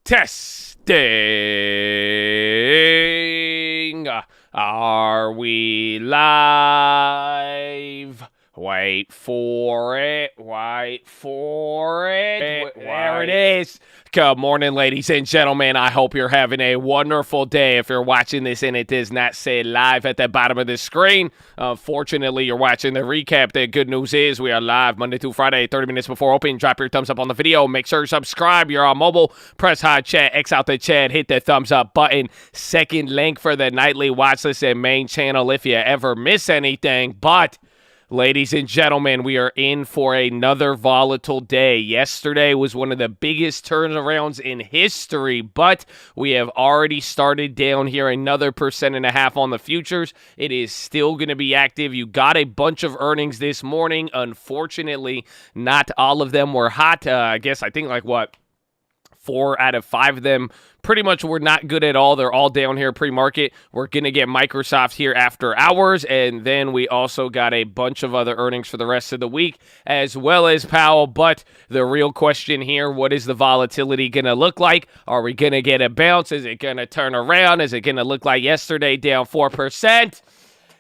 Testing. Are we live? Wait for it. Wait for it. There it is. Good morning, ladies and gentlemen. I hope you're having a wonderful day. If you're watching this and it does not say live at the bottom of the screen, unfortunately, you're watching the recap. The good news is we are live Monday through Friday, 30 minutes before opening. Drop your thumbs up on the video. Make sure you subscribe. You're on mobile. Press hot chat. X out the chat. Hit the thumbs up button. Second link for the nightly watch list and main channel if you ever miss anything. But ladies and gentlemen, we are in for another volatile day. Yesterday was one of the biggest turnarounds in history, but we have already started down here another 1.5% on the futures. It is still going to be active. You got a bunch of earnings this morning. Unfortunately, not all of them were hot. I think 4 out of 5 of them pretty much were not good at all. They're all down here pre-market. We're going to get Microsoft here after hours, and then we also got a bunch of other earnings for the rest of the week, as well as Powell. But the real question here, what is the volatility going to look like? Are we going to get a bounce? Is it going to turn around? Is it going to look like yesterday, down 4%?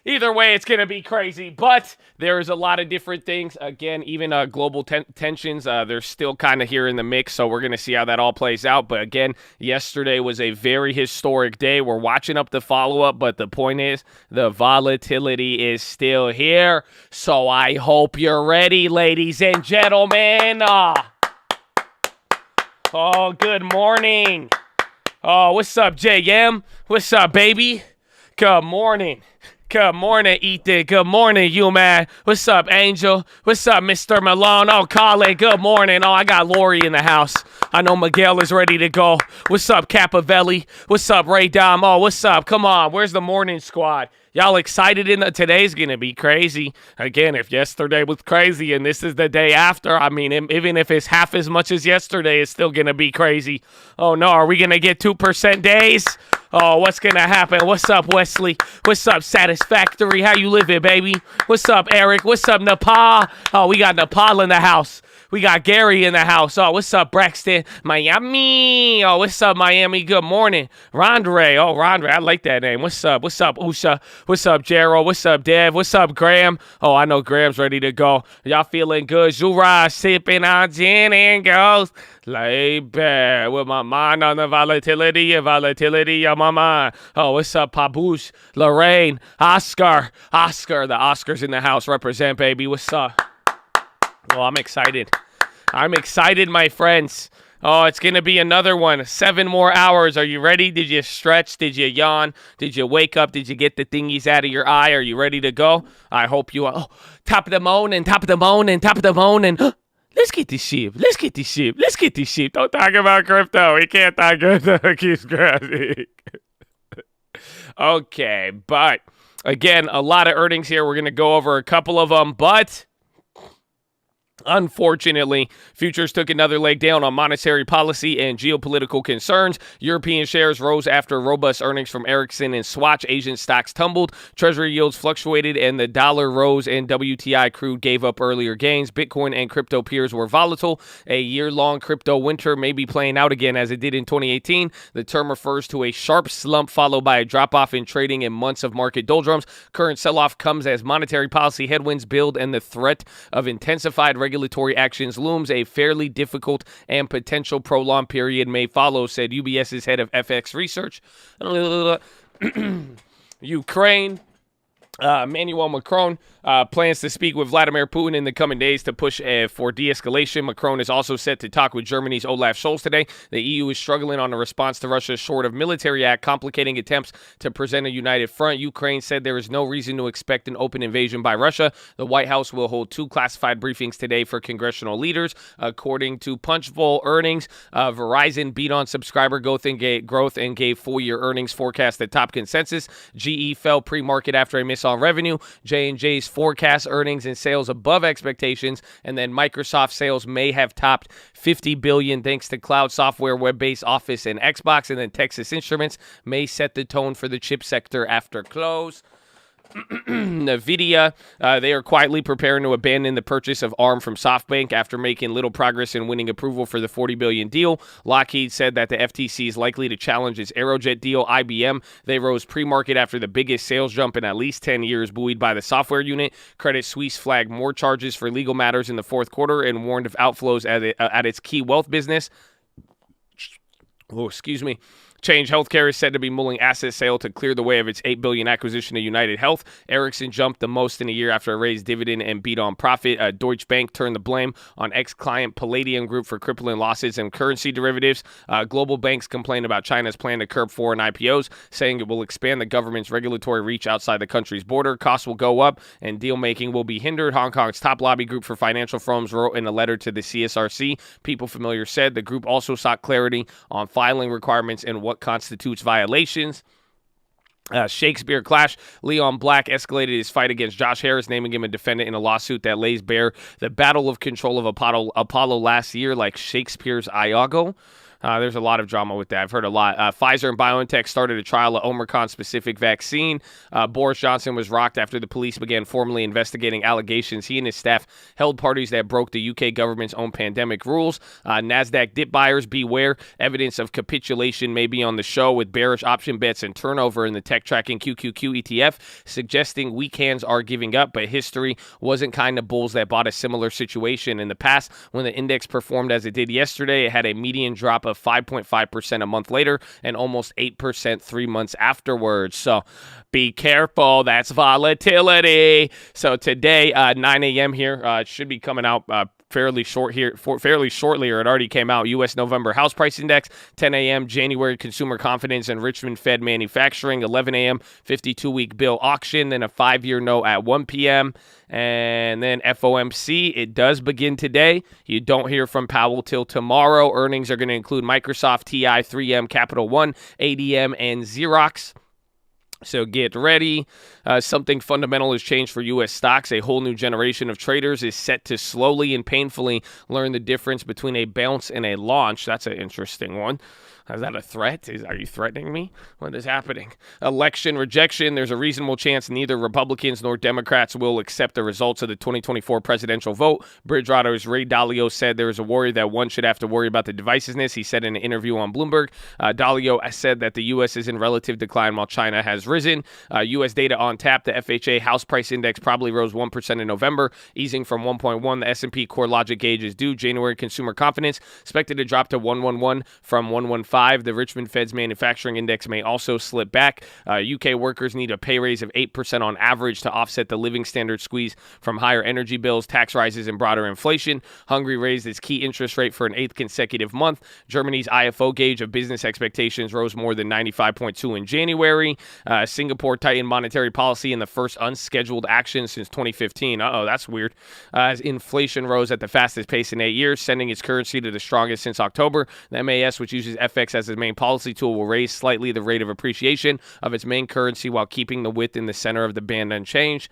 Either way, it's going to be crazy, but there's a lot of different things. Again, even global tensions, they're still kind of here in the mix, so we're going to see how that all plays out. But again, yesterday was a very historic day. We're watching up the follow-up, but the point is the volatility is still here, so I hope you're ready, ladies and gentlemen. Oh, good morning. Oh, what's up, JM? What's up, baby? Good morning. Good morning, Ethan. Good morning, you man. What's up, Angel? What's up, Mr. Malone? Oh, Colin, good morning. Oh, I got Lori in the house. I know Miguel is ready to go. What's up, Capavelli? What's up, Ray Dom? Oh, what's up? Come on, where's the morning squad? Y'all excited? Today's going to be crazy. Again, if yesterday was crazy and this is the day after, I mean, even if it's half as much as yesterday, it's still going to be crazy. Oh, no, are we going to get 2% days? Oh, what's going to happen? What's up, Wesley? What's up, Satisfactory? How you living, baby? What's up, Eric? What's up, Nepal? Oh, we got Nepal in the house. We got Gary in the house. Oh, what's up, Braxton? Miami. Oh, what's up, Miami? Good morning. Rondre. Oh, Rondre. I like that name. What's up? What's up, Usha? What's up, Gerald? What's up, Dev? What's up, Graham? Oh, I know Graham's ready to go. Y'all feeling good? Zura sipping on gin and goes. Lay back with my mind on the volatility of my mind. Oh, what's up, Pabush? Lorraine. Oscar. The Oscars in the house. Represent, baby. What's up? Oh, I'm excited. I'm excited, my friends. Oh, it's going to be another one. 7 more hours. Are you ready? Did you stretch? Did you yawn? Did you wake up? Did you get the thingies out of your eye? Are you ready to go? I hope you are. Oh, top of the morning. Let's get this sheep. Don't talk about crypto. We can't talk crypto. It keeps crashing. Okay, but again, a lot of earnings here. We're going to go over a couple of them, but unfortunately, futures took another leg down on monetary policy and geopolitical concerns. European shares rose after robust earnings from Ericsson and Swatch. Asian stocks tumbled. Treasury yields fluctuated, and the dollar rose, and WTI crude gave up earlier gains. Bitcoin and crypto peers were volatile. A year-long crypto winter may be playing out again as it did in 2018. The term refers to a sharp slump followed by a drop-off in trading and months of market doldrums. Current sell-off comes as monetary policy headwinds build and the threat of intensified regulatory actions looms. A fairly difficult and potential prolonged period may follow, said UBS's head of FX research. Ukraine. Emmanuel Macron plans to speak with Vladimir Putin in the coming days to push for de-escalation. Macron is also set to talk with Germany's Olaf Scholz today. The EU is struggling on a response to Russia's short of military act, complicating attempts to present a united front. Ukraine said there is no reason to expect an open invasion by Russia. The White House will hold 2 classified briefings today for congressional leaders. According to Punchbowl earnings, Verizon beat on subscriber growth and gave full-year earnings forecast at top consensus. GE fell pre-market after a miss on revenue. J&J's forecast earnings and sales above expectations, and then Microsoft sales may have topped $50 billion thanks to cloud software, web-based Office, and Xbox, and then Texas Instruments may set the tone for the chip sector after close. NVIDIA, they are quietly preparing to abandon the purchase of ARM from SoftBank after making little progress in winning approval for the $40 billion deal. Lockheed said that the FTC is likely to challenge its Aerojet deal. IBM, they rose pre-market after the biggest sales jump in at least 10 years, buoyed by the software unit. Credit Suisse flagged more charges for legal matters in the fourth quarter and warned of outflows at its key wealth business. Oh, excuse me. Change Healthcare is said to be mulling asset sale to clear the way of its $8 billion acquisition of United Health. Ericsson jumped the most in a year after it raised dividend and beat on profit. Deutsche Bank turned the blame on ex-client Palladium Group for crippling losses and currency derivatives. Global banks complained about China's plan to curb foreign IPOs, saying it will expand the government's regulatory reach outside the country's border. Costs will go up and deal-making will be hindered. Hong Kong's top lobby group for financial firms wrote in a letter to the CSRC. People familiar said the group also sought clarity on filing requirements and what constitutes violations. Shakespeare clash. Leon Black escalated his fight against Josh Harris, naming him a defendant in a lawsuit that lays bare the battle of control of Apollo last year, like Shakespeare's Iago. There's a lot of drama with that. I've heard a lot. Pfizer and BioNTech started a trial of Omicron-specific vaccine. Boris Johnson was rocked after the police began formally investigating allegations he and his staff held parties that broke the UK government's own pandemic rules. NASDAQ dip buyers, beware. Evidence of capitulation may be on the show with bearish option bets and turnover in the tech-tracking QQQ ETF, suggesting weak hands are giving up, but history wasn't kind of bulls that bought a similar situation in the past. When the index performed as it did yesterday, it had a median drop of 5.5% a month later and almost 8% 3 months afterwards. So be careful. That's volatility. So today, 9 a.m. here, it should be coming out fairly shortly, or it already came out. U.S. November House Price Index, 10 a.m. January Consumer Confidence and Richmond Fed Manufacturing, 11 a.m. 52-week bill auction, then a 5-year note at 1 p.m., and then FOMC. It does begin today. You don't hear from Powell till tomorrow. Earnings are going to include Microsoft, TI, 3M, Capital One, ADM, and Xerox. So get ready. Something fundamental has changed for U.S. stocks. A whole new generation of traders is set to slowly and painfully learn the difference between a bounce and a launch. That's an interesting one. Is that a threat? Are you threatening me? What is happening? Election rejection. There's a reasonable chance neither Republicans nor Democrats will accept the results of the 2024 presidential vote. Bridgewater's Ray Dalio said there is a worry that one should have to worry about the divisiveness. He said in an interview on Bloomberg. Dalio said that the U.S. is in relative decline while China has risen. U.S. data on tap. The FHA house price index probably rose 1% in November, easing from 1.1. The S&P core logic gauge is due. January consumer confidence expected to drop to 111 from 115. The Richmond Fed's manufacturing index may also slip back. UK workers need a pay raise of 8% on average to offset the living standard squeeze from higher energy bills, tax rises, and broader inflation. Hungary raised its key interest rate for an 8th consecutive month. Germany's IFO gauge of business expectations rose more than 95.2 in January. Singapore tightened monetary policy in the first unscheduled action since 2015. That's weird. As inflation rose at the fastest pace in 8 years, sending its currency to the strongest since October. The MAS, which uses FX as its main policy tool, will raise slightly the rate of appreciation of its main currency while keeping the width in the center of the band unchanged.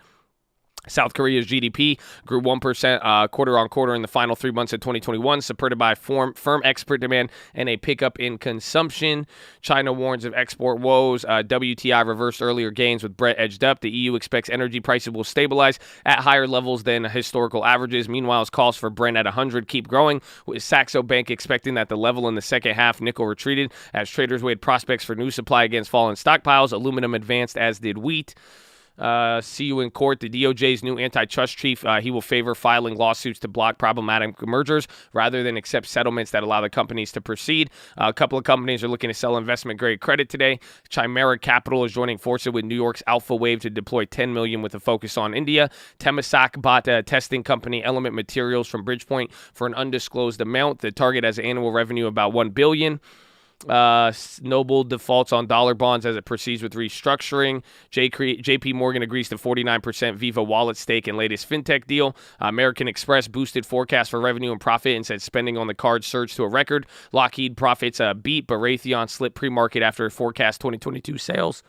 South Korea's GDP grew 1% quarter-on-quarter in the final 3 months of 2021, supported by firm export demand and a pickup in consumption. China warns of export woes. WTI reversed earlier gains with Brent edged up. The EU expects energy prices will stabilize at higher levels than historical averages. Meanwhile, calls for Brent at 100 keep growing, with Saxo Bank expecting that the level in the second half. Nickel retreated as traders weighed prospects for new supply against fallen stockpiles. Aluminum advanced, as did wheat. See you in court. The DOJ's new antitrust chief, he will favor filing lawsuits to block problematic mergers rather than accept settlements that allow the companies to proceed. A couple of companies are looking to sell investment-grade credit today. Chimera Capital is joining forces with New York's Alpha Wave to deploy $10 million with a focus on India. Temasek bought a testing company, Element Materials, from Bridgepoint for an undisclosed amount. The target has an annual revenue of about $1 billion. Noble defaults on dollar bonds as it proceeds with restructuring. JP Morgan agrees to 49% Viva wallet stake in latest fintech deal. American Express boosted forecast for revenue and profit and said spending on the card surged to a record. Lockheed profits beat, but Raytheon slipped pre-market after forecast 2022 sales.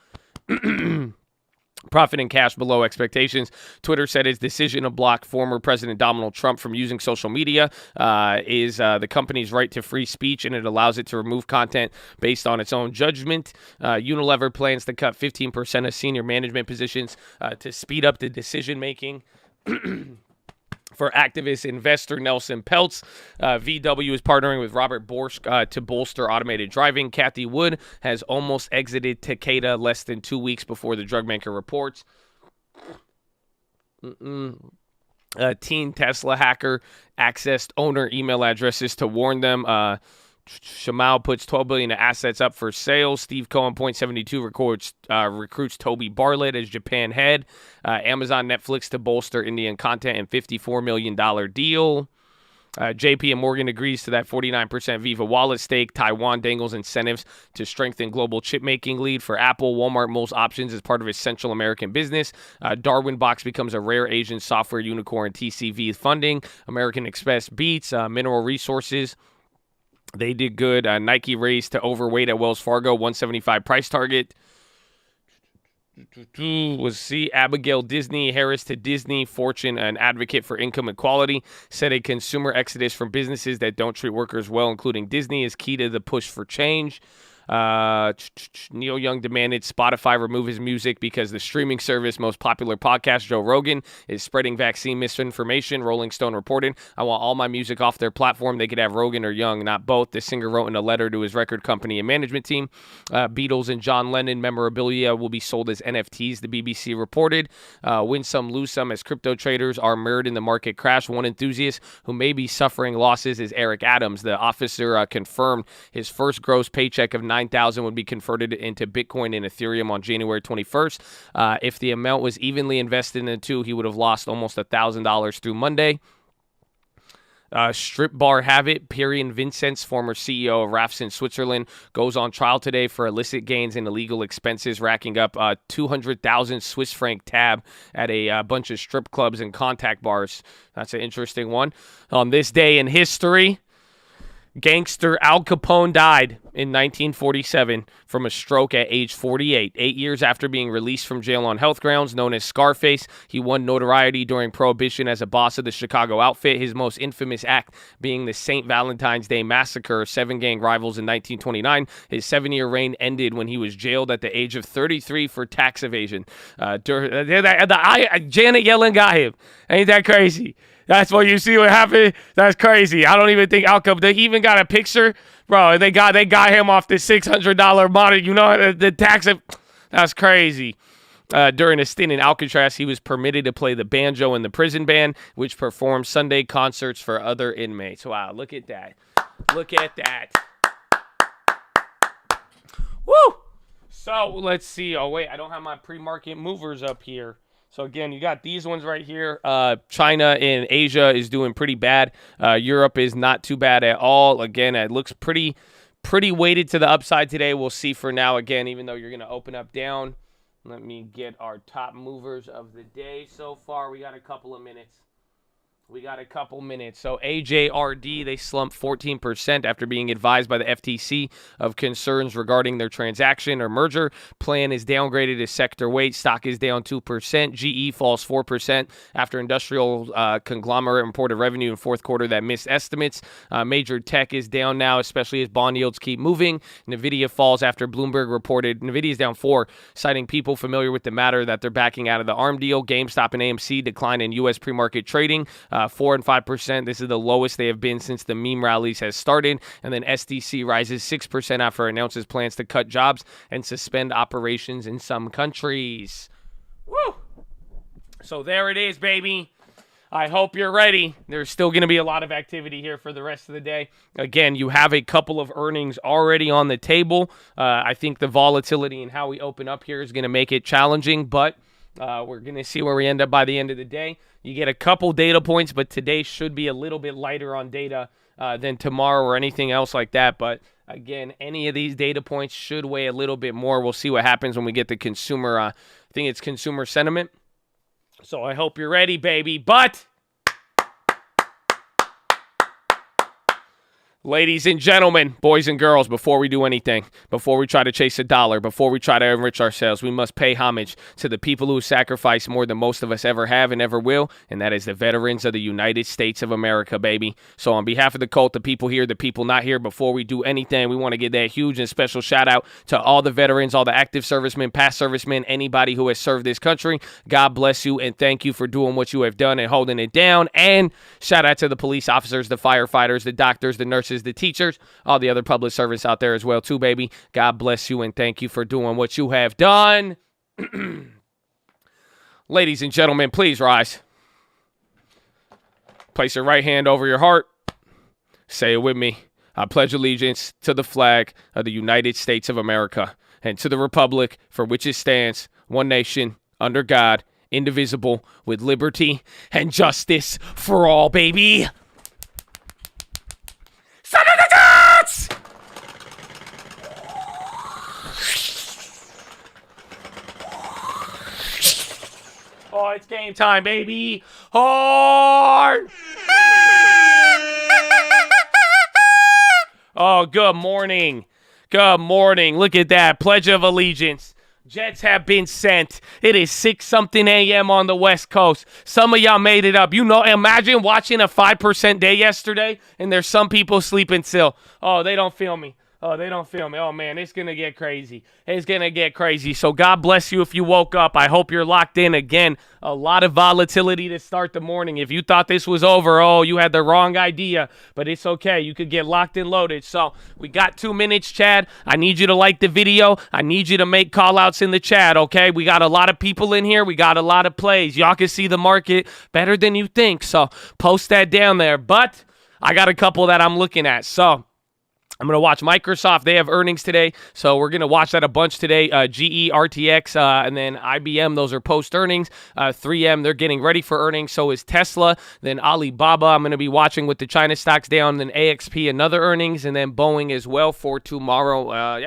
Profit and cash below expectations. Twitter said its decision to block former President Donald Trump from using social media is the company's right to free speech, and it allows it to remove content based on its own judgment. Unilever plans to cut 15% of senior management positions to speed up the decision-making. For activist investor Nelson Peltz, VW is partnering with Robert Borsch to bolster automated driving. Kathy Wood has almost exited Takeda less than 2 weeks before the drug maker reports. A teen Tesla hacker accessed owner email addresses to warn them. Shamal puts $12 billion in assets up for sale. Steve Cohen, .72, recruits Toby Bartlett as Japan head. Amazon Netflix to bolster Indian content and $54 million deal. JP Morgan agrees to that 49% Viva Wallet stake. Taiwan dangles incentives to strengthen global chip-making lead for Apple. Walmart mulls options as part of its Central American business. Darwin Box becomes a rare Asian software unicorn. TCV funding. American Express beats. Mineral Resources. They did good. Nike raised to overweight at Wells Fargo, 175 price target. Was see Abigail Disney, Harris to Disney, Fortune, an advocate for income equality, said a consumer exodus from businesses that don't treat workers well, including Disney, is key to the push for change. Neil Young demanded Spotify remove his music because the streaming service most popular podcast, Joe Rogan, is spreading vaccine misinformation. Rolling Stone reported, I want all my music off their platform. They could have Rogan or Young, not both. The singer wrote in a letter to his record company and management team. Beatles and John Lennon memorabilia will be sold as NFTs, the BBC reported. Win some, lose some as crypto traders are mired in the market crash. One enthusiast who may be suffering losses is Eric Adams. The officer confirmed his first gross paycheck of $9,000 would be converted into Bitcoin and Ethereum on January 21st. If the amount was evenly invested in the two, he would have lost almost $1,000 through Monday. Strip bar habit. Pyrian Vincents, former CEO of Rafts in Switzerland, goes on trial today for illicit gains and illegal expenses, racking up 200,000 Swiss franc tab at a bunch of strip clubs and contact bars. That's an interesting one. On this day in history, gangster Al Capone died in 1947 from a stroke at age 48. 8 years after being released from jail on health grounds, known as Scarface, he won notoriety during Prohibition as a boss of the Chicago outfit, his most infamous act being the St. Valentine's Day Massacre, 7 gang rivals in 1929. His 7-year reign ended when he was jailed at the age of 33 for tax evasion. Janet Yellen got him. Ain't that crazy? That's what you see what happened. That's crazy. I don't even think Al Capone. They even got a picture, bro. They got him off the $600 monitor. You know the tax. That's crazy. During a stint in Alcatraz, he was permitted to play the banjo in the prison band, which performed Sunday concerts for other inmates. Wow, look at that. Look at that. Woo! So let's see. Oh wait, I don't have my pre-market movers up here. So, again, you got these ones right here. China and Asia is doing pretty bad. Europe is not too bad at all. Again, it looks pretty weighted to the upside today. We'll see for now. Again, even though you're going to open up down. Let me get our top movers of the day so far. We got a couple of minutes. So AJRD, they slumped 14% after being advised by the FTC of concerns regarding their transaction or merger. Plan is downgraded as sector weight. Stock is down 2%. GE falls 4% after industrial conglomerate reported revenue in fourth quarter that missed estimates. Major tech is down now, especially as bond yields keep moving. NVIDIA falls after Bloomberg reported NVIDIA is down 4%, citing people familiar with the matter that they're backing out of the ARM deal. GameStop and AMC decline in U.S. pre-market trading. 4 and 5%. This is the lowest they have been since the meme rallies has started. And then SDC rises 6% after it announces plans to cut jobs and suspend operations in some countries. Woo! So there it is, baby. I hope you're ready. There's still going to be a lot of activity here for the rest of the day. Again, you have a couple of earnings already on the table. I think the volatility and how we open up here is going to make it challenging, but we're going to see where we end up by the end of the day. You get a couple data points, but today should be a little bit lighter on data than tomorrow or anything else like that. But again, any of these data points should weigh a little bit more. We'll see what happens when we get the consumer, I think it's consumer sentiment. So I hope you're ready, baby. But Ladies and gentlemen, boys and girls, before we do anything, before we try to chase a dollar, before we try to enrich ourselves, we must pay homage to the people who sacrifice more than most of us ever have and ever will, and that is the veterans of the United States of America, baby. So on behalf of the cult, the people here, the people not here, before we do anything, we want to give that huge and special shout out to all the veterans, all the active servicemen, past servicemen, anybody who has served this country. God bless you and thank you for doing what you have done and holding it down. And shout out to the police officers, the firefighters, the doctors, the nurses, the teachers, all the other public servants out there as well too, baby. God bless you and thank you for doing what you have done. Ladies and gentlemen, please rise. Place your right hand over your heart. Say it with me. I pledge allegiance to the flag of the United States of America and to the republic for which it stands, one nation, under God, indivisible, with liberty and justice for all, baby. Son of the gods! Oh, it's game time, baby. Hard! Oh, good morning. Good morning. Look at that. Pledge of Allegiance. Jets have been sent. It is 6-something a.m. on the West Coast. Some of y'all made it up. You know, imagine watching a 5% day yesterday, and there's some people sleeping still. Oh, they don't feel me. Oh, they don't feel me. Oh, man, it's going to get crazy. It's going to get crazy. So God bless you if you woke up. I hope you're locked in. Again, a lot of volatility to start the morning. If you thought this was over, oh, you had the wrong idea. But it's okay. You could get locked and loaded. So we got 2 minutes, Chad. I need you to like the video. I need you to make call-outs in the chat, okay? We got a lot of people in here. We got a lot of plays. Y'all can see the market better than you think. So post that down there. But I got a couple that I'm looking at. So I'm going to watch Microsoft. They have earnings today, so we're going to watch that a bunch today. GE, RTX, and then IBM, those are post-earnings. 3M, they're getting ready for earnings. So is Tesla. Then Alibaba, I'm going to be watching with the China stocks down. Then AXP, another earnings. And then Boeing as well for tomorrow.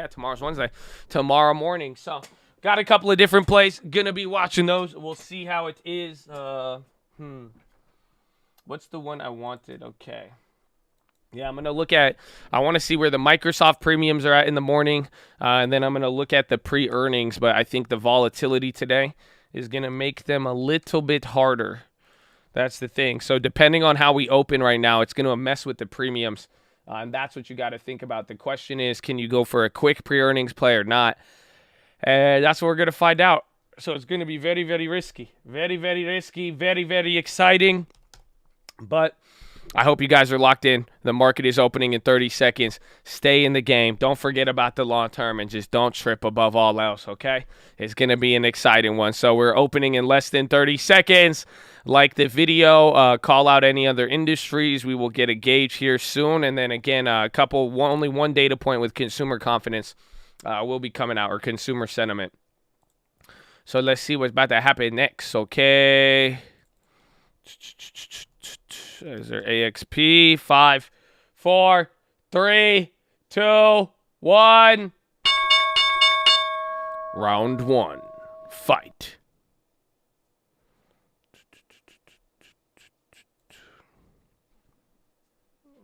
Tomorrow's Wednesday. Tomorrow morning. So got a couple of different plays. Going to be watching those. We'll see how it is. What's the one I wanted? Okay. Yeah, I'm going to look at, I want to see where the Microsoft premiums are at in the morning, and then I'm going to look at the pre-earnings, but I think the volatility today is going to make them a little bit harder. That's the thing. So depending on how we open right now, it's going to mess with the premiums, and that's what you got to think about. The question is, can you go for a quick pre-earnings play or not? And that's what we're going to find out. So it's going to be very, very risky. Very, very risky, very, very exciting, but I hope you guys are locked in. The market is opening in 30 seconds. Stay in the game. Don't forget about the long term and just don't trip above all else, okay? It's going to be an exciting one. So we're opening in less than 30 seconds. Like the video, call out any other industries. We will get a gauge here soon. And then again, only one data point with consumer confidence will be coming out, or consumer sentiment. So let's see what's about to happen next, okay? Is there AXP? 5, 4, 3, 2, 1. Round 1. Fight.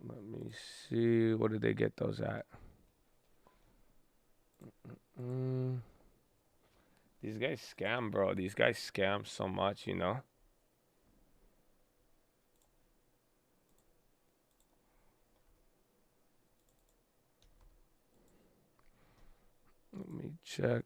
Let me see. What did they get those at? These guys scam, bro. These guys scam so much, you know? Let me check.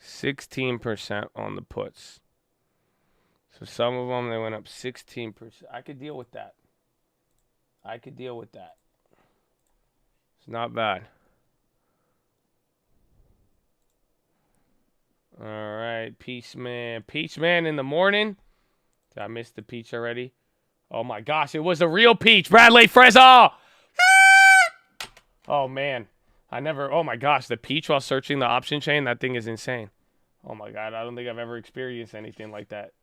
$16% on the puts. So some of them, they went up 16%. I could deal with that. It's not bad. All right, Peach Man in the morning. Did I miss the peach already? Oh my gosh, it was a real peach. Bradley Frezzo! Oh man. Oh my gosh, the peach while searching the option chain, that thing is insane. Oh my God, I don't think I've ever experienced anything like that.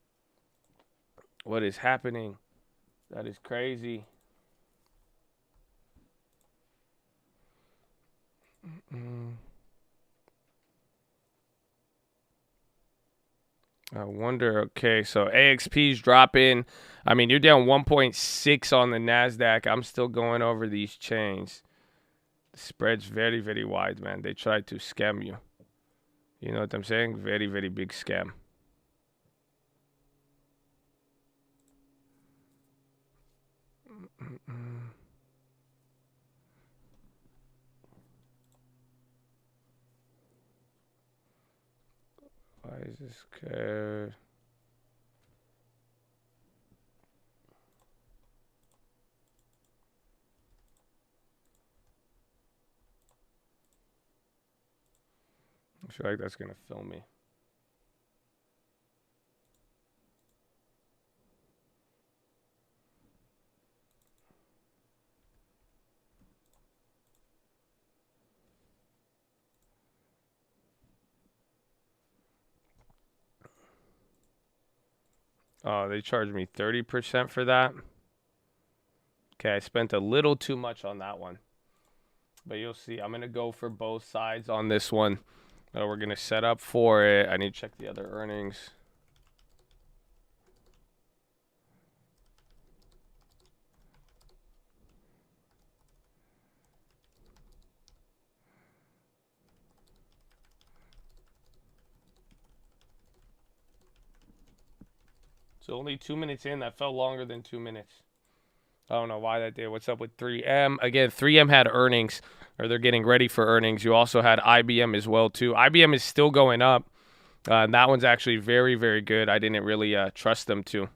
What is happening? That is crazy. I wonder, okay, so AXP's dropping. I mean, you're down 1.6 on the NASDAQ. I'm still going over these chains. The spread's very, very wide, man. They tried to scam you. You know what I'm saying? Very, very big scam. Why is this code? I feel like that's going to film me. Oh, they charged me 30% for that. Okay, I spent a little too much on that one. But you'll see, I'm going to go for both sides on this one. We're going to set up for it. I need to check the other earnings. So only 2 minutes in. That felt longer than 2 minutes. I don't know why that did. What's up with 3M? Again, 3M had earnings, or they're getting ready for earnings. You also had IBM as well, too. IBM is still going up. And that one's actually very, very good. I didn't really trust them to.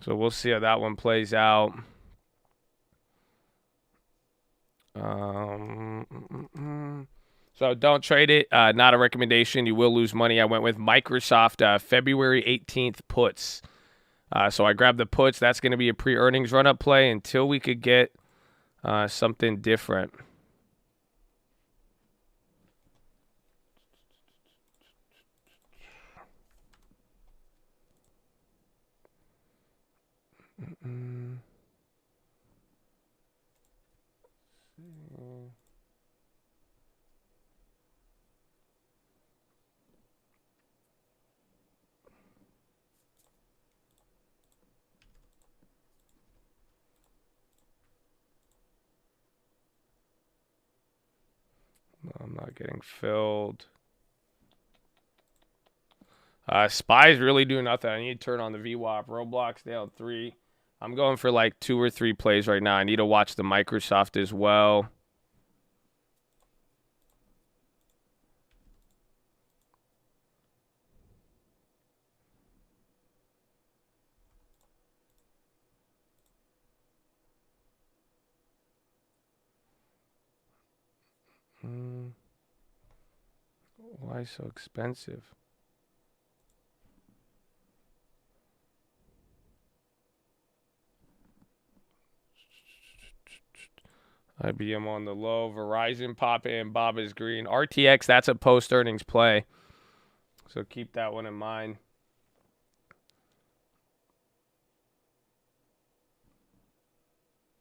So we'll see how that one plays out. So don't trade it. Not a recommendation. You will lose money. I went with Microsoft February 18th puts. So I grabbed the puts. That's going to be a pre-earnings run-up play until we could get something different. No, I'm not getting filled. Spies really do nothing. I need to turn on the VWAP. Roblox down 3. I'm going for like 2 or 3 plays right now. I need to watch the Microsoft as well. Why so expensive? IBM on the low. Verizon popping. Bob is green. RTX, that's a post-earnings play. So keep that one in mind.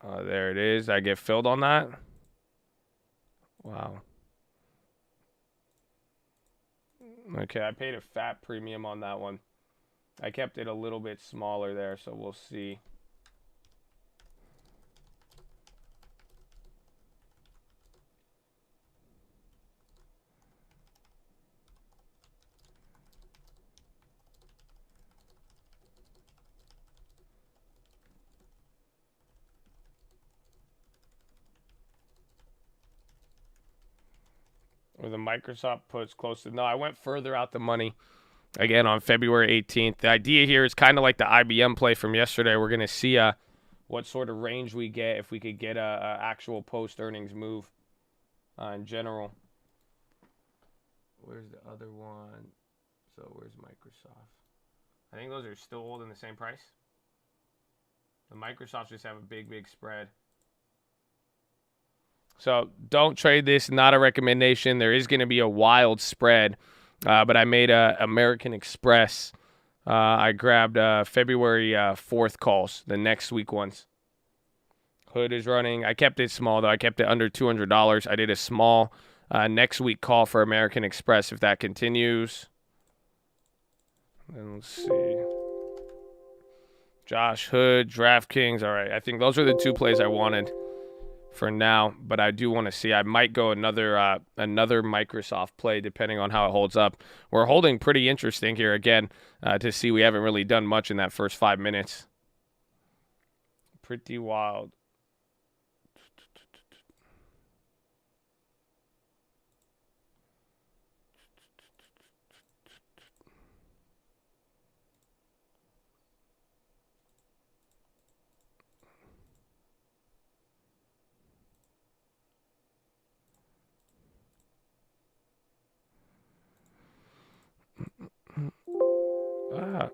There it is. I get filled on that. Wow. Okay, I paid a fat premium on that one. I kept it a little bit smaller there, so we'll see. Or the Microsoft puts close to... No, I went further out the money. Again, on February 18th. The idea here is kind of like the IBM play from yesterday. We're going to see what sort of range we get if we could get a actual post-earnings move in general. Where's the other one? So where's Microsoft? I think those are still holding the same price. The Microsoft just have a big, big spread. So don't trade this. Not a recommendation. There is going to be a wild spread. But I made a American Express. I grabbed February 4th calls, the next week ones. Hood is running. I kept it small, though. I kept it under $200. I did a small next week call for American Express if that continues. And let's see. Josh Hood, DraftKings. All right, I think those are the 2 plays I wanted for now, but I do want to see. I might go another Microsoft play depending on how it holds up. We're holding pretty interesting here again to see. We haven't really done much in that first 5 minutes. Pretty wild. Ah.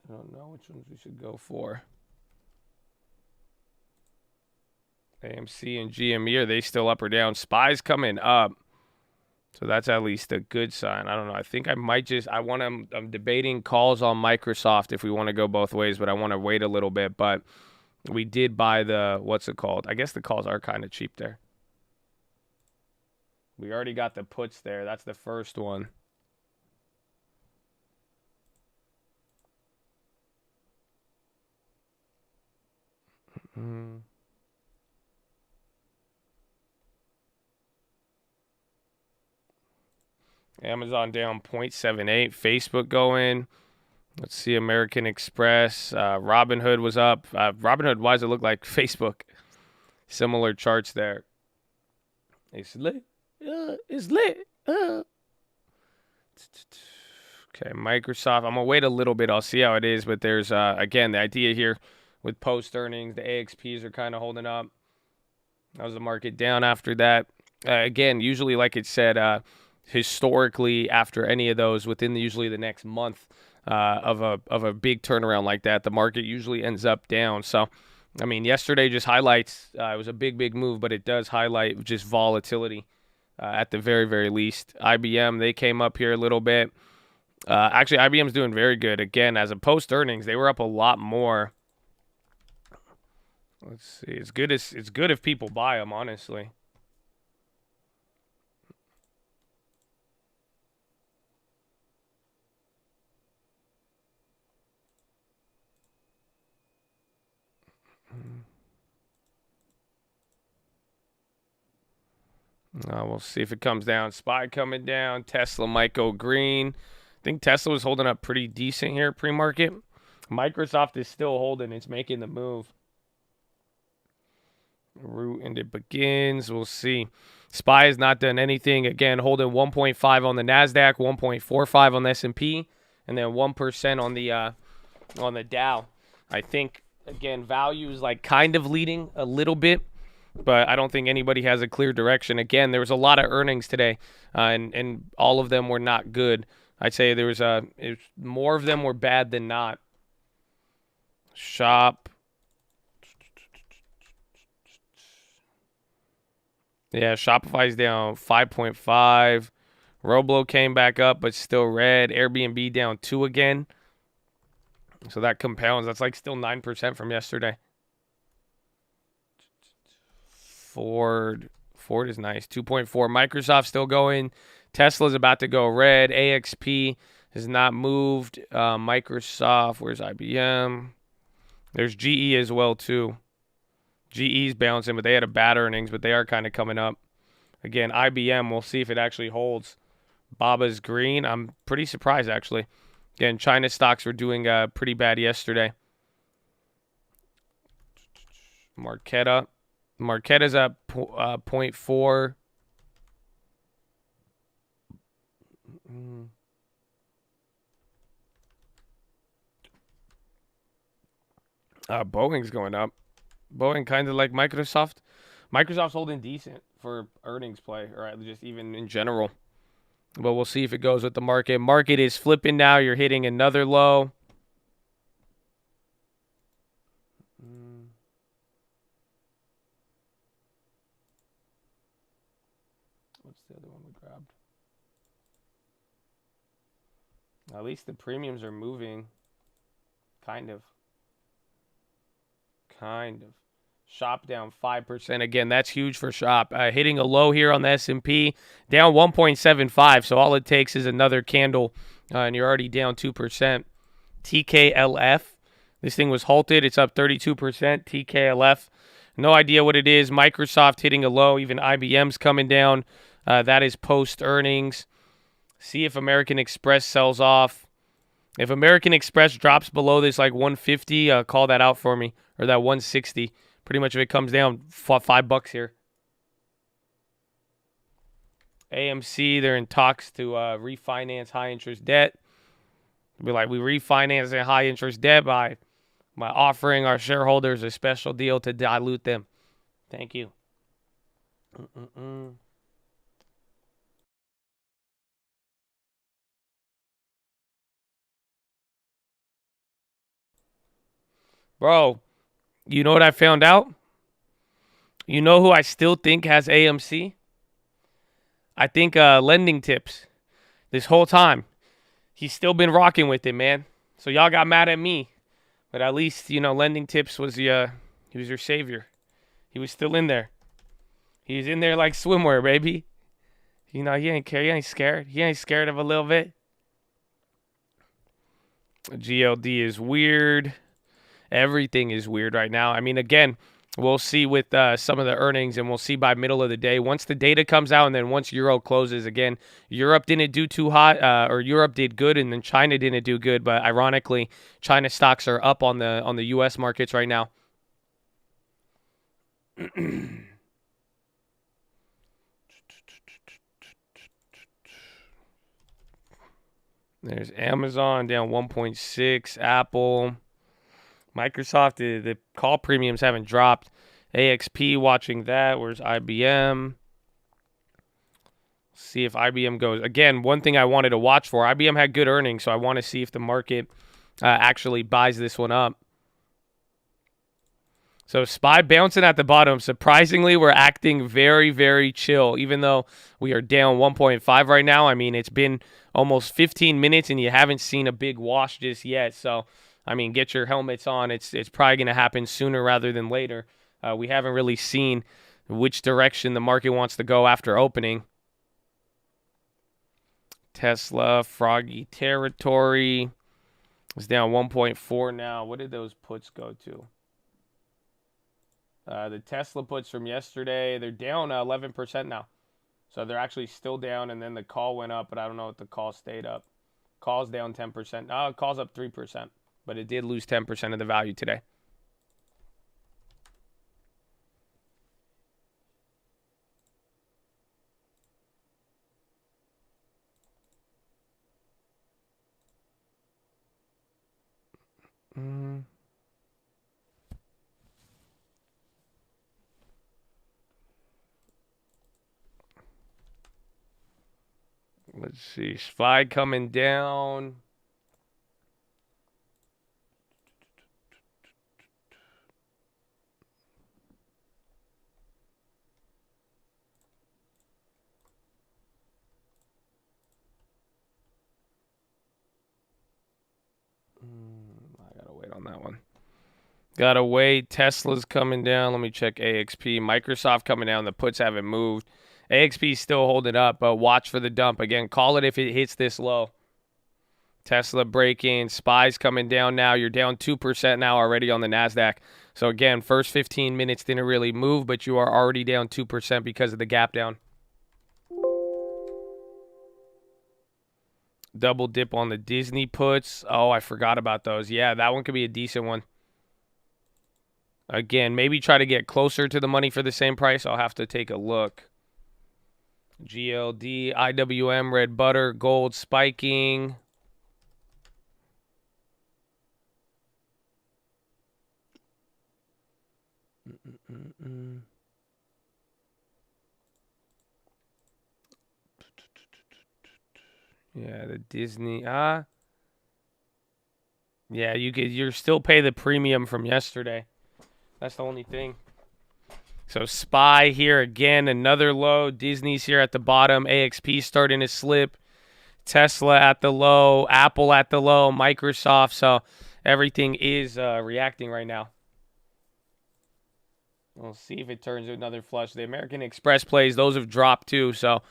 I don't know which ones we should go for. AMC and GME, are they still up or down? SPY's coming up. So that's at least a good sign. I don't know. I think I might just, I'm debating calls on Microsoft if we want to go both ways, but I want to wait a little bit. But we did buy the, what's it called? I guess the calls are kind of cheap there. We already got the puts there. That's the first one. Amazon down 0.78. Facebook going. Let's see, American Express. Robinhood was up. Robinhood, why does it look like Facebook? Similar charts there. It's lit. It's lit. Okay, Microsoft. I'm going to wait a little bit. I'll see how it is. But there's, again, the idea here with post earnings, the AXPs are kind of holding up. That was the market down after that. Again, usually, like it said, historically, after any of those, within usually the next month of a big turnaround like that, the market usually ends up down. So, I mean, yesterday just highlights, it was a big move, but it does highlight just volatility at the very, very least. IBM, they came up here a little bit. Actually, IBM's doing very good. Again, as a post earnings, they were up a lot more. Let's see. It's good if people buy them, honestly. We'll see if it comes down. SPY coming down. Tesla might go green. I think Tesla was holding up pretty decent here pre-market. Microsoft is still holding. It's making the move. Root and it begins. We'll see. SPY has not done anything. Again, holding 1.5 on the NASDAQ, 1.45 on the S&P, and then 1% on the Dow. I think, again, value is like kind of leading a little bit, but I don't think anybody has a clear direction. Again, there was a lot of earnings today, and all of them were not good. I'd say there was more of them were bad than not. Shop. Yeah, Shopify's down 5.5. Roblo came back up, but still red. Airbnb down 2 again. So that compounds. That's like still 9% from yesterday. Ford is nice. 2.4. Microsoft still going. Tesla's about to go red. AXP has not moved. Microsoft, where's IBM? There's GE as well, too. GE's bouncing, but they had a bad earnings, but they are kind of coming up. Again, IBM, we'll see if it actually holds. Baba's green. I'm pretty surprised, actually. Again, China stocks were doing pretty bad yesterday. Marquetta. Marquetta's up 0.4. Boeing's going up. Boeing kind of like Microsoft. Microsoft's holding decent for earnings play, or just even in general. But we'll see if it goes with the market. Market is flipping now. You're hitting another low. What's the other one we grabbed? At least the premiums are moving. Kind of. Kind of. Shop down 5%. Again, that's huge for Shop. Hitting a low here on the S&P, down 1.75. So all it takes is another candle, and you're already down 2%. TKLF. This thing was halted. It's up 32%. TKLF. No idea what it is. Microsoft hitting a low. Even IBM's coming down. That is post-earnings. See if American Express sells off. If American Express drops below this like 150, call that out for me. Or that 160. Pretty much if it comes down $5 here. AMC, they're in talks to refinance high-interest debt. Be like, we refinance a high-interest debt by offering our shareholders a special deal to dilute them. Thank you. Bro, you know what I found out? You know who I still think has AMC? I think Lending Tips. This whole time. He's still been rocking with it, man. So y'all got mad at me. But at least, you know, Lending Tips was he was your savior. He was still in there. He's in there like swimwear, baby. You know, he ain't care. He ain't scared. He ain't scared of a little bit. GLD is weird. Everything is weird right now. I mean, again, we'll see with some of the earnings, and we'll see by middle of the day. Once the data comes out, and then once Euro closes, again, Europe didn't do too hot, or Europe did good, and then China didn't do good. But ironically, China stocks are up on the U.S. markets right now. There's Amazon down 1.6, Apple. Microsoft, the call premiums haven't dropped. AXP watching that. Where's IBM? See if IBM goes. Again, one thing I wanted to watch for. IBM had good earnings, so I want to see if the market actually buys this one up. So SPY bouncing at the bottom. Surprisingly, we're acting very, very chill, even though we are down 1.5 right now. I mean, it's been almost 15 minutes, and you haven't seen a big wash just yet. So, I mean, get your helmets on. It's probably going to happen sooner rather than later. We haven't really seen which direction the market wants to go after opening. Tesla, froggy territory. It's down 1.4 now. What did those puts go to? The Tesla puts from yesterday, they're down 11% now. So they're actually still down, and then the call went up, but I don't know if the call stayed up. Call's down 10%. No, call's up 3%, but it did lose 10% of the value today. Let's see. SPY coming down. I gotta wait on that one. Gotta wait. Tesla's coming down. Let me check AXP. Microsoft coming down. The puts haven't moved. AXP is still holding up, but watch for the dump. Again, call it if it hits this low. Tesla breaking. SPY's coming down now. You're down 2% now already on the NASDAQ. So, again, first 15 minutes didn't really move, but you are already down 2% because of the gap down. Double dip on the Disney puts. Oh, I forgot about those. Yeah, that one could be a decent one. Again, maybe try to get closer to the money for the same price. I'll have to take a look. GLD, IWM, red butter, gold spiking. Yeah, the Disney. Yeah, you're still pay the premium from yesterday. That's the only thing. So SPY here again, another low. Disney's here at the bottom. AXP starting to slip. Tesla at the low. Apple at the low. Microsoft. So everything is reacting right now. We'll see if it turns to another flush. The American Express plays, those have dropped too. So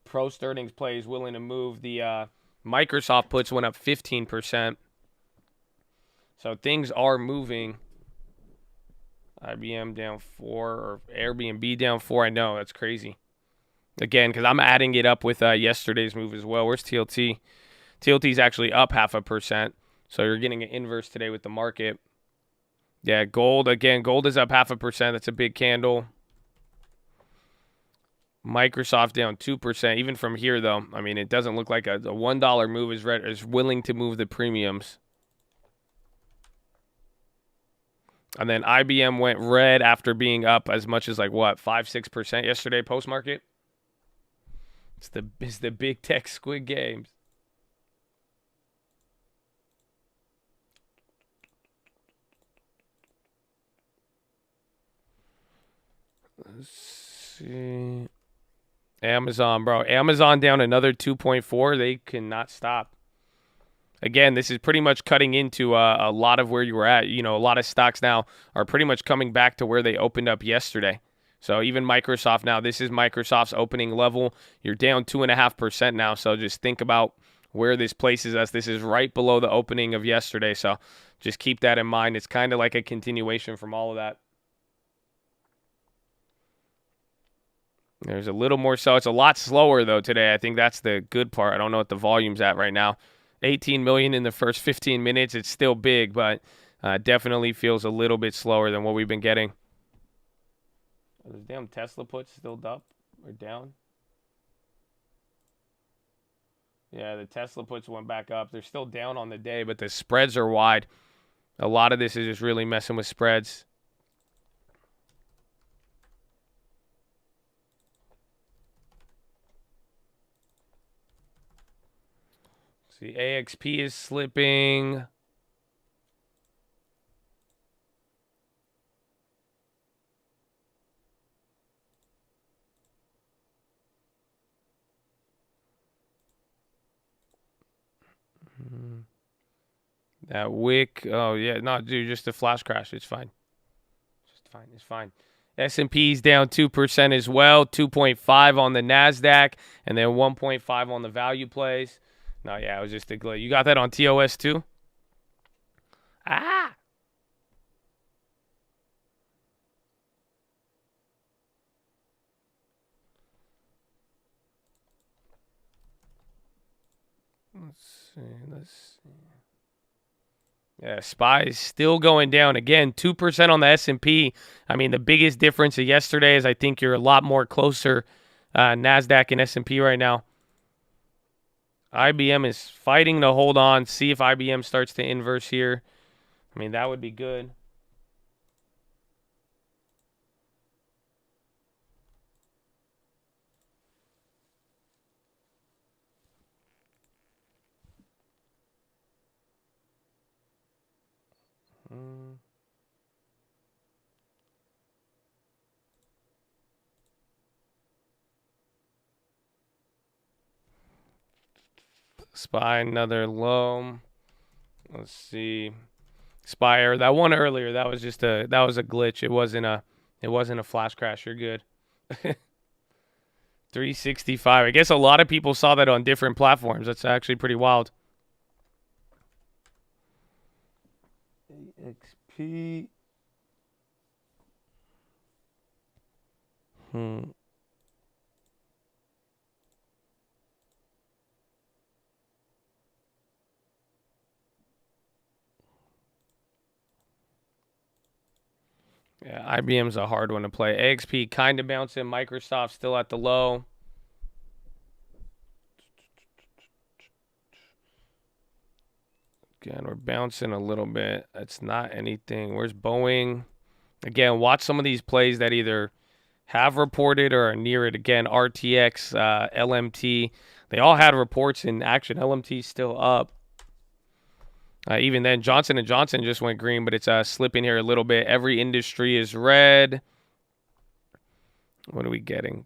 Post earnings plays willing to move. The Microsoft puts went up 15%. So things are moving. IBM down 4 or Airbnb down 4. I know, that's crazy. Again, because I'm adding it up with yesterday's move as well. Where's TLT? TLT is actually up 0.5%. So you're getting an inverse today with the market. Yeah, gold. Again, gold is up 0.5%. That's a big candle. Microsoft down 2%. Even from here, though, I mean, it doesn't look like a $1 move is willing to move the premiums. And then IBM went red after being up as much as like what, 5-6% yesterday post market. It's the big tech Squid Games. Let's see. Amazon, bro. Amazon down another 2.4. They cannot stop. Again, this is pretty much cutting into a lot of where you were at. You know, a lot of stocks now are pretty much coming back to where they opened up yesterday. So even Microsoft now, this is Microsoft's opening level. You're down 2.5% now. So just think about where this places us. This is right below the opening of yesterday. So just keep that in mind. It's kind of like a continuation from all of that. There's a little more so. It's a lot slower, though, today. I think that's the good part. I don't know what the volume's at right now. 18 million in the first 15 minutes. It's still big, but definitely feels a little bit slower than what we've been getting. Are those damn Tesla puts still up or down? Yeah, the Tesla puts went back up. They're still down on the day, but the spreads are wide. A lot of this is just really messing with spreads. See, AXP is slipping. That wick. Oh, yeah. No, dude, just a flash crash. It's fine. It's fine. S&P's down 2% as well. 2.5 on the NASDAQ. And then 1.5 on the value plays. No, yeah, it was just a glitch. You got that on TOS too? Ah! Let's see. Yeah, SPY is still going down. Again, 2% on the S&P. I mean, the biggest difference of yesterday is I think you're a lot more closer NASDAQ and S&P right now. IBM is fighting to hold on. See if IBM starts to inverse here. I mean, that would be good. SPY another low. Let's see. Spire, that one earlier, that was a glitch. It wasn't a flash crash. You're good. 365. I guess a lot of people saw that on different platforms. That's actually pretty wild. AXP. Yeah, IBM's a hard one to play. AXP kind of bouncing. Microsoft still at the low. Again, we're bouncing a little bit. That's not anything. Where's Boeing? Again, watch some of these plays that either have reported or are near it. Again, RTX, LMT. They all had reports in action. LMT's still up. Even then, Johnson & Johnson just went green, but it's slipping here a little bit. Every industry is red. What are we getting?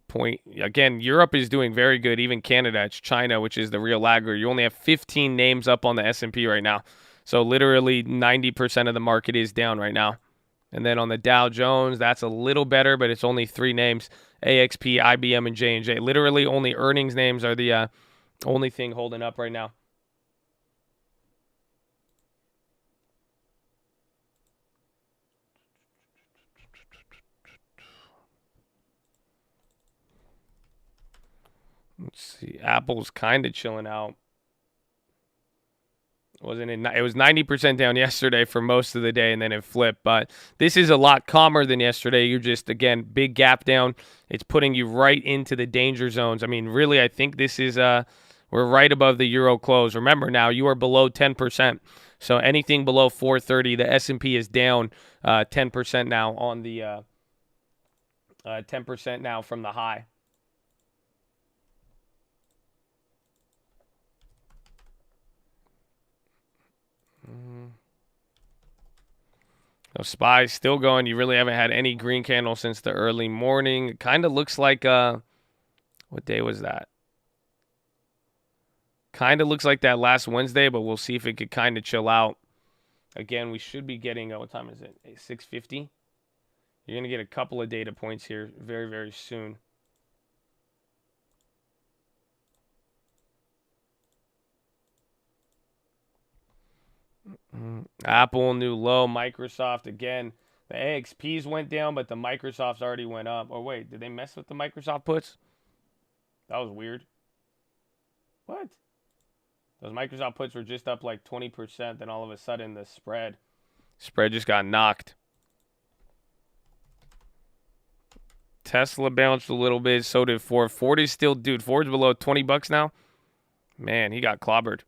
Again, Europe is doing very good. Even Canada. It's China, which is the real laggard. You only have 15 names up on the S&P right now. So literally 90% of the market is down right now. And then on the Dow Jones, that's a little better, but it's only 3 names: AXP, IBM, and J&J. Literally only earnings names are the only thing holding up right now. Let's see. Apple's kind of chilling out. Wasn't it? It was 90% down yesterday for most of the day, and then it flipped. But this is a lot calmer than yesterday. You're just, again, big gap down. It's putting you right into the danger zones. I mean, really, I think this is we're right above the euro close. Remember now, you are below 10%. So anything below 430, the S&P is down 10% now on the 10% now from the high. SPY's still going. You really haven't had any green candle since the early morning. It kind of looks like, what day was that? Kind of looks like that last Wednesday, but we'll see if it could kind of chill out. Again, we should be getting, what time is it? 6:50? You're going to get a couple of data points here very, very soon. Apple, new low. Microsoft, again. The AXPs went down, but the Microsofts already went up. Oh, wait. Did they mess with the Microsoft puts? That was weird. What? Those Microsoft puts were just up like 20%. Then all of a sudden, the spread just got knocked. Tesla bounced a little bit. So did Ford. Ford is still, dude, Ford's below 20 bucks now. Man, he got clobbered.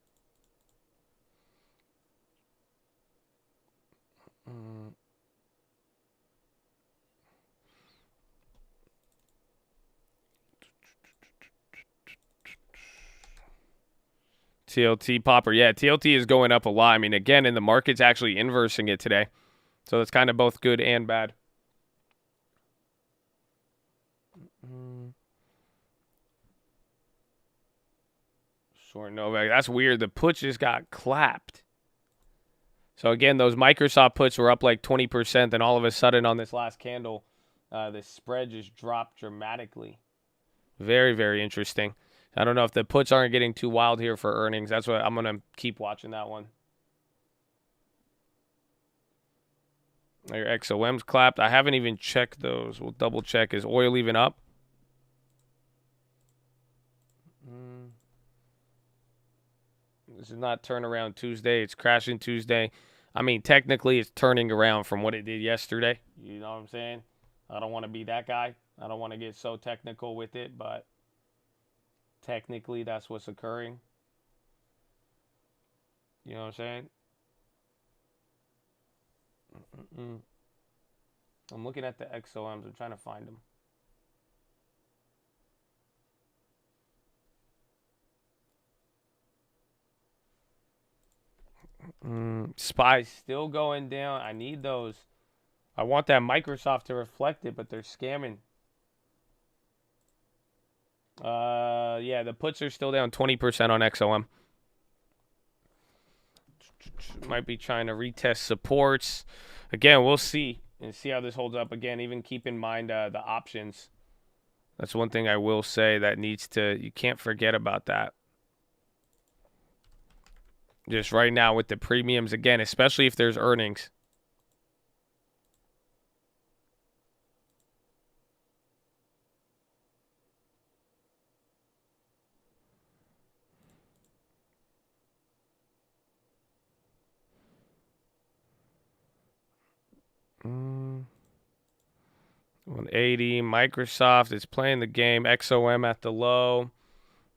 TLT popper. Yeah, TLT is going up a lot. I mean, again, and the market's actually inversing it today. So it's kind of both good and bad. Short Novak. That's weird. The puts just got clapped. So again, those Microsoft puts were up like 20%. Then all of a sudden on this last candle, the spread just dropped dramatically. Very, very interesting. I don't know if the puts aren't getting too wild here for earnings. That's what I'm going to keep watching that one. Your XOM's clapped. I haven't even checked those. We'll double check. Is oil even up? This is not turnaround Tuesday. It's crashing Tuesday. I mean, technically, it's turning around from what it did yesterday. You know what I'm saying? I don't want to be that guy. I don't want to get so technical with it, but technically, that's what's occurring. You know what I'm saying? I'm looking at the XOMs. I'm trying to find them. SPY's still going down. I need those. I want that Microsoft to reflect it, but they're scamming. Yeah, the puts are still down 20% on XOM. Might be trying to retest supports. Again, we'll see and see how this holds up. Again, even keep in mind the options. That's one thing I will say that needs to, you can't forget about that. Just right now with the premiums, again, especially if there's earnings. Mm. 180. Microsoft is playing the game. XOM at the low.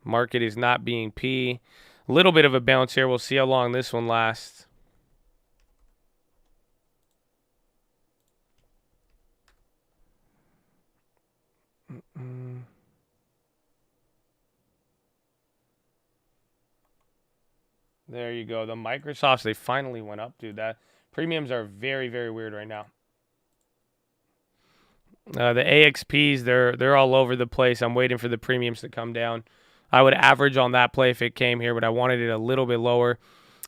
Market is not being P. A little bit of a bounce here. We'll see how long this one lasts. There you go. The Microsofts, they finally went up, dude. That premiums are very, very weird right now. The AXPs, they're all over the place. I'm waiting for the premiums to come down. I would average on that play if it came here, but I wanted it a little bit lower.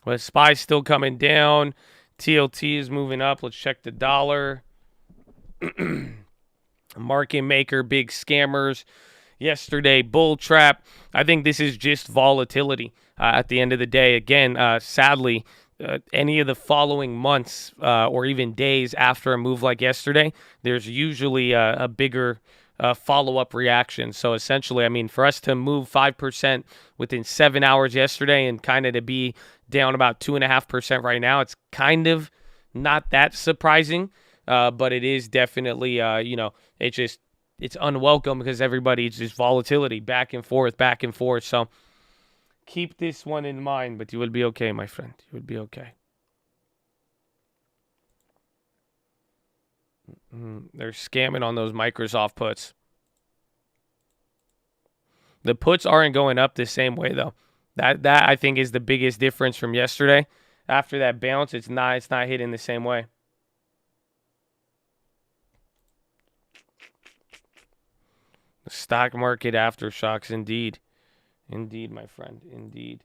But SPY's still coming down. TLT is moving up. Let's check the dollar. Market maker, big scammers. Yesterday, bull trap. I think this is just volatility at the end of the day. Again, sadly, any of the following months or even days after a move like yesterday, there's usually a bigger follow-up reaction. So essentially, I mean, for us to move 5% within 7 hours yesterday and kind of to be down about 2.5% right now, it's kind of not that surprising, but it is definitely, it's unwelcome because everybody's just volatility back and forth, back and forth. So keep this one in mind, but you will be okay, my friend. You will be okay. They're scamming on those Microsoft puts. The puts aren't going up the same way though. That I think is the biggest difference from yesterday. After that bounce, it's not hitting the same way. The stock market aftershocks, indeed. Indeed, my friend, indeed.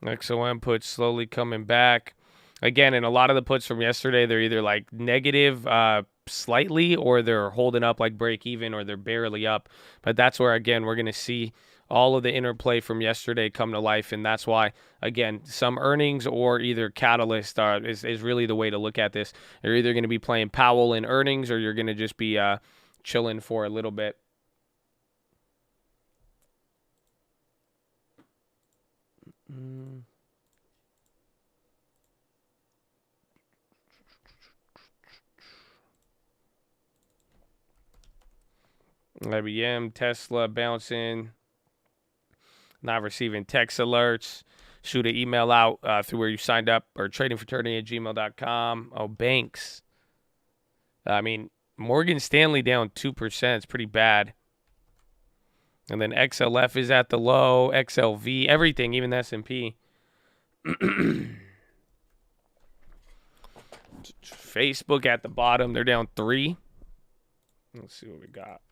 XOM puts slowly coming back. Again, and a lot of the puts from yesterday, they're either like negative slightly or they're holding up like break even or they're barely up. But that's where, again, we're going to see all of the interplay from yesterday come to life. And that's why, again, some earnings or either catalyst is really the way to look at this. You're either going to be playing Powell in earnings or you're going to just be chilling for a little bit. IBM, Tesla bouncing, not receiving text alerts. Shoot an email out through where you signed up or tradingfraternity@gmail.com. Oh, banks. I mean, Morgan Stanley down 2%. It's pretty bad. And then XLF is at the low, XLV, everything, even the S&P. Facebook at the bottom. They're down 3. Let's see what we got.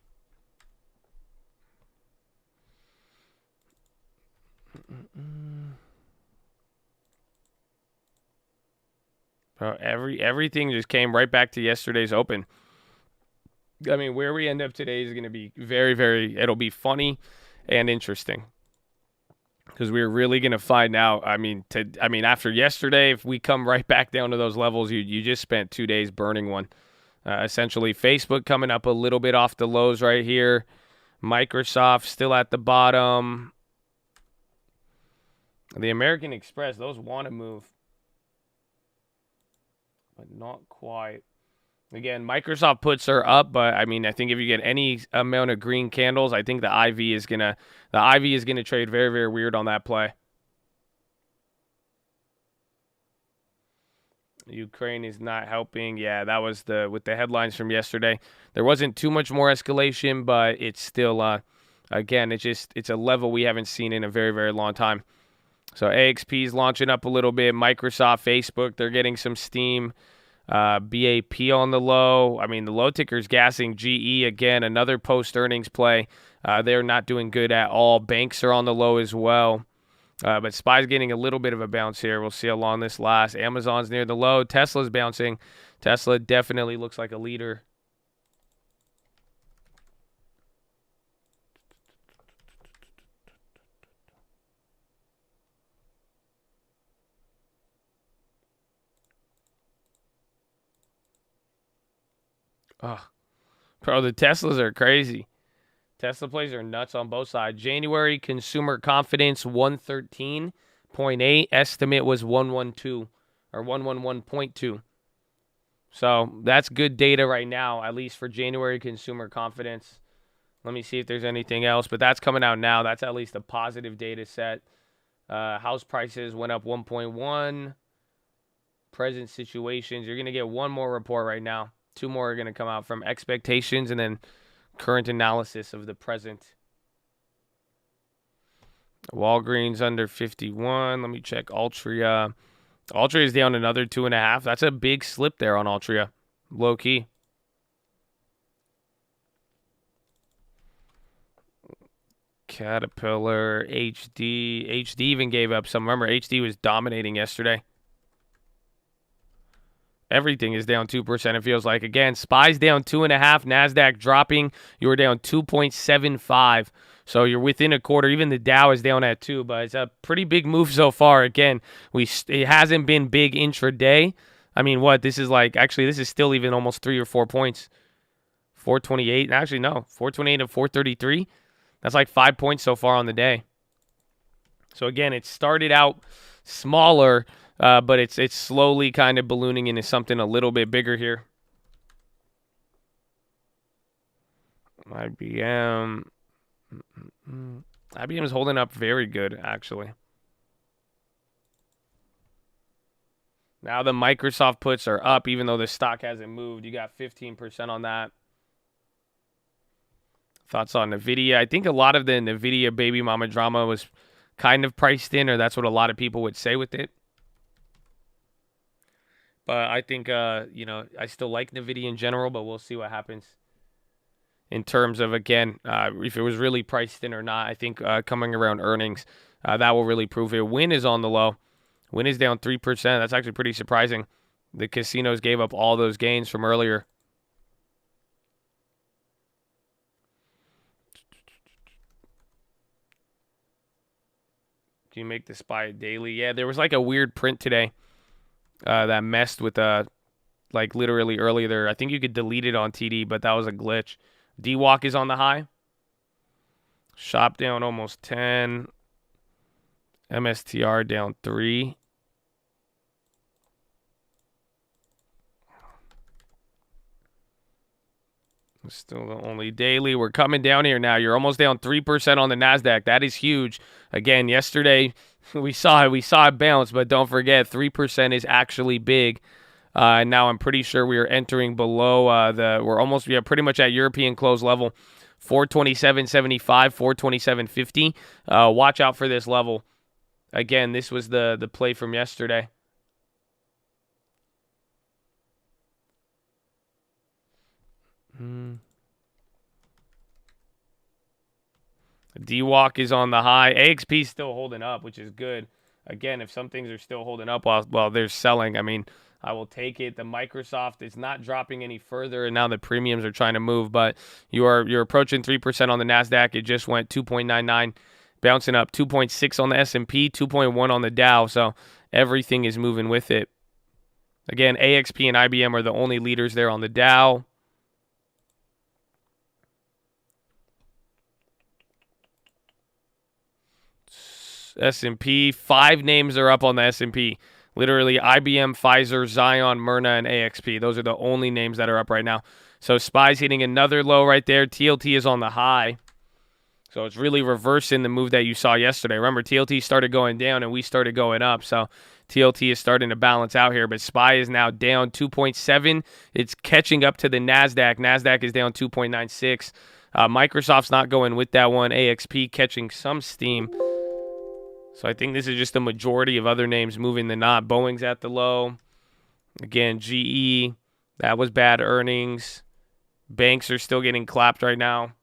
Everything just came right back to yesterday's open. I mean, where we end up today is going to be very, very, it'll be funny and interesting. Because we're really going to find out, after yesterday, if we come right back down to those levels, you just spent 2 days burning one. Essentially, Facebook coming up a little bit off the lows right here. Microsoft still at the bottom. The American Express, those want to move. But not quite. Again, Microsoft puts are up, but I mean, I think if you get any amount of green candles, I think the IV is gonna trade very, very weird on that play. Ukraine is not helping. Yeah, that was with the headlines from yesterday. There wasn't too much more escalation, but it's still again, it's a level we haven't seen in a very, very long time. So AXP is launching up a little bit. Microsoft, Facebook, they're getting some steam. BAP on the low. I mean, the low ticker's gassing. GE, again, another post-earnings play. They're not doing good at all. Banks are on the low as well. But SPY's getting a little bit of a bounce here. We'll see how long this lasts. Amazon's near the low. Tesla's bouncing. Tesla definitely looks like a leader. Oh, bro, the Teslas are crazy. Tesla plays are nuts on both sides. January consumer confidence 113.8. Estimate was 112 or 111.2. So that's good data right now, at least for January consumer confidence. Let me see if there's anything else, but that's coming out now. That's at least a positive data set. House prices went up 1.1. Present situations. You're going to get one more report right now. 2 more are going to come out from expectations and then current analysis of the present. Walgreens under 51. Let me check Altria. Altria is down another 2.5. That's a big slip there on Altria. Low key. Caterpillar, HD. HD even gave up some. Remember, HD was dominating yesterday. Everything is down 2%, it feels like. Again, SPY's down 2.5%. NASDAQ dropping. You were down 2.75%. So you're within a quarter. Even the Dow is down at 2%, but it's a pretty big move so far. Again, it hasn't been big intraday. I mean, what? This is like, actually, this is still even almost 3 or 4 points. 428. Actually, no. 428 and 433. That's like 5 points so far on the day. So again, it started out smaller, but it's slowly kind of ballooning into something a little bit bigger here. IBM. IBM is holding up very good, actually. Now the Microsoft puts are up, even though the stock hasn't moved. You got 15% on that. Thoughts on NVIDIA? I think a lot of the NVIDIA baby mama drama was kind of priced in, or that's what a lot of people would say with it. But I think, you know, I still like NVIDIA in general, but we'll see what happens in terms of, again, if it was really priced in or not. I think coming around earnings, that will really prove it. Win is on the low. Win is down 3%. That's actually pretty surprising. The casinos gave up all those gains from earlier. Can you make the SPY daily? Yeah, there was like a weird print today that messed with like literally earlier there. I think you could delete it on TD, but that was a glitch. DWalk is on the high. Shop down almost 10. MSTR down 3. Still the only daily. We're coming down here now. You're almost down 3% on the NASDAQ. That is huge. Again, yesterday we saw it bounce, but don't forget 3% is actually big. And now I'm pretty sure we are entering below we're almost pretty much at European close level. 427.75, 427.50. Watch out for this level. Again, this was the play from yesterday. DWalk is on the high. AXP is still holding up, which is good. Again, if some things are still holding up while they're selling, I mean, I will take it. The Microsoft is not dropping any further, and now the premiums are trying to move, but you're approaching 3% on the NASDAQ. It just went 2.99, bouncing up 2.6 on the S&P, 2.1 on the Dow, so everything is moving with it. Again, AXP and IBM are the only leaders there on the Dow. S&P, 5 names are up on the S&P. Literally IBM, Pfizer, Zion, Myrna, and AXP. Those are the only names that are up right now. So SPY's hitting another low right there. TLT is on the high. So it's really reversing the move that you saw yesterday. Remember, TLT started going down and we started going up. So TLT is starting to balance out here. But SPY is now down 2.7. It's catching up to the NASDAQ. NASDAQ is down 2.96. Microsoft's not going with that one. AXP catching some steam. So I think this is just the majority of other names moving than not. Boeing's at the low. Again, GE, that was bad earnings. Banks are still getting clapped right now.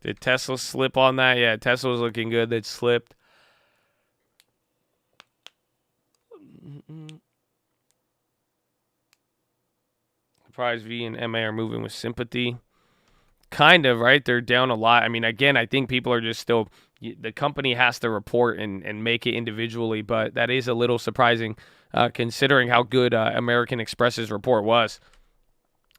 Did Tesla slip on that? Yeah, Tesla was looking good. That slipped. Surprise V and MA are moving with sympathy. Kind of, right? They're down a lot. I mean, again, I think people are just still, the company has to report and make it individually, but that is a little surprising considering how good American Express's report was.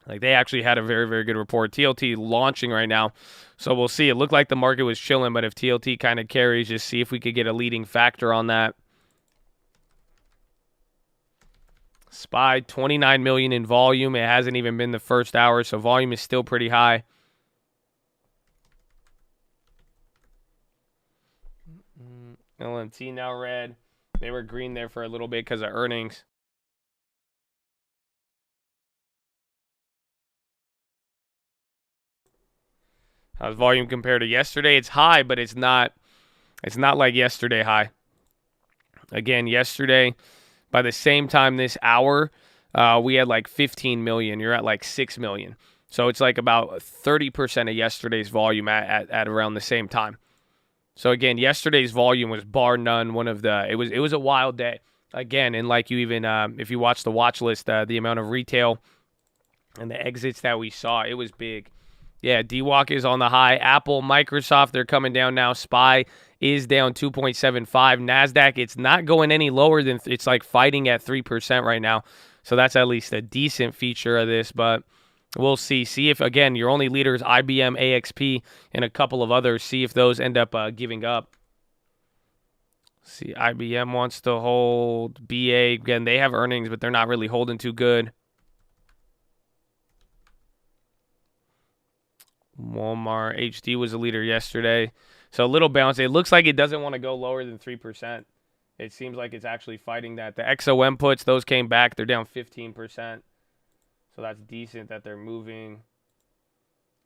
Like, they actually had a very, very good report. TLT launching right now, so we'll see. It looked like the market was chilling, but if TLT kind of carries, just see if we could get a leading factor on that. SPY, 29 million in volume. It hasn't even been the first hour, so volume is still pretty high. LNT now red. They were green there for a little bit because of earnings. How's volume compared to yesterday? It's high, but it's not like yesterday high. Again, yesterday, by the same time this hour, we had like 15 million. You're at like 6 million. So it's like about 30% of yesterday's volume at around the same time. So again, yesterday's volume was bar none one of the. It was a wild day again, and like you even if you watch the watch list, the amount of retail and the exits that we saw, it was big. Yeah, DWALK is on the high. Apple, Microsoft, they're coming down now. SPY is down 2.75. NASDAQ, it's not going any lower than, it's like fighting at 3% right now. So that's at least a decent feature of this, but we'll see. See if, again, your only leaders, IBM, AXP, and a couple of others, see if those end up giving up. See, IBM wants to hold. BA, again, they have earnings, but they're not really holding too good. Walmart, HD was a leader yesterday. So a little bounce. It looks like it doesn't want to go lower than 3%. It seems like it's actually fighting that. The XOM puts, those came back. They're down 15%. So that's decent that they're moving.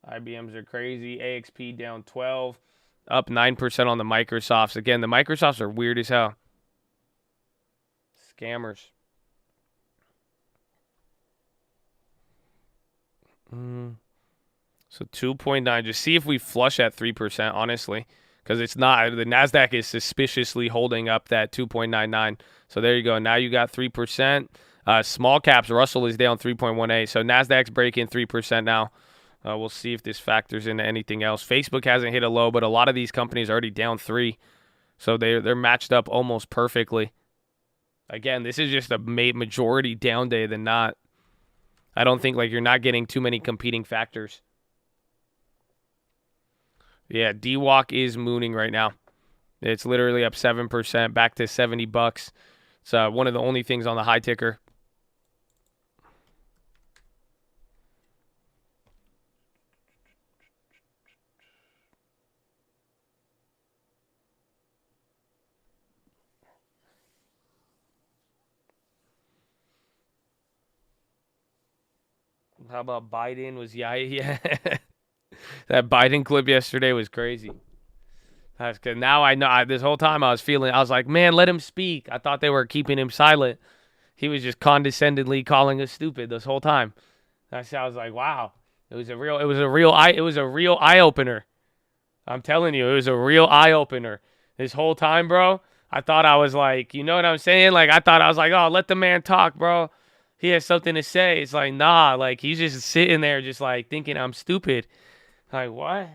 IBMs are crazy. AXP down 12. Up 9% on the Microsofts. Again, the Microsofts are weird as hell. Scammers. So 2.9. Just see if we flush at 3%, honestly. Because it's not. The NASDAQ is suspiciously holding up that 2.99. So there you go. Now you got 3%. Small caps, Russell is down 3.18. So NASDAQ's breaking 3% now. We'll see if this factors into anything else. Facebook hasn't hit a low, but a lot of these companies are already down 3. So they're matched up almost perfectly. Again, this is just a majority down day than not. I don't think like you're not getting too many competing factors. Yeah, DWALK is mooning right now. It's literally up 7%, back to $70. It's one of the only things on the high ticker. How about Biden? Yeah. That Biden clip yesterday was crazy. That's good. Now I know. This whole time I was like, man, let him speak. I thought they were keeping him silent. He was just condescendingly calling us stupid this whole time. I was like, wow. It was a real eye opener. I'm telling you, it was a real eye opener. This whole time, bro, I thought I was like, you know what I'm saying? Like I was like, oh, let the man talk, bro. He has something to say. It's like, nah, like he's just sitting there just like thinking I'm stupid. Like, what?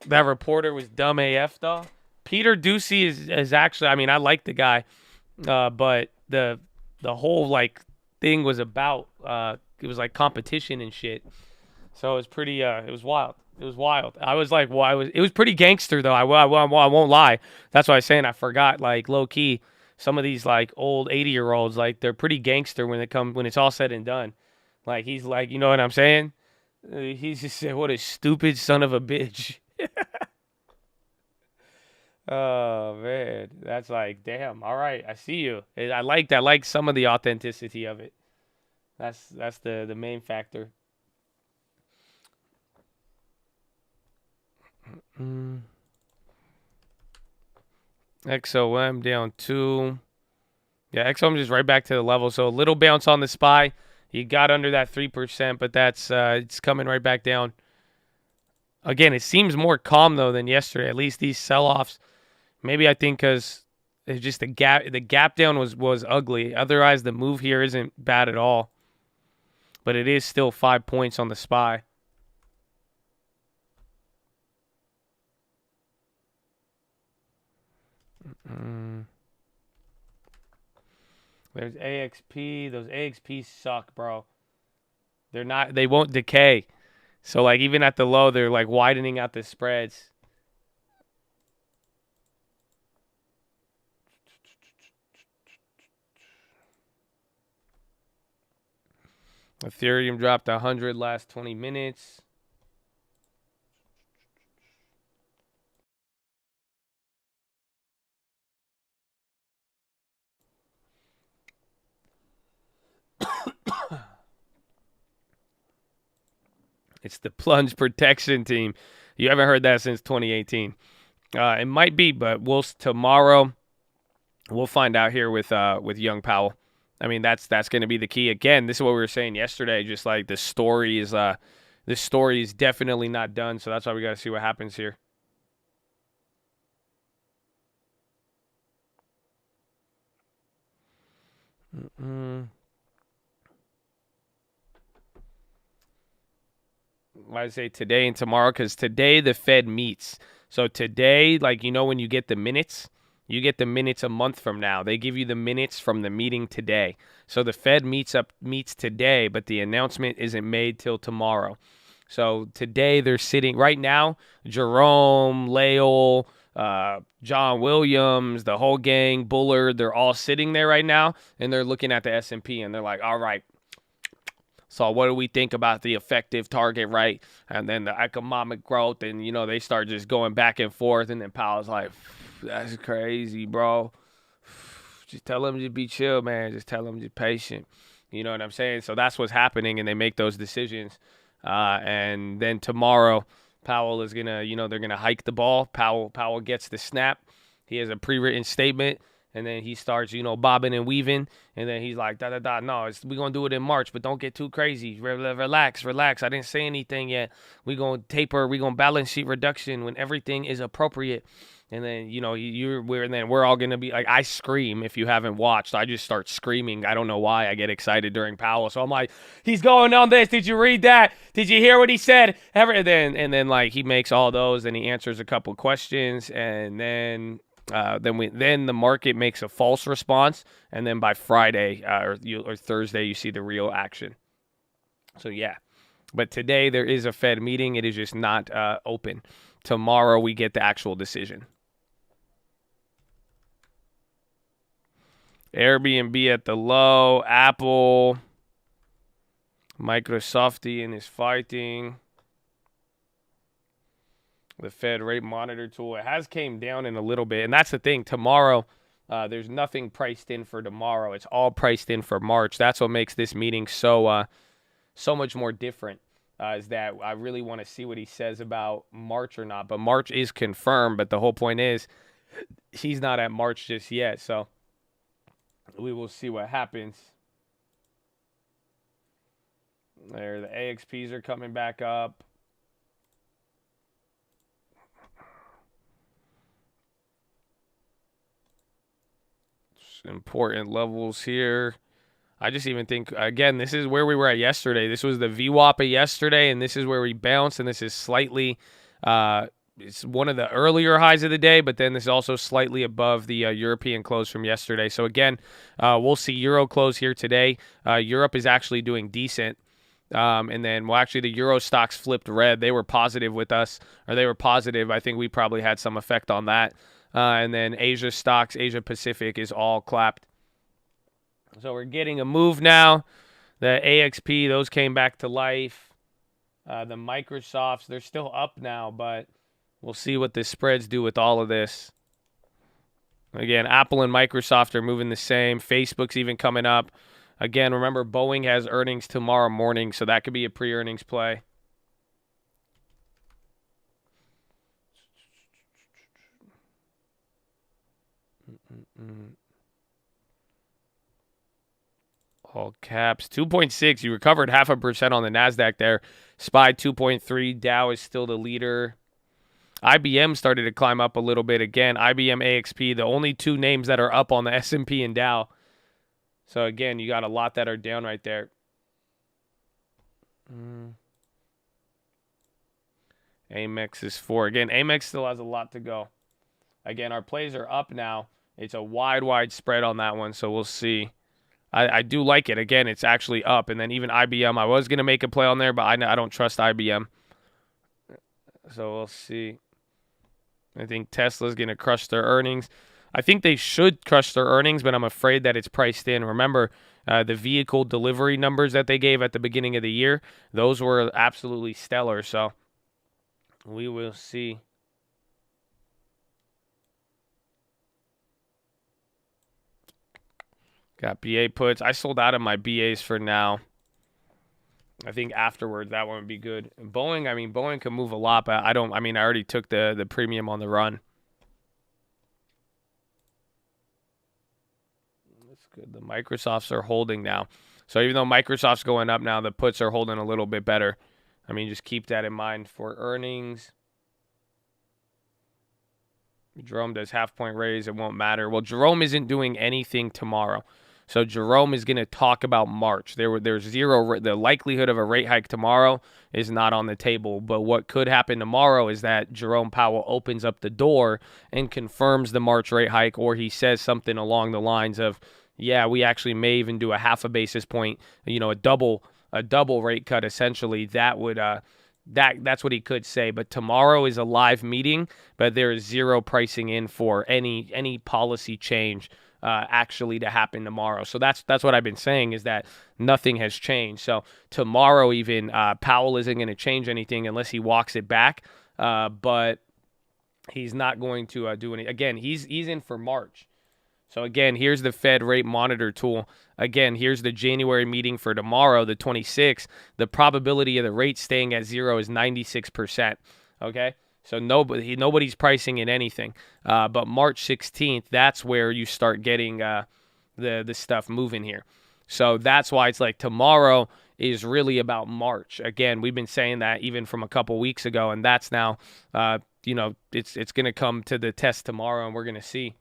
That reporter was dumb AF, though. Peter Ducey is actually, I mean, I like the guy, but the whole, like, thing was about, it was like competition and shit. So it was pretty, it was wild. It was wild. I was like, well, it was pretty gangster, though. I won't lie. That's why I'm saying I forgot, like, low key, some of these, like, old 80-year-olds, like, they're pretty gangster when it's all said and done. Like, he's like, you know what I'm saying? He just said, what a stupid son of a bitch. Oh, man. That's like, damn. All right. I see you. I like some of the authenticity of it. That's the main factor. XOM down 2. Yeah, XOM just right back to the level. So a little bounce on the SPY. You got under that 3%, but that's it's coming right back down. Again, it seems more calm though than yesterday. At least these sell-offs. Maybe I think because it's just the gap down was ugly. Otherwise, the move here isn't bad at all. But it is still 5 points on the SPY. There's AXP. Those AXPs suck, bro. They won't decay. So like even at the low, they're like widening out the spreads. Ethereum dropped 100 last 20 minutes. It's the plunge protection team. You haven't heard that since 2018. It might be, but tomorrow we'll find out here with Young Powell. I mean, that's going to be the key. Again, this is what we were saying yesterday. Just like the story is, this story is definitely not done. So that's why we got to see what happens here. Why I say today and tomorrow? Because today the Fed meets. So today, like, you know, when you get the minutes, you get the minutes a month from now. They give you the minutes from the meeting today. So the Fed meets today, but the announcement isn't made till tomorrow. So today they're sitting right now. Jerome, Lael, John Williams, the whole gang, Bullard, they're all sitting there right now, and they're looking at the S&P, and they're like, all right, so what do we think about the effective target rate and then the economic growth? And, you know, they start just going back and forth. And then Powell's like, that's crazy, bro. Just tell them to be chill, man. Just tell them to be patient. You know what I'm saying? So that's what's happening, and they make those decisions. And then tomorrow, Powell is going to, you know, they're going to hike the ball. Powell gets the snap. He has a pre-written statement. And then he starts, you know, bobbing and weaving. And then he's like, da-da-da. No, we're going to do it in March, but don't get too crazy. Relax. I didn't say anything yet. We're going to taper. We're going to balance sheet reduction when everything is appropriate. And then, you know, we're all going to be like, I scream if you haven't watched. I just start screaming. I don't know why. I get excited during Powell. So I'm like, he's going on this. Did you read that? Did you hear what he said? And then like he makes all those and he answers a couple questions. And then the market makes a false response, and then by Friday or Thursday you see the real action. So yeah, but today there is a Fed meeting. It is just not open. Tomorrow we get the actual decision. Airbnb at the low. Apple. Microsoftian is fighting. The Fed rate monitor tool, it has came down in a little bit. And that's the thing. Tomorrow, there's nothing priced in for tomorrow. It's all priced in for March. That's what makes this meeting so much more different, is that I really want to see what he says about March or not. But March is confirmed. But the whole point is he's not at March just yet. So we will see what happens. There, the AXPs are coming back up. Important levels here. I just even think, again, this is where we were at yesterday. This was the VWAP of yesterday, and this is where we bounced, and this is slightly, it's one of the earlier highs of the day, but then this is also slightly above the European close from yesterday. So again, we'll see Euro close here today. Europe is actually doing decent. And then, well, actually, the Euro stocks flipped red. They were positive with us, or they were positive. I think we probably had some effect on that. And then Asia stocks, Asia Pacific is all clapped. So we're getting a move now. The AXP, those came back to life. The Microsofts, they're still up now, but we'll see what the spreads do with all of this. Again, Apple and Microsoft are moving the same. Facebook's even coming up. Again, remember, Boeing has earnings tomorrow morning, so that could be a pre-earnings play. All caps. 2.6. You recovered 0.5% on the NASDAQ there. SPY 2.3. Dow is still the leader. IBM started to climb up a little bit again. IBM, AXP, the only two names that are up on the S&P and Dow. So, again, you got a lot that are down right there. Amex is 4. Again, Amex still has a lot to go. Again, our plays are up now. It's a wide spread on that one, so we'll see. I do like it. Again, it's actually up. And then even IBM, I was going to make a play on there, but I don't trust IBM. So we'll see. I think Tesla's going to crush their earnings. I think they should crush their earnings, but I'm afraid that it's priced in. Remember, the vehicle delivery numbers that they gave at the beginning of the year, those were absolutely stellar. So we will see. Got BA puts. I sold out of my BAs for now. I think afterwards that one would be good. And Boeing, I mean, Boeing can move a lot, but I already took the premium on the run. Let's Good. The Microsofts are holding now. So even though Microsoft's going up now, the puts are holding a little bit better. I mean, just keep that in mind for earnings. Jerome does half-point raise. It won't matter. Well, Jerome isn't doing anything tomorrow. So Jerome is going to talk about March. There's zero. The likelihood of a rate hike tomorrow is not on the table. But what could happen tomorrow is that Jerome Powell opens up the door and confirms the March rate hike, or he says something along the lines of, yeah, we actually may even do a half a basis point, a double rate cut essentially. That would that's what he could say. But tomorrow is a live meeting, but there is zero pricing in for any policy change actually to happen tomorrow. So that's what I've been saying, is that nothing has changed. So tomorrow even Powell isn't going to change anything unless he walks it back. But he's not going to do any. Again, he's in for March. So again, here's the Fed rate monitor tool. Again, here's the January meeting for tomorrow, the 26th. The probability of the rate staying at zero is 96%. Okay? So nobody's pricing in anything. But March 16th, that's where you start getting the stuff moving here. So that's why it's like tomorrow is really about March. Again, we've been saying that even from a couple weeks ago, and that's now, it's going to come to the test tomorrow, and we're going to see.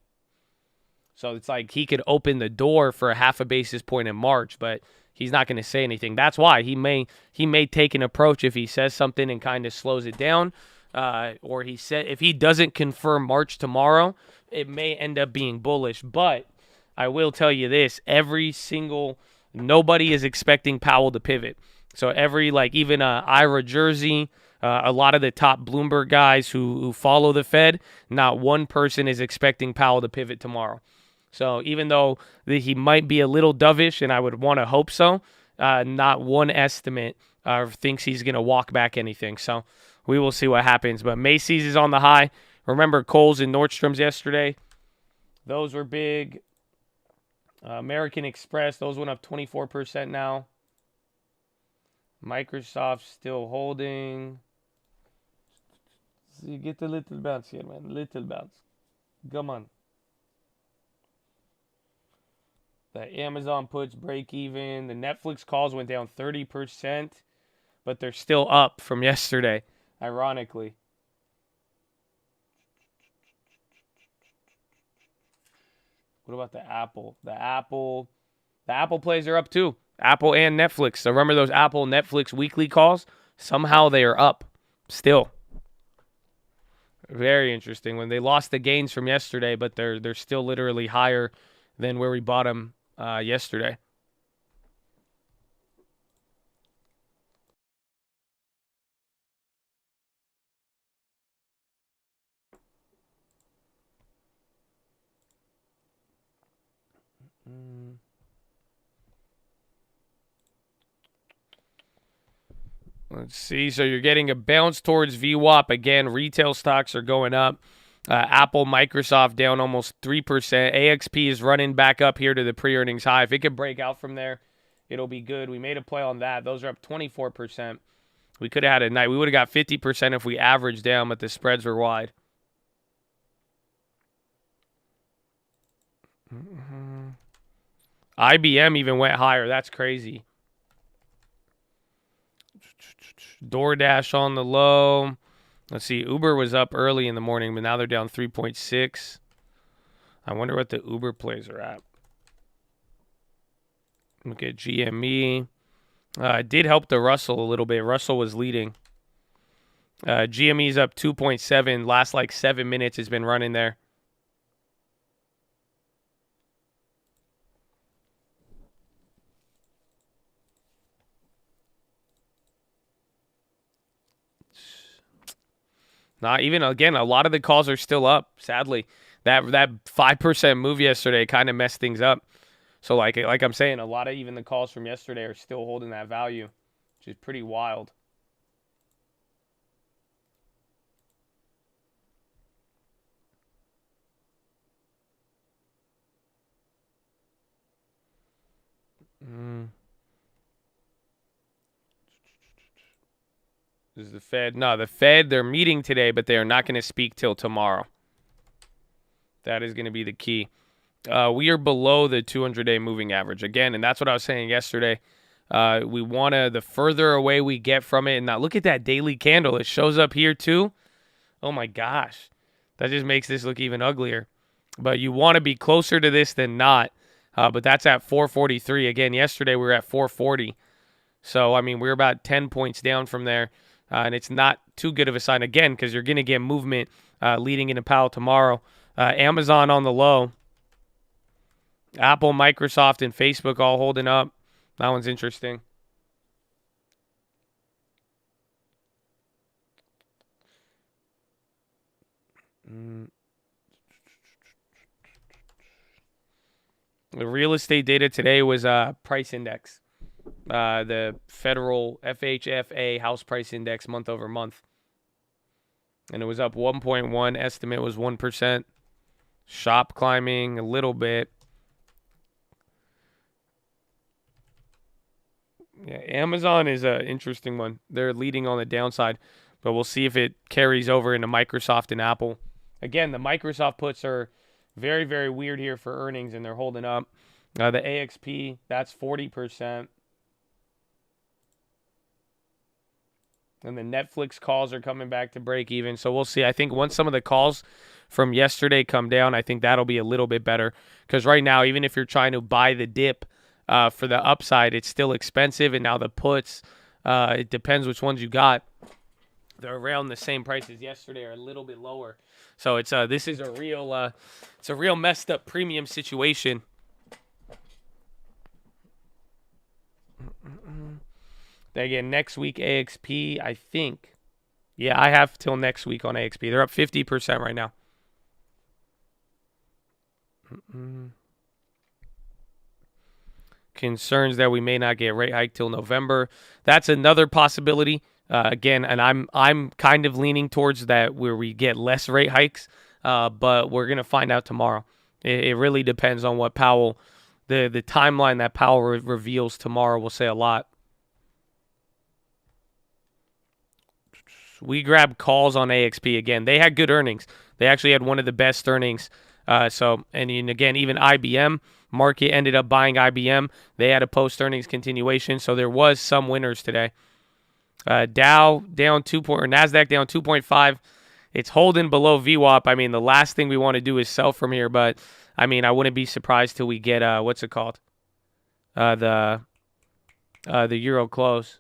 So it's like he could open the door for a half a basis point in March, but he's not going to say anything. That's why he may take an approach if he says something and kind of slows it down. Or if he doesn't confirm March tomorrow, it may end up being bullish. But I will tell you this: nobody is expecting Powell to pivot. So even Ira Jersey, a lot of the top Bloomberg guys who follow the Fed, not one person is expecting Powell to pivot tomorrow. So even though he might be a little dovish, and I would want to hope so, not one estimate thinks he's going to walk back anything. So we will see what happens. But Macy's is on the high. Remember Kohl's and Nordstrom's yesterday? Those were big. American Express, those went up 24% now. Microsoft still holding. So you get the little bounce here, man. Little bounce. Come on. The Amazon puts break even. The Netflix calls went down 30%, but they're still up from yesterday, ironically. What about the Apple? The Apple plays are up too. Apple and Netflix. So remember those Apple Netflix weekly calls? Somehow they are up still. Very interesting. When they lost the gains from yesterday, but they're still literally higher than where we bought them yesterday. Let's see. So you're getting a bounce towards VWAP. Again, retail stocks are going up. Apple, Microsoft down almost 3%. AXP is running back up here to the pre-earnings high. If it could break out from there, it'll be good. We made a play on that. Those are up 24%. We could have had a night. We would have got 50% if we averaged down, but the spreads were wide. IBM even went higher. That's crazy. DoorDash on the low. Let's see. Uber was up early in the morning, but now they're down 3.6. I wonder what the Uber plays are at. Look at GME. It did help the Russell a little bit. Russell was leading. GME's up 2.7. Last 7 minutes has been running there. Not even, again, a lot of the calls are still up, sadly. That 5% move yesterday kind of messed things up. So like I'm saying, a lot of even the calls from yesterday are still holding that value, which is pretty wild. This is the Fed. No, the Fed, they're meeting today, but they are not going to speak till tomorrow. That is going to be the key. We are below the 200-day moving average again, and that's what I was saying yesterday. We want to, the further away we get from it, and now look at that daily candle. It shows up here too. Oh my gosh. That just makes this look even uglier. But you want to be closer to this than not. But that's at 443. Again, yesterday we were at 440. So, I mean, we're about 10 points down from there. And it's not too good of a sign, again, because you're going to get movement leading into PHILO tomorrow. Amazon on the low. Apple, Microsoft, and Facebook all holding up. That one's interesting. The real estate data today was price index. The federal FHFA house price index month over month. And it was up 1.1. Estimate was 1%. Shop climbing a little bit. Yeah, Amazon is an interesting one. They're leading on the downside, but we'll see if it carries over into Microsoft and Apple. Again, the Microsoft puts are very, very weird here for earnings, and they're holding up. The AXP, that's 40%. And the Netflix calls are coming back to break even. So we'll see. I think once some of the calls from yesterday come down, I think that'll be a little bit better. Because right now, even if you're trying to buy the dip for the upside, it's still expensive. And now the puts, it depends which ones you got. They're around the same price as yesterday or a little bit lower. So it's this is a real messed up premium situation. Again, next week, AXP, I think. Yeah, I have till next week on AXP. They're up 50% right now. Concerns that we may not get rate hike till November. That's another possibility. Again, and I'm kind of leaning towards that where we get less rate hikes, but we're going to find out tomorrow. It really depends on what Powell, the timeline that Powell reveals tomorrow will say a lot. We grabbed calls on AXP again. They had good earnings. They actually had one of the best earnings. And again, even IBM, market ended up buying IBM. They had a post-earnings continuation, so there was some winners today. Dow down 2 point, or NASDAQ down 2.5. It's holding below VWAP. I mean, the last thing we want to do is sell from here, but I mean, I wouldn't be surprised till we get what's it called? The Euro close.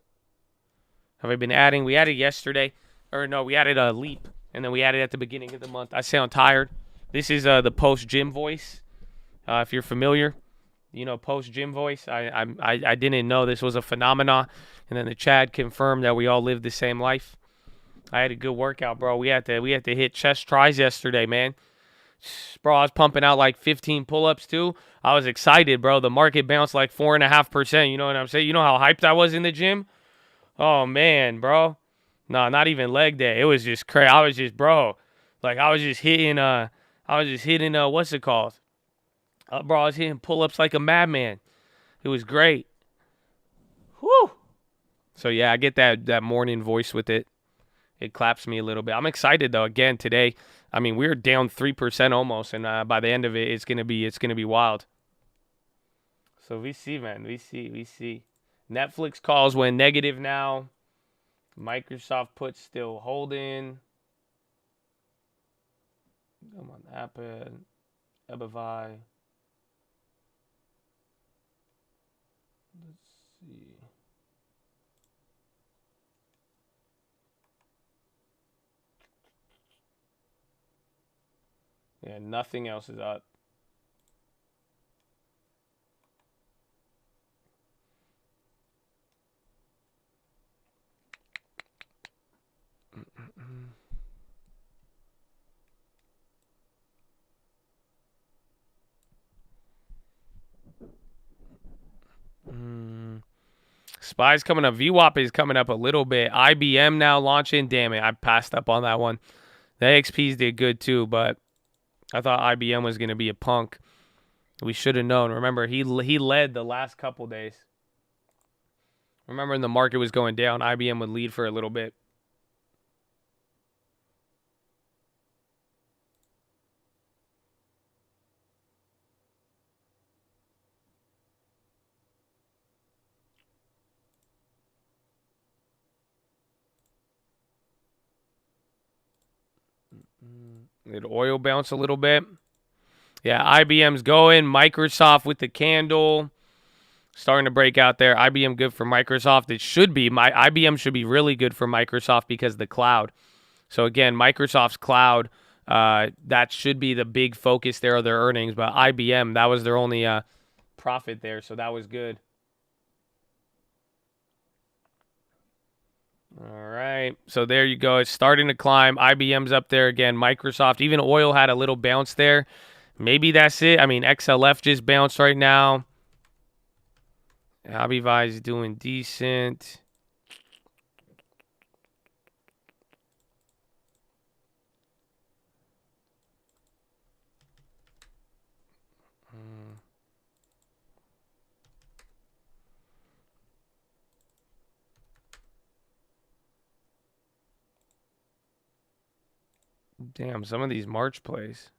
Have I been adding? We added yesterday. Or no, we added a leap, and then we added at the beginning of the month. I sound tired. This is the post-gym voice. If you're familiar, you know, post-gym voice. I didn't know this was a phenomenon, and then the Chad confirmed that we all live the same life. I had a good workout, bro. We had to hit chest tries yesterday, man. Bro, I was pumping out like 15 pull-ups too. I was excited, bro. The market bounced like 4.5%. You know what I'm saying? You know how hyped I was in the gym? Oh, man, bro. No, not even leg day. It was just crazy. I was just, bro, like I was just hitting, what's it called? Bro, I was hitting pull-ups like a madman. It was great. Whew. So, yeah, I get that morning voice with it. It claps me a little bit. I'm excited, though. Again, today, I mean, we're down 3% almost, and by the end of it, it's gonna be wild. So, we see, man. We see. Netflix calls went negative now. Microsoft puts still holding. Come on, Abavai. Let's see. Yeah, nothing else is up. SPY's coming up. VWAP is coming up a little bit. IBM now launching. Damn it, I passed up on that one. The XPs did good too, but I thought IBM was going to be a punk. We should have known. Remember, he led the last couple days. Remember when the market was going down, IBM would lead for a little bit. Did oil bounce a little bit? Yeah, IBM's going. Microsoft with the candle. Starting to break out there. IBM good for Microsoft. It should be. IBM should be really good for Microsoft because of the cloud. So again, Microsoft's cloud, that should be the big focus there of their earnings. But IBM, that was their only profit there. So that was good. All right. So there you go. It's starting to climb. IBM's up there again. Microsoft, even oil had a little bounce there. Maybe that's it. I mean, XLF just bounced right now. Hobbyvi is doing decent. Damn, some of these March plays.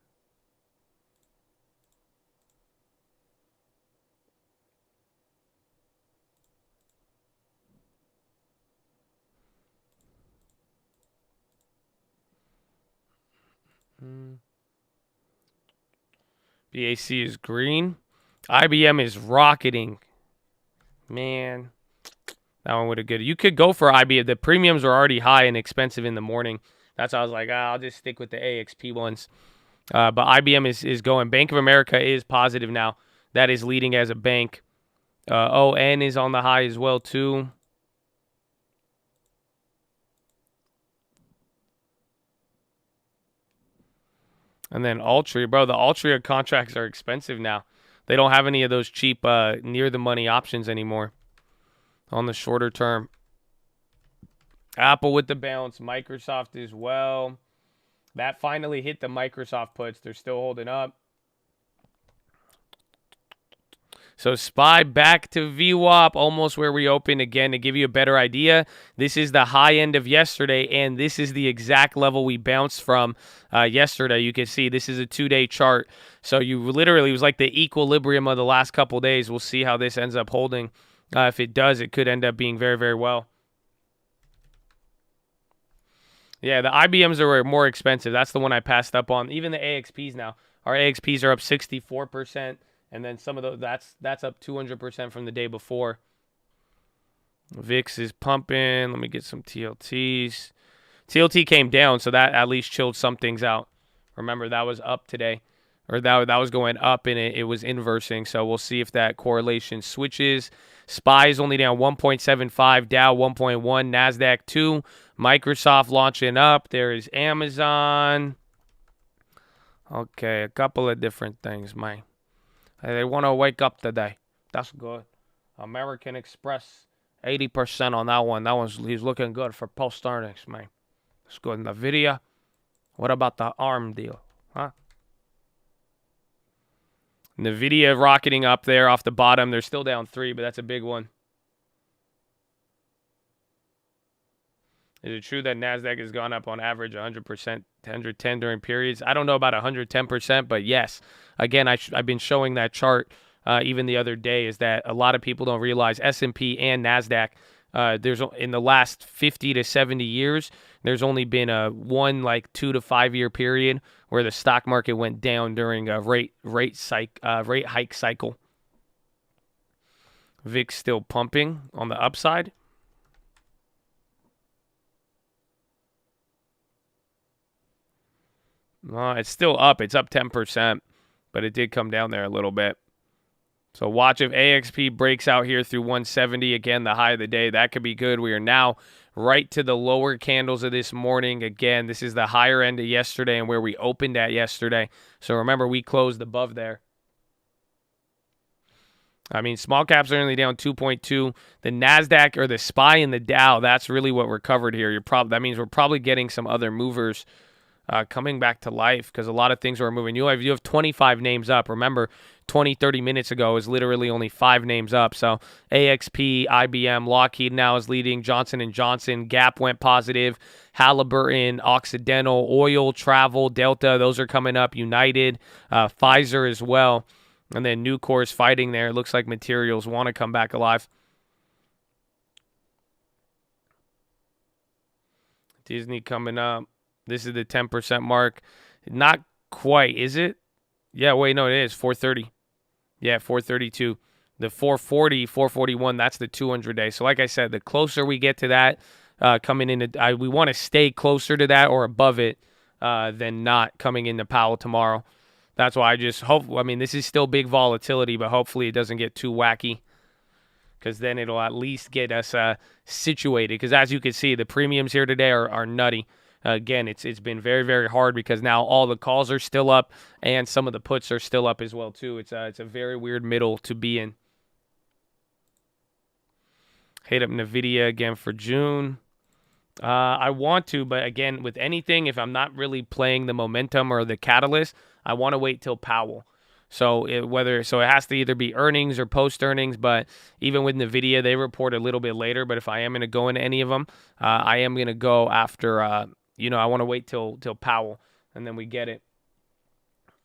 BAC is green. IBM is rocketing. Man, that one would have good. You could go for IBM. The premiums are already high and expensive in the morning. That's why I was like, I'll just stick with the AXP ones. But IBM is going. Bank of America is positive now. That is leading as a bank. ON is on the high as well, too. And then Altria. Bro, the Altria contracts are expensive now. They don't have any of those cheap near-the-money options anymore on the shorter term. Apple with the bounce. Microsoft as well. That finally hit the Microsoft puts. They're still holding up. So SPY back to VWAP, almost where we opened again. To give you a better idea, this is the high end of yesterday, and this is the exact level we bounced from yesterday. You can see this is a 2-day chart. So you literally, it was like the equilibrium of the last couple days. We'll see how this ends up holding. If it does, it could end up being very, very well. Yeah, the IBMs are more expensive. That's the one I passed up on. Even the AXPs now. Our AXPs are up 64%. And then some of those, that's up 200% from the day before. VIX is pumping. Let me get some TLTs. TLT came down, so that at least chilled some things out. Remember, that was up today. Or that was going up, and it was inversing. So we'll see if that correlation switches. SPY is only down 1.75. Dow 1.1. NASDAQ 2. Microsoft launching up. There is Amazon. Okay, a couple of different things, man. They want to wake up today. That's good. American Express, 80% on that one. He's looking good for post earnings, man. That's good. NVIDIA. What about the ARM deal? Huh? NVIDIA rocketing up there off the bottom. They're still down 3, but that's a big one. Is it true that NASDAQ has gone up on average 100%, 110 during periods? I don't know about 110%, but yes. Again, I've been showing that chart even the other day, is that a lot of people don't realize S&P and NASDAQ, there's in the last 50 to 70 years, there's only been a 2 to 5 year period where the stock market went down during a rate hike cycle. VIX still pumping on the upside. It's still up. It's up 10%, but it did come down there a little bit. So watch if AXP breaks out here through 170. Again, the high of the day. That could be good. We are now right to the lower candles of this morning. Again, this is the higher end of yesterday and where we opened at yesterday. So remember, we closed above there. I mean, small caps are only down 2.2. The NASDAQ or the SPY and the Dow, that's really what recovered here. That means we're probably getting some other movers coming back to life, because a lot of things are moving. You have 25 names up. Remember, 20, 30 minutes ago is literally only 5 names up. So AXP, IBM, Lockheed now is leading. Johnson & Johnson, Gap went positive. Halliburton, Occidental, Oil, Travel, Delta, those are coming up. United, Pfizer as well. And then Nucor is fighting there. It looks like materials want to come back alive. Disney coming up. This is the 10% mark. Not quite, is it? Yeah, wait, no, it is 430. Yeah, 432. The 440, 441, that's the 200-day. So like I said, the closer we get to that, coming into, we want to stay closer to that or above it than not coming into Powell tomorrow. That's why I just hope, I mean, this is still big volatility, but hopefully it doesn't get too wacky, because then it'll at least get us situated. Because as you can see, the premiums here today are nutty. Again, it's been very, very hard because now all the calls are still up and some of the puts are still up as well too. It's a very weird middle to be in. Hit up NVIDIA again for June. I want to, but again, with anything, if I'm not really playing the momentum or the catalyst, I want to wait till Powell. So it has to either be earnings or post earnings. But even with NVIDIA, they report a little bit later. But if I am going to go into any of them, I am going to go after. I want to wait till Powell, and then we get it.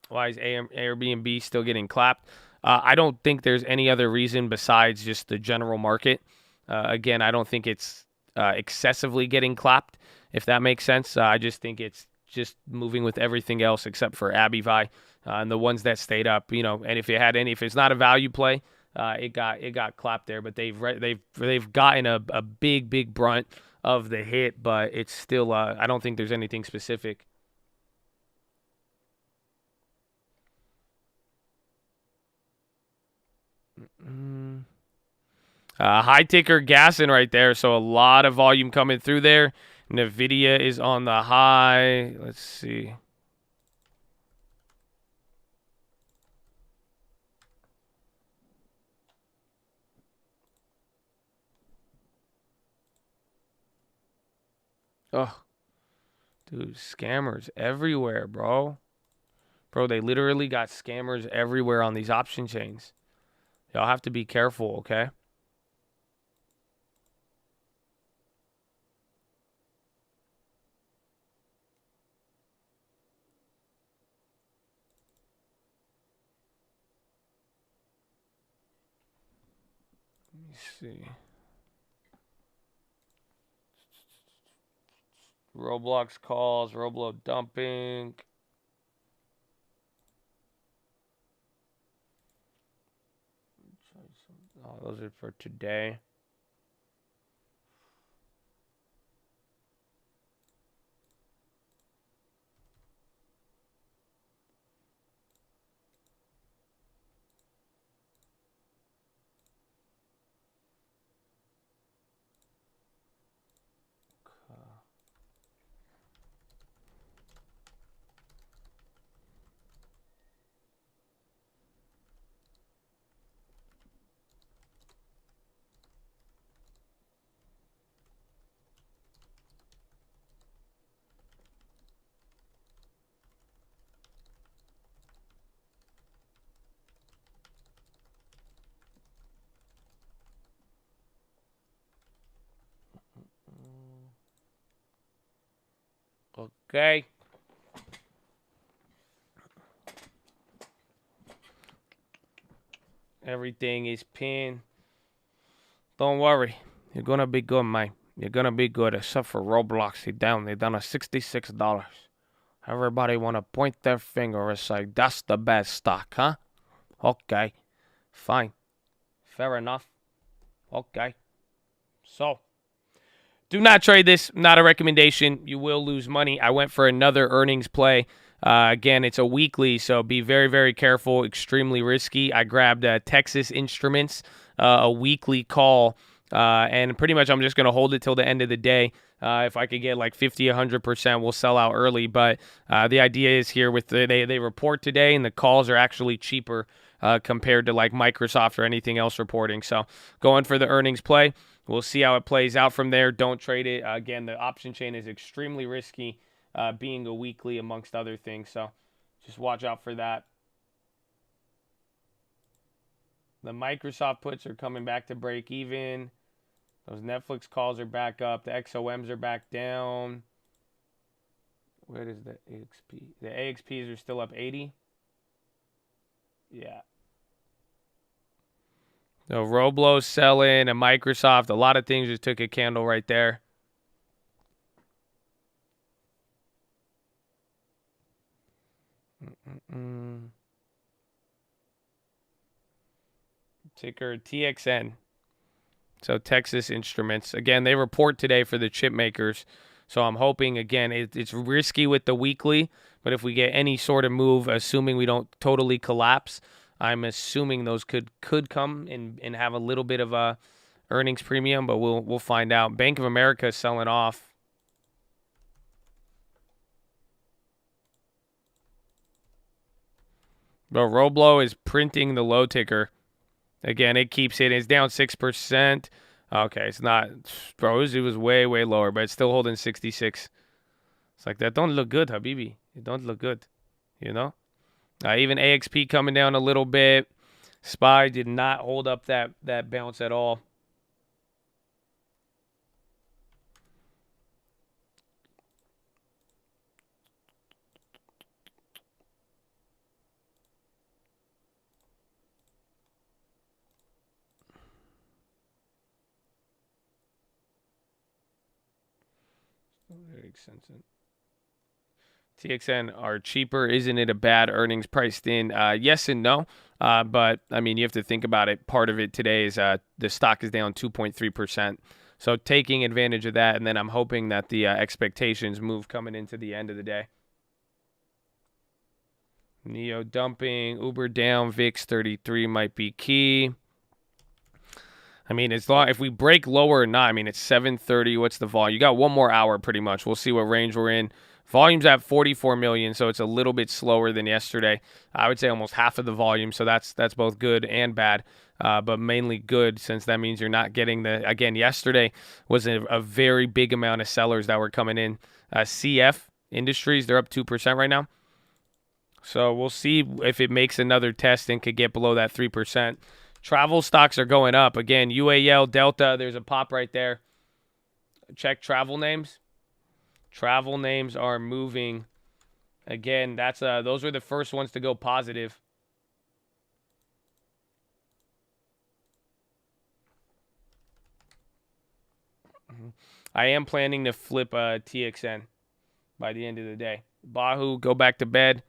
Why is Airbnb still getting clapped? I don't think there's any other reason besides just the general market. Again, I don't think it's excessively getting clapped, if that makes sense. I just think it's just moving with everything else except for AbiVi and the ones that stayed up. And if it's not a value play, it got clapped there. But they've gotten a big brunt of the hit, but it's still I don't think there's anything specific. High ticker gassing right there, so a lot of volume coming through there. NVIDIA is on the high. Let's see. Oh, dude, scammers everywhere, bro. Bro, they literally got scammers everywhere on these option chains. Y'all have to be careful, okay? Let me see. Roblox calls, Roblox dumping. Oh, those are for today. Okay. Everything is pinned. Don't worry. You're going to be good, man. You're going to be good, except for Roblox. They're down at $66. Everybody want to point their finger and say, that's the best stock, huh? Okay. Fine. Fair enough. Okay. So, do not trade this. Not a recommendation. You will lose money. I went for another earnings play. Again, it's a weekly, so be very, very careful. Extremely risky. I grabbed Texas Instruments, a weekly call, and pretty much I'm just going to hold it till the end of the day. If I could get like 50, 100%, we'll sell out early. But the idea is here with they report today, and the calls are actually cheaper compared to like Microsoft or anything else reporting. So going for the earnings play. We'll see how it plays out from there. Don't trade it. Again, the option chain is extremely risky, being a weekly amongst other things. So just watch out for that. The Microsoft puts are coming back to break even. Those Netflix calls are back up. The XOMs are back down. Where is the AXP? The AXPs are still up 80. Yeah. The Roblox selling and Microsoft, a lot of things just took a candle right there. Ticker TXN. So Texas Instruments. Again, they report today for the chip makers. So I'm hoping, again, it's risky with the weekly, but if we get any sort of move, assuming we don't totally collapse, I'm assuming those could come and have a little bit of a earnings premium, but we'll find out. Bank of America is selling off. But Roblo is printing the low ticker. Again, it keeps hitting. It's down 6%. Okay, it's not. Bro, it was way, way lower, but it's still holding 66. It's like, that don't look good, Habibi. It don't look good, you know? Even AXP coming down a little bit. SPY did not hold up that bounce at all. Very expensive. TXN are cheaper. Isn't it a bad earnings priced in? Yes and no. But, I mean, you have to think about it. Part of it today is the stock is down 2.3%. So taking advantage of that, and then I'm hoping that the expectations move coming into the end of the day. Neo dumping, Uber down, VIX 33 might be key. I mean, as long if we break lower or not, I mean, it's 7:30. What's the volume? You got one more hour pretty much. We'll see what range we're in. Volume's at 44 million, so it's a little bit slower than yesterday. I would say almost half of the volume, so that's both good and bad, but mainly good since that means you're not getting the. Again, yesterday was a very big amount of sellers that were coming in. CF Industries, they're up 2% right now. So we'll see if it makes another test and could get below that 3%. Travel stocks are going up. Again, UAL, Delta, there's a pop right there. Check travel names. Travel names are moving. Again, that's those were the first ones to go positive. I am planning to flip TXN by the end of the day. Bahu, go back to bed.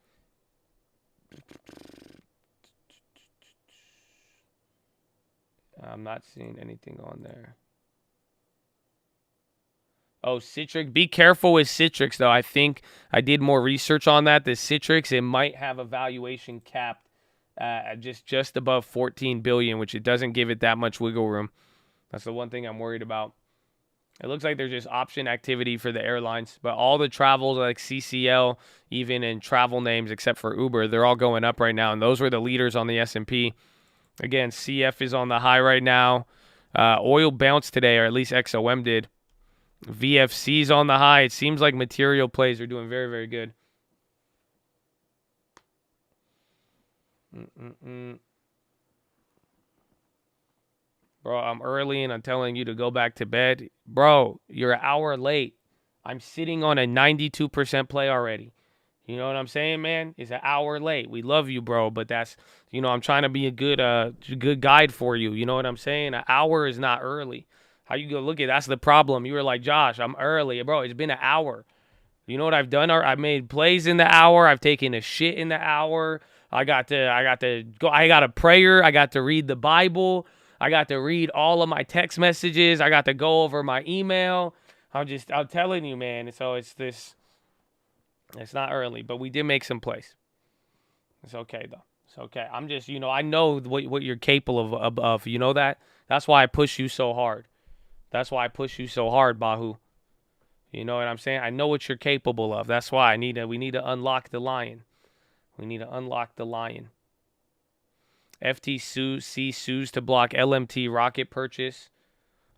I'm not seeing anything on there. Oh, Citrix. Be careful with Citrix, though. I think I did more research on that. The Citrix, it might have a valuation capped at just above 14 billion, which it doesn't give it that much wiggle room. That's the one thing I'm worried about. It looks like there's just option activity for the airlines, but all the travels like CCL, even in travel names except for Uber, they're all going up right now, and those were the leaders on the S&P. Again, CF is on the high right now. Oil bounced today, or at least XOM did. VFC's on the high. It seems like material plays are doing very, very good. Bro, I'm early and I'm telling you to go back to bed. Bro, you're an hour late. I'm sitting on a 92% play already. You know what I'm saying, man? It's an hour late. We love you, bro, but that's, I'm trying to be a good guide for you. You know what I'm saying? An hour is not early. How you go look at that's the problem. You were like, Josh, I'm early. Bro, it's been an hour. You know what I've done? I've made plays in the hour. I've taken a shit in the hour. I got to go. I got a prayer. I got to read the Bible. I got to read all of my text messages. I got to go over my email. I'm telling you, man. So it's not early, but we did make some plays. It's okay, though. It's okay. I'm just, I know what you're capable of. You know that? That's why I push you so hard. That's why I push you so hard, Bahu. You know what I'm saying? I know what you're capable of. That's why we need to unlock the lion. We need to unlock the lion. FTC sues to block LMT rocket purchase.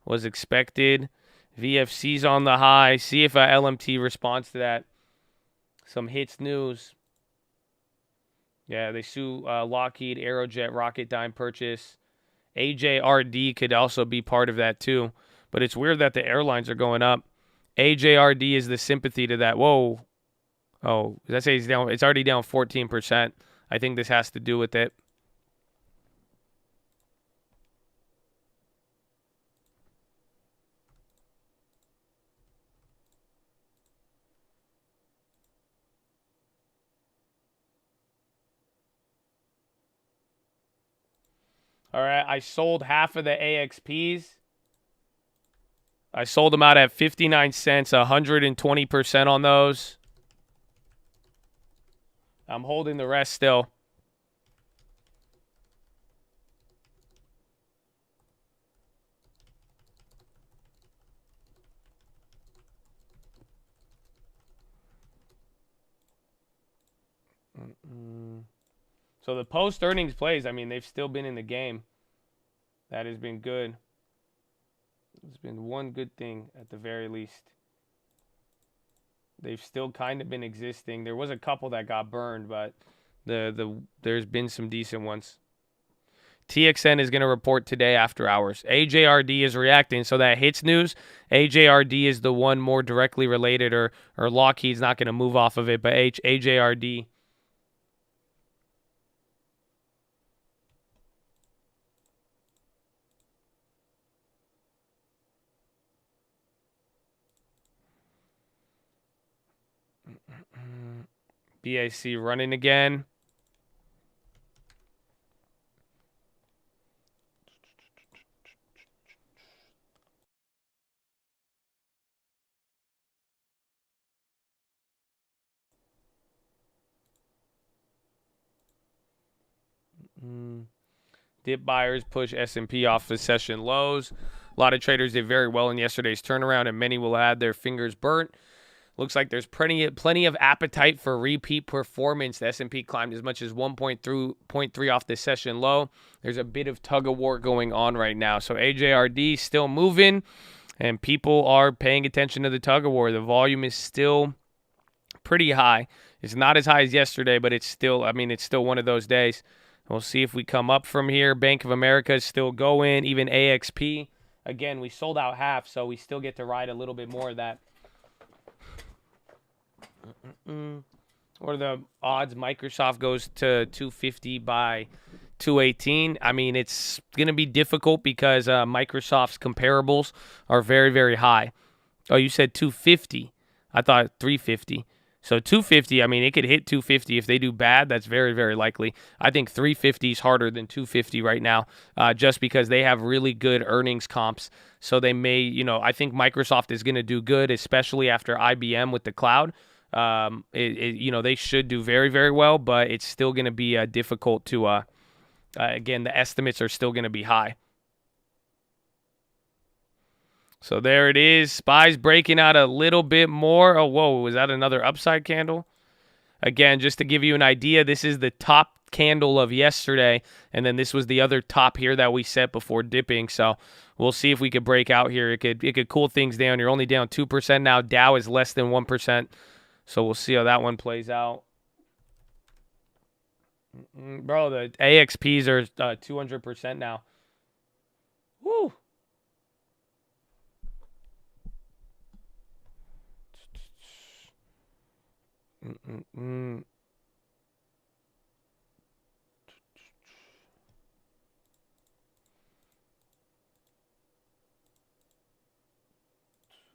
Was expected. VFC's on the high. See if LMT responds to that. Some hits news. Yeah, they sue Lockheed Aerojet Rocketdyne purchase. AJRD could also be part of that too. But it's weird that the airlines are going up. AJRD is the sympathy to that. Whoa. Oh, did I say it's down? It's already down 14%. I think this has to do with it. All right, I sold half of the AXPs. I sold them out at 59 cents, 120% on those. I'm holding the rest still. So the post-earnings plays, I mean, they've still been in the game. That has been good. It's been one good thing at the very least. They've still kind of been existing. There was a couple that got burned, but there's been some decent ones. TXN is going to report today after hours. AJRD is reacting, so that hits news. AJRD is the one more directly related, or Lockheed's not going to move off of it, but AJRD. BAC running again. Dip buyers push S&P off the session lows. A lot of traders did very well in yesterday's turnaround, and many will have their fingers burnt. Looks like there's plenty of appetite for repeat performance. The S&P climbed as much as 1.3 off the session low. There's a bit of tug of war going on right now. So AJRD still moving, and people are paying attention to the tug of war. The volume is still pretty high. It's not as high as yesterday, but it's still one of those days. We'll see if we come up from here. Bank of America is still going, even AXP. Again, we sold out half, so we still get to ride a little bit more of that. What are the odds Microsoft goes to 250 by 218? I mean, it's going to be difficult because Microsoft's comparables are very, very high. Oh, you said 250. I thought 350. So 250, I mean, it could hit 250 if they do bad. That's very, very likely. I think 350 is harder than 250 right now, just because they have really good earnings comps. So they may, I think Microsoft is going to do good, especially after IBM with the cloud. They should do very, very well, but it's still going to be difficult to, again, the estimates are still going to be high. So there it is. SPY's breaking out a little bit more. Oh, whoa, was that another upside candle? Again, just to give you an idea, this is the top candle of yesterday, and then this was the other top here that we set before dipping. So we'll see if we could break out here. It could cool things down. You're only down 2% now. Dow is less than 1%. So we'll see how that one plays out. Bro, the AXPs are 200% now. Woo!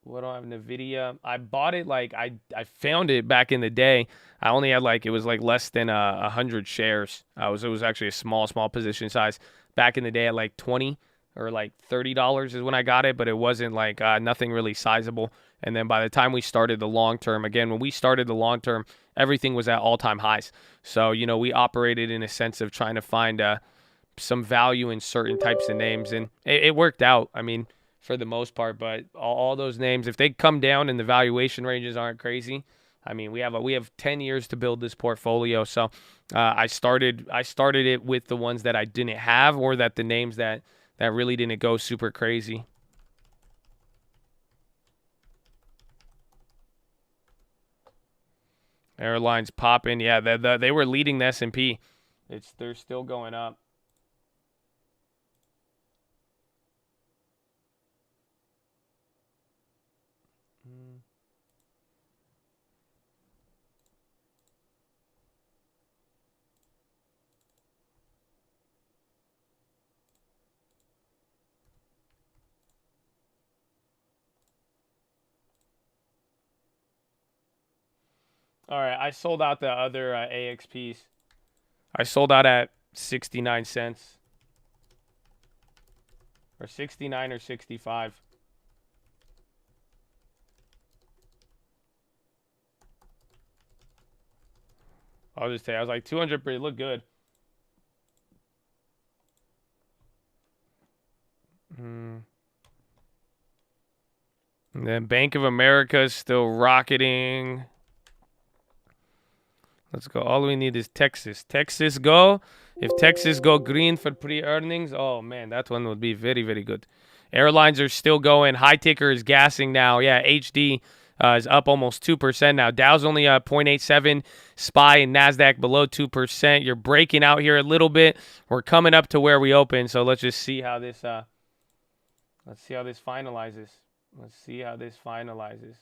What do I have? NVIDIA. I bought it I found it back in the day. I only had it was less than 100 shares. It was actually a small position size. Back in the day at 20 or $30 is when I got it, but it wasn't nothing really sizable. And then by the time we started the long term, again, when we started the long term, everything was at all-time highs. So, we operated in a sense of trying to find some value in certain types of names, and it worked out. I mean, for the most part, but all those names, if they come down and the valuation ranges aren't crazy, I mean, we have 10 years to build this portfolio. So I started it with the ones that I didn't have, or that the names that really didn't go super crazy. Airlines popping. Yeah, they were leading the S&P. They're still going up. All right, I sold out the other AXPs. I sold out at 69 cents. or 69 or 65. I'll just say I was like 200, but it looked good. And then Bank of America is still rocketing. Let's go. All we need is Texas. Texas go. If Texas go green for pre-earnings, oh, man, that one would be very, very good. Airlines are still going. High ticker is gassing now. Yeah, HD is up almost 2% now. Dow's only 0.87. SPY and NASDAQ below 2%. You're breaking out here a little bit. We're coming up to where we open, so let's just see how this let's see how this finalizes. Let's see how this finalizes.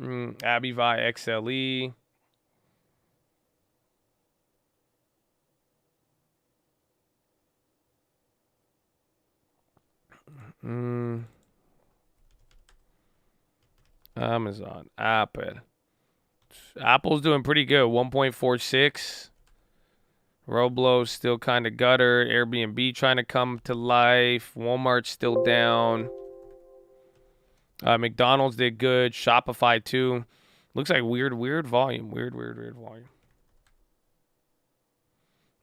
Abivi XLE. Amazon. Apple. Apple's doing pretty good. 1.46. Roblo's still kind of gutter. Airbnb trying to come to life. Walmart's still down. McDonald's did good. Shopify too. Looks like weird volume. Weird volume.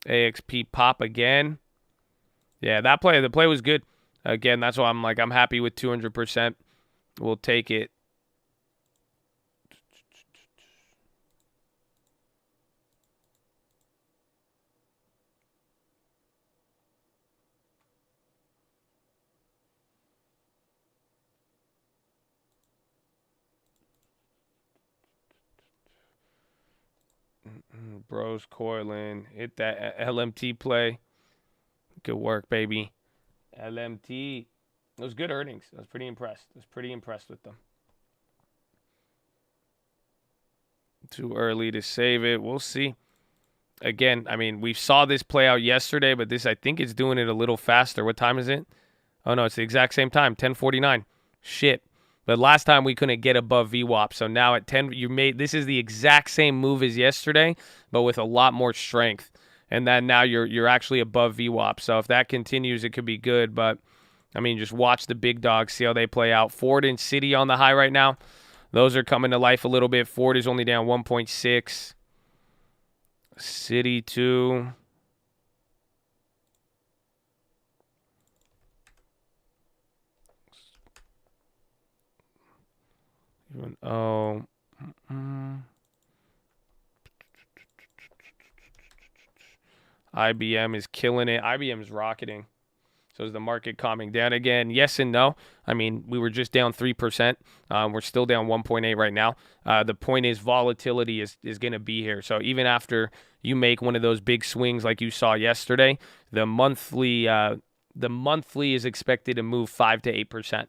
AXP pop again. Yeah, the play was good. Again, that's why I'm happy with 200%. We'll take it. Bros coiling. Hit that LMT play. Good work, baby. LMT. It was good earnings. I was pretty impressed. With them. Too early to save it. We'll see. Again, I mean, we saw this play out yesterday, but this, I think it's doing it a little faster. What time is it? Oh, no, it's the exact same time, 10:49. Shit. But last time we couldn't get above VWAP. So now at 10, this is the exact same move as yesterday, but with a lot more strength. And then now you're actually above VWAP. So if that continues, it could be good. But, I mean, just watch the big dogs, see how they play out. Ford and Citi on the high right now. Those are coming to life a little bit. Ford is only down 1.6. Citi, too. IBM is killing it. IBM is rocketing. So is the market calming down again? Yes and no. I mean, we were just down 3%. We're still down 1.8 right now. The point is volatility is going to be here. So even after you make one of those big swings like you saw yesterday, the monthly is expected to move 5 to 8%.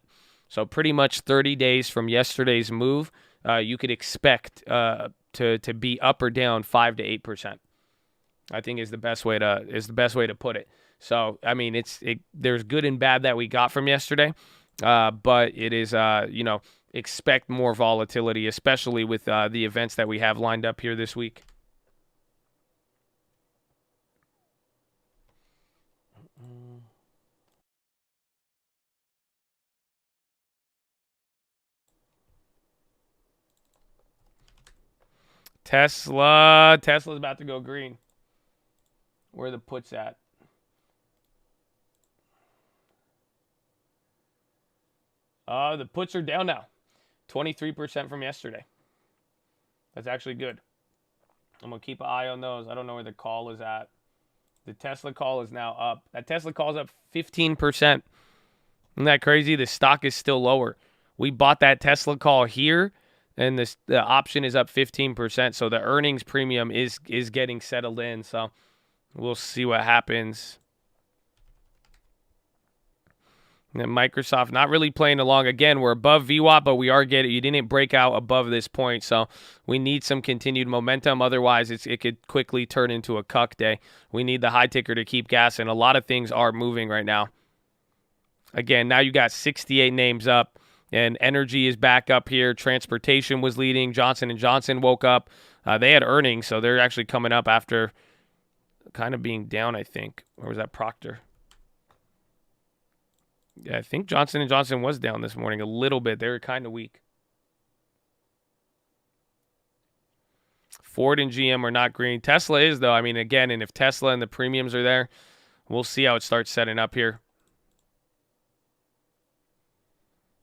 So pretty much 30 days from yesterday's move, you could expect to be up or down 5 to 8%. I think is the best way to put it. So I mean, there's good and bad that we got from yesterday, but it is expect more volatility, especially with the events that we have lined up here this week. Tesla's about to go green. Where are the puts at? The puts are down now. 23% from yesterday. That's actually good. I'm going to keep an eye on those. I don't know where the call is at. The Tesla call is now up. That Tesla call is up 15%. Isn't that crazy? The stock is still lower. We bought that Tesla call here, and the option is up 15%. So the earnings premium is getting settled in. So we'll see what happens. And Microsoft not really playing along. Again, we're above VWAP, but we are getting. You didn't break out above this point, so we need some continued momentum. Otherwise, it could quickly turn into a cuck day. We need the high ticker to keep gassing. A lot of things are moving right now. Again, now you got 68 names up, and energy is back up here. Transportation was leading. Johnson & Johnson woke up. They had earnings, so they're actually coming up after kind of being down, I think. Or was that Procter? Yeah, I think Johnson & Johnson was down this morning a little bit. They were kind of weak. Ford and GM are not green. Tesla is, though. I mean, again, and if Tesla and the premiums are there, we'll see how it starts setting up here.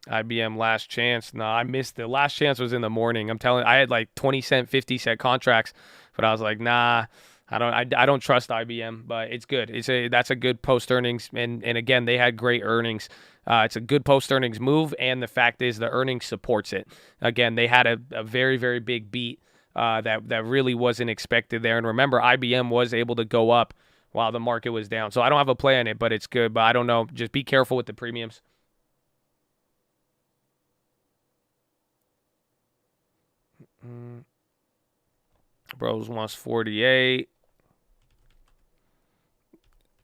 IBM last chance. No, I missed it. Last chance was in the morning. I'm telling you, I had like 20-cent, 50-cent contracts, but I was like, nah, I don't trust IBM, but it's good. That's a good post earnings, and again, they had great earnings. It's a good post earnings move, and the fact is the earnings supports it. Again, they had a very, very big beat that really wasn't expected there. And remember, IBM was able to go up while the market was down. So I don't have a play on it, but it's good. But I don't know. Just be careful with the premiums. Bros wants 48.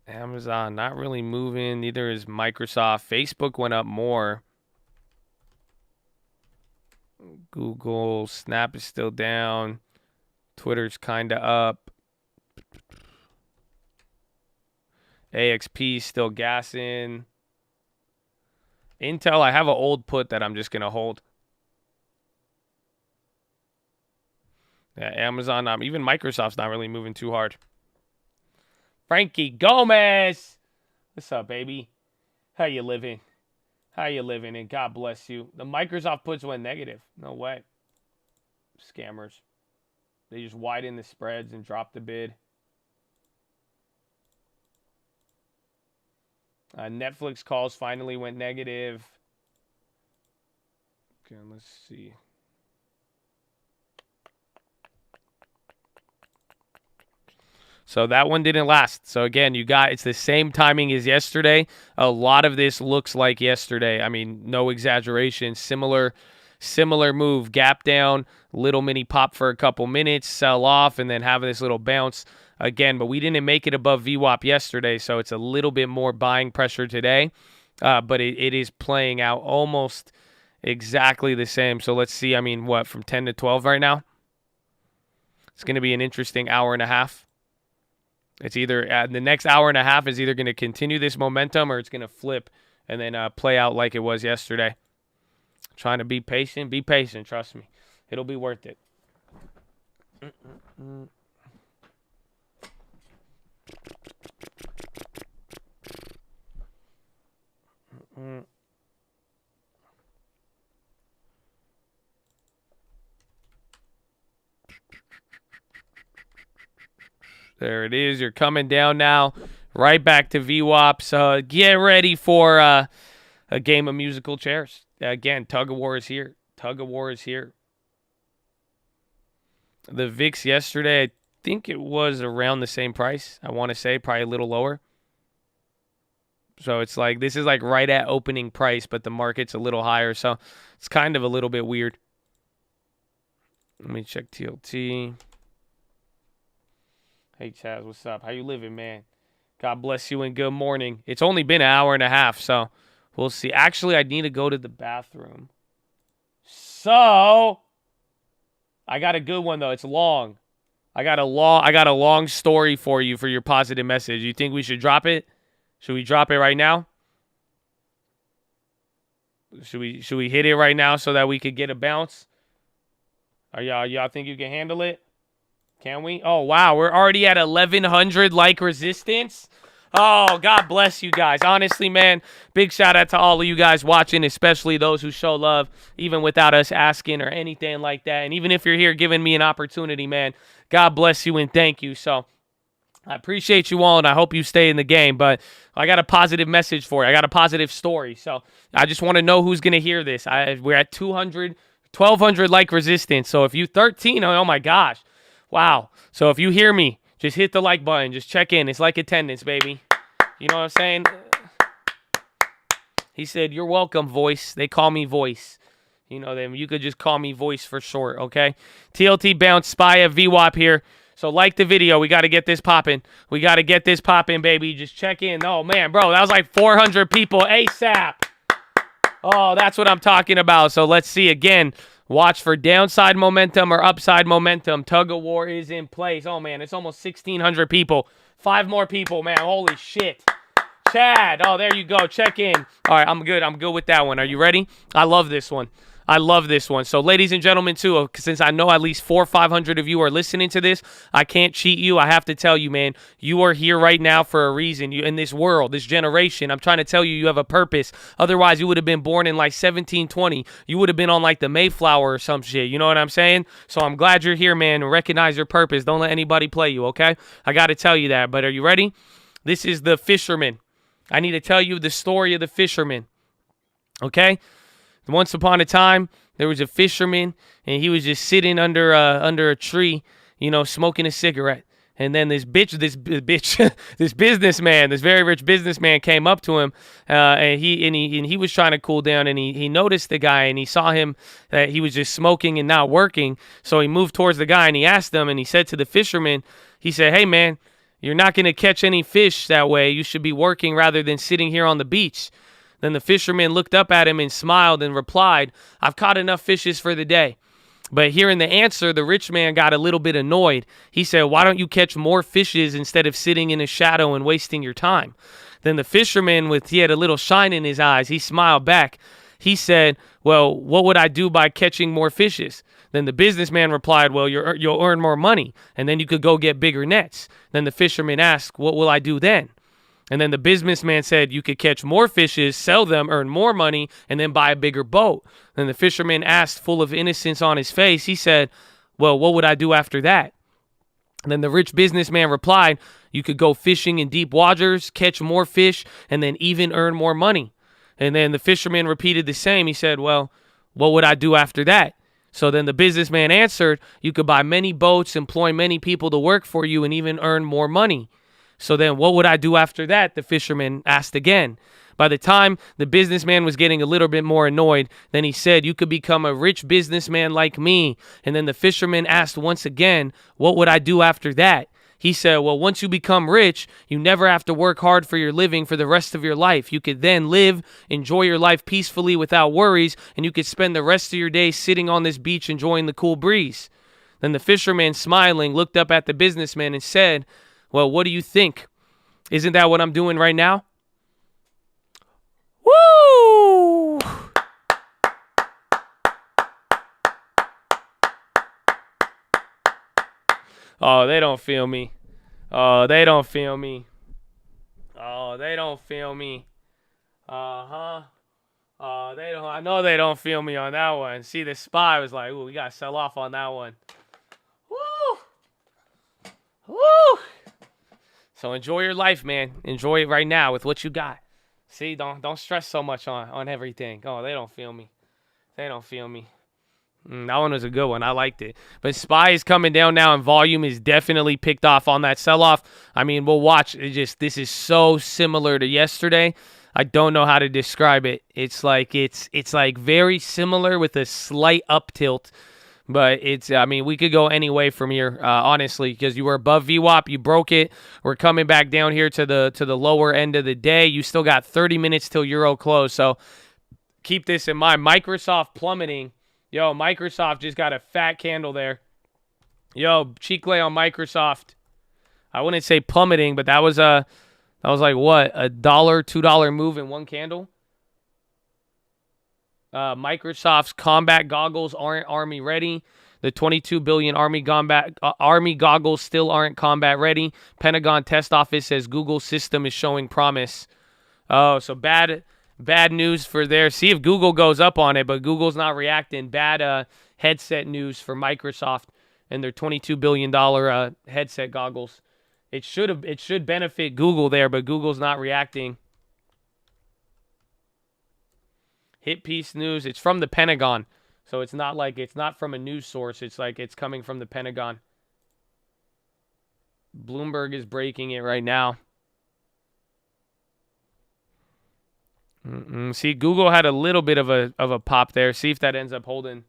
Amazon not really moving. Neither is Microsoft. Facebook went up more. Google, Snap is still down. Twitter's kind of up. AXP still gassing. Intel, I have an old put that I'm just going to hold. Yeah, Amazon, even Microsoft's not really moving too hard. Frankie Gomez. What's up, baby? How you living? How you living? And God bless you. The Microsoft puts went negative. No way. Scammers. They just widen the spreads and drop the bid. Netflix calls finally went negative. Okay, let's see. So that one didn't last. So again, it's the same timing as yesterday. A lot of this looks like yesterday. I mean, no exaggeration. Similar move, gap down, little mini pop for a couple minutes, sell off, and then have this little bounce again. But we didn't make it above VWAP yesterday, so it's a little bit more buying pressure today. But it is playing out almost exactly the same. So let's see. I mean, what, from 10 to 12 right now? It's going to be an interesting hour and a half. It's either the next hour and a half is either going to continue this momentum or it's going to flip and then play out like it was yesterday. Trying to be patient. Be patient. Trust me. It'll be worth it. There it is. You're coming down now. Right back to VWAP. Get ready for a game of musical chairs. Again, tug of war is here. Tug of war is here. The VIX yesterday, I think it was around the same price. I want to say probably a little lower. So it's like, this is like right at opening price, but the market's a little higher. So it's kind of a little bit weird. Let me check TLT. Hey, Chaz, what's up? How you living, man? God bless you and good morning. It's only been an hour and a half, so we'll see. Actually, I need to go to the bathroom. So, I got a good one, though. It's long. I got a long story for you for your positive message. You think we should drop it? Should we drop it right now? Should we hit it right now so that we could get a bounce? Are y'all think you can handle it? Can we? Oh, wow. We're already at 1,100 like resistance. Oh, God bless you guys. Honestly, man, big shout out to all of you guys watching, especially those who show love, even without us asking or anything like that. And even if you're here giving me an opportunity, man, God bless you and thank you. So I appreciate you all, and I hope you stay in the game. But I got a positive message for you. I got a positive story. So I just want to know who's going to hear this. We're at 1,200 like resistance. So if you 13, oh my gosh. Wow. So if you hear me, just hit the like button. Just check in. It's like attendance, baby. You know what I'm saying? He said, you're welcome, Voice. They call me Voice. You know them. You could just call me Voice for short, okay? TLT bounce, SPY at VWAP here. So like the video. We got to get this popping. We got to get this popping, baby. Just check in. Oh, man, bro. That was like 400 people ASAP. Oh, that's what I'm talking about. So let's see again. Watch for downside momentum or upside momentum. Tug of war is in place. Oh, man, it's almost 1,600 people. 5 more people, man. Holy shit. Chad. Oh, there you go. Check in. All right, I'm good. I'm good with that one. Are you ready? I love this one. I love this one. So, ladies and gentlemen, too, since I know at least 400 or 500 of you are listening to this, I can't cheat you. I have to tell you, man, you are here right now for a reason. You in this world, this generation. I'm trying to tell you, you have a purpose. Otherwise, you would have been born in like 1720. You would have been on like the Mayflower or some shit. You know what I'm saying? So I'm glad you're here, man. Recognize your purpose. Don't let anybody play you, okay? I got to tell you that. But are you ready? This is the fisherman. I need to tell you the story of the fisherman. Okay? Once upon a time, there was a fisherman, and he was just sitting under a tree, you know, smoking a cigarette. And then this businessman, this very rich businessman, came up to him, and he was trying to cool down, and he noticed the guy, and he saw him that he was just smoking and not working. So he moved towards the guy, and he asked him, and he said to the fisherman, he said, "Hey man, you're not going to catch any fish that way. You should be working rather than sitting here on the beach." Then the fisherman looked up at him and smiled and replied, "I've caught enough fishes for the day." But hearing the answer, the rich man got a little bit annoyed. He said, "Why don't you catch more fishes instead of sitting in a shadow and wasting your time?" Then the fisherman, he had a little shine in his eyes, he smiled back. He said, "Well, what would I do by catching more fishes?" Then the businessman replied, "Well, you'll earn more money, and then you could go get bigger nets." Then the fisherman asked, "What will I do then?" And then the businessman said, "You could catch more fishes, sell them, earn more money, and then buy a bigger boat." Then the fisherman asked, full of innocence on his face, he said, "Well, what would I do after that?" And then the rich businessman replied, "You could go fishing in deep waters, catch more fish, and then even earn more money." And then the fisherman repeated the same. He said, "Well, what would I do after that?" So then the businessman answered, "You could buy many boats, employ many people to work for you, and even earn more money." So then what would I do after that? The fisherman asked again. By the time the businessman was getting a little bit more annoyed, then he said, "You could become a rich businessman like me." And then the fisherman asked once again, "What would I do after that?" He said, "Well, once you become rich, you never have to work hard for your living for the rest of your life. You could then live, enjoy your life peacefully without worries, and you could spend the rest of your days sitting on this beach enjoying the cool breeze." Then the fisherman, smiling, looked up at the businessman and said, "Well, what do you think? Isn't that what I'm doing right now?" Woo! Oh, they don't feel me. Oh, they don't feel me. Oh, they don't feel me. Uh-huh. Oh, they don't. I know they don't feel me on that one. See, the spy was like, "Ooh, we gotta sell off on that one." Woo! Woo! So enjoy your life, man. Enjoy it right now with what you got. See, don't stress so much on everything. Oh, they don't feel me. They don't feel me. That one was a good one. I liked it. But Spy is coming down now, and volume is definitely picked off on that sell-off. I mean, we'll watch. This is so similar to yesterday. I don't know how to describe it. It's like very similar with a slight up tilt. But I mean, we could go any way from here, honestly, because you were above VWAP, you broke it. We're coming back down here to the lower end of the day. You still got 30 minutes till Euro close, so keep this in mind. Microsoft plummeting. Yo, Microsoft just got a fat candle there. Yo, Chicle on Microsoft. I wouldn't say plummeting, but that was like what, $1, $2 move in one candle. Microsoft's combat goggles aren't army ready. The 22 billion army goggles still aren't combat ready. Pentagon test office says Google system is showing promise. Oh, so bad news for there. See if Google goes up on it, but Google's not reacting. Bad headset news for Microsoft and their $22 billion headset goggles. It should benefit Google there, but Google's not reacting. Hit piece news. It's from the Pentagon. So it's not from a news source. It's like it's coming from the Pentagon. Bloomberg is breaking it right now. See, Google had a little bit of a pop there. See if that ends up holding.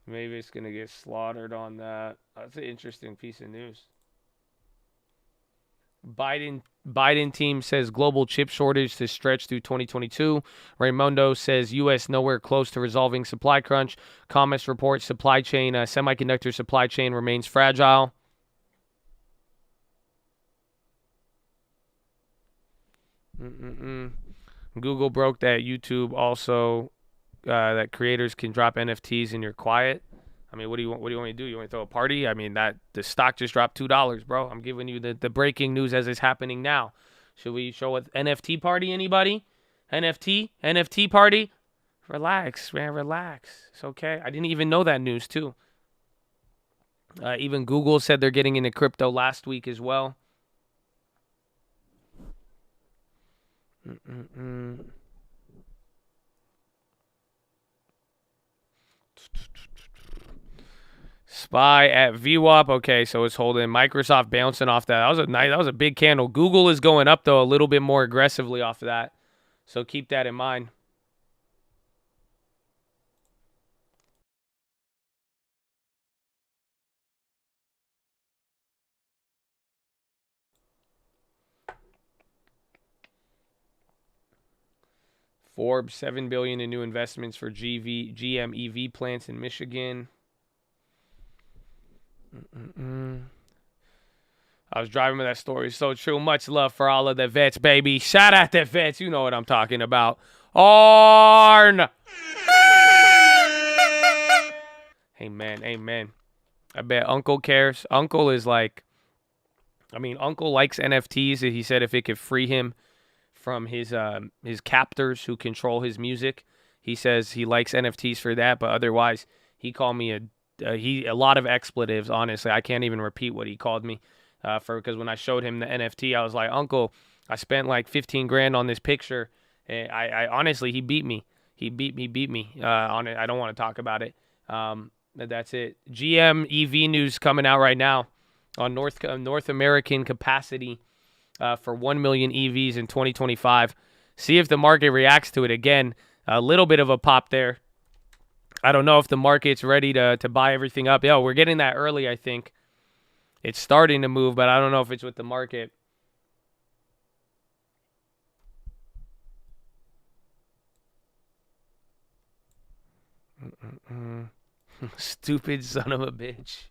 Maybe it's going to get slaughtered on that. That's an interesting piece of news. Biden team says global chip shortage to stretch through 2022. Raymondo says U.S. nowhere close to resolving supply crunch. Commerce reports supply chain, semiconductor supply chain remains fragile. Google broke that YouTube also that creators can drop NFTs and you're quiet. I mean, what do you want me to do? You want me to throw a party? I mean, that the stock just dropped $2, bro. I'm giving you the breaking news as it's happening now. Should we show an NFT party? Anybody? NFT party? Relax, man, relax. It's okay. I didn't even know that news too. Even Google said they're getting into crypto last week as well. Spy at VWAP. Okay, so it's holding. Microsoft bouncing off that. That was a big candle. Google is going up though a little bit more aggressively off of that. So keep that in mind. Forbes, $7 billion in new investments for GM EV plants in Michigan. I was driving with that story. So true. Much love for all of the vets, baby. Shout out the vets. You know what I'm talking about. Arn. Amen. Amen. I bet Uncle cares. Uncle is like, Uncle likes NFTs. He said if it could free him from his captors who control his music, he says he likes NFTs for that. But otherwise, he called me a lot of expletives. Honestly, I can't even repeat what he called me because when I showed him the NFT, I was like, Uncle, I spent like 15 grand on this picture. And I honestly, he beat me. He beat me on it. I don't want to talk about it. That's it. GM EV news coming out right now on North American capacity for 1 million EVs in 2025. See if the market reacts to it. Again, a little bit of a pop there. I don't know if the market's ready to buy everything up. Yeah, we're getting that early, I think. It's starting to move, but I don't know if it's with the market. Stupid son of a bitch.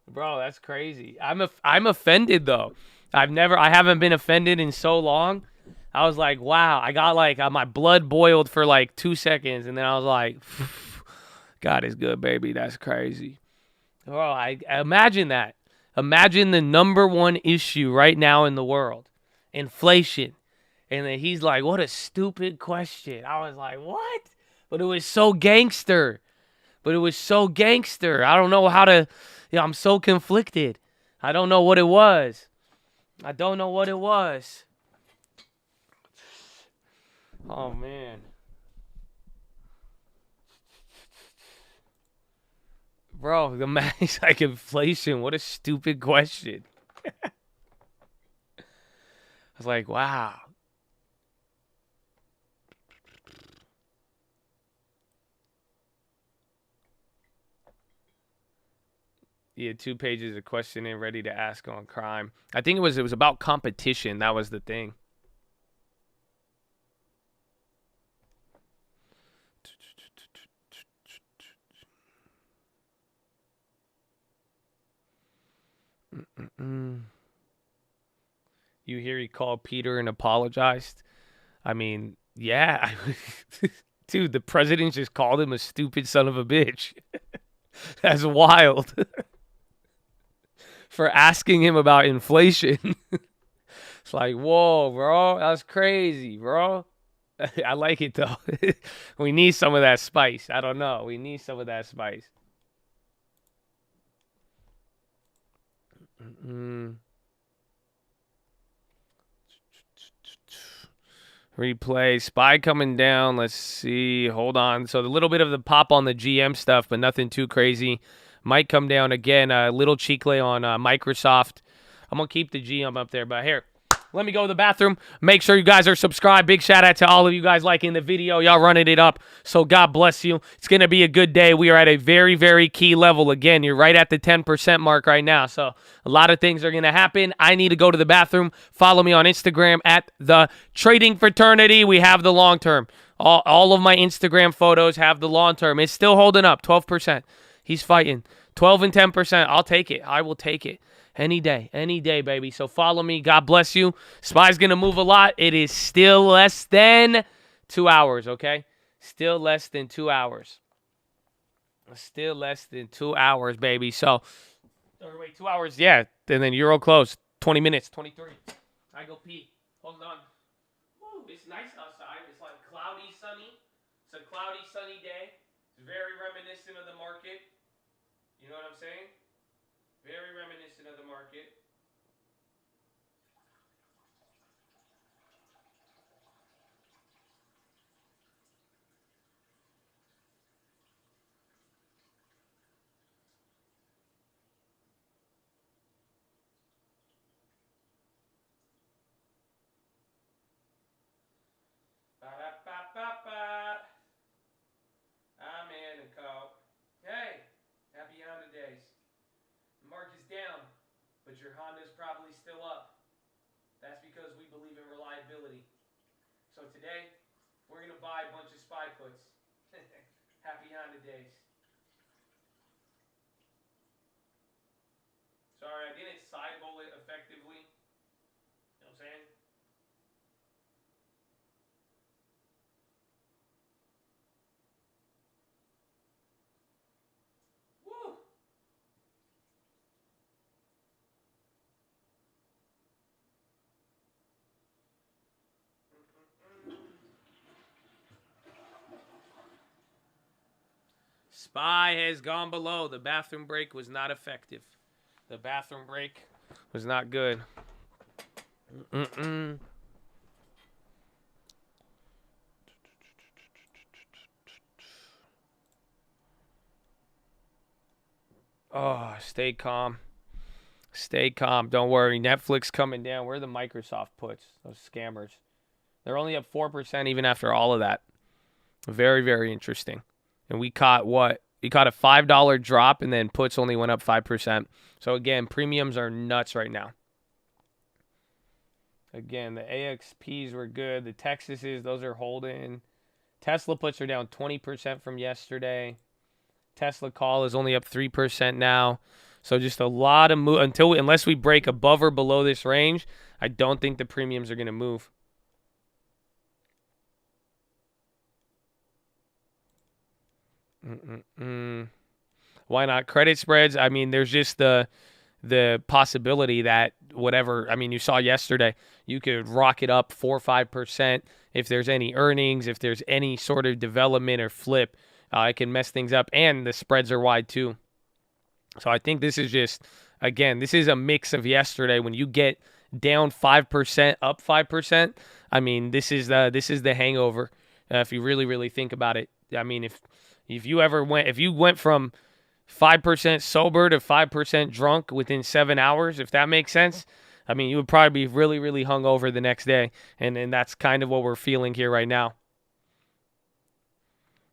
Bro, that's crazy. I'm offended though. I haven't been offended in so long. I was like, wow. I got like my blood boiled for like 2 seconds, and then I was like, God is good, baby. That's crazy. Bro, I imagine that. Imagine the number one issue right now in the world, inflation, and then he's like, what a stupid question. I was like, what? But it was so gangster. I don't know how to. I'm so conflicted. I don't know what it was. Oh, man. Bro, the man's like inflation. What a stupid question. I was like, wow. He had 2 pages of questioning ready to ask on crime. I think it was about competition. That was the thing. You hear he called Peter and apologized? I mean, yeah. Dude, the president just called him a stupid son of a bitch. That's wild. For asking him about inflation. It's like, whoa, bro. That's crazy, bro. I like it, though. We need some of that spice. I don't know. We need some of that spice. Replay. Spy coming down. Let's see. Hold on. So a little bit of the pop on the GM stuff, but nothing too crazy. Might come down again. A little chicle on Microsoft. I'm going to keep the GM up there. But here, Let me go to the bathroom. Make sure you guys are subscribed. Big shout out to all of you guys liking the video. Y'all running it up. So God bless you. It's going to be a good day. We are at a very, very key level. Again, you're right at the 10% mark right now. So a lot of things are going to happen. I need to go to the bathroom. Follow me on Instagram at The Trading Fraternity. We have the long term. All of my Instagram photos have the long term. It's still holding up. 12%. He's fighting. 12 and 10%. I'll take it. I will take it. Any day, baby. So follow me. God bless you. SPY's going to move a lot. It is still less than 2 hours, okay? Still less than 2 hours. Still less than 2 hours, baby. So, or wait, 2 hours, yeah. And then Euro close. 20 minutes, 23. I go pee. Hold on. Woo, it's nice outside. It's like cloudy, sunny. It's a cloudy, sunny day. It's very reminiscent of the market. You know what I'm saying? Very reminiscent of the market. Ba-da-ba-ba-ba. I'm in a coat. Hey, happy Honda days. The market's down, but your Honda's probably still up. That's because we believe in reliability. So today, we're going to buy a bunch of SPY puts. Happy Honda days. Sorry, I didn't side bowl it effectively. You know what I'm saying? Woo! SPY has gone below. The bathroom break was not effective. The bathroom break was not good. Oh, stay calm. Stay calm. Don't worry. Netflix coming down. Where are the Microsoft puts? Those scammers. They're only up 4% even after all of that. Very, very interesting. And we caught what? We caught a $5 drop, and then puts only went up 5%. So, again, premiums are nuts right now. Again, the AXPs were good. The Texases, those are holding. Tesla puts are down 20% from yesterday. Tesla call is only up 3% now. So just a lot of move unless we break above or below this range. I don't think the premiums are going to move. Why not? Credit spreads, I mean, there's just the possibility that whatever, I mean, you saw yesterday, you could rock it up 4 or 5% if there's any earnings, if there's any sort of development or flip, it can mess things up, and the spreads are wide too. So I think this is just, again, this is a mix of yesterday. When you get down 5%, up 5%, I mean, this is the hangover. If you really, really think about it, I mean, if you went from 5% sober to 5% drunk within 7 hours, if that makes sense, I mean, you would probably be really, really hungover the next day. And that's kind of what we're feeling here right now.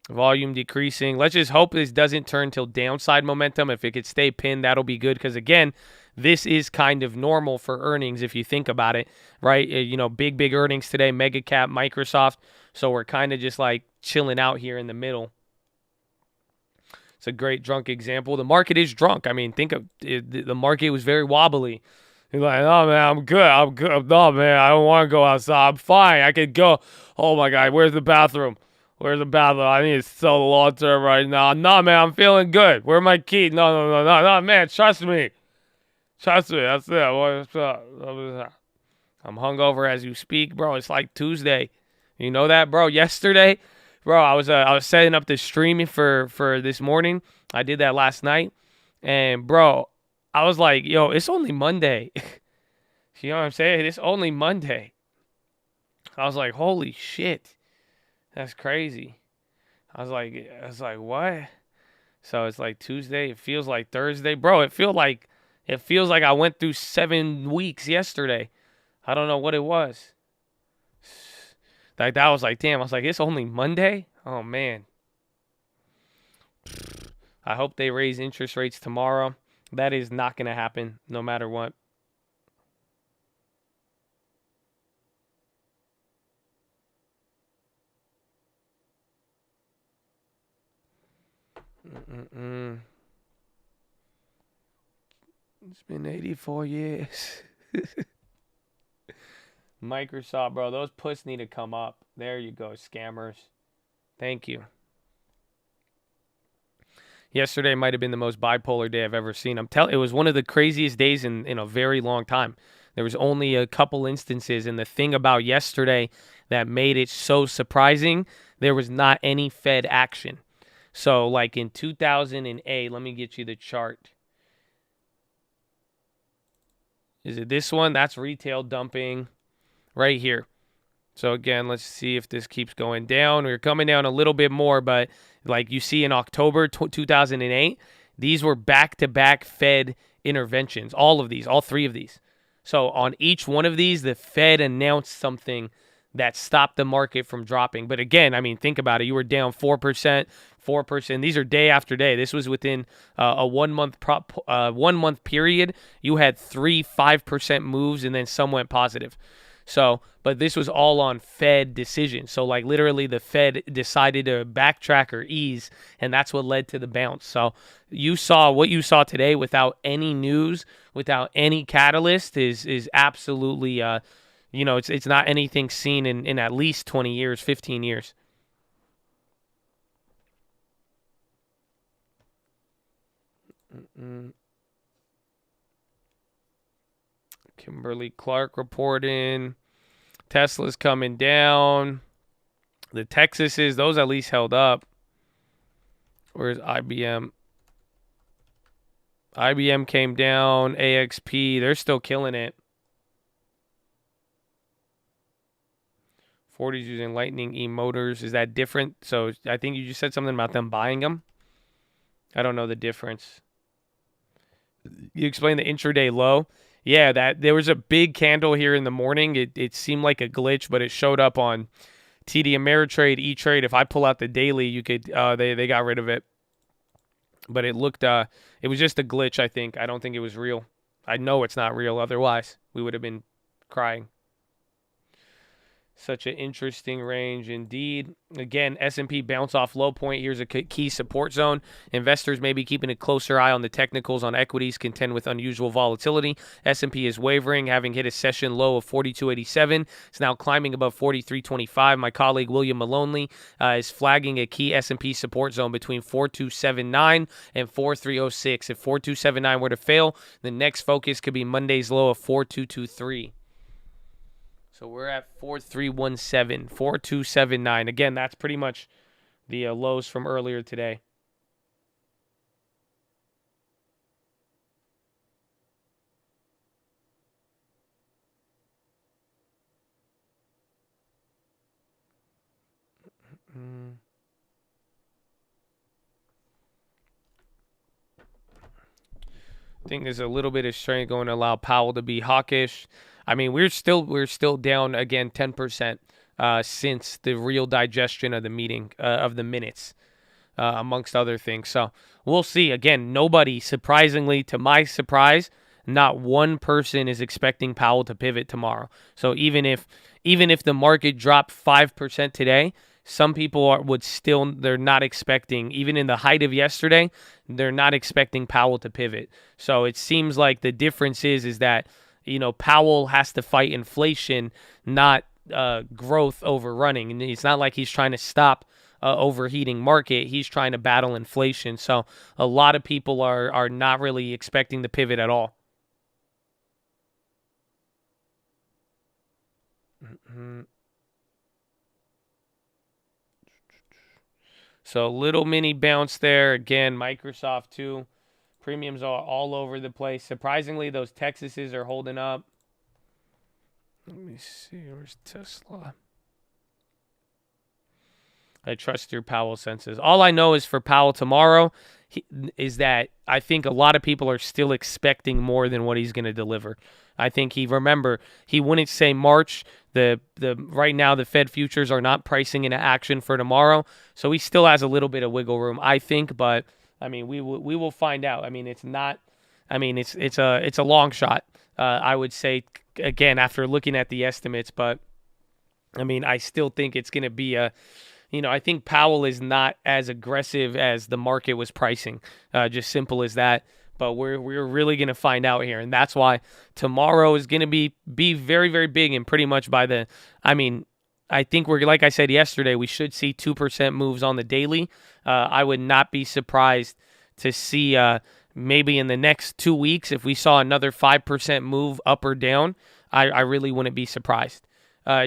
Volume decreasing. Let's just hope this doesn't turn till downside momentum. If it could stay pinned, that'll be good. Because, again, this is kind of normal for earnings if you think about it, right? You know, big earnings today, mega cap, Microsoft. So we're kind of just like chilling out here in the middle. It's a great drunk example. The market is drunk. I mean, think of it, the market was very wobbly. You're like, oh, man, I'm good. No, man, I don't want to go outside. I'm fine. I could go. Oh, my God, where's the bathroom? Where's the bathroom? I need to sell the long term right now. No, man, I'm feeling good. Where's my key? No, man, trust me. Trust me. That's it. What's up? I'm hungover as you speak, bro. It's like Tuesday. You know that, bro? Yesterday, bro, I was setting up the streaming for this morning. I did that last night. And, bro, I was like, yo, it's only Monday. You know what I'm saying? It's only Monday. I was like, holy shit. That's crazy. I was like, what? So it's like Tuesday. It feels like Thursday. Bro, it feels like I went through 7 weeks yesterday. I don't know what it was. Like that was like, damn. I was like, it's only Monday. Oh man. I hope they raise interest rates tomorrow. That is not going to happen, no matter what. It's been 84 years. Microsoft, bro, those puts need to come up. There you go, scammers. Thank you. Yesterday might have been the most bipolar day I've ever seen. It was one of the craziest days in a very long time. There was only a couple instances, and the thing about yesterday that made it so surprising, there was not any Fed action. So, like in 2008, let me get you the chart. Is it this one? That's retail dumping right here. So again, let's see if this keeps going down. We're coming down a little bit more, but like you see in October 2008, these were back-to-back Fed interventions. All three of these. So on each one of these, the Fed announced something that stopped the market from dropping. But again, I mean, think about it. You were down 4%, 4%. These are day after day. This was within a 1 month 1 month period. You had 5% moves, and then some went positive. So, but this was all on Fed decision. So, like literally, the Fed decided to backtrack or ease, and that's what led to the bounce. So, you saw what you saw today without any news, without any catalyst, is absolutely, it's not anything seen in at least 20 years, 15 years. Kimberly Clark reporting. Tesla's coming down. The Texases, those at least held up. Where's IBM? IBM came down. AXP, they're still killing it. 40's using Lightning E-motors. Is that different? So I think you just said something about them buying them. I don't know the difference. You explained the intraday low. Yeah, that there was a big candle here in the morning. It seemed like a glitch, but it showed up on TD Ameritrade, E-Trade. If I pull out the daily, you could they got rid of it. But it looked it was just a glitch, I think. I don't think it was real. I know it's not real. Otherwise, we would have been crying. Such an interesting range indeed. Again, S&P bounce off low point. Here's a key support zone. Investors may be keeping a closer eye on the technicals on equities contend with unusual volatility. S&P is wavering, having hit a session low of 42.87. It's now climbing above 43.25. My colleague William Maloney is flagging a key S&P support zone between 4279 and 4306. If 4279 were to fail, the next focus could be Monday's low of 4223. So we're at 4317, 4279. Again, that's pretty much the lows from earlier today. I think there's a little bit of strength going to allow Powell to be hawkish. I mean, we're still down again 10% since the real digestion of the meeting of the minutes, amongst other things. So we'll see. Again, nobody, surprisingly, to my surprise, not one person is expecting Powell to pivot tomorrow. So even if the market dropped 5% today, some people they're not expecting, even in the height of yesterday, they're not expecting Powell to pivot. So it seems like the difference is that, Powell has to fight inflation, not growth overrunning. And it's not like he's trying to stop overheating market. He's trying to battle inflation. So a lot of people are not really expecting the pivot at all. So little mini bounce there. Again, Microsoft too. Premiums are all over the place. Surprisingly, those Texases are holding up. Let me see. Where's Tesla? I trust your Powell senses. All I know is for Powell tomorrow is that I think a lot of people are still expecting more than what he's going to deliver. I think he wouldn't say March. The right now the Fed futures are not pricing into action for tomorrow, so he still has a little bit of wiggle room, I think. But I mean, we will find out. I mean, it's not. I mean, it's a long shot. I would say again after looking at the estimates, but I mean, I still think it's going to be a. I think Powell is not as aggressive as the market was pricing. Just simple as that. But we're really going to find out here, and that's why tomorrow is going to be very, very big, and pretty much by the. I mean, I think we're like I said yesterday, we should see 2% moves on the daily. I would not be surprised to see maybe in the next 2 weeks if we saw another 5% move up or down. I really wouldn't be surprised.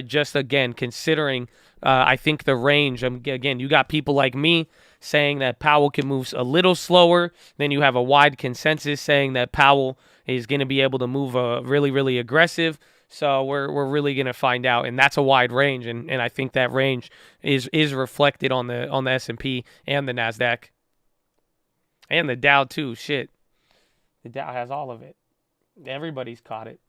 Just again considering. I think the range, again, you got people like me saying that Powell can move a little slower. Then you have a wide consensus saying that Powell is going to be able to move really, really aggressive. So we're really going to find out, and that's a wide range, and I think that range is reflected on the S&P and the NASDAQ and the Dow too. Shit, the Dow has all of it. Everybody's caught it.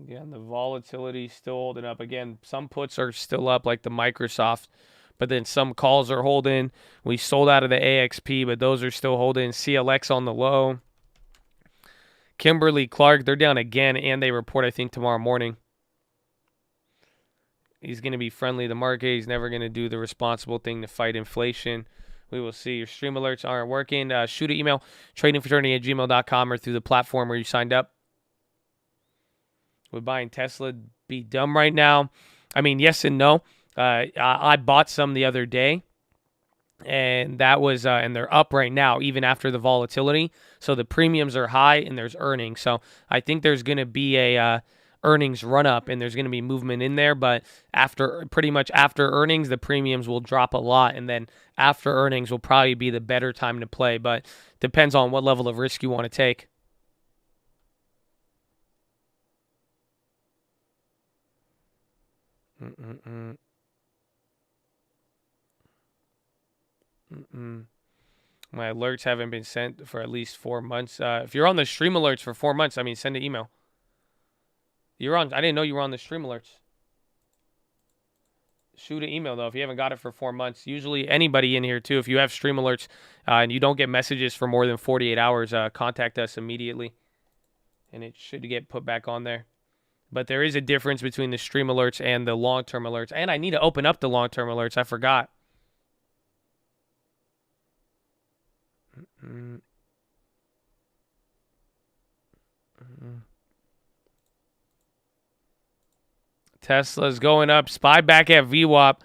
Yeah, and the volatility still holding up. Again, some puts are still up, like the Microsoft, but then some calls are holding. We sold out of the AXP, but those are still holding. CLX on the low. Kimberly-Clark, they're down again, and they report, I think, tomorrow morning. He's going to be friendly to the market. He's never going to do the responsible thing to fight inflation. We will see. Your stream alerts aren't working. Shoot an email, tradingfraternity@gmail.com, or through the platform where you signed up. Would buying Tesla be dumb right now? I mean, yes and no. I bought some the other day, and that was and they're up right now, even after the volatility. So the premiums are high, and there's earnings. So I think there's going to be a earnings run up, and there's going to be movement in there. But pretty much after earnings, the premiums will drop a lot, and then after earnings will probably be the better time to play. But depends on what level of risk you want to take. My alerts haven't been sent for at least 4 months. If you're on the stream alerts for 4 months, I mean, send an email. You're on. I didn't know you were on the stream alerts. Shoot an email, though, if you haven't got it for 4 months. Usually anybody in here, too, if you have stream alerts and you don't get messages for more than 48 hours, contact us immediately, and it should get put back on there. But there is a difference between the stream alerts and the long-term alerts. And I need to open up the long-term alerts. I forgot. Tesla's going up. SPY back at VWAP.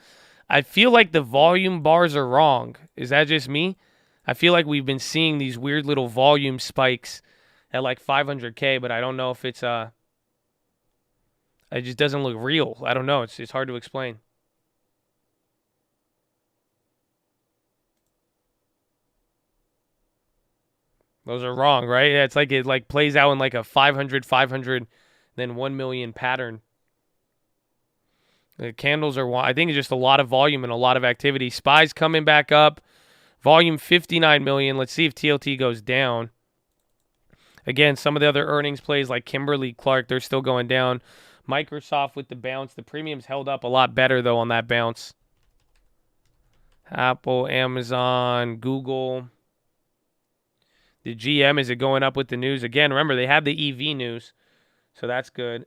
I feel like the volume bars are wrong. Is that just me? I feel like we've been seeing these weird little volume spikes at like 500K, but I don't know if it's it just doesn't look real. I don't know. It's hard to explain. Those are wrong, right? Yeah, it's like it like plays out in like a 500, then 1 million pattern. The candles are, I think it's just a lot of volume and a lot of activity. SPY's coming back up. Volume 59 million. Let's see if TLT goes down. Again, some of the other earnings plays like Kimberly-Clark, they're still going down. Microsoft with the bounce. The premiums held up a lot better, though, on that bounce. Apple, Amazon, Google. The GM, is it going up with the news? Again, remember, they have the EV news, so that's good.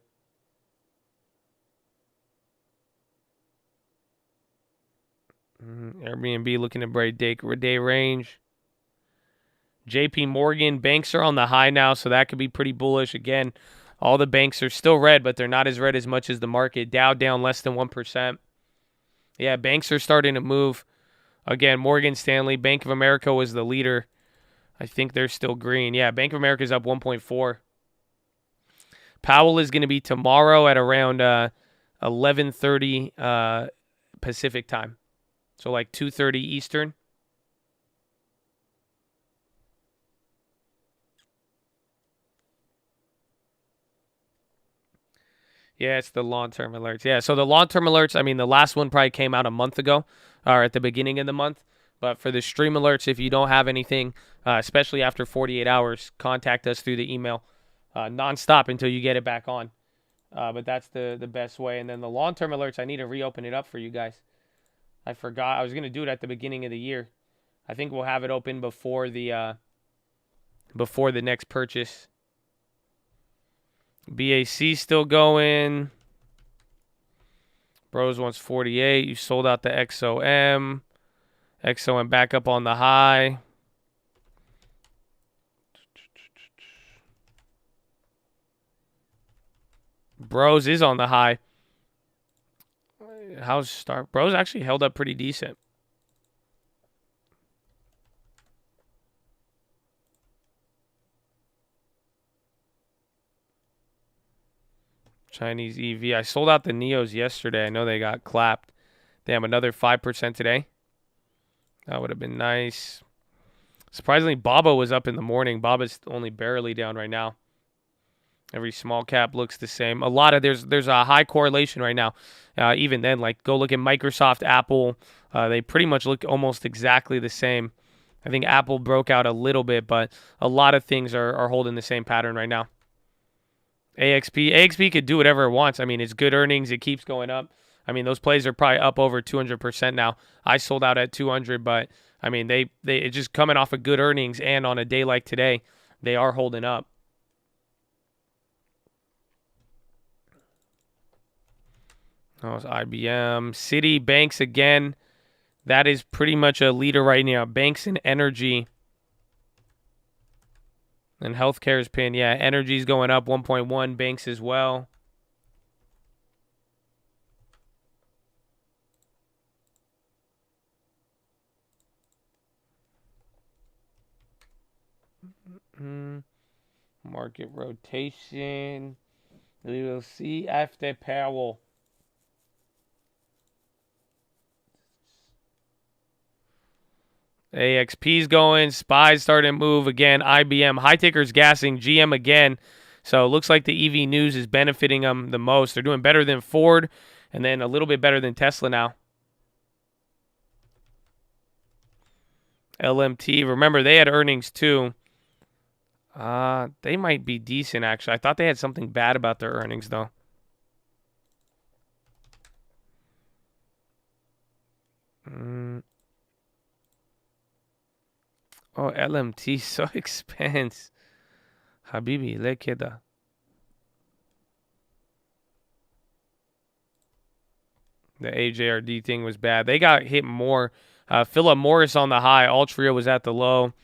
Airbnb looking to break day range. JP Morgan, banks are on the high now, so that could be pretty bullish. Again, all the banks are still red, but they're not as red as much as the market. Dow down less than 1%. Yeah, banks are starting to move. Again, Morgan Stanley, Bank of America was the leader. I think they're still green. Yeah, Bank of America is up 1.4. Powell is going to be tomorrow at around 11:30 Pacific time. So like 2:30 Eastern. Yeah, it's the long-term alerts. Yeah, so the long-term alerts, I mean, the last one probably came out a month ago or at the beginning of the month. But for the stream alerts, if you don't have anything, especially after 48 hours, contact us through the email nonstop until you get it back on. But that's the best way. And then the long-term alerts, I need to reopen it up for you guys. I forgot. I was going to do it at the beginning of the year. I think we'll have it open before the next purchase. BAC still going. Bros wants 48. You sold out the XOM. XOM back up on the high. Bros is on the high. How's Star? Bros actually held up pretty decent. Chinese EV. I sold out the Neos yesterday. I know they got clapped. Damn, another 5% today. That would have been nice. Surprisingly, Baba was up in the morning. Baba's only barely down right now. Every small cap looks the same. A lot of there's a high correlation right now. Even then, like go look at Microsoft, Apple. They pretty much look almost exactly the same. I think Apple broke out a little bit, but a lot of things are holding the same pattern right now. AXP could do whatever it wants. I mean, it's good earnings. It keeps going up. I mean, those plays are probably up over 200% now. I sold out at 200, but I mean, they it's just coming off of good earnings, and on a day like today, they are holding up. That was IBM. Citi, banks again. That is pretty much a leader right now. Banks and energy. And healthcare is pinned. Yeah, energy's going up 1.1. Banks as well. Market rotation. We will see after Powell. AXP's going. SPY's starting to move again. IBM. High tickers gassing. GM again. So it looks like the EV news is benefiting them the most. They're doing better than Ford and then a little bit better than Tesla now. LMT. Remember, they had earnings too. They might be decent, actually. I thought they had something bad about their earnings, though. Oh, LMT, so expensive. Habibi, le queda. The AJRD thing was bad. They got hit more. Philip Morris on the high. Altria was at the low.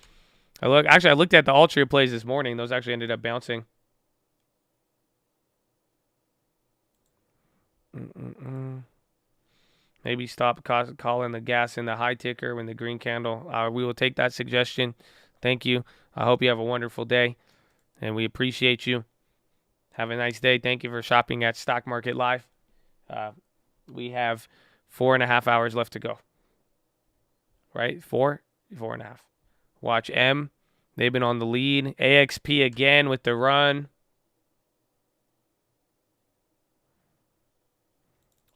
I looked at the Altria plays this morning. Those actually ended up bouncing. Maybe stop calling the gas in the high ticker when the green candle. We will take that suggestion. Thank you. I hope you have a wonderful day, and we appreciate you. Have a nice day. Thank you for shopping at Stock Market Live. We have 4.5 hours left to go. Right? 4.5. Watch M. They've been on the lead. AXP again with the run.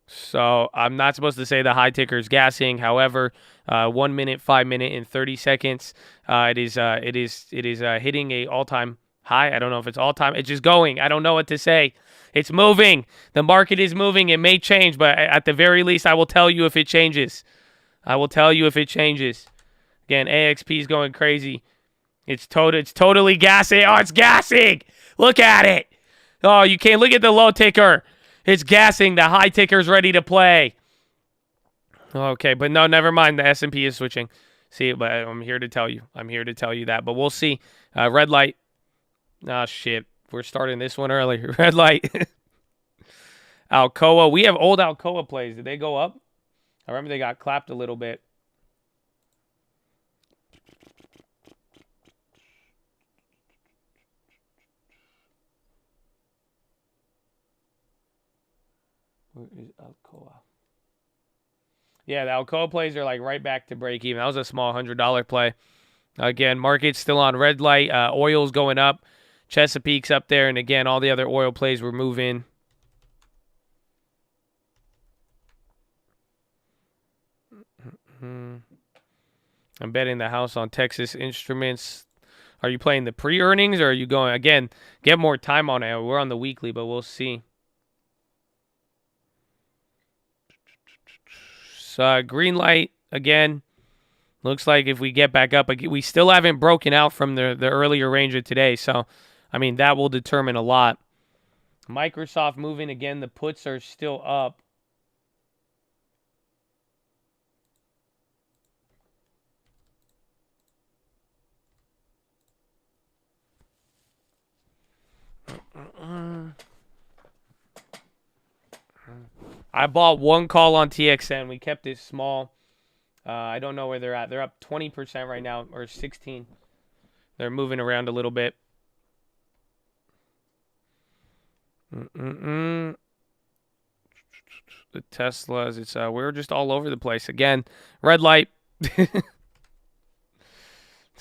So I'm not supposed to say the high ticker is gassing. However, 1 minute, 5 minute, and 30 seconds, it is hitting a all-time high. I don't know if it's all-time. It's just going. I don't know what to say. It's moving. The market is moving. It may change, but at the very least, I will tell you if it changes. I will tell you if it changes. Again, AXP is going crazy. It's totally gassing. Oh, it's gassing. Look at it. Oh, you can't look at the low ticker. It's gassing. The high ticker's ready to play. Okay, but no, never mind. The S&P is switching. See, but I'm here to tell you. I'm here to tell you that. But we'll see. Red light. Oh, shit. We're starting this one early. Red light. Alcoa. We have old Alcoa plays. Did they go up? I remember they got clapped a little bit. Where is Alcoa? Yeah, the Alcoa plays are like right back to break even. That was a small $100 play. Again, market's still on red light. Oil's going up. Chesapeake's up there. And again, all the other oil plays were moving. I'm betting the house on Texas Instruments. Are you playing the pre-earnings or are you going, again, get more time on it. We're on the weekly, but we'll see. So, green light, again. Looks like if we get back up, we still haven't broken out from the earlier range of today. So, I mean, that will determine a lot. Microsoft moving again. The puts are still up. I bought one call on TXN. We kept it small. I don't know where they're at. They're up 20% right now, or 16. They're moving around a little bit. The Teslas, it's we're just all over the place. Again, red light. It's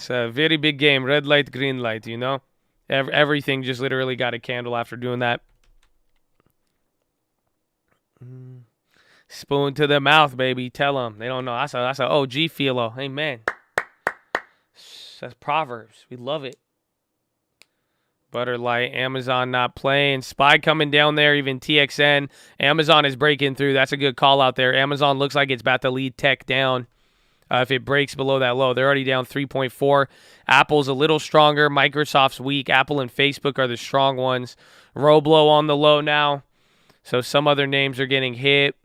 a very big game. Red light, green light, you know? Everything just literally got a candle after doing that. Spoon to the mouth, baby. Tell them. They don't know. That's a OG PHILO. Amen. That's Proverbs. We love it. Butterlight. Amazon not playing. SPY coming down there. Even TXN. Amazon is breaking through. That's a good call out there. Amazon looks like it's about to lead tech down. If it breaks below that low, they're already down 3.4. Apple's a little stronger. Microsoft's weak. Apple and Facebook are the strong ones. Roblo on the low now. So some other names are getting hit.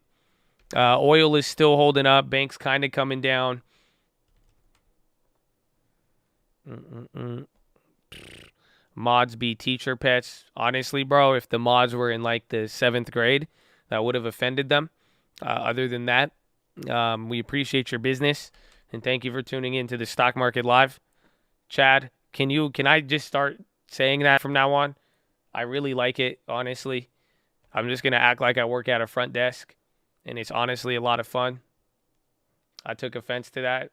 Oil is still holding up. Banks kind of coming down. Mods be teacher pets. Honestly, bro, if the mods were in like the 7th grade, that would have offended them. Other than that, we appreciate your business, and thank you for tuning in to the Stock Market Live. Chad, can I just start saying that from now on? I really like it, honestly. I'm just going to act like I work at a front desk, and it's honestly a lot of fun. I took offense to that.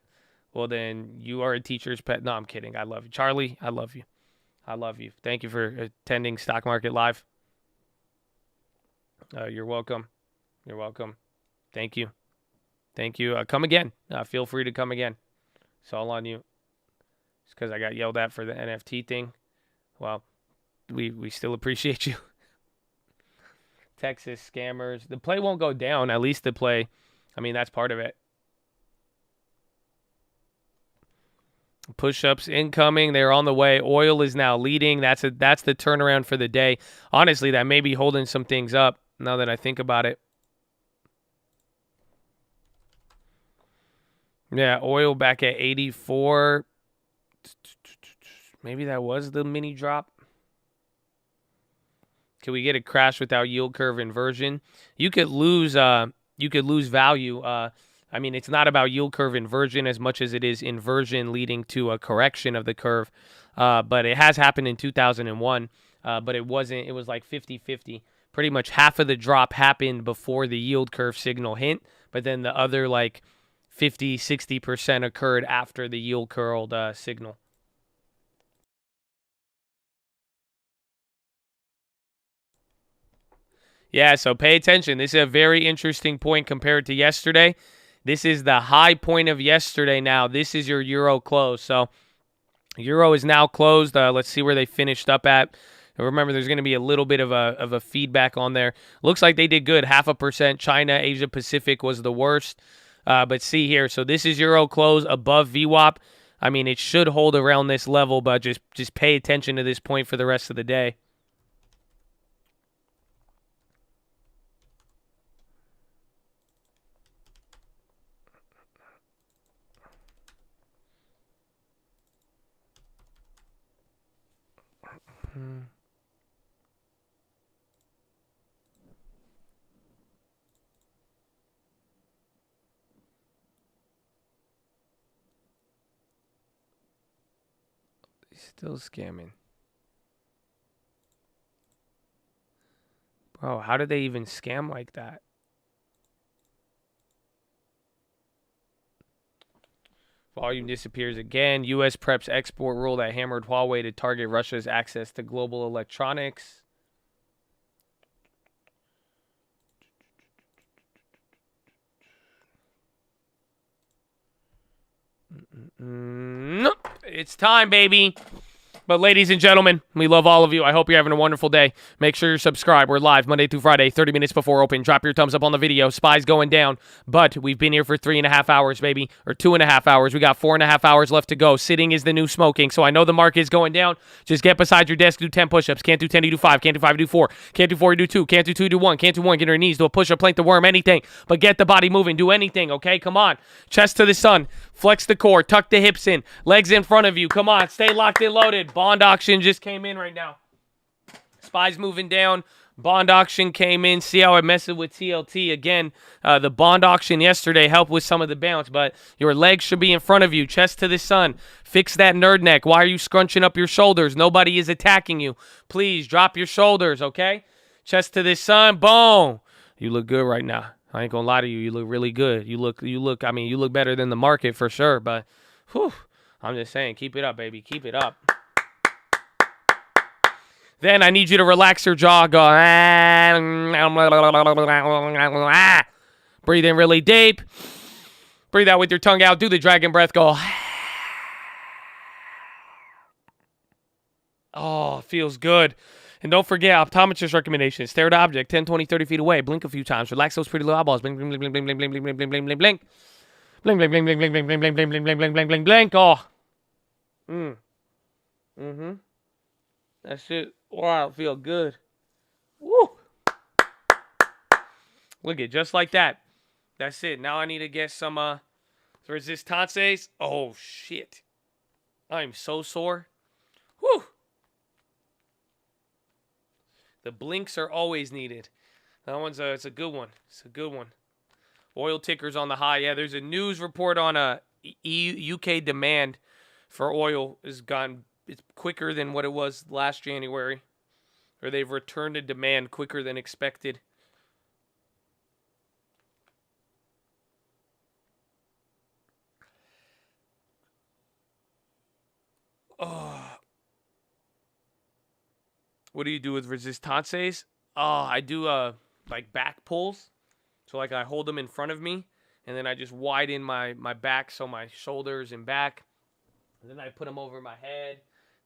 Well, then you are a teacher's pet. No, I'm kidding. I love you. Charlie, I love you. I love you. Thank you for attending Stock Market Live. You're welcome. You're welcome. Thank you. Thank you. Come again. Feel free to come again. It's all on you. It's because I got yelled at for the NFT thing. Well, we still appreciate you. Texas scammers. The play won't go down. At least the play. I mean, that's part of it. Push-ups incoming. They're on the way. Oil is now leading. That's the turnaround for the day. Honestly, that may be holding some things up now that I think about it. Yeah, oil back at 84. Maybe that was the mini drop. Can we get a crash without yield curve inversion? You could lose value. I mean, it's not about yield curve inversion as much as it is inversion leading to a correction of the curve. But it has happened in 2001. But it wasn't. It was like 50-50. Pretty much half of the drop happened before the yield curve signal hint, but then the other like 50-60% occurred after the yield curve signal. Yeah, so pay attention. This is a very interesting point compared to yesterday. This is the high point of yesterday now. This is your euro close. So euro is now closed. Let's see where they finished up at. Remember, there's going to be a little bit of a feedback on there. Looks like they did good, 0.5%. China, Asia Pacific was the worst. But see here, so this is euro close above VWAP. I mean, it should hold around this level, but just pay attention to this point for the rest of the day. Still scamming. Bro, how did they even scam like that? Volume disappears again. U.S. preps export rule that hammered Huawei to target Russia's access to global electronics. Nope. It's time, baby. But ladies and gentlemen, we love all of you. I hope you're having a wonderful day. Make sure you're subscribed. We're live Monday through Friday, 30 minutes before open. Drop your thumbs up on the video. Spy's going down. But we've been here for 3.5 hours, baby. Or 2.5 hours. We got 4.5 hours left to go. Sitting is the new smoking. So I know the market is going down. Just get beside your desk, do 10 push-ups. Can't do 10, you do 5. Can't do 5, you do 4. Can't do 4, you do 2. Can't do 2, you do 1. Can't do 1, get on your knees. Do a push-up, plank the worm, anything. But get the body moving. Do anything, okay? Come on. Chest to the sun. Flex the core. Tuck the hips in. Legs in front of you. Come on. Stay locked and loaded. Bond auction just came in right now. Spy's moving down. Bond auction came in. See how I messed with TLT again. The bond auction yesterday helped with some of the bounce, but your legs should be in front of you. Chest to the sun. Fix that nerd neck. Why are you scrunching up your shoulders? Nobody is attacking you. Please drop your shoulders, okay? Chest to the sun. Boom. You look good right now. I ain't gonna lie to you. You look really good. You look better than the market for sure, but whew, I'm just saying, keep it up, baby. Keep it up. Then I need you to relax your jaw. Go. Breathe in really deep. Breathe out with your tongue out. Do the dragon breath. Go. Oh, feels good. And don't forget, optometrist recommendations. Stare at object 10, 20, 30 feet away. Blink a few times. Relax those pretty little eyeballs. Blink, blink, blink, blink, blink, blink, blink, blink, blink, blink, blink. Blink, blink, blink, blink, blink, blink, blink, blink, blink, blink, blink, blink, blink, blink, blink. Oh. That shit, wow, feel good. Woo. Look at just like that. That's it. Now I need to get some resistances. Oh shit. I'm so sore. Woo. The blinks are always needed. That one's it's a good one. It's a good one. Oil tickers on the high. Yeah, there's a news report on UK demand for oil has gone. It's quicker than what it was last January, or they've returned to demand quicker than expected. Oh. What do you do with resistances? Oh, I do like back pulls. So like I hold them in front of me, and then I just widen my back, so my shoulders and back. And then I put them over my head,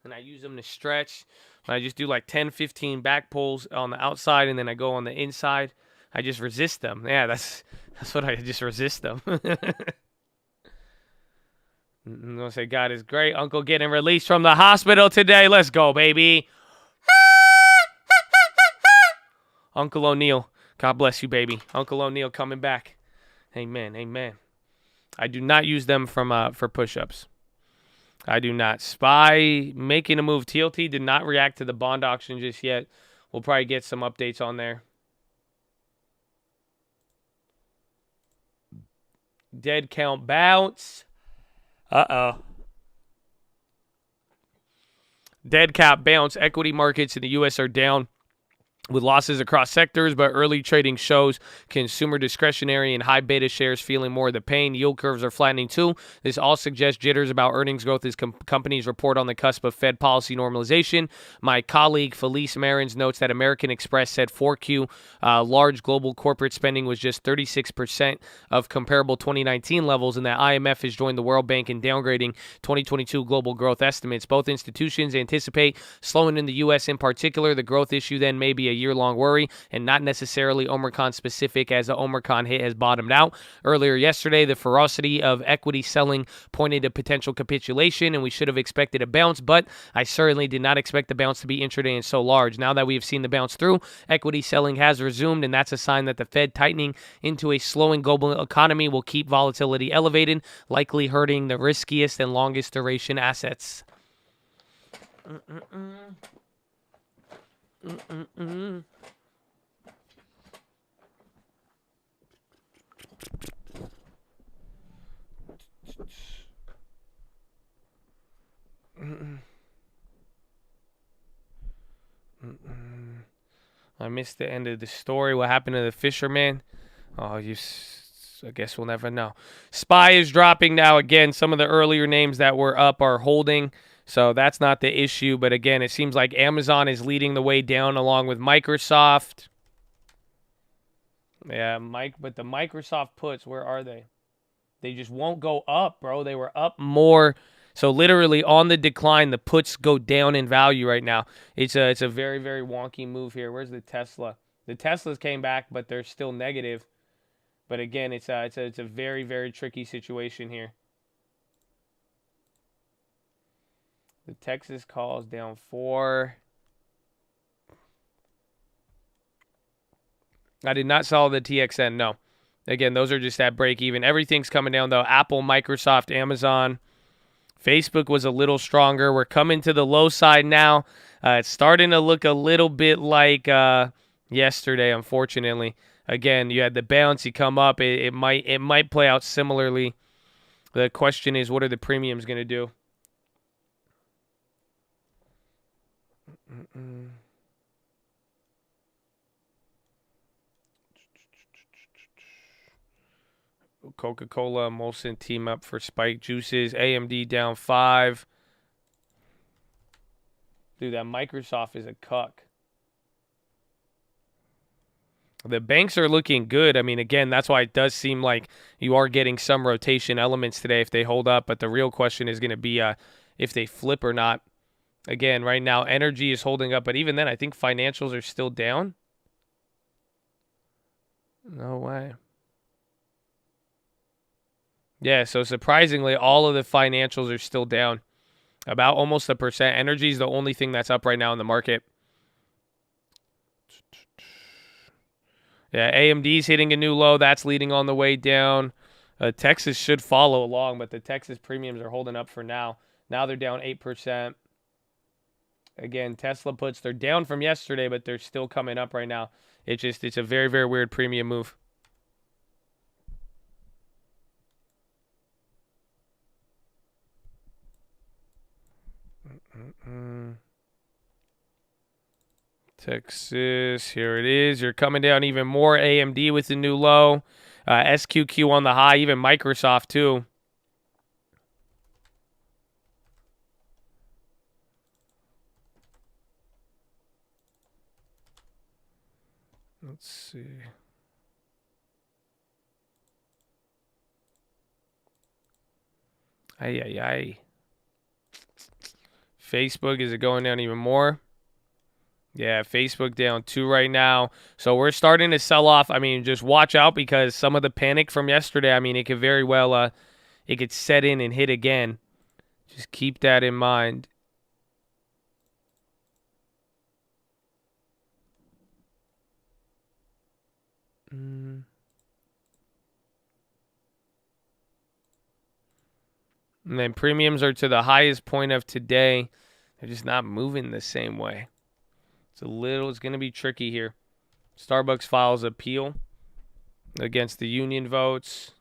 and I use them to stretch. And I just do like 10, 15 back pulls on the outside, and then I go on the inside. I just resist them. Yeah, that's what I just resist them. I'm going to say God is great. Uncle getting released from the hospital today. Let's go, baby. Uncle O'Neal, God bless you, baby. Uncle O'Neal coming back. Amen, amen. I do not use them for push-ups. I do not. Spy making a move. TLT did not react to the bond auction just yet. We'll probably get some updates on there. Dead count bounce. Uh-oh. Dead count bounce. Equity markets in the U.S. are down, with losses across sectors, but early trading shows consumer discretionary and high beta shares feeling more of the pain. Yield curves are flattening too. This all suggests jitters about earnings growth as companies report on the cusp of Fed policy normalization. My colleague Felice Marins notes that American Express said 4Q large global corporate spending was just 36% of comparable 2019 levels, and that IMF has joined the World Bank in downgrading 2022 global growth estimates. Both institutions anticipate slowing in the U.S. in particular. The growth issue then may be a year-long worry and not necessarily Omicron specific, as the Omicron hit has bottomed out. Earlier yesterday, the ferocity of equity selling pointed to potential capitulation, and we should have expected a bounce, but I certainly did not expect the bounce to be intraday and so large. Now that we have seen the bounce through, equity selling has resumed, and that's a sign that the Fed tightening into a slowing global economy will keep volatility elevated, likely hurting the riskiest and longest duration assets. I missed the end of the story. What happened to the fisherman? Oh, I guess we'll never know. SPY is dropping now. Again, some of the earlier names that were up are holding, so that's not the issue. But again, it seems like Amazon is leading the way down along with Microsoft. Yeah, but the Microsoft puts, where are they? They just won't go up, bro. They were up more. So literally on the decline, the puts go down in value right now. It's a very, very wonky move here. Where's the Tesla? The Teslas came back, but they're still negative. But again, it's a very, very tricky situation here. The Texas call is down 4. I did not sell the TXN, no. Again, those are just at break even. Everything's coming down, though. Apple, Microsoft, Amazon. Facebook was a little stronger. We're coming to the low side now. It's starting to look a little bit like yesterday, unfortunately. Again, you had the bounce. You come up. It might play out similarly. The question is, what are the premiums going to do? Coca-Cola, Molson team up for spike juices. AMD down 5. Dude, that Microsoft is a cuck. The banks are looking good. I mean, again, that's why it does seem like you are getting some rotation elements today if they hold up. But the real question is going to be if they flip or not. Again, right now, energy is holding up. But even then, I think financials are still down. No way. Yeah, so surprisingly, all of the financials are still down. About almost 1%. Energy is the only thing that's up right now in the market. Yeah, AMD's hitting a new low. That's leading on the way down. Texas should follow along, but the Texas premiums are holding up for now. Now they're down 8%. Again, Tesla puts, they're down from yesterday, but they're still coming up right now. It's a very, very weird premium move. Texas, here it is. You're coming down even more. AMD with the new low. SQQ on the high, even Microsoft too. Let's see. Ay. Facebook, is it going down even more? Yeah, Facebook down 2 right now. So we're starting to sell off. I mean, just watch out because some of the panic from yesterday, I mean, it could very well, it could set in and hit again. Just keep that in mind. And then premiums are to the highest point of today. They're just not moving the same way. It's going to be tricky here. Starbucks files appeal against the union votes.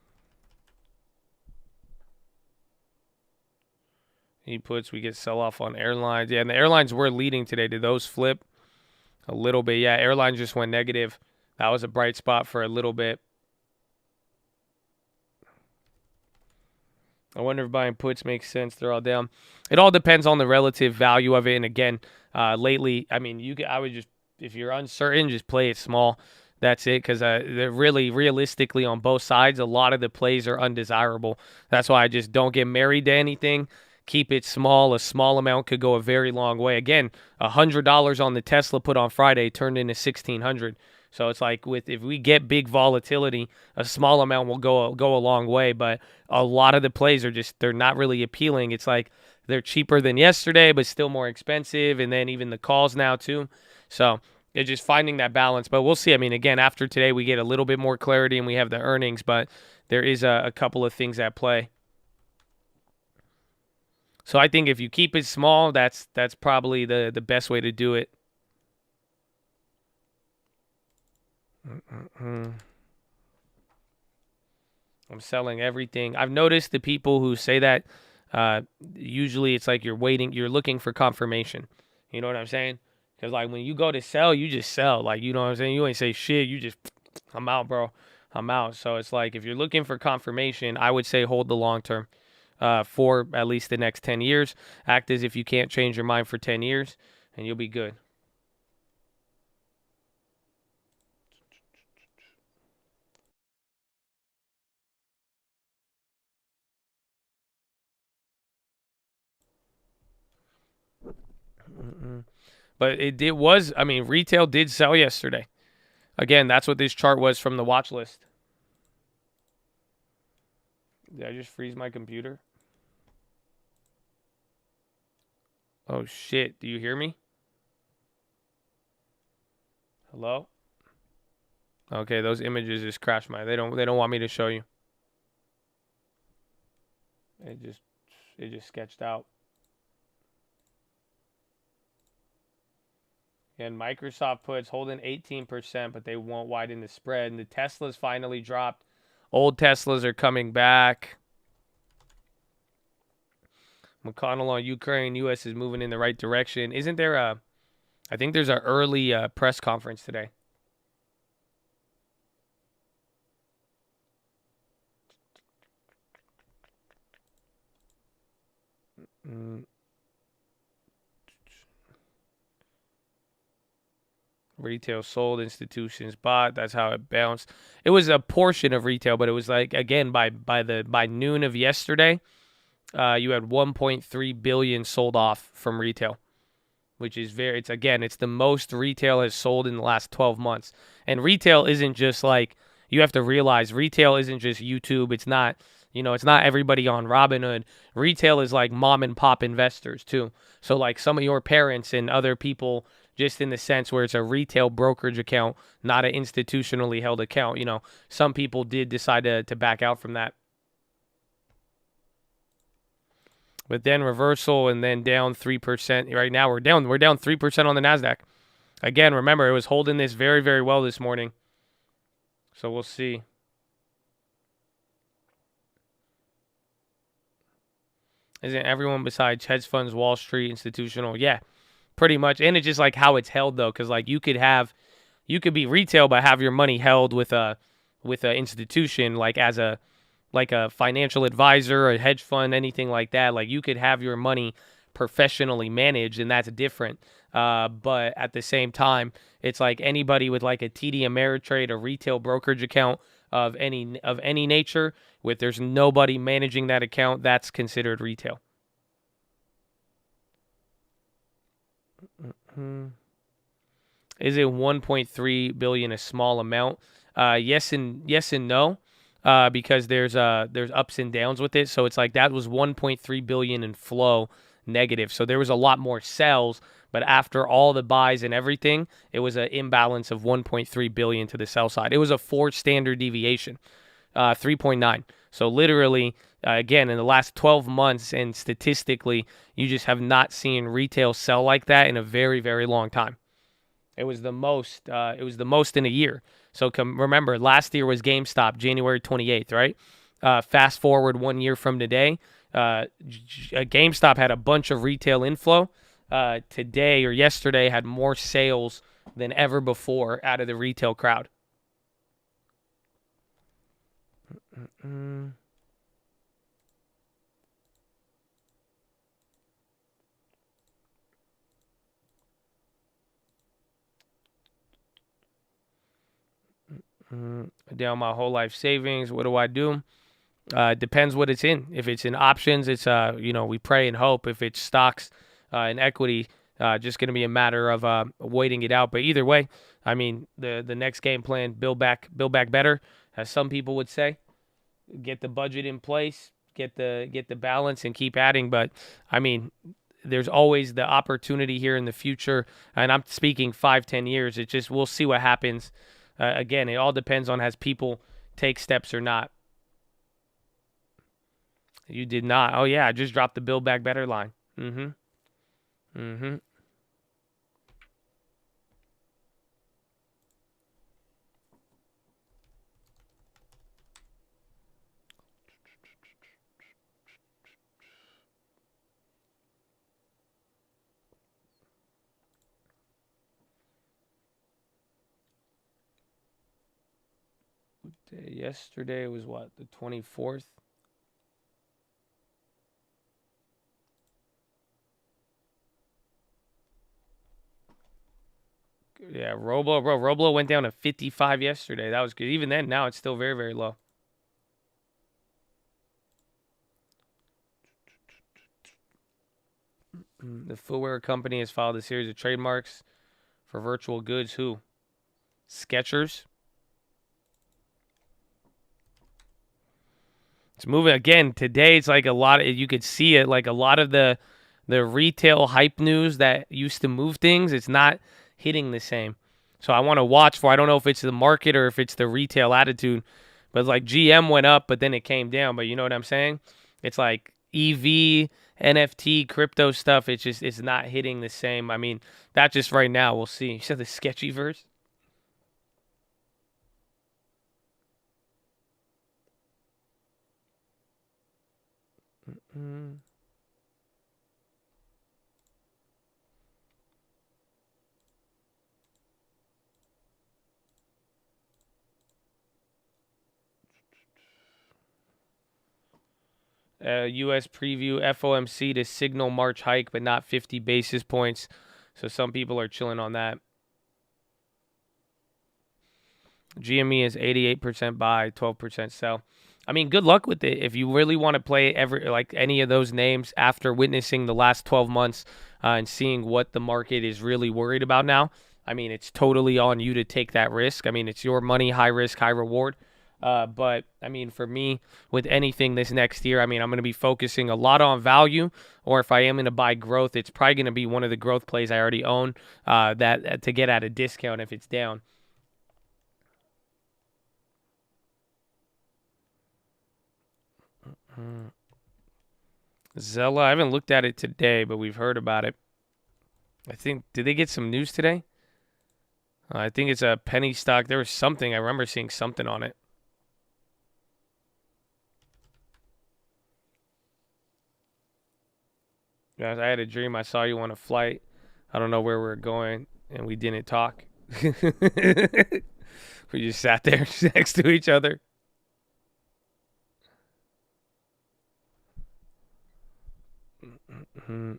He puts, we get sell-off on airlines. Yeah, and the airlines were leading today. Did those flip? A little bit. Yeah, airlines just went negative. That was a bright spot for a little bit. I wonder if buying puts makes sense. They're all down. It all depends on the relative value of it. And again, lately, I mean, I would just, if you're uncertain, just play it small. That's it, because they're really, realistically, on both sides, a lot of the plays are undesirable. That's why I just don't get married to anything. Keep it small. A small amount could go a very long way. Again, $100 on the Tesla put on Friday turned into $1,600. So it's like if we get big volatility, a small amount will go a long way. But a lot of the plays are they're not really appealing. It's like they're cheaper than yesterday, but still more expensive. And then even the calls now too. So it's just finding that balance. But we'll see. I mean, again, after today, we get a little bit more clarity and we have the earnings. But there is a couple of things at play. So I think if you keep it small, that's probably the best way to do it. I'm selling everything. I've noticed the people who say that, usually it's like you're looking for confirmation. You know what I'm saying? Because like when you go to sell, you just sell. Like, you know what I'm saying? You ain't say shit. You just, I'm out, bro. I'm out. So it's like if you're looking for confirmation, I would say hold the long term for at least the next 10 years. Act as if you can't change your mind for 10 years, and you'll be good. But I mean, retail did sell yesterday. Again, that's what this chart was from the watch list. Did I just freeze my computer? Oh shit, do you hear me? Hello? Okay, those images just crashed they don't want me to show you. It just sketched out. And Microsoft puts holding 18%, but they won't widen the spread. And the Teslas finally dropped. Old Teslas are coming back. McConnell on Ukraine. U.S. is moving in the right direction. Isn't there I think there's an early press conference today. Retail sold, institutions bought. That's how it bounced. It was a portion of retail, but it was like again by noon of yesterday, you had 1.3 billion sold off from retail, which is it's the most retail has sold in the last 12 months. And retail isn't just like you have to realize retail isn't just YouTube. It's not it's not everybody on Robinhood. Retail is like mom and pop investors too. So like some of your parents and other people, just in the sense where it's a retail brokerage account, not an institutionally held account. Some people did decide to back out from that. But then reversal and then down 3%. Right now we're down 3% on the Nasdaq. Again, remember it was holding this very, very well this morning. So we'll see. Isn't everyone besides hedge funds, Wall Street, institutional? Yeah, pretty much. And it's just like how it's held though, because like you could be retail but have your money held with a institution like as a financial advisor, a hedge fund, anything like that. Like you could have your money professionally managed, and that's different. But at the same time, it's like anybody with like a TD Ameritrade, a retail brokerage account of any nature, with there's nobody managing that account, that's considered retail. Is it 1.3 billion a small amount? Yes and no. Because there's ups and downs with it. So it's like that was 1.3 billion in flow negative. So there was a lot more sales, but after all the buys and everything, it was an imbalance of 1.3 billion to the sell side. It was a 4 standard deviation, 3.9. So literally, again, in the last 12 months and statistically, you just have not seen retail sell like that in a very, very long time. It was the most. It was the most in a year. So remember, last year was GameStop, January 28th, right? Fast forward 1 year from today, GameStop had a bunch of retail inflow. Today or yesterday had more sales than ever before out of the retail crowd. Down my whole life savings. What do I do? Depends what it's in. If it's in options, it's we pray and hope. If it's stocks and equity, just going to be a matter of waiting it out. But either way, I mean the next game plan, build back better, as some people would say. Get the budget in place, get the balance, and keep adding. But I mean, there's always the opportunity here in the future, and I'm speaking 5-10 years. It just we'll see what happens. Again, it all depends on as people take steps or not. You did not. Oh yeah, I just dropped the build back better line. Yesterday was what, the 24th? Yeah, Roblo went down to 55 yesterday. That was good. Even then, now it's still very, very low. The footwear company has filed a series of trademarks for virtual goods. Who? Skechers. It's moving again today. It's like a lot of, you could see it, like a lot of the retail hype news that used to move things. It's not hitting the same. So I want to watch for. I don't know if it's the market or if it's the retail attitude, but like GM went up, but then it came down. But you know what I'm saying? It's like EV, NFT, crypto stuff. It's not hitting the same. I mean, that just right now. We'll see. You said the sketchy verse. Mm. U.S. preview FOMC to signal March hike, but not 50 basis points. So some people are chilling on that. GME is 88% buy, 12% sell. I mean, good luck with it. If you really want to play like any of those names after witnessing the last 12 months and seeing what the market is really worried about now, I mean, it's totally on you to take that risk. I mean, it's your money, high risk, high reward. But I mean, for me, with anything this next year, I mean, I'm going to be focusing a lot on value, or if I am going to buy growth, it's probably going to be one of the growth plays I already own that to get at a discount if it's down. Zella, I haven't looked at it today, but we've heard about it. I think, did they get some news today? I think it's a penny stock. There was something. I remember seeing something on it. Guys, I had a dream. I saw you on a flight. I don't know where we were going, and we didn't talk. We just sat there next to each other. Mm-hmm.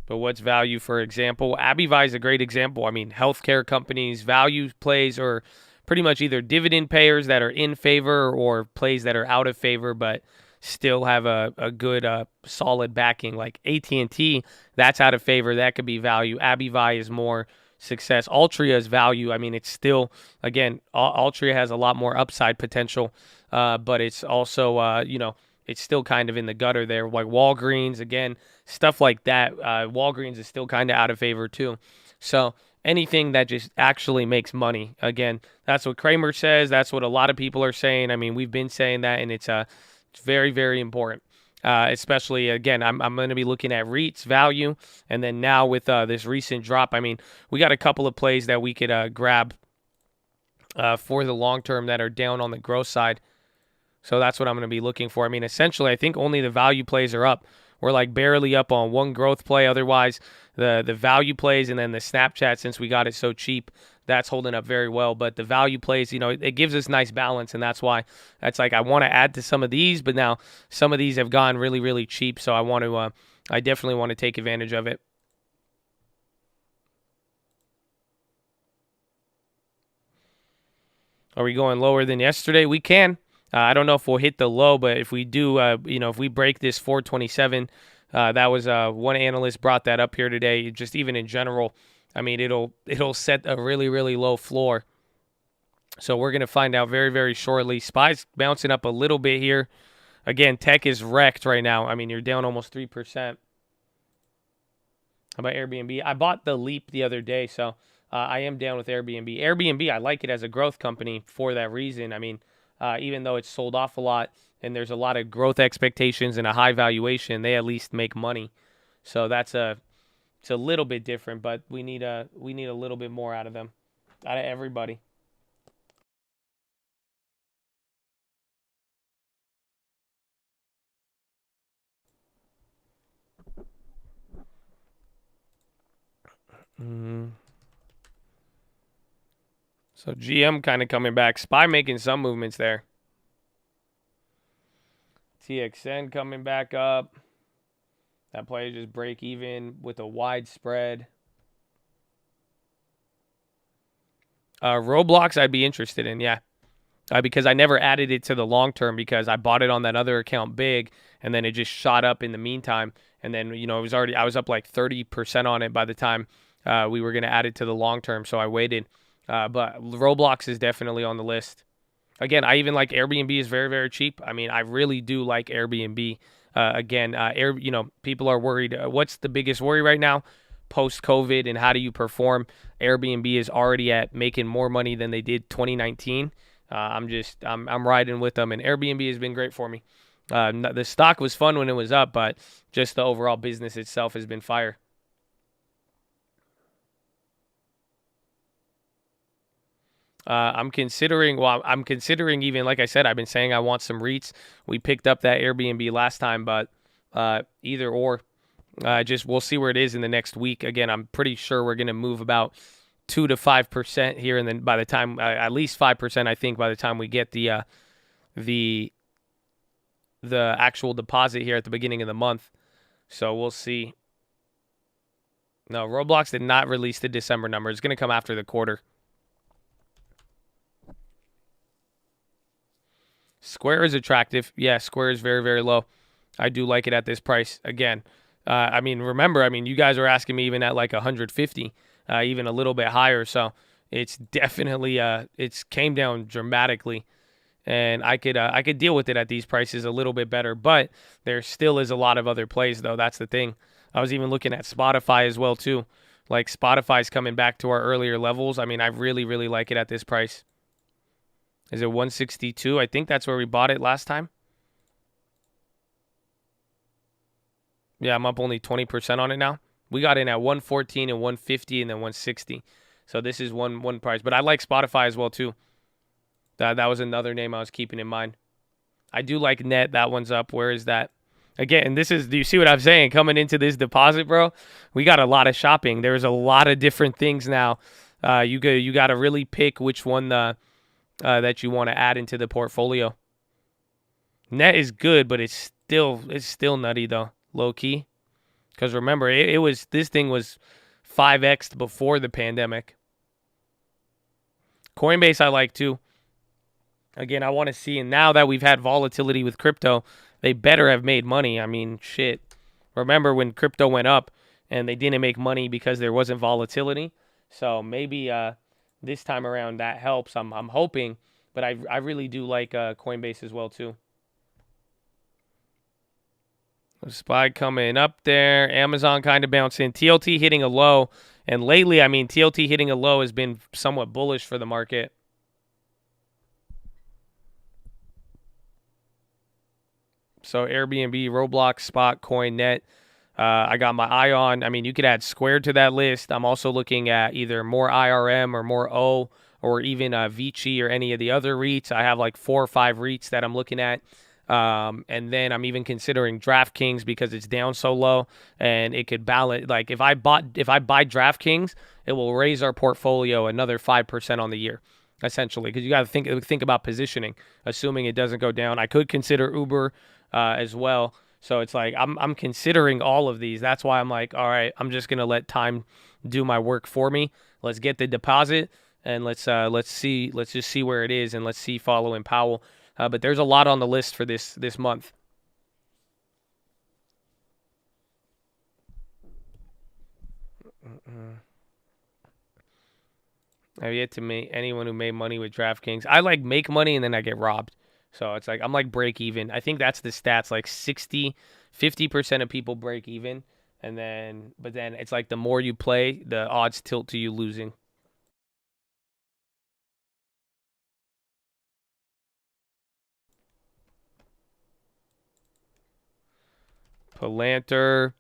But what's value, for example? Abivai is a great example. I mean, healthcare companies, value plays are pretty much either dividend payers that are in favor or plays that are out of favor, but still have a good, solid backing. Like AT&T, that's out of favor. That could be value. Abivai is more success. Altria is value. I mean, it's still, again, Altria has a lot more upside potential, but it's also, it's still kind of in the gutter there. Like Walgreens, again, stuff like that. Walgreens is still kind of out of favor too. So anything that just actually makes money, again, that's what Kramer says. That's what a lot of people are saying. I mean, we've been saying that, and it's very, very important. Especially again, I'm going to be looking at REITs value, and then now with this recent drop, I mean, we got a couple of plays that we could grab for the long term that are down on the growth side. So that's what I'm going to be looking for. I mean, essentially, I think only the value plays are up. We're like barely up on one growth play. Otherwise, the value plays and then the Snapchat, since we got it so cheap, that's holding up very well. But the value plays, it gives us nice balance, and that's why that's like I want to add to some of these, but now some of these have gone really, really cheap. So I definitely want to take advantage of it. Are we going lower than yesterday? We can. I don't know if we'll hit the low, but if we do, if we break this 427, that was one analyst brought that up here today. Just even in general, I mean, it'll set a really, really low floor. So we're gonna find out very, very shortly. SPY's bouncing up a little bit here. Again, tech is wrecked right now. I mean, you're down almost 3%. How about Airbnb? I bought the Leap the other day, so I am down with Airbnb. Airbnb, I like it as a growth company for that reason. I mean, even though it's sold off a lot and there's a lot of growth expectations and a high valuation, they at least make money. So it's a little bit different, but we need a little bit more out of them, out of everybody. So GM kind of coming back. SPY making some movements there. TXN coming back up. That play just break even with a wide spread. Roblox I'd be interested in, yeah. Because I never added it to the long term because I bought it on that other account big, and then it just shot up in the meantime. And then, it was already, I was up like 30% on it by the time we were going to add it to the long term, so I waited. But Roblox is definitely on the list. Again, I even like Airbnb is very, very cheap. I mean, I really do like Airbnb. People are worried. What's the biggest worry right now? Post-COVID, and how do you perform? Airbnb is already at making more money than they did 2019. I'm riding with them, and Airbnb has been great for me. The stock was fun when it was up, but just the overall business itself has been fire. I'm considering even, like I said, I've been saying I want some REITs. We picked up that Airbnb last time, but either or. We'll see where it is in the next week. Again, I'm pretty sure we're going to move about 2 to 5% here, and then by the time at least 5%, I think by the time we get the actual deposit here at the beginning of the month. So we'll see. No, Roblox did not release the December number. It's going to come after the quarter. Square is attractive. Yeah, Square is very, very low. I do like it at this price. Again, remember, you guys are asking me even at like 150, even a little bit higher. So it's definitely, it's came down dramatically, and I could deal with it at these prices a little bit better. But there still is a lot of other plays, though. That's the thing. I was even looking at Spotify as well too. Like Spotify's coming back to our earlier levels. I really, really like it at this price. Is it 162? I think that's where we bought it last time. Yeah, I'm up only 20% on it now. We got in at 114 and 150 and then 160. So this is one price. But I like Spotify as well too. That was another name I was keeping in mind. I do like Net. That one's up. Where is that? Again, do you see what I'm saying? Coming into this deposit, bro, we got a lot of shopping. There's a lot of different things now. You got to really pick which one that you want to add into the portfolio. Net is good, but it's still nutty though. Low key, because remember, this thing was 5x'd before the pandemic. Coinbase I like too. Again, I want to see, and now that we've had volatility with crypto, they better have made money. Shit. Remember when crypto went up and they didn't make money because there wasn't volatility? So maybe this time around that helps. I'm hoping, but I really do like Coinbase as well too. SPY coming up there. Amazon kind of bouncing. TLT hitting a low. And lately, TLT hitting a low has been somewhat bullish for the market. So Airbnb, Roblox, Spot, Coin, Net. I got my eye on. You could add Square to that list. I'm also looking at either more IRM or more O, or even Vici or any of the other REITs. I have like 4 or 5 REITs that I'm looking at. And then I'm even considering DraftKings because it's down so low and it could balance. Like if I buy DraftKings, it will raise our portfolio another 5% on the year, essentially. Because you got to think about positioning, assuming it doesn't go down. I could consider Uber as well. So it's like I'm considering all of these. That's why I'm like, all right, I'm just gonna let time do my work for me. Let's get the deposit and let's just see where it is, and let's see FILO and Powell. But there's a lot on the list for this month. I've yet to meet anyone who made money with DraftKings. I like make money and then I get robbed. So it's like I'm like break even. I think that's the stats. Like 50% of people break even, but then it's like the more you play, the odds tilt to you losing. Palantir.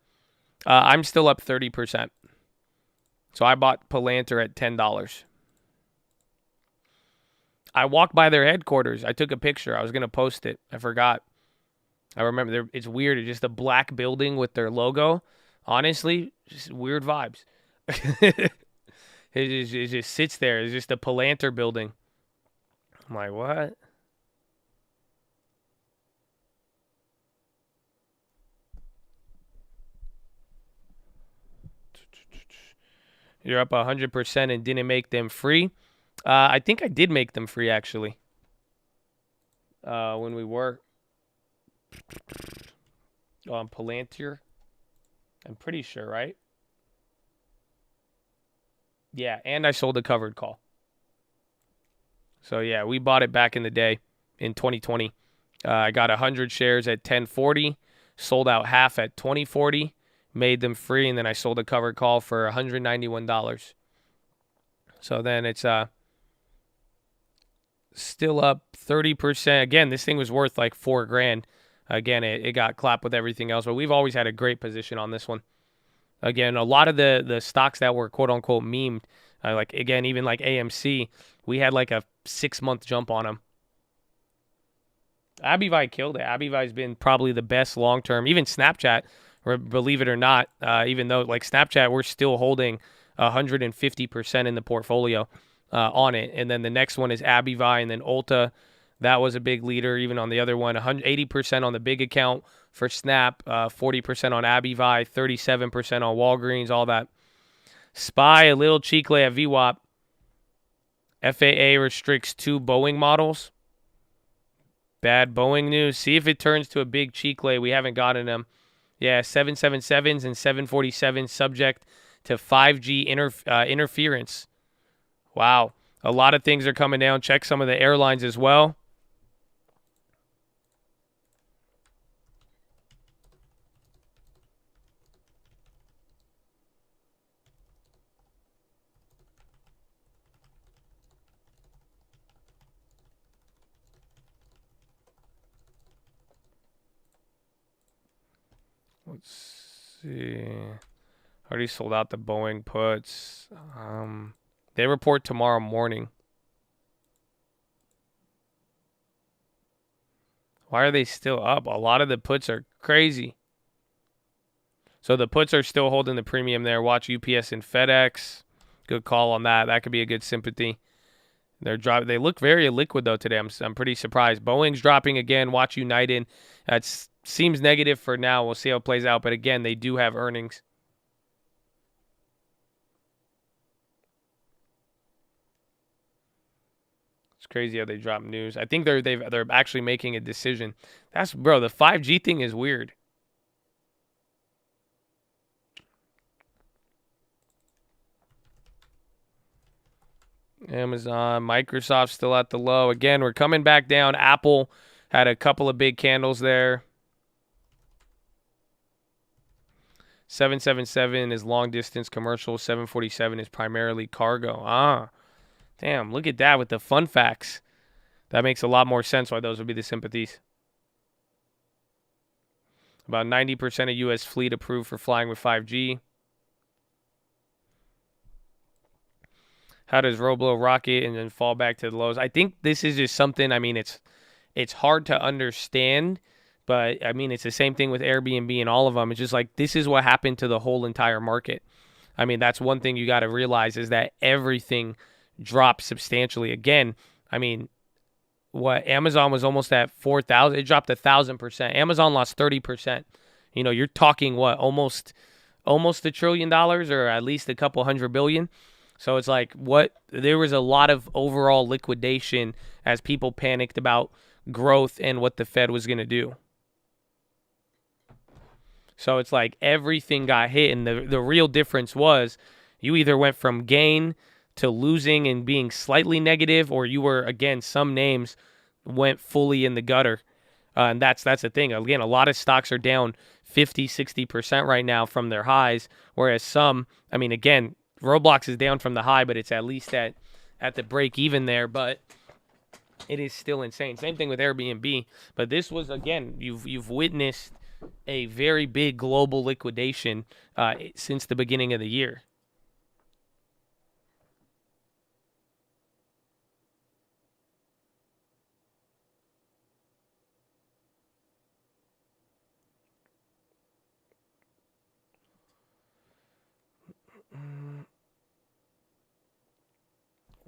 I'm still up 30%. So I bought Palantir at $10. I walked by their headquarters. I took a picture. I was going to post it. I forgot. I remember it's weird. It's just a black building with their logo. Honestly, just weird vibes. It just sits there. It's just a Palantir building. I'm like, what? You're up 100% and didn't make them free. I think I did make them free, actually. When we were on Palantir. I'm pretty sure, right? Yeah, and I sold a covered call. So, yeah, we bought it back in the day in 2020. I got 100 shares at 10.40, sold out half at 20.40, made them free, and then I sold a covered call for $191. So then it's still up 30%. Again, this thing was worth like $4,000. Again, it got clapped with everything else, but we've always had a great position on this one. Again, a lot of the stocks that were quote unquote memed, like again, even like AMC, we had like a 6-month jump on them. Abivai killed it. Abivai's been probably the best long term. Even Snapchat, believe it or not, even though like Snapchat, we're still holding 150% in the portfolio on it. And then the next one is Abivai, and then Ulta. That was a big leader. Even on the other one, 80% on the big account for Snap, 40% on Abivai, 37% on Walgreens, all that. SPY, a little chicle at VWAP. FAA restricts 2 Boeing models. Bad Boeing news. See if it turns to a big chicle. We haven't gotten them. Yeah, 777s and 747s subject to 5G interference. Wow. A lot of things are coming down. Check some of the airlines as well. Let's see. Already sold out the Boeing puts. They report tomorrow morning. Why are they still up? A lot of the puts are crazy. So the puts are still holding the premium there. Watch UPS and FedEx. Good call on that. That could be a good sympathy. They look very illiquid though today. I'm pretty surprised. Boeing's dropping again. Watch United. That seems negative for now. We'll see how it plays out. But again, they do have earnings. It's crazy how they drop news. I think they're actually making a decision. Bro, the 5G thing is weird. Amazon, Microsoft still at the low. Again, we're coming back down. Apple had a couple of big candles there. 777 is long distance commercial. 747 is primarily cargo. Damn, look at that with the fun facts. That makes a lot more sense why those would be the sympathies. About 90% of U.S. fleet approved for flying with 5G. How does Roblo rocket and then fall back to the lows? I think this is just something, I mean, it's hard to understand, but I mean, it's the same thing with Airbnb and all of them. It's just like, this is what happened to the whole entire market. I mean, that's one thing you got to realize is that everything dropped substantially. Again, I mean, what Amazon was almost at 4,000, it dropped 1,000%. Amazon lost 30%. You know, you're talking what, almost $1 trillion or at least a couple $100 billion. So it's like there was a lot of overall liquidation as people panicked about growth and what the Fed was going to do. So it's like everything got hit, and the real difference was you either went from gain to losing and being slightly negative, or you were, again, some names went fully in the gutter. And that's the thing. Again, a lot of stocks are down 50, 60% right now from their highs, whereas some, I mean, again, Roblox is down from the high, but it's at least at the break even there, but it is still insane. Same thing with Airbnb, but this was, again, you've witnessed a very big global liquidation since the beginning of the year.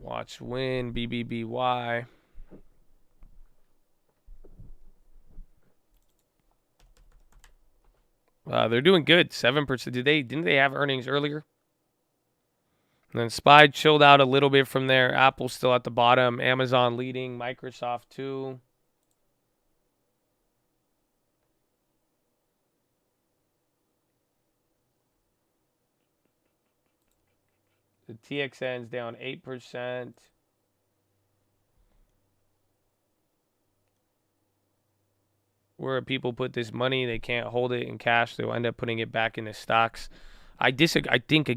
Watch win, BBBY. They're doing good, 7%. Didn't they have earnings earlier? And then SPY chilled out a little bit from there. Apple still at the bottom. Amazon leading. Microsoft too. The TXN's down 8%. Where people put this money, they can't hold it in cash. They'll end up putting it back into stocks. I disagree. I think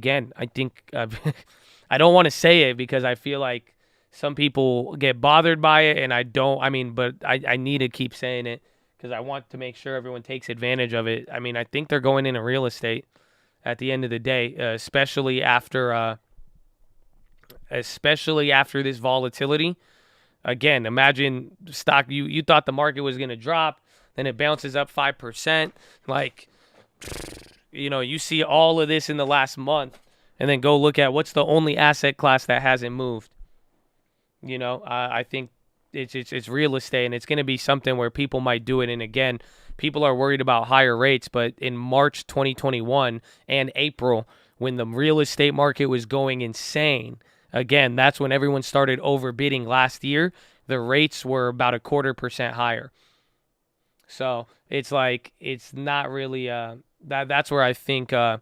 I don't want to say it because I feel like some people get bothered by it, and I don't. I mean, but I need to keep saying it because I want to make sure everyone takes advantage of it. I mean, I think they're going into real estate at the end of the day, especially after this volatility. Again, imagine stock. You thought the market was going to drop, then it bounces up 5%. Like, you see all of this in the last month, and then go look at what's the only asset class that hasn't moved. I think it's real estate, and it's going to be something where people might do it. And again, people are worried about higher rates, but in March 2021 and April, when the real estate market was going insane, again, that's when everyone started overbidding last year. The rates were about 0.25% higher. So it's like it's not really that's where I think a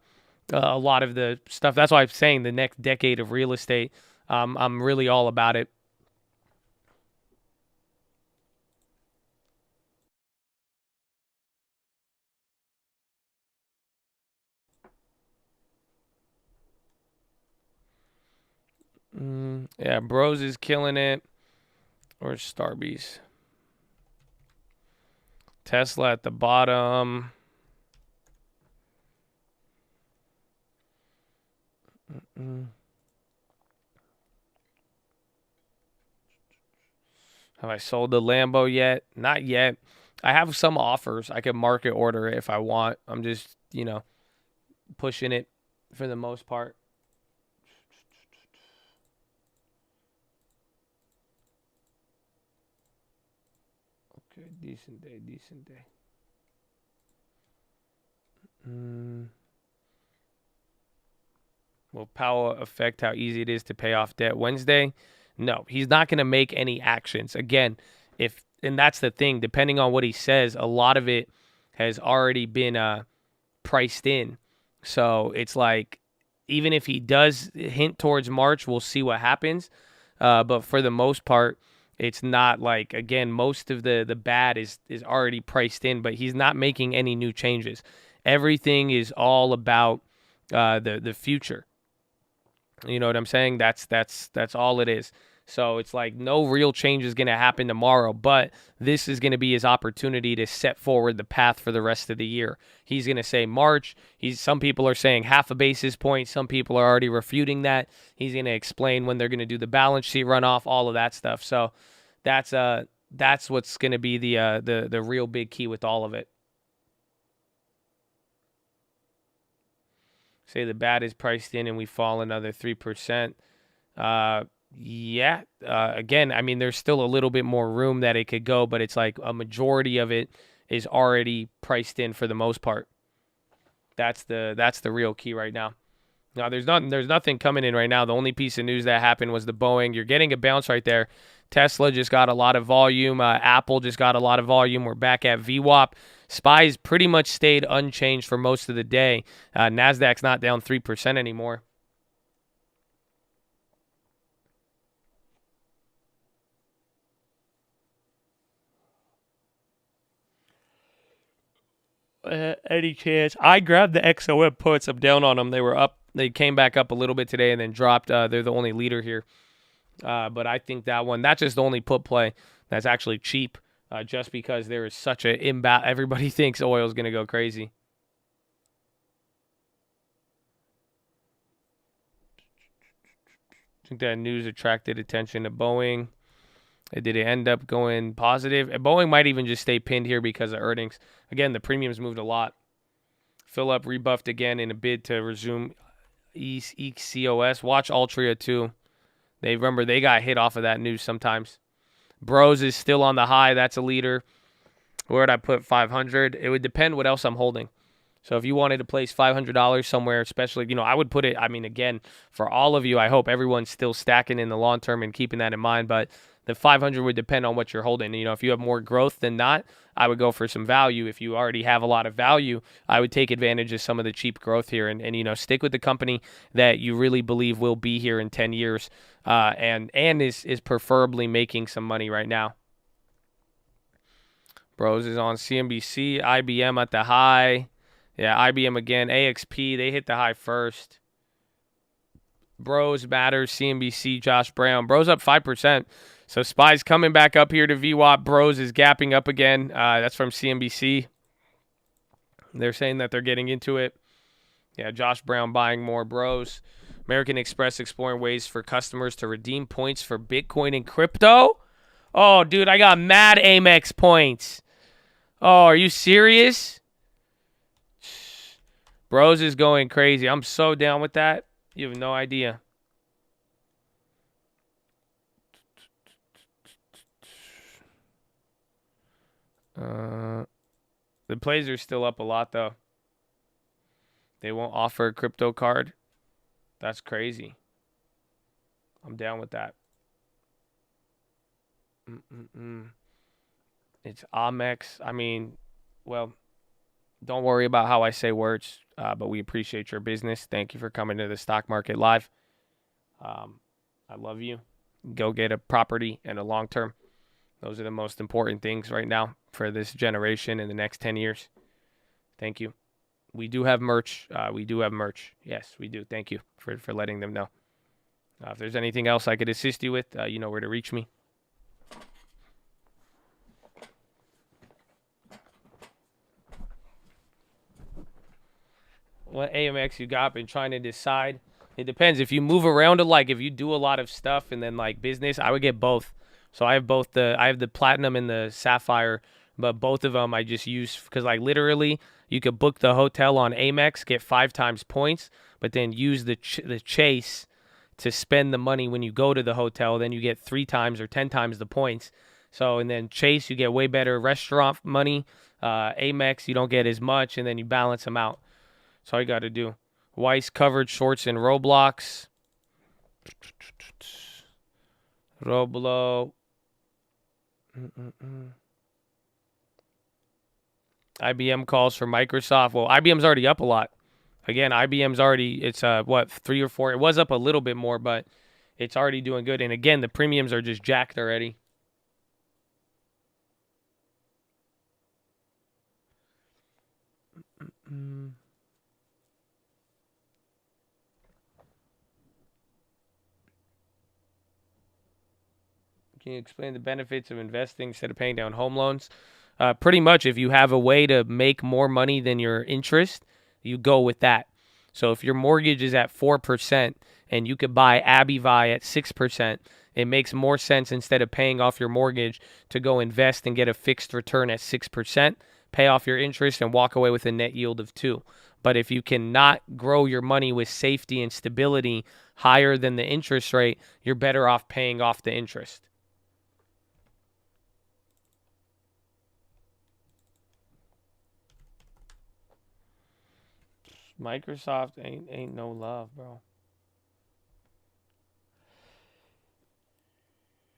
lot of the stuff. That's why I'm saying the next decade of real estate. I'm really all about it. Yeah, Bros is killing it. Or Starbucks. Tesla at the bottom. Have I sold the Lambo yet? Not yet. I have some offers. I can market order it if I want. I'm just, pushing it for the most part. Okay, decent day. Will Powell affect how easy it is to pay off debt Wednesday? No, he's not going to make any actions. Again, and that's the thing, depending on what he says, a lot of it has already been priced in. So it's like, even if he does hint towards March, we'll see what happens. But for the most part, it's not like, again, most of the bad is already priced in, but he's not making any new changes. Everything is all about the future. You know what I'm saying? That's all it is. So it's like no real change is going to happen tomorrow, but this is going to be his opportunity to set forward the path for the rest of the year. He's going to say March. Some people are saying 0.5 basis point. Some people are already refuting that. He's going to explain when they're going to do the balance sheet runoff, all of that stuff. So that's what's going to be the real big key with all of it. Say the bad is priced in and we fall another 3%. Again, I mean, there's still a little bit more room that it could go, but it's like a majority of it is already priced in for the most part. That's the real key right now. Now, there's nothing coming in right now. The only piece of news that happened was the Boeing. You're getting a bounce right there. Tesla just got a lot of volume. Apple just got a lot of volume. We're back at VWAP. SPY's pretty much stayed unchanged for most of the day. NASDAQ's not down 3% anymore. Any chance? I grabbed the XOM puts. I'm down on them. They were up. They came back up a little bit today and then dropped. They're the only leader here. But I think that's just the only put play that's actually cheap, just because there is such an imbalance. Everybody thinks oil is going to go crazy. I think that news attracted attention to Boeing. Did it end up going positive? Boeing might even just stay pinned here because of earnings. Again, the premiums moved a lot. PHILO rebuffed again in a bid to resume ECOS. Watch Altria too. Remember, they got hit off of that news sometimes. Bros is still on the high. That's a leader. Where would I put 500? It would depend what else I'm holding. So if you wanted to place $500 somewhere, especially, I would put it, again, for all of you, I hope everyone's still stacking in the long term and keeping that in mind. But the 500 would depend on what you're holding. If you have more growth than not, I would go for some value. If you already have a lot of value, I would take advantage of some of the cheap growth here and stick with the company that you really believe will be here in 10 years and is preferably making some money right now. Bros is on CNBC, IBM at the high. Yeah, IBM again. AXP, they hit the high first. Bros matters. CNBC, Josh Brown. Bros up 5%. So SPY's coming back up here to VWAP. Bros is gapping up again. That's from CNBC. They're saying that they're getting into it. Yeah, Josh Brown buying more. Bros. American Express exploring ways for customers to redeem points for Bitcoin and crypto. Oh, dude, I got mad Amex points. Oh, are you serious? Bros is going crazy. I'm so down with that. You have no idea. The plays are still up a lot, though. They won't offer a crypto card. That's crazy. I'm down with that. It's Amex. Well, don't worry about how I say words, but we appreciate your business. Thank you for coming to the Stock Market Live. I love you. Go get a property and a long term. Those are the most important things right now for this generation in the next 10 years. Thank you. We do have merch. Yes, we do. Thank you for letting them know. If there's anything else I could assist you with, you know where to reach me. What AMX you got? Been trying to decide. It depends. If you move around if you do a lot of stuff and then business, I would get both. So I have both I have the platinum and the sapphire, but both of them I just use because literally you could book the hotel on Amex, get 5 times points, but then use the Chase to spend the money when you go to the hotel. Then you get 3 times or 10 times the points. So and then Chase you get way better restaurant money. Amex you don't get as much, and then you balance them out. That's all you got to do. Weiss covered shorts in Roblox. Roblo. IBM calls for Microsoft. Well, IBM's already up a lot. Again, IBM's already, it's 3 or 4. It was up a little bit more, but it's already doing good. And again, the premiums are just jacked already. Can you explain the benefits of investing instead of paying down home loans? Pretty much, if you have a way to make more money than your interest, you go with that. So if your mortgage is at 4% and you could buy AbiVi at 6%, it makes more sense instead of paying off your mortgage to go invest and get a fixed return at 6%, pay off your interest and walk away with a net yield of 2%. But if you cannot grow your money with safety and stability higher than the interest rate, you're better off paying off the interest. Microsoft ain't no love, bro.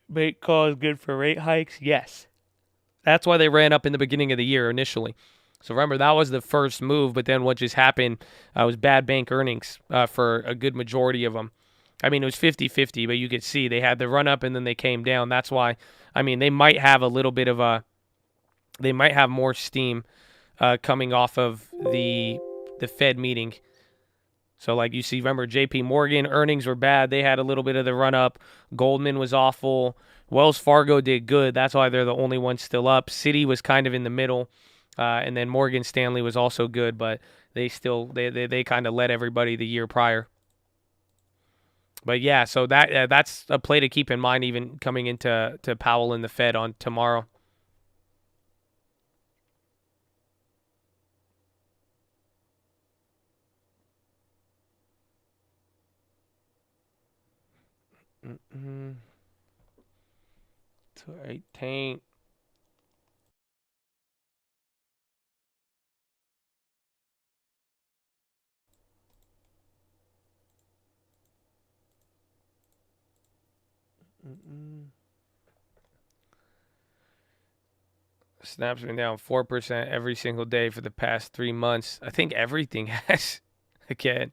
Make calls good for rate hikes? Yes. That's why they ran up in the beginning of the year initially. So remember, that was the first move, but then what just happened was bad bank earnings for a good majority of them. It was 50-50, but you could see they had the run up and then they came down. That's why, they might have a little bit of they might have more steam coming off of the Fed meeting. So you see, remember JP Morgan earnings were bad. They had a little bit of the run up. Goldman was awful. Wells Fargo did good. That's why they're the only ones still up. Citi was kind of in the middle. And then Morgan Stanley was also good, but they kind of led everybody the year prior. But yeah, so that's a play to keep in mind even coming into Powell and the Fed on tomorrow. 18. Snap's been down 4% every single day for the past 3 months. I think everything has. Again,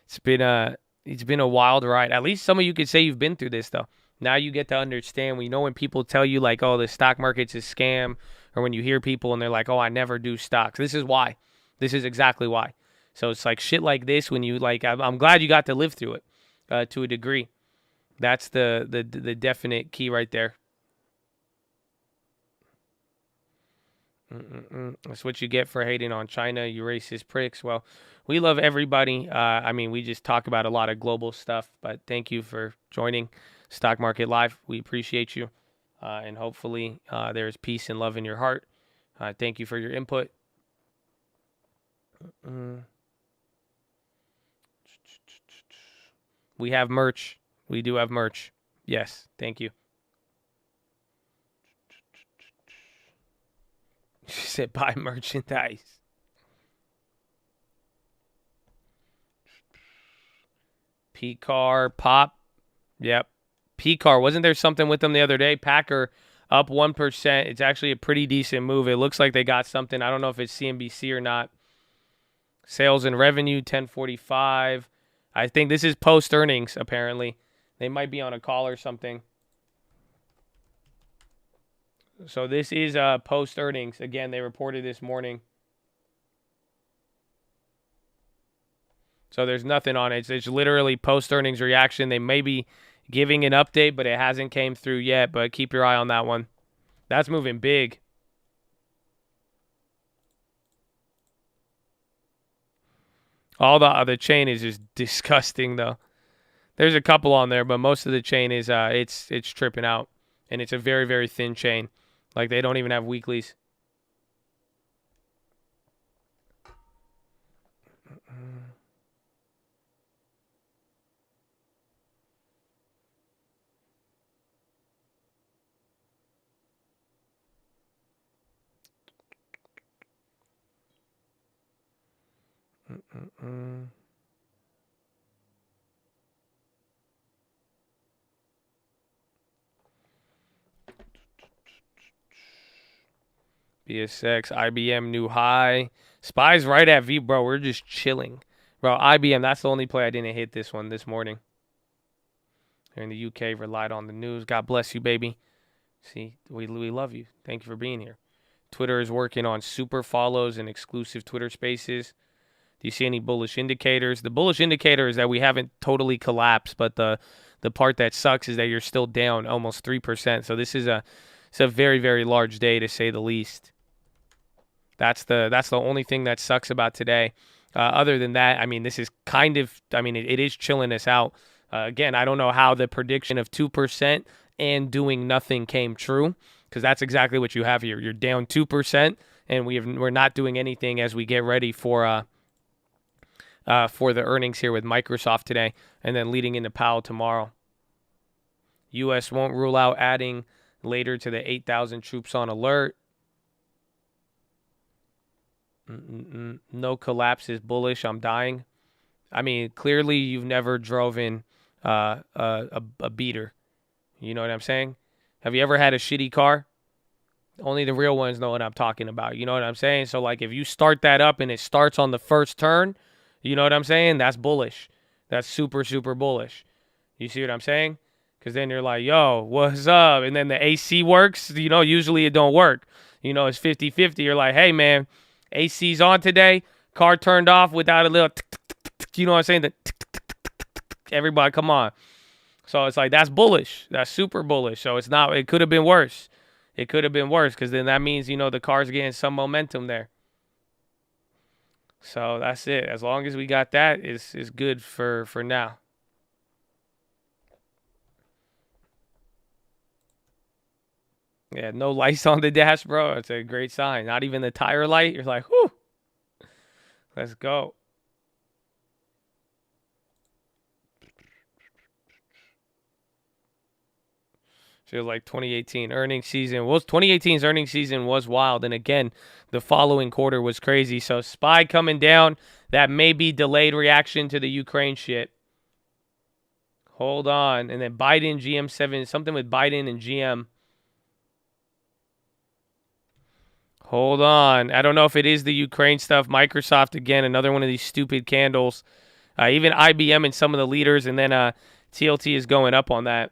it's been a wild ride. At least some of you could say you've been through this though. Now you get to understand. When people tell you like, "Oh, the stock market's a scam," or when you hear people and they're like, "Oh, I never do stocks." This is why. This is exactly why. So it's like shit like this when you like. I'm glad you got to live through it to a degree. That's the definite key right there. That's what you get for hating on China, you racist pricks. Well, we love everybody. We just talk about a lot of global stuff, but thank you for joining Stock Market Live. We appreciate you, and hopefully there's peace and love in your heart. Thank you for your input. We have merch. We do have merch. Yes, thank you. She said buy merchandise. P-Car, Pop. Yep. P-Car. Wasn't there something with them the other day? Packer up 1%. It's actually a pretty decent move. It looks like they got something. I don't know if it's CNBC or not. Sales and revenue, 1045. I think this is post-earnings, apparently. They might be on a call or something. So this is post-earnings. Again, they reported this morning. So there's nothing on it. It's literally post-earnings reaction. They may be giving an update, but it hasn't came through yet. But keep your eye on that one. That's moving big. All the chain is just disgusting, though. There's a couple on there, but most of the chain is it's tripping out, and it's a very, very thin chain. Like they don't even have weeklies. BSX, IBM new high. SPY's right at V, bro. We're just chilling. Bro, IBM, that's the only play I didn't hit this one this morning. Here in the UK, relied on the news. God bless you, baby. See, we love you. Thank you for being here. Twitter is working on super follows and exclusive Twitter spaces. Do you see any bullish indicators? The bullish indicator is that we haven't totally collapsed, but the part that sucks is that you're still down almost 3%. So this is it's a very, very large day to say the least. That's the only thing that sucks about today. Other than that, this is kind of, it is chilling us out. Again, I don't know how the prediction of 2% and doing nothing came true, because that's exactly what you have here. You're down 2%, and we're not doing anything as we get ready for the earnings here with Microsoft today, and then leading into Powell tomorrow. U.S. won't rule out adding later to the 8,000 troops on alert. No collapse is bullish. I'm dying. Clearly you've never drove in a beater. You know what I'm saying? Have you ever had a shitty car? Only the real ones know what I'm talking about. You know what I'm saying? So, like, if you start that up and it starts on the first turn, you know what I'm saying? That's bullish. That's super, super bullish. You see what I'm saying? Because then you're like, yo, what's up? And then the AC works. Usually it don't work. It's 50-50. You're like, hey, man, AC's on today. Car turned off without a little, you know what I'm saying? Everybody, come on. So it's like, that's bullish. That's super bullish. So it's not, it could have been worse. It could have been worse, because then that means, the car's getting some momentum there. So that's it. As long as we got that, is good for now. Yeah, no lights on the dash, bro. It's a great sign. Not even the tire light. You're like, whew. Let's go. Feels like 2018 earnings season. Well, 2018's earnings season was wild. And again, the following quarter was crazy. So SPY coming down. That may be delayed reaction to the Ukraine shit. Hold on. And then Biden, GM7, something with Biden and GM. Hold on. I don't know if it is the Ukraine stuff. Microsoft, again, another one of these stupid candles. Even IBM and some of the leaders. And then TLT is going up on that.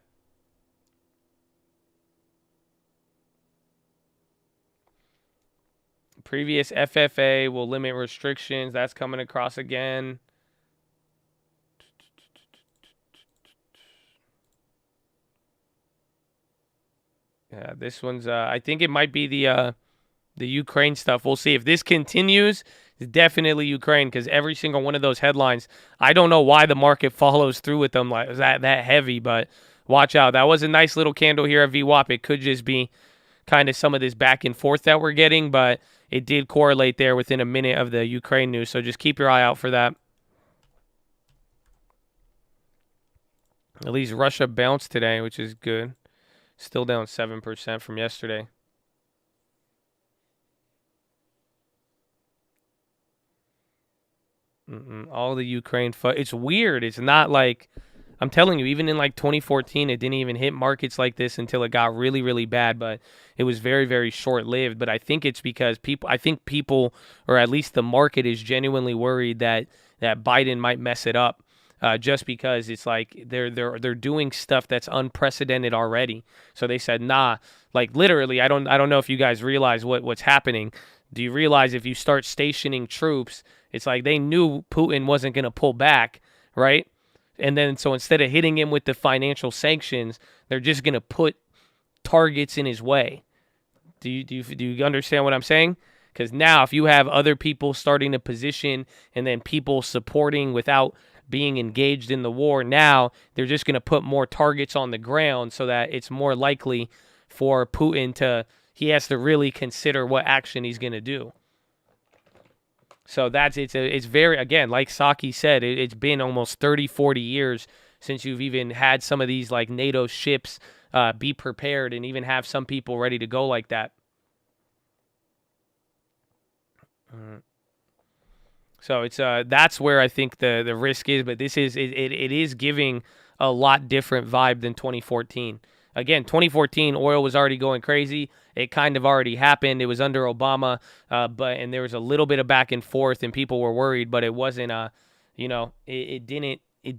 Previous FFA will limit restrictions. That's coming across again. Yeah, this one's. I think it might be the Ukraine stuff. We'll see if this continues. It's definitely Ukraine because every single one of those headlines. I don't know why the market follows through with them like that heavy, but watch out. That was a nice little candle here at VWAP. It could just be kind of some of this back and forth that we're getting, but it did correlate there within a minute of the Ukraine news, so just keep your eye out for that. At least Russia bounced today, which is good. Still down 7% from yesterday. All the Ukraine it's weird. It's not like, I'm telling you, even in like 2014, it didn't even hit markets like this until it got really, really bad. But it was very, very short-lived. But I think it's because people, or at least the market, is genuinely worried that Biden might mess it up. Just because it's like they're doing stuff that's unprecedented already. So they said, nah, like literally, I don't know if you guys realize what's happening. Do you realize if you start stationing troops, it's like they knew Putin wasn't going to pull back, right? And then so instead of hitting him with the financial sanctions, they're just going to put targets in his way. Do you understand what I'm saying? Because now if you have other people starting to position and then people supporting without being engaged in the war, now they're just going to put more targets on the ground so that it's more likely for Putin he has to really consider what action he's going to do. So it's very, again, like Saki said, it's been almost 30, 40 years since you've even had some of these like NATO ships be prepared and even have some people ready to go like that. So it's that's where I think the risk is, but this is it is giving a lot different vibe than 2014. Again, 2014 oil was already going crazy. It kind of already happened. It was under Obama, and there was a little bit of back and forth, and people were worried, but it wasn't it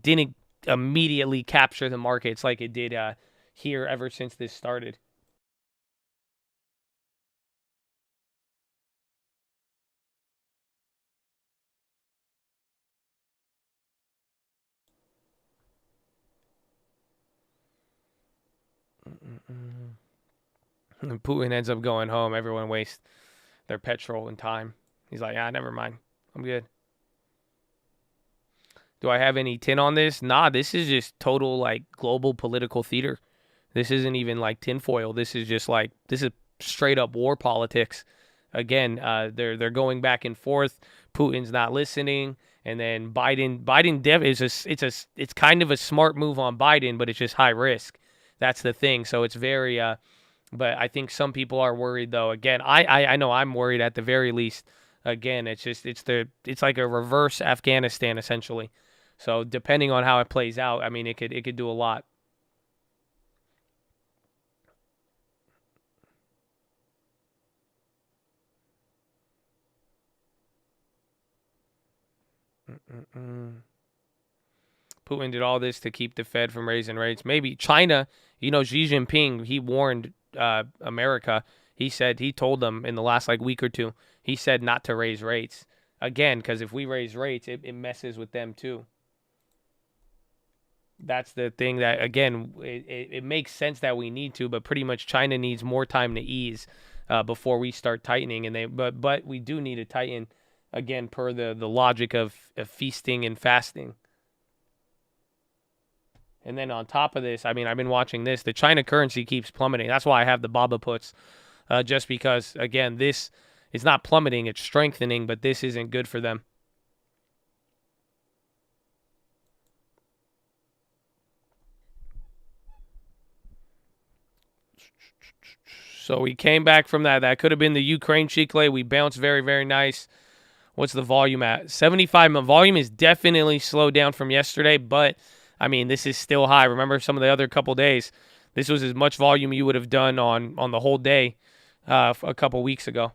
didn't immediately capture the markets like it did here ever since this started. And Putin ends up going home. Everyone wastes their petrol and time. He's like, never mind. I'm good. Do I have any tin on this? Nah, this is just total like global political theater. This isn't even like tinfoil. This is just like, this is straight up war politics. Again, they're going back and forth. Putin's not listening, and then Biden it's kind of a smart move on Biden, but it's just high risk. That's the thing. So it's very but I think some people are worried though. Again, I know I'm worried at the very least. Again, it's like a reverse Afghanistan essentially. So depending on how it plays out, I mean it could do a lot. Putin did all this to keep the Fed from raising rates. Maybe China, Xi Jinping, he warned America. He told them in the last like week or two, he said not to raise rates. Again, because if we raise rates, it messes with them too. That's the thing that, again, it makes sense that we need to, but pretty much China needs more time to ease before we start tightening. But we do need to tighten, again, per the logic of feasting and fasting. And then on top of this, I mean, I've been watching this. The China currency keeps plummeting. That's why I have the BABA puts, just because, again, this is not plummeting. It's strengthening, but this isn't good for them. So we came back from that. That could have been the Ukraine Chicle. We bounced very, very nice. What's the volume at? 75. Volume is definitely slowed down from yesterday, but, I mean, this is still high. Remember some of the other couple days, this was as much volume you would have done on the whole day a couple weeks ago.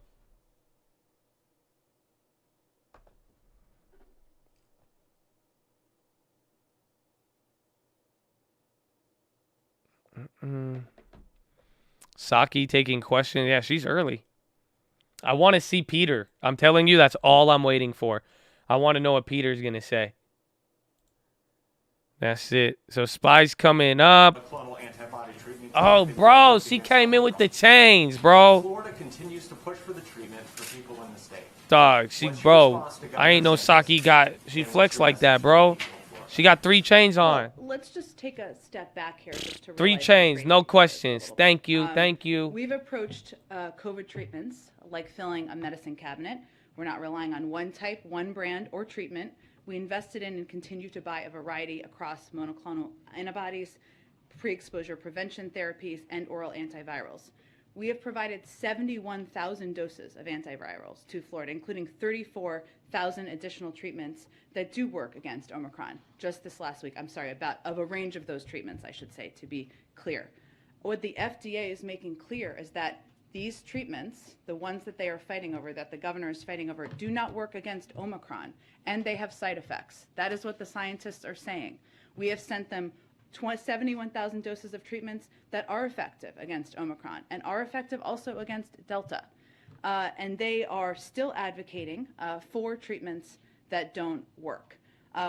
Saki taking questions. Yeah, she's early. I want to see Peter. I'm telling you, that's all I'm waiting for. I want to know what Peter's going to say. That's it. So Spy's coming up. Oh, bro, she came in with the chains, bro. Florida continues to push for the treatment for people in the state. Dog, bro, I ain't no Saki she flexed like that, bro. She got 3 chains on. Well, let's just take a step back here. Just to 3 chains, no questions. Thank you, thank you. We've approached COVID treatments like filling a medicine cabinet. We're not relying on one type, one brand, or treatment. We invested in and continue to buy a variety across monoclonal antibodies, pre-exposure prevention therapies, and oral antivirals. We have provided 71,000 doses of antivirals to Florida, including 34,000 additional treatments that do work against Omicron. Just this last week, of a range of those treatments, I should say, to be clear. What the FDA is making clear is that these treatments, the ones that they are fighting over, that the governor is fighting over, do not work against Omicron, and they have side effects. That is what the scientists are saying. We have sent them 71,000 doses of treatments that are effective against Omicron and are effective also against Delta. And they are still advocating for treatments that don't work.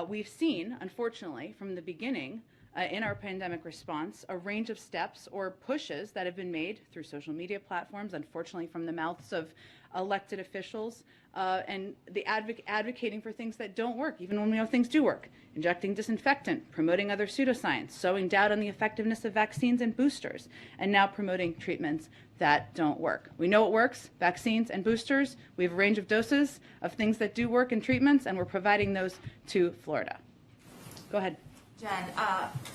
We've seen, unfortunately, from the beginning in our pandemic response, a range of steps or pushes that have been made through social media platforms, unfortunately from the mouths of elected officials, and the advocating for things that don't work, even when we know things do work. Injecting disinfectant, promoting other pseudoscience, sowing doubt on the effectiveness of vaccines and boosters, and now promoting treatments that don't work. We know what works, vaccines and boosters. We have a range of doses of things that do work in treatments, and we're providing those to Florida. Go ahead. Jen,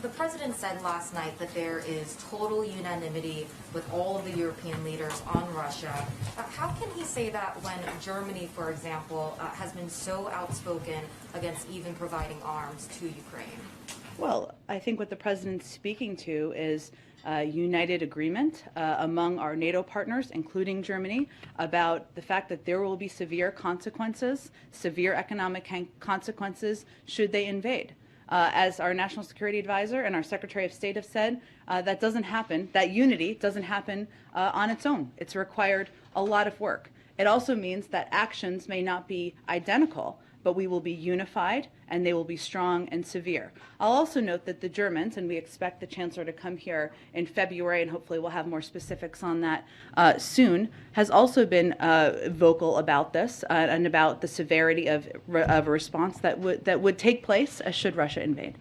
the president said last night that there is total unanimity with all of the European leaders on Russia. How can he say that when Germany, for example, has been so outspoken against even providing arms to Ukraine? Well, I think what the president's speaking to is united agreement among our NATO partners, including Germany, about the fact that there will be severe consequences, severe economic consequences should they invade. As our National Security Advisor and our Secretary of State have said, that doesn't happen, that unity doesn't happen on its own. It's required a lot of work. It also means that actions may not be identical, but we will be unified and they will be strong and severe. I'll also note that the Germans, and we expect the Chancellor to come here in February, and hopefully we'll have more specifics on that soon, has also been vocal about this and about the severity of a response that would take place should Russia invade.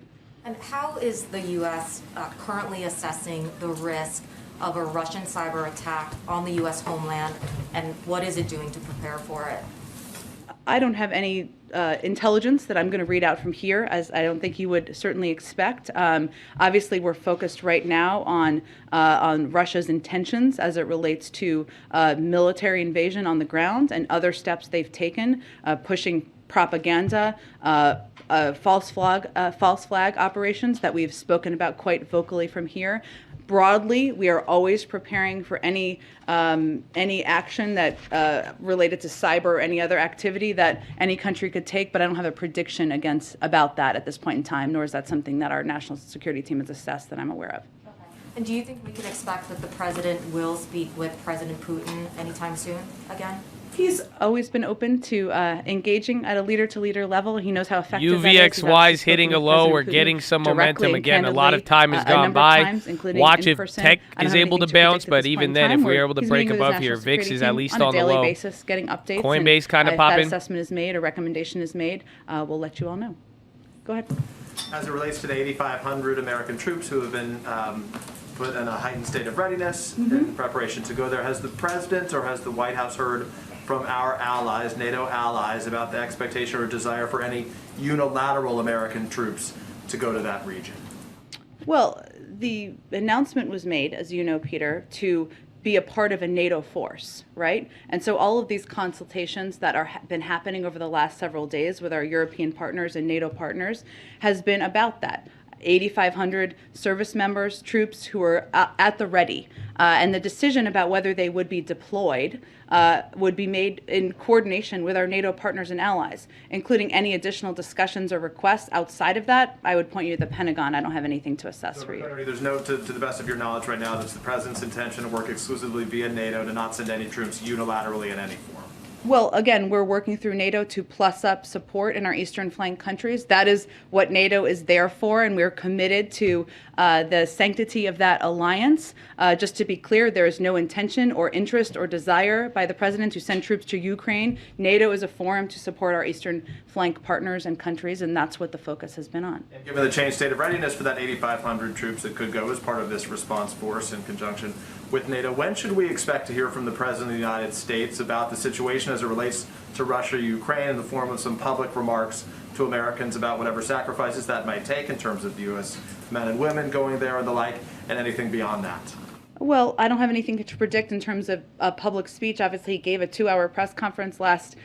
And how is the U.S. Currently assessing the risk of a Russian cyber attack on the U.S. homeland, and what is it doing to prepare for it? I don't have any intelligence that I'm going to read out from here, as I don't think you would certainly expect. Obviously, we're focused right now on Russia's intentions as it relates to military invasion on the ground and other steps they've taken, pushing propaganda, false flag operations that we've spoken about quite vocally from here. Broadly, we are always preparing for any action that related to cyber or any other activity that any country could take, but I don't have a prediction about that at this point in time, nor is that something that our national security team has assessed that I'm aware of. Okay. And do you think we can expect that the president will speak with President Putin anytime soon again? He's always been open to engaging at a leader-to-leader level. He knows how effective that is. UVXY's hitting a low. We're getting some momentum again. A lot of time has gone by. Watch if Tech is able to bounce, but even then, if we're able to break above here, VIX is at least on the low. Basis, getting updates. Coinbase kind of popping. If that assessment is made, a recommendation is made, we'll let you all know. Go ahead. As it relates to the 8,500 American troops who have been put in a heightened state of readiness in preparation to go there, has the president or has the White House heard from our allies, NATO allies, about the expectation or desire for any unilateral American troops to go to that region? Well, the announcement was made, as you know, Peter, to be a part of a NATO force, right? And so all of these consultations that are been happening over the last several days with our European partners and NATO partners has been about that. 8,500 service members, troops who are at the ready. And the decision about whether they would be deployed would be made in coordination with our NATO partners and allies, including any additional discussions or requests outside of that. I would point you to the Pentagon. I don't have anything to assess for you. There's no, to the best of your knowledge right now, that's the President's intention to work exclusively via NATO, to not send any troops unilaterally in any form. Well, again, we're working through NATO to plus up support in our eastern flank countries. That is what NATO is there for, and we're committed to the sanctity of that alliance. Just to be clear, there is no intention or interest or desire by the President to send troops to Ukraine. NATO is a forum to support our eastern flank partners and countries, and that's what the focus has been on. And given the changed state of readiness for that 8,500 troops that could go as part of this response force in conjunction with NATO, when should we expect to hear from the President of the United States about the situation as it relates to Russia, Ukraine, in the form of some public remarks to Americans about whatever sacrifices that might take in terms of U.S. men and women going there and the like, and anything beyond that? Well, I don't have anything to predict in terms of a public speech. Obviously, he gave a 2-hour press conference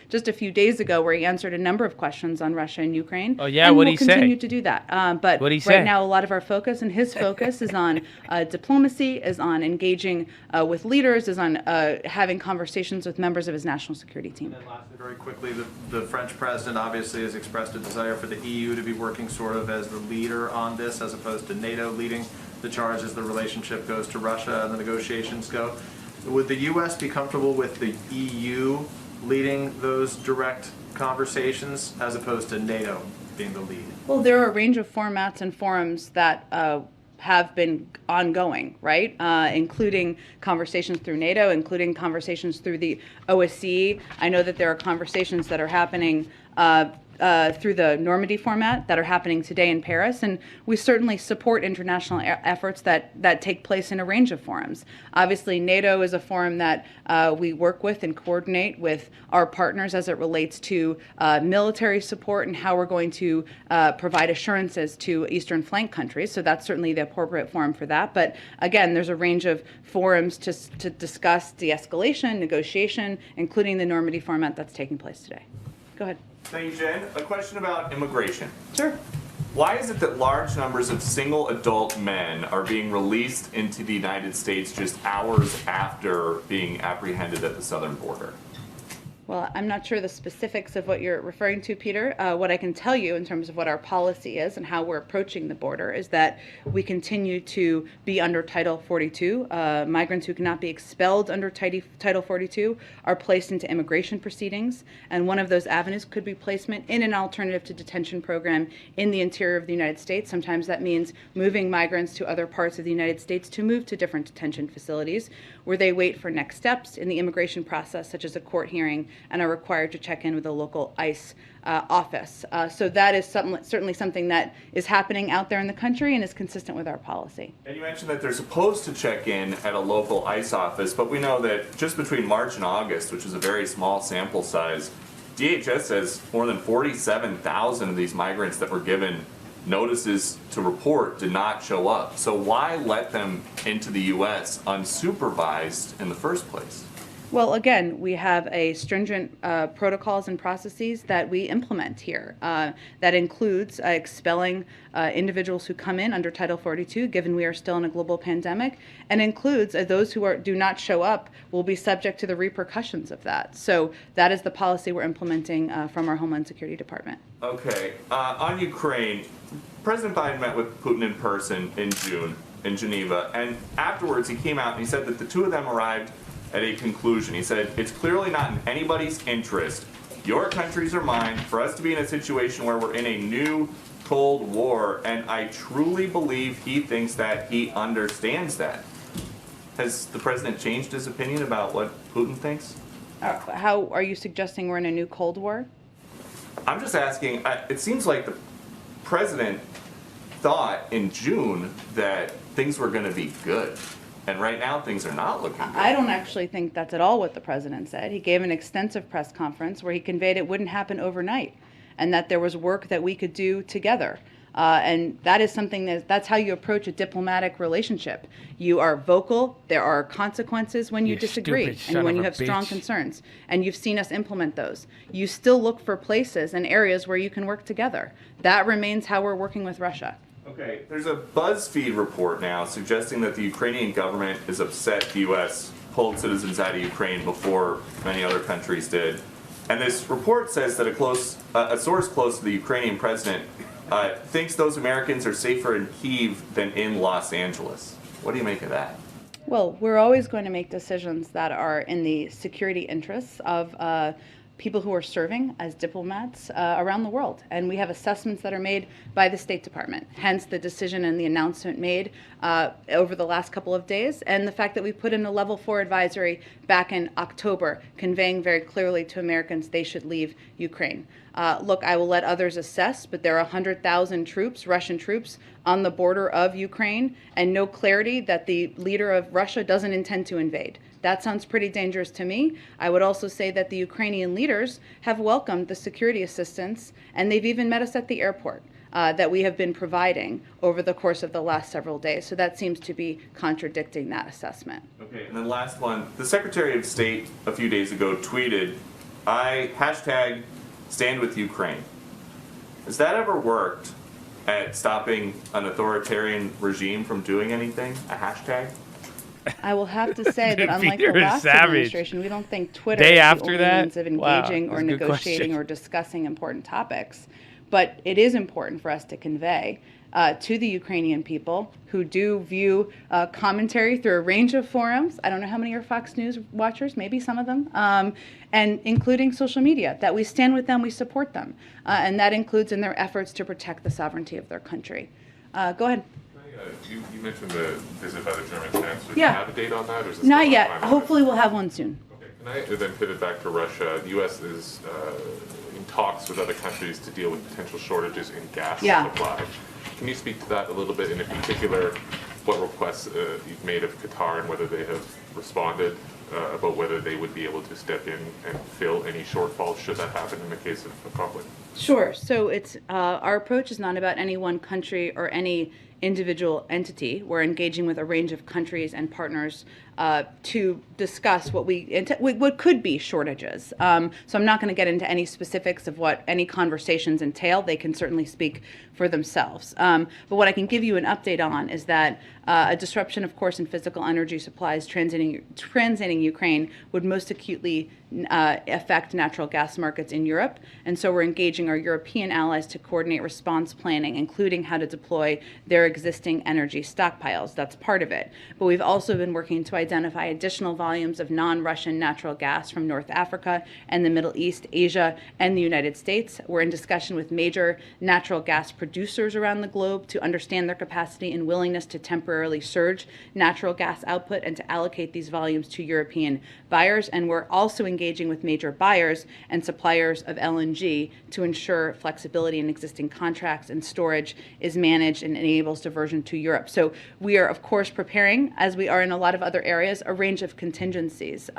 just a few days ago where he answered a number of questions on Russia and Ukraine. Oh, yeah? And What'd we'll he say? continue to do that. But What'd he say? right now, a lot of our focus and his focus is on diplomacy, is on engaging with leaders, is on having conversations with members of his national security team. And then lastly, very quickly, the French president obviously has expressed a desire for the EU to be working sort of as the leader on this, as opposed to NATO leading the charge as the relationship goes to Russia and the negotiations go. Would the U.S. be comfortable with the EU leading those direct conversations as opposed to NATO being the lead? Well, there are a range of formats and forums that have been ongoing, right? Including conversations through NATO, including conversations through the OSCE. I know that there are conversations that are happening through the Normandy format that are happening today in Paris, and we certainly support international efforts that take place in a range of forums. Obviously, NATO is a forum that we work with and coordinate with our partners as it relates to military support and how we're going to provide assurances to eastern flank countries, so that's certainly the appropriate forum for that. But again, there's a range of forums to discuss de-escalation, negotiation, including the Normandy format that's taking place today. Go ahead. Thank you, Jen. A question about immigration. Sure. Why is it that large numbers of single adult men are being released into the United States just hours after being apprehended at the southern border? Well, I'm not sure the specifics of what you're referring to, Peter. What I can tell you in terms of what our policy is and how we're approaching the border is that we continue to be under Title 42. Migrants who cannot be expelled under Title 42 are placed into immigration proceedings, and one of those avenues could be placement in an alternative to detention program in the interior of the United States. Sometimes that means moving migrants to other parts of the United States to move to different detention facilities where they wait for next steps in the immigration process, such as a court hearing, and are required to check in with a local ICE office. So that is certainly something that is happening out there in the country and is consistent with our policy. And you mentioned that they're supposed to check in at a local ICE office, but we know that just between March and August, which is a very small sample size, DHS says more than 47,000 of these migrants that were given notices to report did not show up. So why let them into the U.S. unsupervised in the first place? Well, again, we have a stringent protocols and processes that we implement here. That includes expelling individuals who come in under Title 42, given we are still in a global pandemic, and includes those who do not show up will be subject to the repercussions of that. So that is the policy we're implementing from our Homeland Security Department. Okay. On Ukraine, President Biden met with Putin in person in June in Geneva, and afterwards he came out and he said that the two of them arrived at a conclusion. He said, it's clearly not in anybody's interest, your countries or mine, for us to be in a situation where we're in a new Cold War, and I truly believe he thinks that, he understands that. Has the president changed his opinion about what Putin thinks? How are you suggesting we're in a new Cold War? I'm just asking, it seems like the president thought in June that things were going to be good. And right now, things are not looking good. I don't actually think that's at all what the president said. He gave an extensive press conference where he conveyed it wouldn't happen overnight and that there was work that we could do together. And that is something that's how you approach a diplomatic relationship. You are vocal. There are consequences when you disagree and when you have strong concerns. And you've seen us implement those. You still look for places and areas where you can work together. That remains how we're working with Russia. Okay, there's a BuzzFeed report now suggesting that the Ukrainian government is upset the U.S. pulled citizens out of Ukraine before many other countries did. And this report says that a source close to the Ukrainian president thinks those Americans are safer in Kyiv than in Los Angeles. What do you make of that? Well, we're always going to make decisions that are in the security interests of people who are serving as diplomats around the world. And we have assessments that are made by the State Department, hence the decision and the announcement made over the last couple of days, and the fact that we put in a level 4 advisory back in October, conveying very clearly to Americans they should leave Ukraine. Look, I will let others assess, but there are 100,000 troops, Russian troops, on the border of Ukraine, and no clarity that the leader of Russia doesn't intend to invade. That sounds pretty dangerous to me. I would also say that the Ukrainian leaders have welcomed the security assistance, and they've even met us at the airport that we have been providing over the course of the last several days. So that seems to be contradicting that assessment. Okay, and then last one. The Secretary of State a few days ago tweeted, hashtag stand with Ukraine. Has that ever worked at stopping an authoritarian regime from doing anything? A hashtag? I will have to say that unlike the Peter is last savage. administration, we don't think Twitter Day is the after only that? means of Wow, engaging that's or a good negotiating question. or discussing important topics. But it is important for us to convey to the Ukrainian people who do view commentary through a range of forums. I don't know how many are Fox News watchers, maybe some of them, and including social media, that we stand with them, we support them. And that includes in their efforts to protect the sovereignty of their country. Go ahead. You mentioned the visit by the German chancellor. Do Yeah. you have a date on that? Or is this Not still yet. on timeline? Hopefully we'll have one soon. Okay. Can I then pivot back to Russia? The U.S. is in talks with other countries to deal with potential shortages in gas supply. Can you speak to that a little bit, and in particular, what requests you've made of Qatar and whether they have responded about whether they would be able to step in and fill any shortfalls should that happen in the case of a conflict? Sure. So it's our approach is not about any one country or any individual entity. We're engaging with a range of countries and partners to discuss what could be shortages. So I'm not going to get into any specifics of what any conversations entail. They can certainly speak for themselves. But what I can give you an update on is that a disruption, of course, in physical energy supplies transiting Ukraine would most acutely affect natural gas markets in Europe. And so we're engaging our European allies to coordinate response planning, including how to deploy their existing energy stockpiles. That's part of it. But we've also been working to identify additional volumes of non-Russian natural gas from North Africa and the Middle East, Asia, and the United States. We're in discussion with major natural gas producers around the globe to understand their capacity and willingness to temporarily surge natural gas output and to allocate these volumes to European buyers. And we're also engaging with major buyers and suppliers of LNG to ensure flexibility in existing contracts and storage is managed and enables diversion to Europe. So we are, of course, preparing, as we are in a lot of other areas, a range of contingencies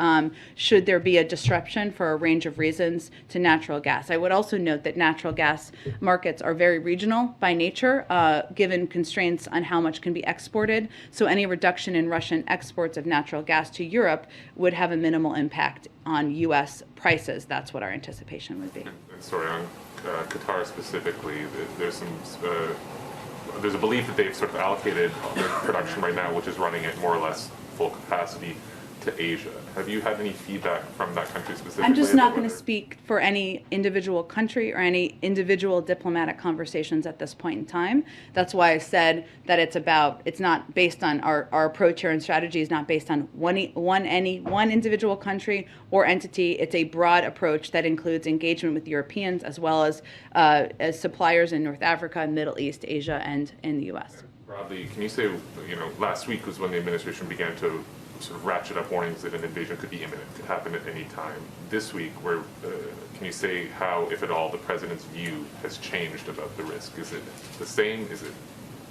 should there be a disruption for a range of reasons to natural gas. I would also note that natural gas markets are very regional by nature, given constraints on how much can be exported. So any reduction in Russian exports of natural gas to Europe would have a minimal impact on U.S. prices. That's what our anticipation would be. And sorry, on Qatar specifically, there's a belief that they've sort of allocated their production right now, which is running at more or less full capacity, to Asia. Have you had any feedback from that country specifically? I'm just not going to speak for any individual country or any individual diplomatic conversations at this point in time. That's why I said that it's not based on our approach here and strategy is not based on one individual country or entity. It's a broad approach that includes engagement with Europeans as well as suppliers in North Africa, Middle East, Asia, and in the U.S. Broadly, can you say, last week was when the administration began to sort of ratchet up warnings that an invasion could be imminent, could happen at any time. This week, can you say how, if at all, the president's view has changed about the risk? Is it the same? Is it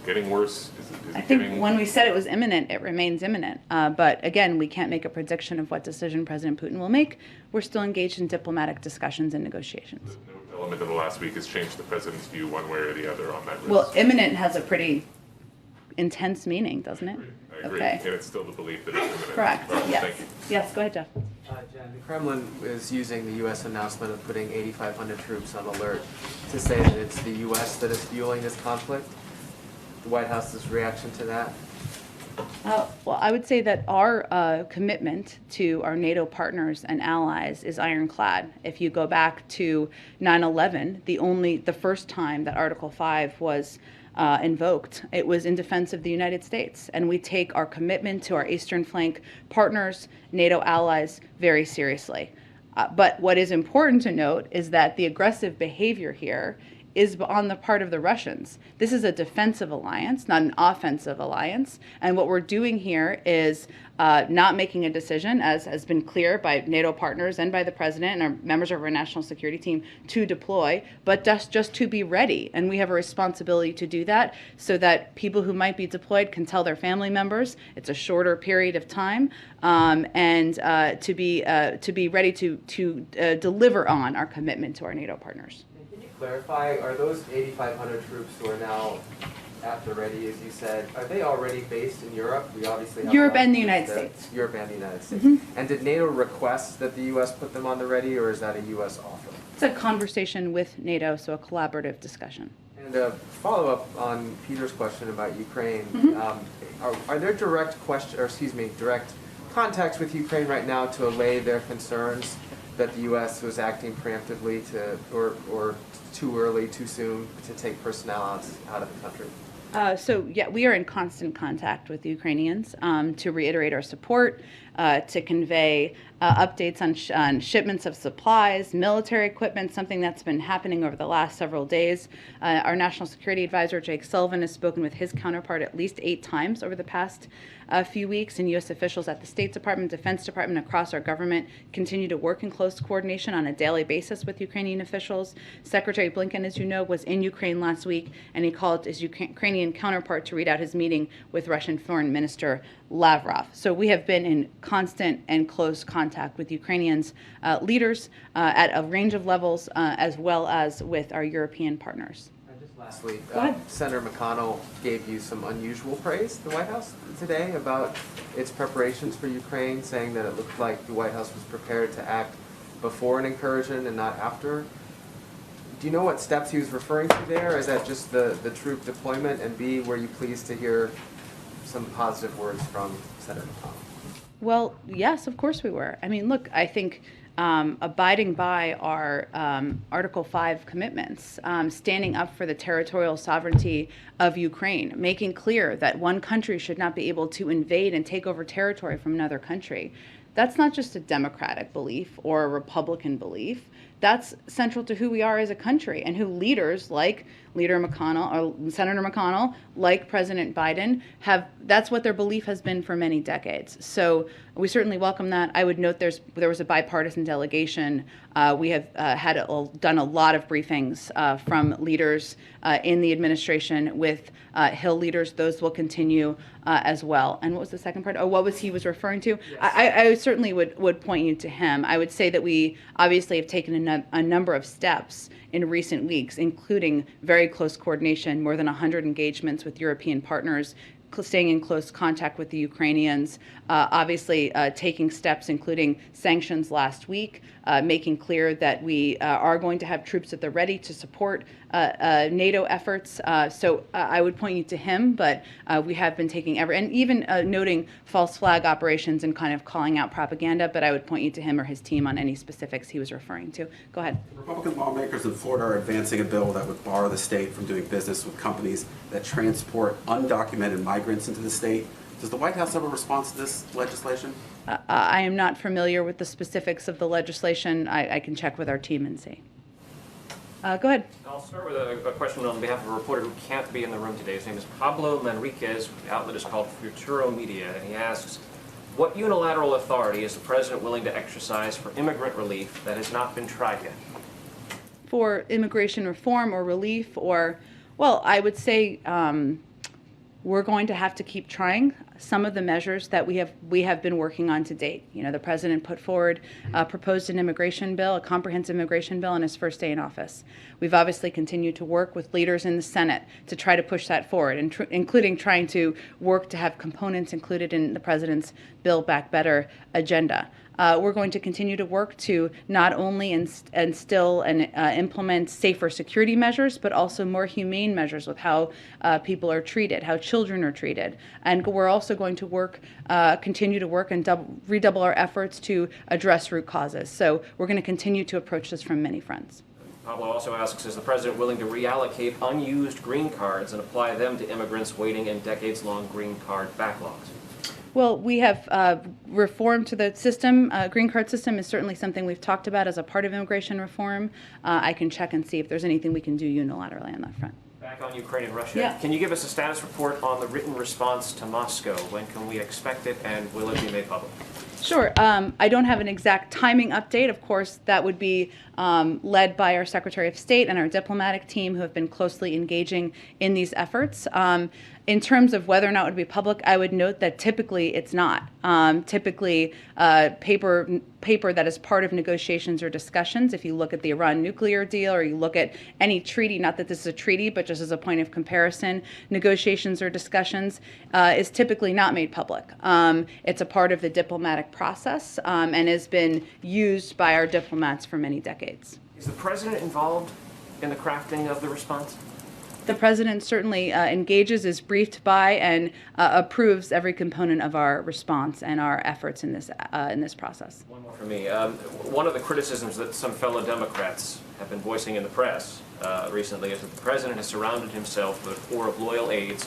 getting worse? I think when we said it was imminent, it remains imminent. But again, we can't make a prediction of what decision President Putin will make. We're still engaged in diplomatic discussions and negotiations. No element of the last week has changed the president's view one way or the other on that risk. Well, imminent has a pretty intense meaning, doesn't it? I agree. Okay. And it's still the belief that it's imminent. Correct. All right, Yes. Thank you. Yes, go ahead, Jeff. Jen, the Kremlin is using the U.S. announcement of putting 8,500 troops on alert to say that it's the U.S. that is fueling this conflict. The White House's reaction to that? Well, I would say that our commitment to our NATO partners and allies is ironclad. If you go back to 9/11, the first time that Article 5 was invoked, it was in defense of the United States. And we take our commitment to our Eastern Flank partners, NATO allies, very seriously. But what is important to note is that the aggressive behavior here is on the part of the Russians. This is a defensive alliance, not an offensive alliance. And what we're doing here is not making a decision, as has been clear by NATO partners and by the president and our members of our national security team, to deploy, but just to be ready. And we have a responsibility to do that so that people who might be deployed can tell their family members. It's a shorter period of time, and to be ready to deliver on our commitment to our NATO partners. Clarify, are those 8,500 troops who are now at the ready, as you said, are they already based in Europe? We obviously have Europe and the United States. Europe and the United States. Mm-hmm. And did NATO request that the U.S. put them on the ready, or is that a U.S. offer? It's a conversation with NATO, so a collaborative discussion. And a follow-up on Peter's question about Ukraine. Mm-hmm. Are there direct contacts with Ukraine right now to allay their concerns that the U.S. was acting preemptively or too early, too soon to take personnel out of the country? So yeah, we are in constant contact with the Ukrainians to reiterate our support, to convey updates on shipments of supplies, military equipment, something that's been happening over the last several days. Our National Security Advisor, Jake Sullivan, has spoken with his counterpart at least 8 times over the past few weeks, and U.S. officials at the State Department, Defense Department, across our government continue to work in close coordination on a daily basis with Ukrainian officials. Secretary Blinken, as you know, was in Ukraine last week, and he called his Ukrainian counterpart to read out his meeting with Russian Foreign Minister Lavrov. So we have been in constant and close contact with Ukrainians leaders at a range of levels, as well as with our European partners. Lastly, Go ahead. Senator McConnell gave you some unusual praise, the White House, today about its preparations for Ukraine, saying that it looked like the White House was prepared to act before an incursion and not after. Do you know what steps he was referring to there? Is that just the troop deployment? And B, were you pleased to hear some positive words from Senator McConnell? Well, yes, of course we were. I mean, look, I think abiding by our Article 5 commitments, standing up for the territorial sovereignty of Ukraine, making clear that one country should not be able to invade and take over territory from another country. That's not just a Democratic belief or a Republican belief. That's central to who we are as a country, and who leaders like Leader McConnell or Senator McConnell, like President Biden, have. That's what their belief has been for many decades. So we certainly welcome that. I would note there was a bipartisan delegation. We have done a lot of briefings from leaders in the administration with Hill leaders. Those will continue as well. And what was the second part? Oh, what was he was referring to? Yes. I certainly would point you to him. I would say that we obviously have taken a number of steps in recent weeks, including very close coordination, more than 100 engagements with European partners, staying in close contact with the Ukrainians, obviously taking steps, including sanctions last week, making clear that we are going to have troops at the ready to support NATO efforts. So I would point you to him, but we have been taking and even noting false flag operations and kind of calling out propaganda, but I would point you to him or his team on any specifics he was referring to. Go ahead. Republican lawmakers in Florida are advancing a bill that would bar the state from doing business with companies that transport undocumented migrants into the state. Does the White House have a response to this legislation? I am not familiar with the specifics of the legislation. I can check with our team and see. Go ahead. I'll start with a question on behalf of a reporter who can't be in the room today. His name is Pablo Manriquez. The outlet is called Futuro Media, and he asks, what unilateral authority is the president willing to exercise for immigrant relief that has not been tried yet? For immigration reform or relief, or, well, I would say we're going to have to keep trying some of the measures that we have been working on to date. You know, the president put forward, proposed an immigration bill, a comprehensive immigration bill, on his first day in office. We've obviously continued to work with leaders in the Senate to try to push that forward, including trying to work to have components included in the president's Build Back Better agenda. We're going to continue to work to not only instill and implement safer security measures, but also more humane measures with how people are treated, how children are treated. And we're also going to continue to work and redouble our efforts to address root causes. So we're going to continue to approach this from many fronts. Pablo also asks, is the president willing to reallocate unused green cards and apply them to immigrants waiting in decades-long green card backlogs? Well, we have reform to the system. Green card system is certainly something we've talked about as a part of immigration reform. I can check and see if there's anything we can do unilaterally on that front. Back on Ukraine and Russia. Yeah. Can you give us a status report on the written response to Moscow? When can we expect it, and will it be made public? Sure. I don't have an exact timing update. Of course, that would be led by our Secretary of State and our diplomatic team, who have been closely engaging in these efforts. In terms of whether or not it would be public, I would note that typically it's not. Typically, paper that is part of negotiations or discussions, if you look at the Iran nuclear deal or you look at any treaty, not that this is a treaty, but just as a point of comparison, negotiations or discussions is typically not made public. It's a part of the diplomatic process and has been used by our diplomats for many decades. Is the president involved in the crafting of the response? The president certainly engages, is briefed by, and approves every component of our response and our efforts in this process. One more for me. One of the criticisms that some fellow Democrats have been voicing in the press recently is that the president has surrounded himself with a corps of loyal aides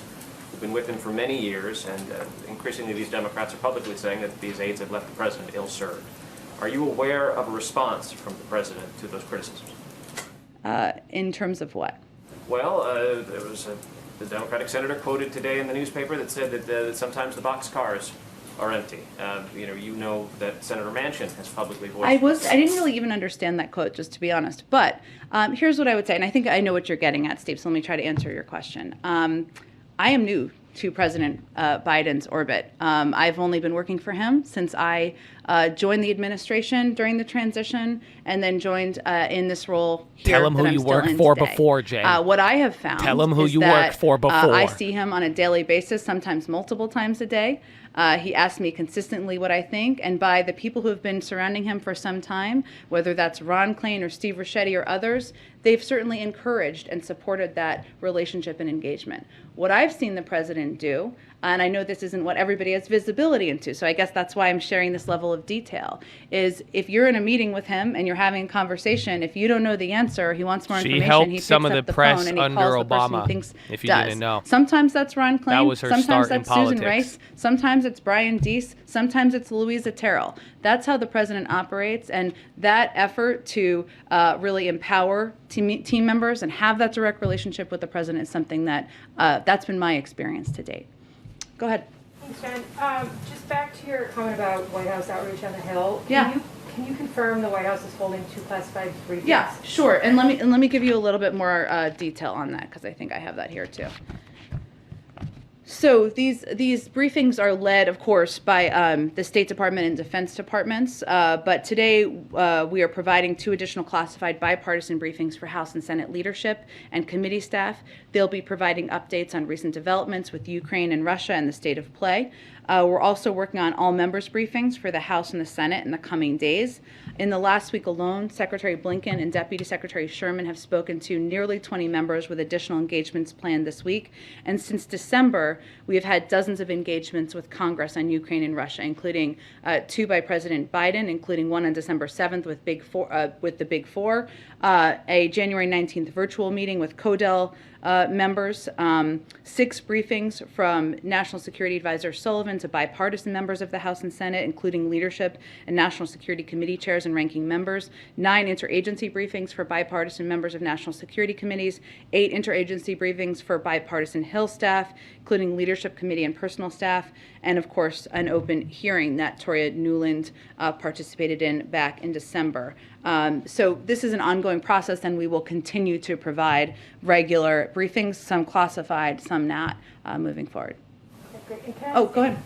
who've been with him for many years, and increasingly these Democrats are publicly saying that these aides have left the president ill-served. Are you aware of a response from the president to those criticisms? In terms of what? Well, there was the Democratic senator quoted today in the newspaper that said that sometimes the boxcars are empty. You know that Senator Manchin has publicly voiced. I didn't really even understand that quote, just to be honest. But here's what I would say, and I think I know what you're getting at, Steve. So let me try to answer your question. I am new to President Biden's orbit. I've only been working for him since I joined the administration during the transition, and then joined in this role here. Tell him who you worked for before, Jay. What I have found. Tell him who you worked for before. I see him on a daily basis, sometimes multiple times a day. He asks me consistently what I think, and by the people who have been surrounding him for some time, whether that's Ron Klain or Steve Ricchetti or others, they've certainly encouraged and supported that relationship and engagement. What I've seen the president do, and I know this isn't what everybody has visibility into, so I guess that's why I'm sharing this level of detail, is if you're in a meeting with him and you're having a conversation, if you don't know the answer, he wants more information, he picks up the phone and he calls the person he thinks if you does. didn't know. Sometimes that's Ron Klain, That was her sometimes start that's in Susan politics. Rice, sometimes it's Brian Deese, sometimes it's Louisa Terrell. That's how the president operates, and that effort to really empower team members and have that direct relationship with the president is something that that's been my experience to date. Go ahead. Thanks, Jen. Just back to your comment about White House outreach on the Hill. Yeah. Can you confirm the White House is holding 2 classified briefings? Yeah, sure. And let me give you a little bit more detail on that, because I think I have that here too. So these briefings are led, of course, by the State Department and Defense Departments, but today we are providing 2 additional classified bipartisan briefings for House and Senate leadership and committee staff. They'll be providing updates on recent developments with Ukraine and Russia and the state of play. We're also working on all members' briefings for the House and the Senate in the coming days. In the last week alone, Secretary Blinken and Deputy Secretary Sherman have spoken to nearly 20 members with additional engagements planned this week. And since December, we have had dozens of engagements with Congress on Ukraine and Russia, including 2 by President Biden, including one on December 7th with the Big Four, a January 19th virtual meeting with CODEL members, 6 briefings from National Security Advisor Sullivan to bipartisan members of the House and Senate, including leadership and National Security Committee chairs and ranking members, 9 interagency briefings for bipartisan members of National Security Committees, 8 interagency briefings for bipartisan Hill staff, including leadership committee and personal staff, and of course an open hearing that Toria Newland participated in back in December. So this is an ongoing process, and we will continue to provide regular briefings, some classified, some not, moving forward. Okay, great. And Oh, go ahead.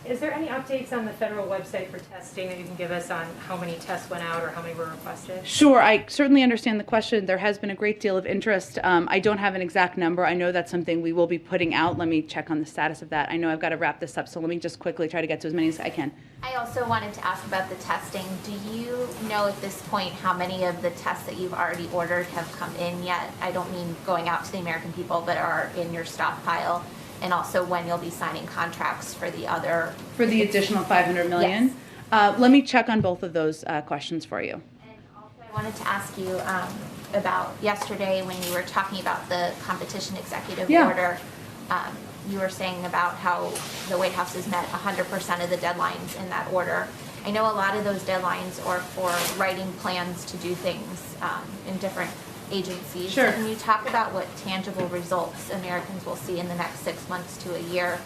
Is there any updates on the federal website for testing that you can give us on how many tests went out or how many were requested? Sure, I certainly understand the question. There has been a great deal of interest. I don't have an exact number. I know that's something we will be putting out. Let me check on the status of that. I know I've got to wrap this up, so let me just quickly try to get to as many as I can. I also wanted to ask about the testing. Do you know at this point how many of the tests that you've already ordered have come in yet? I don't mean going out to the American people, but are in your stockpile. And also when you'll be signing contracts for the other... For the additional $500 million? Yes. Let me check on both of those questions for you. And also I wanted to ask you about yesterday when you were talking about the competition executive order. You were saying about how the White House has met 100% of the deadlines in that order. I know a lot of those deadlines are for writing plans to do things in different agencies. Sure. Can you talk about what tangible results Americans will see in the next 6 months to a year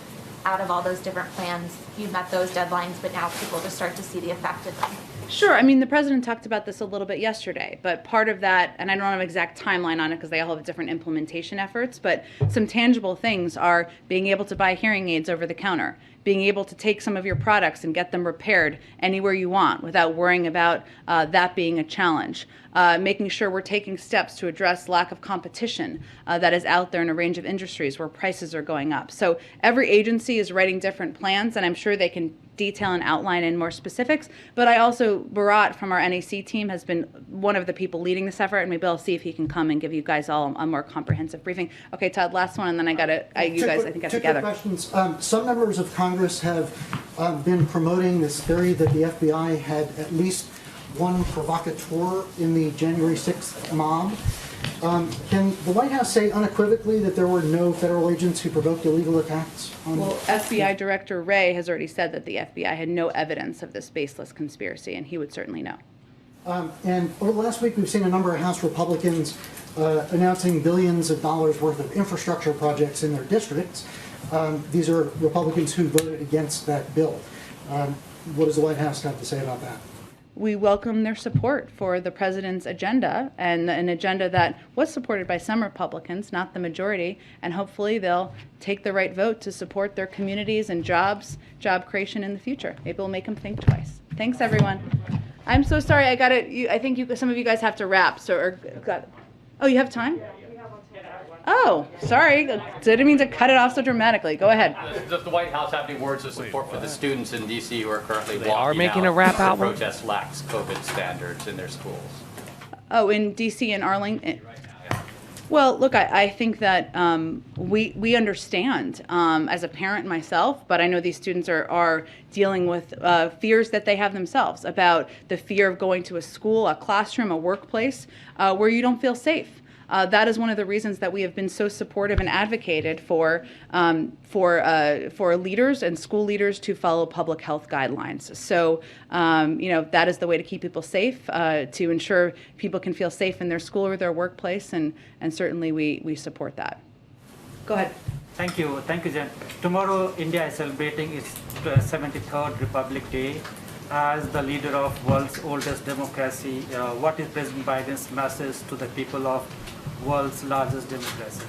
out of all those different plans? You've met those deadlines, but now people just start to see the effect of them. Sure. I mean, the president talked about this a little bit yesterday, but part of that, and I don't have an exact timeline on it because they all have different implementation efforts, but some tangible things are being able to buy hearing aids over the counter, being able to take some of your products and get them repaired anywhere you want without worrying about that being a challenge. Making sure we're taking steps to address lack of competition that is out there in a range of industries where prices are going up. So every agency is writing different plans, and I'm sure they can detail and outline in more specifics. But I also, Bharat from our NAC team has been one of the people leading this effort, and maybe I'll see if he can come and give you guys all a more comprehensive briefing. Okay, Todd, last one, and then you guys I think get together. Questions. Some members of Congress have been promoting this theory that the FBI had at least one provocateur in the January 6th mob. Can the White House say unequivocally that there were no federal agents who provoked illegal attacks? Well, FBI Director Wray has already said that the FBI had no evidence of this baseless conspiracy, and he would certainly know. And over the last week, we've seen a number of House Republicans announcing billions of dollars worth of infrastructure projects in their districts. These are Republicans who voted against that bill. What does the White House have to say about that? We welcome their support for the president's agenda, and an agenda that was supported by some Republicans, not the majority, and hopefully they'll take the right vote to support their communities and jobs, job creation in the future. Maybe we'll make them think twice. Thanks, everyone. I'm so sorry. I think some of you guys have to wrap. Oh, you have time? Oh, sorry. Didn't mean to cut it off so dramatically. Go ahead. Does the White House have any words of support for the students in D.C. who are currently making a rap album? Protest lacks COVID standards in their schools? Oh, in D.C. and Arlington? Well, look, I think that we understand as a parent myself, but I know these students are dealing with fears that they have themselves about the fear of going to a school, a classroom, a workplace where you don't feel safe. That is one of the reasons that we have been so supportive and advocated for leaders and school leaders to follow public health guidelines. So, that is the way to keep people safe, to ensure people can feel safe in their school or their workplace, and certainly we support that. Go ahead. Thank you, Jen. Tomorrow, India is celebrating its 73rd Republic Day. As the leader of world's oldest democracy, what is President Biden's message to the people of world's largest democracy?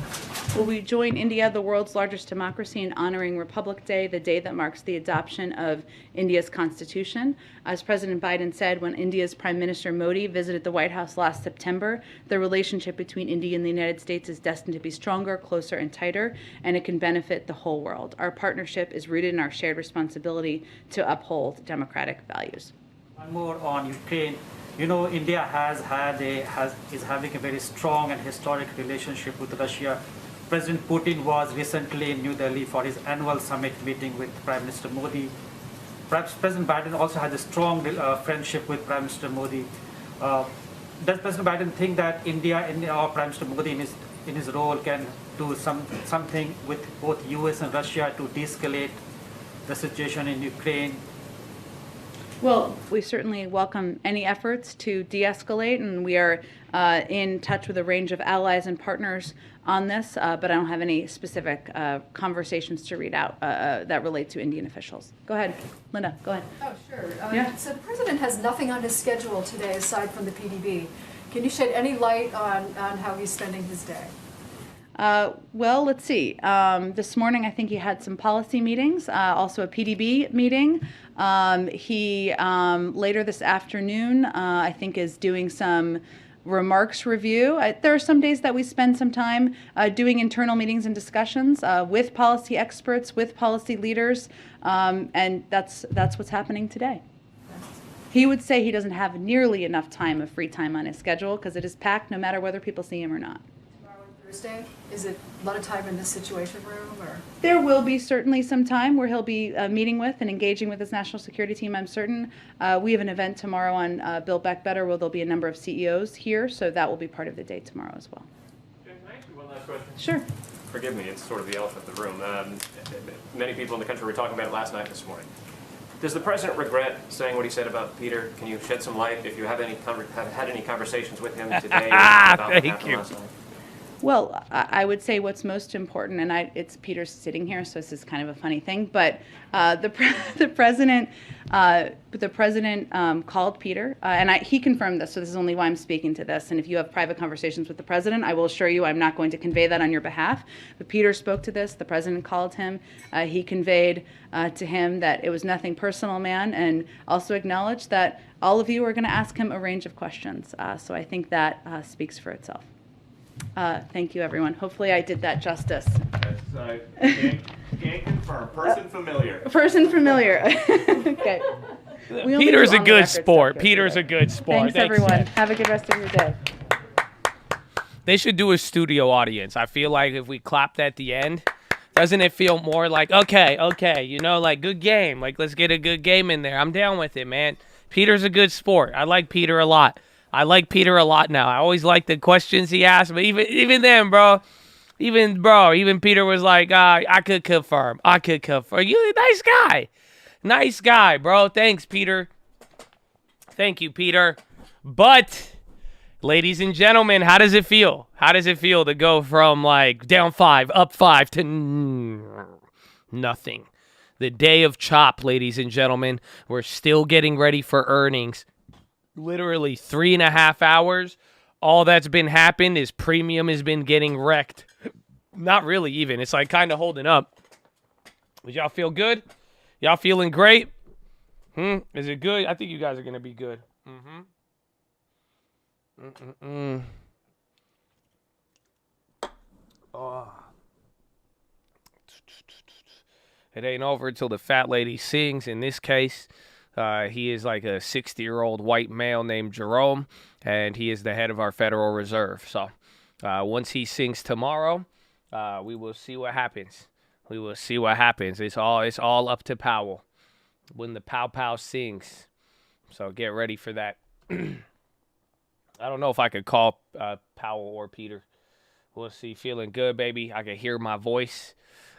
Will we join India, the world's largest democracy, in honoring Republic Day, the day that marks the adoption of India's constitution? As President Biden said when India's Prime Minister Modi visited the White House last September, the relationship between India and the United States is destined to be stronger, closer, and tighter, and it can benefit the whole world. Our partnership is rooted in our shared responsibility to uphold democratic values. One more on Ukraine. You know, India is having a very strong and historic relationship with Russia. President Putin was recently in New Delhi for his annual summit meeting with Prime Minister Modi. Perhaps President Biden also has a strong friendship with Prime Minister Modi. Does President Biden think that India or Prime Minister Modi in his role can do something with both US and Russia to de-escalate the situation in Ukraine? Well, we certainly welcome any efforts to de-escalate, and we are in touch with a range of allies and partners on this, but I don't have any specific conversations to read out that relate to Indian officials. Go ahead, Linda, go ahead. Oh, sure. Yeah. So the president has nothing on his schedule today aside from the PDB. Can you shed any light on how he's spending his day? Well, let's see. This morning, I think he had some policy meetings, also a PDB meeting. He, later this afternoon, I think is doing some remarks review. There are some days that we spend some time doing internal meetings and discussions with policy experts, with policy leaders, and that's what's happening today. He would say he doesn't have nearly enough time of free time on his schedule because it is packed no matter whether people see him or not. Tomorrow and Thursday? Is it a lot of time in this situation room, or? There will be certainly some time where he'll be meeting with and engaging with his national security team, I'm certain. We have an event tomorrow on Build Back Better where there'll be a number of CEOs here, so that will be part of the day tomorrow as well. Can I ask you one last question? Sure. Forgive me, it's sort of the elephant in the room. Many people in the country were talking about it last night, this morning. Does the president regret saying what he said about Peter? Can you shed some light if you have had any conversations with him today about what happened last night? Well, I would say what's most important, and it's Peter sitting here, so this is kind of a funny thing, but the president called Peter, and he confirmed this, so this is only why I'm speaking to this. And if you have private conversations with the president, I will assure you I'm not going to convey that on your behalf. But Peter spoke to this. The president called him. He conveyed to him that it was nothing personal, man, and also acknowledged that all of you are going to ask him a range of questions. So I think that speaks for itself. Thank you, everyone. Hopefully I did that justice. Can't confirm. Person familiar. Person familiar. Okay. Peter's a good sport. Peter's a good sport. Thanks, everyone. Have a good rest of your day. They should do a studio audience. I feel like if we clapped at the end, doesn't it feel more like, okay, you know, like good game. Like, let's get a good game in there. I'm down with it, man. Peter's a good sport. I like Peter a lot. I like Peter a lot now. I always like the questions he asked, but even then, even Peter was like, I could confirm. You nice guy, bro. Thanks, Peter. Thank you, Peter. But, ladies and gentlemen, how does it feel? How does it feel to go from like down 5, up 5 to nothing? The day of chop, ladies and gentlemen. We're still getting ready for earnings. Literally 3.5 hours. All that's been happened is premium has been getting wrecked. Not really even. It's like kind of holding up. Did y'all feel good? Y'all feeling great? Is it good? I think you guys are going to be good. Oh. It ain't over until the fat lady sings. In this case, he is like a 60-year-old white male named Jerome, and he is the head of our Federal Reserve. So once he sings tomorrow, we will see what happens. It's all up to Powell when the Pow sings. So get ready for that. I don't know if I could call Powell or Peter. We'll see. Feeling good, baby. I can hear my voice.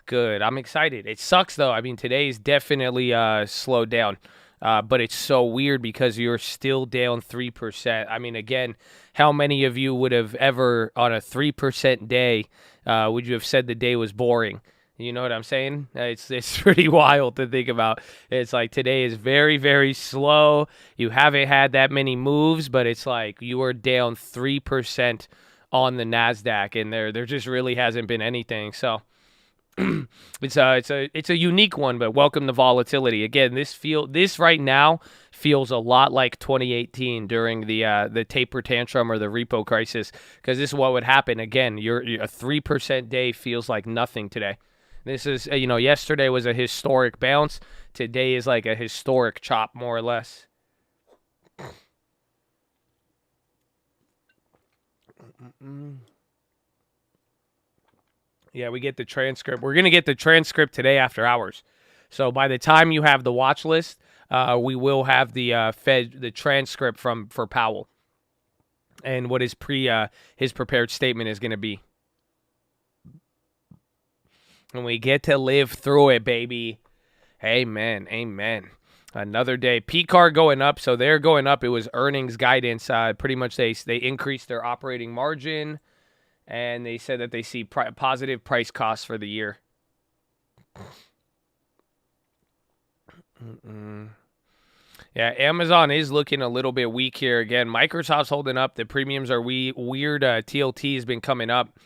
Good. I'm excited. It sucks, though. I mean, today's definitely slowed down. But it's so weird because you're still down 3%. I mean, again, how many of you would have ever, on a 3% day, would you have said the day was boring? You know what I'm saying? It's pretty wild to think about. It's like today is very, very slow. You haven't had that many moves, but it's like you are down 3% on the NASDAQ, and there just really hasn't been anything. So it's a unique one, but welcome to volatility. Again, this right now feels a lot like 2018 during the taper tantrum or the repo crisis, because this is what would happen. Again, a 3% day feels like nothing today. This is, yesterday was a historic bounce. Today is like a historic chop, more or less. Yeah, we get the transcript. We're going to get the transcript today after hours. So by the time you have the watch list, we will have the transcript for Powell and what his prepared statement is going to be. And we get to live through it, baby. Amen. Amen. Another day. PCAR going up, so they're going up. It was earnings guidance. Pretty much they increased their operating margin, and they said that they see positive price costs for the year. Yeah, Amazon is looking a little bit weak here. Again, Microsoft's holding up. The premiums are weird. TLT has been coming up.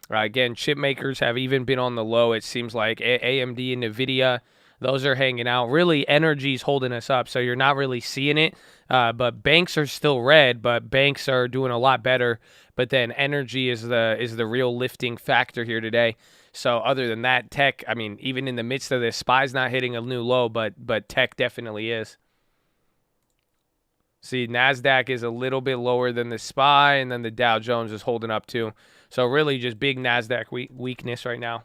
Again, chip makers have even been on the low. It seems like AMD and NVIDIA, those are hanging out. Really, energy's holding us up, so you're not really seeing it. But banks are still red, but banks are doing a lot better. But then energy is the real lifting factor here today. So other than that, tech, I mean, even in the midst of this, SPY's not hitting a new low, but tech definitely is. See, NASDAQ is a little bit lower than the SPY, and then the Dow Jones is holding up too. So really just big NASDAQ weakness right now.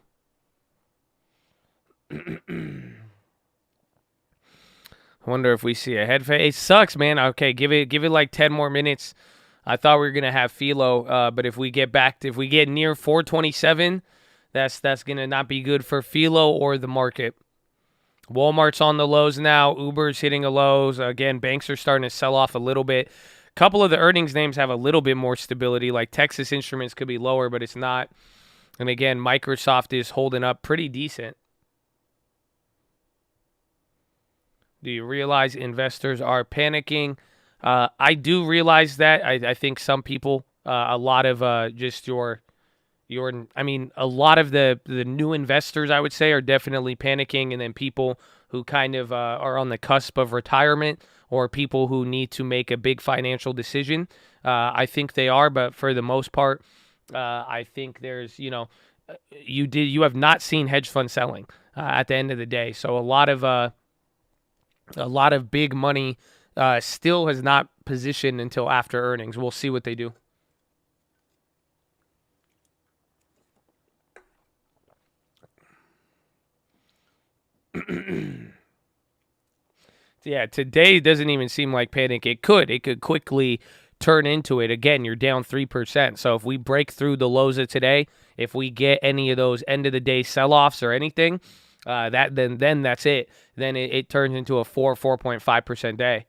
I wonder if we see a head fake. It sucks, man. Okay, give it like 10 more minutes. I thought we were going to have PHILO, but if we get near 427, that's going to not be good for PHILO or the market. Walmart's on the lows now. Uber's hitting a lows. Again, banks are starting to sell off a little bit. A couple of the earnings names have a little bit more stability, like Texas Instruments could be lower, but it's not. And again, Microsoft is holding up pretty decent. Do you realize investors are panicking? I do realize that. I think some people, a lot of a lot of the new investors, I would say, are definitely panicking, and then people who kind of are on the cusp of retirement or people who need to make a big financial decision, I think they are. But for the most part, I think there's, you have not seen hedge fund selling at the end of the day. So a lot of big money still has not positioned until after earnings. We'll see what they do. Yeah, today doesn't even seem like panic. It could quickly turn into it. Again, you're down 3%. So if we break through the lows of today, if we get any of those end of the day sell-offs or anything, then that's it. Then it turns into a 4.5% day.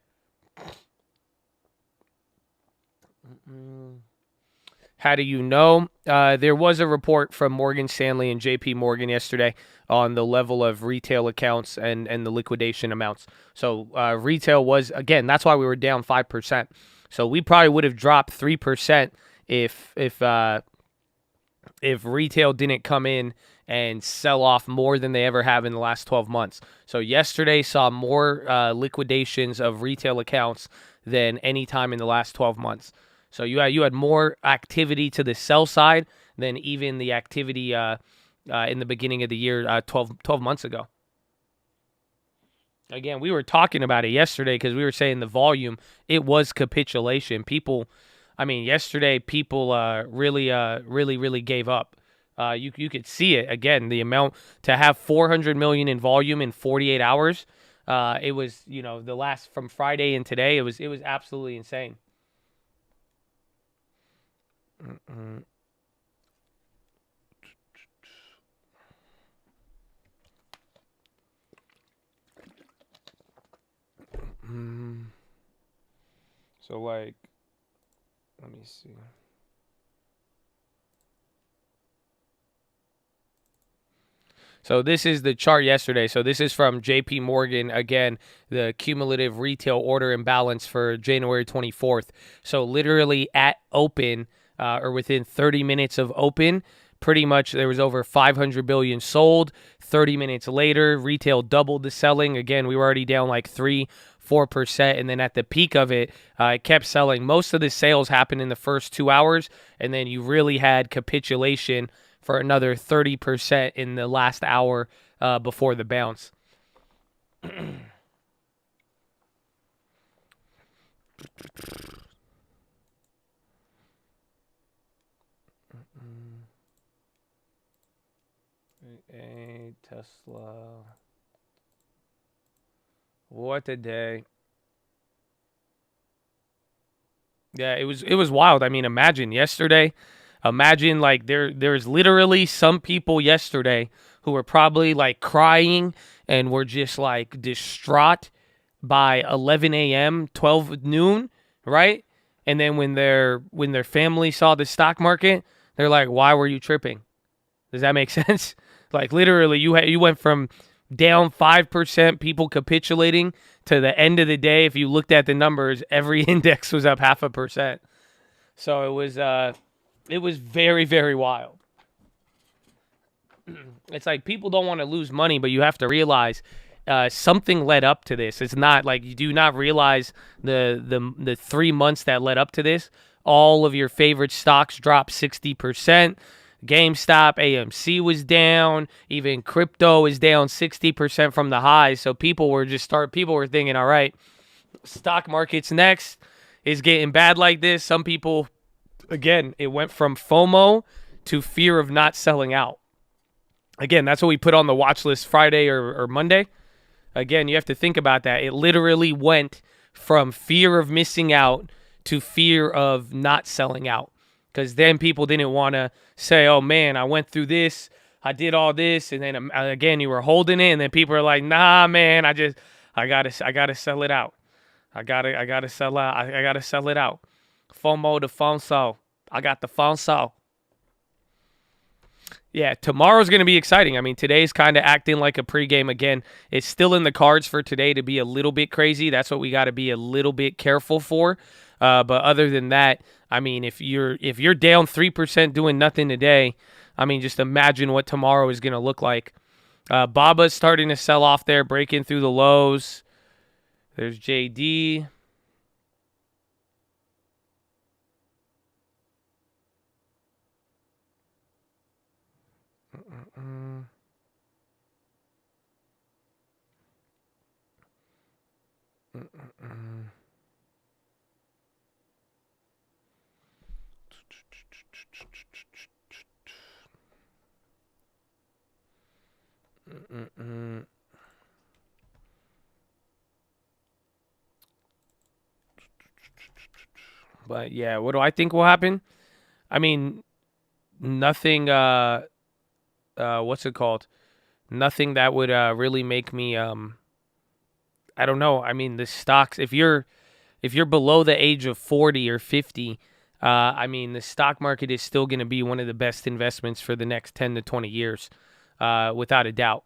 How do you know? There was a report from Morgan Stanley and JP Morgan yesterday on the level of retail accounts and the liquidation amounts. So retail was, again, that's why we were down 5%. So we probably would have dropped 3% if retail didn't come in and sell off more than they ever have in the last 12 months. So yesterday saw more liquidations of retail accounts than any time in the last 12 months. So you had more activity to the sell side than even the activity in the beginning of the year 12 months ago. Again, we were talking about it yesterday because we were saying the volume, it was capitulation. Yesterday people really gave up. You could see it. Again, the amount to have 400 million in volume in 48 hours, it was, the last from Friday and today, it was absolutely insane. So let me see. So this is the chart yesterday. So this is from JP Morgan. Again, the cumulative retail order imbalance for January 24th. So literally at open, or within 30 minutes of open, pretty much there was over 500 billion sold. 30 minutes later, retail doubled the selling. Again, we were already down like 3-4%. And then at the peak of it, it kept selling. Most of the sales happened in the first 2 hours. And then you really had capitulation for another 30% in the last hour before the bounce. Tesla. What a day. Yeah, it was wild. Imagine yesterday. Imagine like there's literally some people yesterday who were probably like crying and were just like distraught by 11 a.m., 12 noon, right? And then when their family saw the stock market, they're like, "Why were you tripping?" Does that make sense? Like literally, you went from down 5%, people capitulating, to the end of the day. If you looked at the numbers, every index was up 0.5%. So it was very, very wild. It's like people don't want to lose money, but you have to realize something led up to this. It's not like you do not realize the 3 months that led up to this. All of your favorite stocks dropped 60%. GameStop, AMC was down. Even crypto is down 60% from the highs. So people were thinking, all right, stock market's next. Is getting bad like this. Some people, again, it went from FOMO to fear of not selling out. Again, that's what we put on the watch list Friday or Monday. Again, you have to think about that. It literally went from fear of missing out to fear of not selling out. Because then people didn't want to say, oh, man, I went through this. I did all this. And then, again, you were holding it. And then people are like, nah, man, I got to sell it out. I gotta sell out. I gotta sell it out. FOMO to FOMSO. I got the FOMSO. Yeah, tomorrow's going to be exciting. I mean, today's kind of acting like a pregame again. It's still in the cards for today to be a little bit crazy. That's what we got to be a little bit careful for. But other than that, I mean, if you're down 3% doing nothing today, I mean, just imagine what tomorrow is going to look like. Baba's starting to sell off there, breaking through the lows. There's JD. But yeah, what do I think will happen? I mean, nothing. What's it called? Nothing that would really make me. I don't know. I mean, the stocks. If you're below the age of 40 or 50, I mean, the stock market is still going to be one of the best investments for the next 10 to 20 years, without a doubt.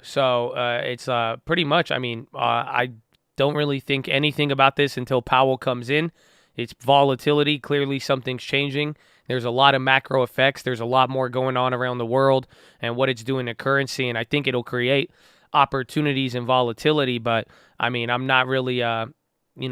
So it's pretty much. I mean, I don't really think anything about this until Powell comes in. It's volatility. Clearly, something's changing. There's a lot of macro effects. There's a lot more going on around the world and what it's doing to currency. And I think it'll create opportunities and volatility. But, I mean, I'm not really,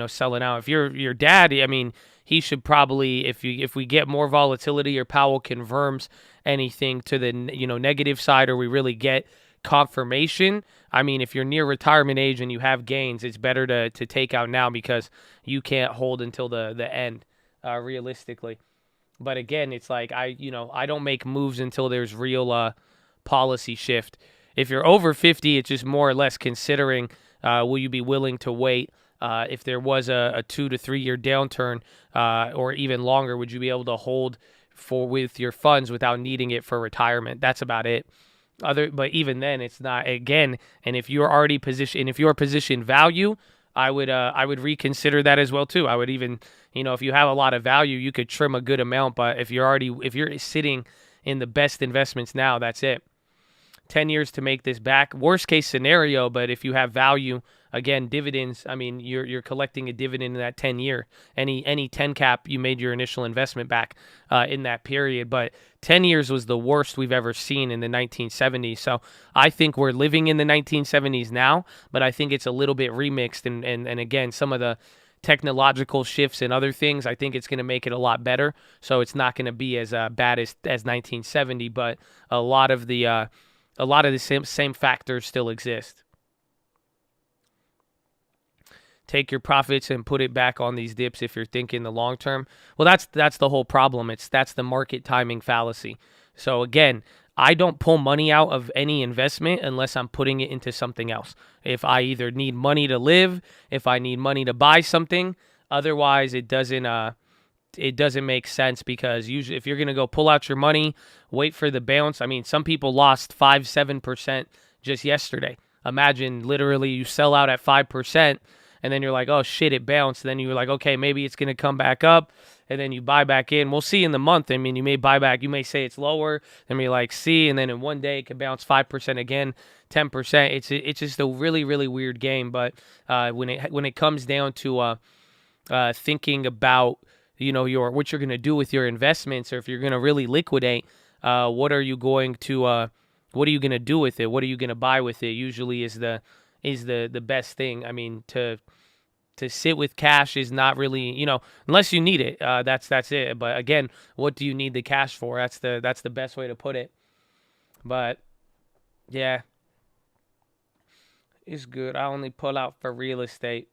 selling out. If you're your dad, I mean, he should probably, if we get more volatility or Powell confirms anything to the, negative side, or we really get confirmation. I mean, if you're near retirement age and you have gains, it's better to take out now, because you can't hold until the end, realistically. But again, it's like I don't make moves until there's real policy shift. If you're over 50, it's just more or less considering will you be willing to wait if there was a 2 to 3 year downturn, or even longer, would you be able to hold with your funds without needing it for retirement? That's about it. But even then, it's not, again. And if you're already positioned, if you're position value, I would reconsider that as well too. I would even, if you have a lot of value, you could trim a good amount. But if you're sitting in the best investments now, that's it. 10 years to make this back. Worst case scenario, but if you have value, again, dividends, I mean, you're collecting a dividend in that 10 year. Any 10 cap, you made your initial investment back in that period. But 10 years was the worst we've ever seen in the 1970s. So I think we're living in the 1970s now, but I think it's a little bit remixed. And again, some of the technological shifts and other things, I think it's going to make it a lot better. So it's not going to be as bad as 1970, but a lot of the same factors still exist. Take your profits and put it back on these dips if you're thinking the long term. Well, that's the whole problem. That's the market timing fallacy. So again, I don't pull money out of any investment unless I'm putting it into something else. If I either need money to live, if I need money to buy something, otherwise it doesn't make sense, because usually if you're going to go pull out your money, wait for the bounce. I mean, some people lost 5-7% just yesterday. imagine literally you sell out at 5%, and then you're like, oh shit, it bounced. And then you're like, okay, maybe it's going to come back up, and then you buy back in. We'll see in the month. I mean, you may buy back, you may say it's lower, then you're like, see, and then in one day it could bounce 5% again, 10%. It's just a really, really weird game. But when it comes down to thinking about, you know, what you're going to do with your investments, or if you're going to really liquidate, what are you going to what are you going to do with it? What are you going to buy with it? Usually is the best thing. I mean, to sit with cash is not really, you know, unless you need it. That's it. But again, what do you need the cash for? That's the best way to put it. But yeah, it's good. I only pull out for real estate.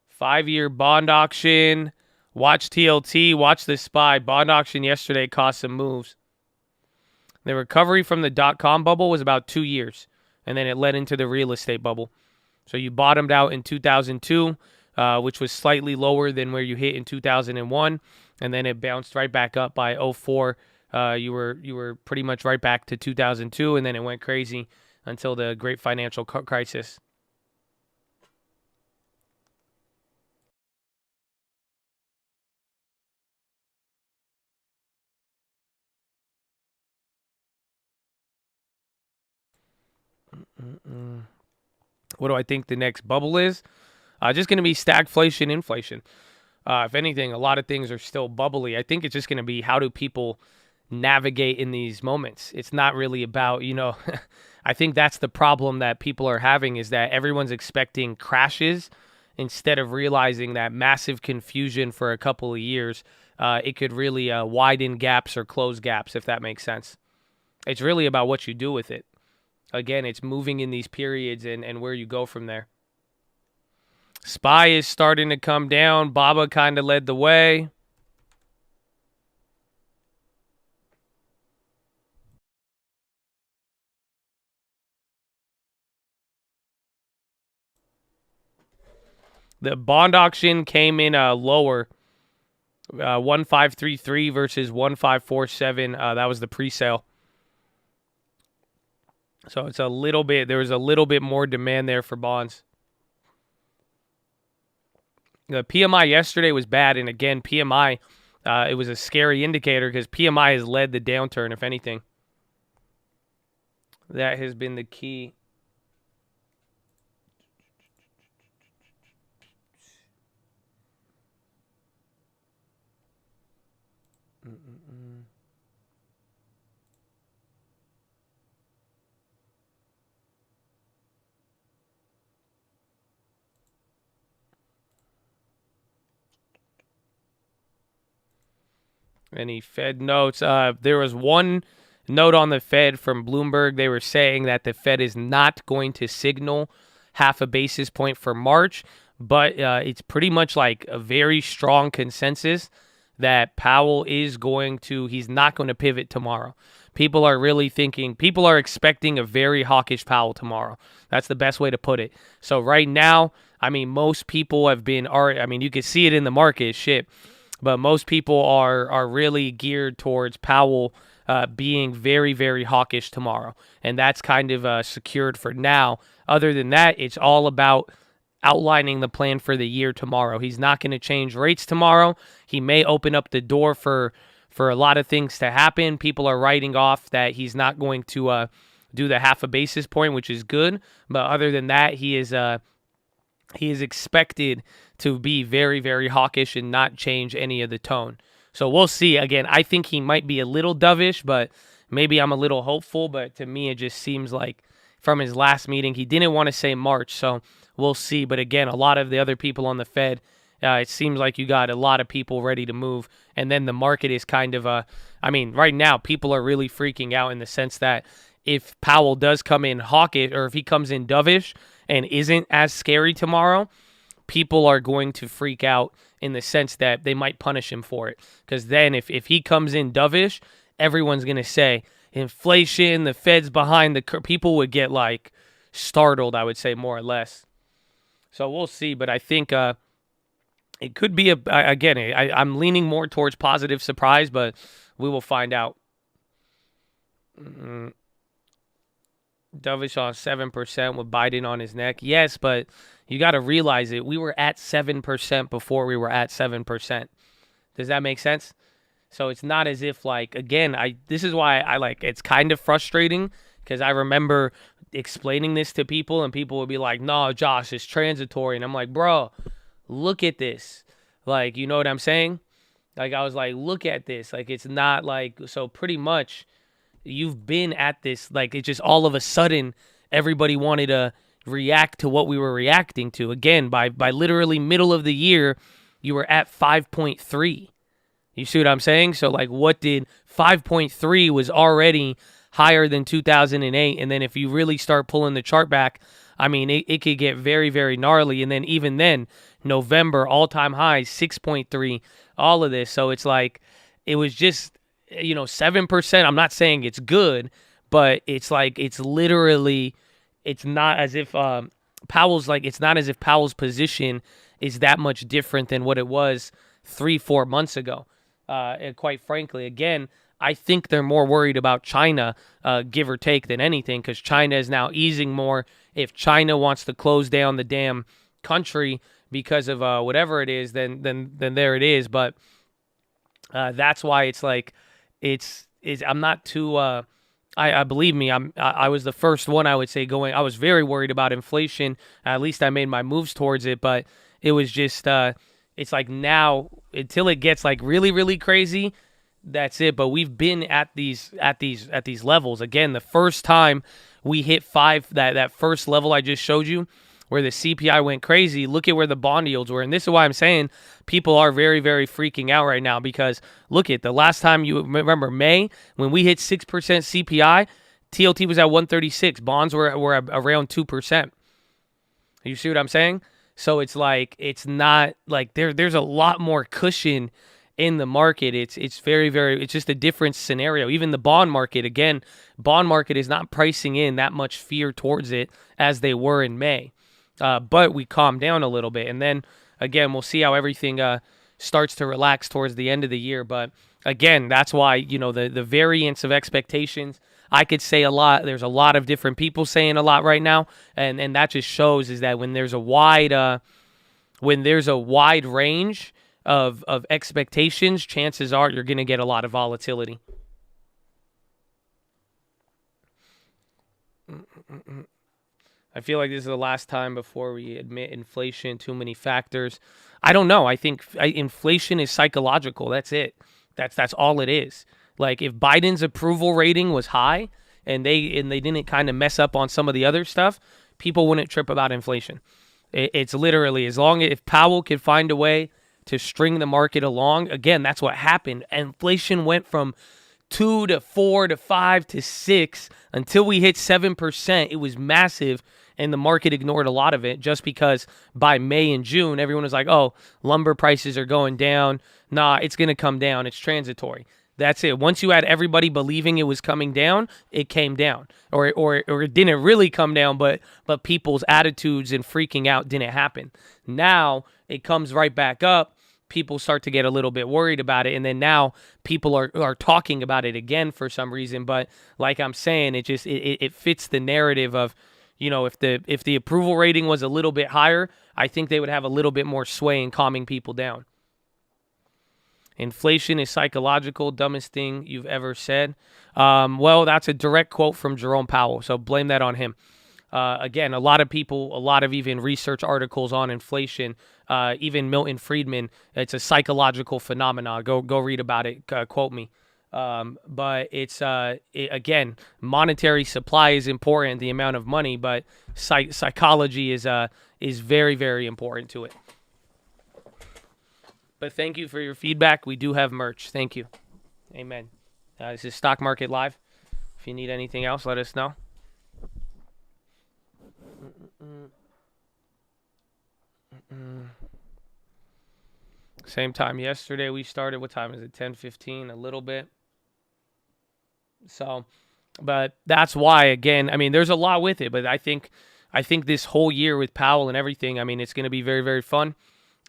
Five-year bond auction. Watch TLT. Watch the SPY. Bond auction yesterday cost some moves. The recovery from the dot-com bubble was about 2 years, and then it led into the real estate bubble. So you bottomed out in 2002, which was slightly lower than where you hit in 2001, and then it bounced right back up by 04. You were pretty much right back to 2002, and then it went crazy until the great financial crisis. What do I think the next bubble is? Just going to be stagflation, inflation. If anything, a lot of things are still bubbly. I think it's just going to be, how do people navigate in these moments? It's not really about, you know, I think that's the problem that people are having, is that everyone's expecting crashes instead of realizing that massive confusion for a couple of years, it could really widen gaps or close gaps, if that makes sense. It's really about what you do with it. Again, it's moving in these periods and where you go from there. SPY is starting to come down. BABA kind of led the way. The bond auction came in lower. 1533 versus 1547. That was the pre-sale. So it's a little bit, there was a little bit more demand there for bonds. The PMI yesterday was bad, and again, PMI, it was a scary indicator because PMI has led the downturn, if anything. That has been the key. Any Fed notes? There was one note on the Fed from Bloomberg. They were saying that the Fed is not going to signal half a basis point for March, but it's pretty much like a very strong consensus that Powell is going to, he's not going to pivot tomorrow. People are really thinking, people are expecting a very hawkish Powell tomorrow. That's the best way to put it. So right now, I mean, most people have been, I mean, you can see it in the market, shit. But most people are really geared towards Powell being very, very hawkish tomorrow. And that's kind of secured for now. Other than that, it's all about outlining the plan for the year tomorrow. He's not going to change rates tomorrow. He may open up the door for a lot of things to happen. People are writing off that he's not going to do the half a basis point, which is good. But other than that, he is expected to be very, very hawkish and not change any of the tone. So we'll see. Again, I think he might be a little dovish, but maybe I'm a little hopeful. But to me, it just seems like from his last meeting, he didn't want to say March. So we'll see. But again, a lot of the other people on the Fed, it seems like you got a lot of people ready to move. And then the market is kind of, I mean, right now, people are really freaking out in the sense that if Powell does come in hawkish, or if he comes in dovish and isn't as scary tomorrow, people are going to freak out in the sense that they might punish him for it. Because then if he comes in dovish, everyone's going to say, inflation, the Fed's behind the curve. People would get like startled, I would say, more or less. So we'll see. But I think It could be again. I'm leaning more towards positive surprise, but we will find out. Dovish on 7% with Biden on his neck. Yes, but you got to realize it. We were at 7% before we were at 7%. Does that make sense? So it's not as if like, again, this is why I like, it's kind of frustrating because I remember explaining this to people and people would be like, no, Josh, it's transitory. And I'm like, bro, look at this. Like, you know what I'm saying? Like, I was like, look at this. Like, it's not like, so pretty much you've been at this, like, it just all of a sudden everybody wanted to react to what we were reacting to. Again, by literally middle of the year, you were at 5.3. You see what I'm saying? So, like, what did 5.3 was already higher than 2008. And then if you really start pulling the chart back, I mean, it could get very, very gnarly. And then even then, November, all-time high, 6.3, all of this. So it's like, it was just, 7%. I'm not saying it's good, but it's like, it's literally, it's not as if it's not as if Powell's position is that much different than what it was 3-4 months ago. And quite frankly, again, I think they're more worried about China, give or take, than anything, because China is now easing more. If China wants to close down the damn country because of whatever it is, then there it is. But that's why it's like, I'm not too. I believe me, I was the first one, I would say, going. I was very worried about inflation. At least I made my moves towards it, but it was just. It's like now until it gets like really, really crazy, that's it. But we've been at these levels. Again, the first time we hit 5, that first level I just showed you, where the CPI went crazy, look at where the bond yields were. And this is why I'm saying people are very, very freaking out right now, because look at the last time, you remember May, when we hit 6% CPI, TLT was at 136. Bonds were around 2%. You see what I'm saying? So it's like, it's not like there's a lot more cushion in the market. It's very, very, it's just a different scenario. Even the bond market, again, bond market is not pricing in that much fear towards it as they were in May. But we calmed down a little bit. And then, again, we'll see how everything starts to relax towards the end of the year. But, again, that's why, the variance of expectations, I could say a lot. There's a lot of different people saying a lot right now. And that just shows is that when there's a wide range of expectations, chances are you're going to get a lot of volatility. I feel like this is the last time before we admit inflation, too many factors. I don't know. I think inflation is psychological. That's it. That's all it is. Like, if Biden's approval rating was high and they didn't kind of mess up on some of the other stuff, people wouldn't trip about inflation. It's literally, as long as if Powell could find a way to string the market along, again, that's what happened. Inflation went from 2 to 4 to 5 to 6 until we hit 7%. It was massive, and the market ignored a lot of it just because by May and June, everyone was like, oh, lumber prices are going down. Nah, it's going to come down. It's transitory. That's it. Once you had everybody believing it was coming down, it came down. Or it didn't really come down, but people's attitudes and freaking out didn't happen. Now it comes right back up. People start to get a little bit worried about it, and then now people are talking about it again for some reason. But like I'm saying, it fits the narrative of, if the approval rating was a little bit higher, I think they would have a little bit more sway in calming people down. Inflation is psychological, dumbest thing you've ever said. Well, that's a direct quote from Jerome Powell, so blame that on him. Again, a lot of people, a lot of even research articles on inflation, even Milton Friedman, it's a psychological phenomenon. Go read about it, quote me. But it's, again, monetary supply is important, the amount of money, but psychology is very, very important to it. But thank you for your feedback. We do have merch. Thank you. Amen. This is Stock Market Live. If you need anything else, let us know. Same time yesterday we started. What time is it? 10:15, a little bit. So, but that's why, again, I mean, there's a lot with it, but I think this whole year with Powell and everything, I mean, it's going to be very, very fun.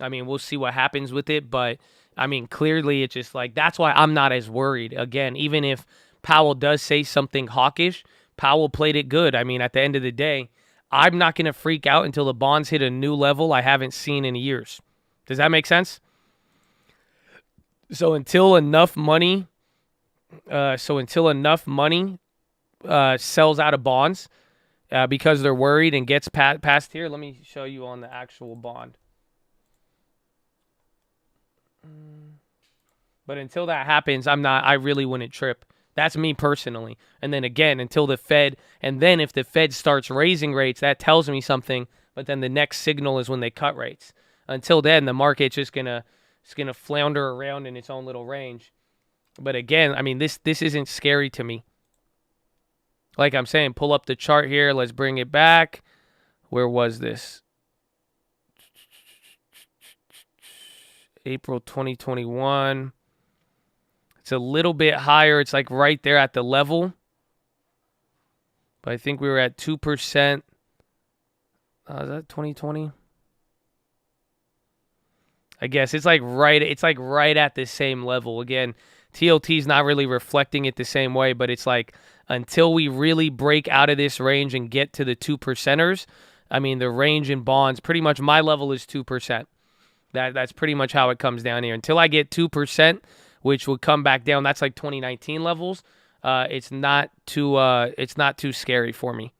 I mean, we'll see what happens with it, but I mean, clearly it's just like, that's why I'm not as worried. Again, even if Powell does say something hawkish, Powell played it good. I mean, at the end of the day, I'm not going to freak out until the bonds hit a new level I haven't seen in years. Does that make sense? So until enough money sells out of bonds because they're worried and gets past here, let me show you on the actual bond. But until that happens, I really wouldn't trip. That's me personally. And then again, until the Fed, and then if the Fed starts raising rates, that tells me something. But then the next signal is when they cut rates. Until then, the market's just gonna flounder around in its own little range. But again, I mean, this isn't scary to me. Like I'm saying, pull up the chart here. Let's bring it back. Where was this? April 2021. It's a little bit higher. It's like right there at the level. But I think we were at 2%. Is that 2020? I guess it's like right at the same level. Again, TLT is not really reflecting it the same way, but it's like until we really break out of this range and get to the 2%ers, I mean, the range in bonds, pretty much my level is 2%. That's pretty much how it comes down here. Until I get 2%, which would come back down, that's like 2019 levels. It's not too scary for me.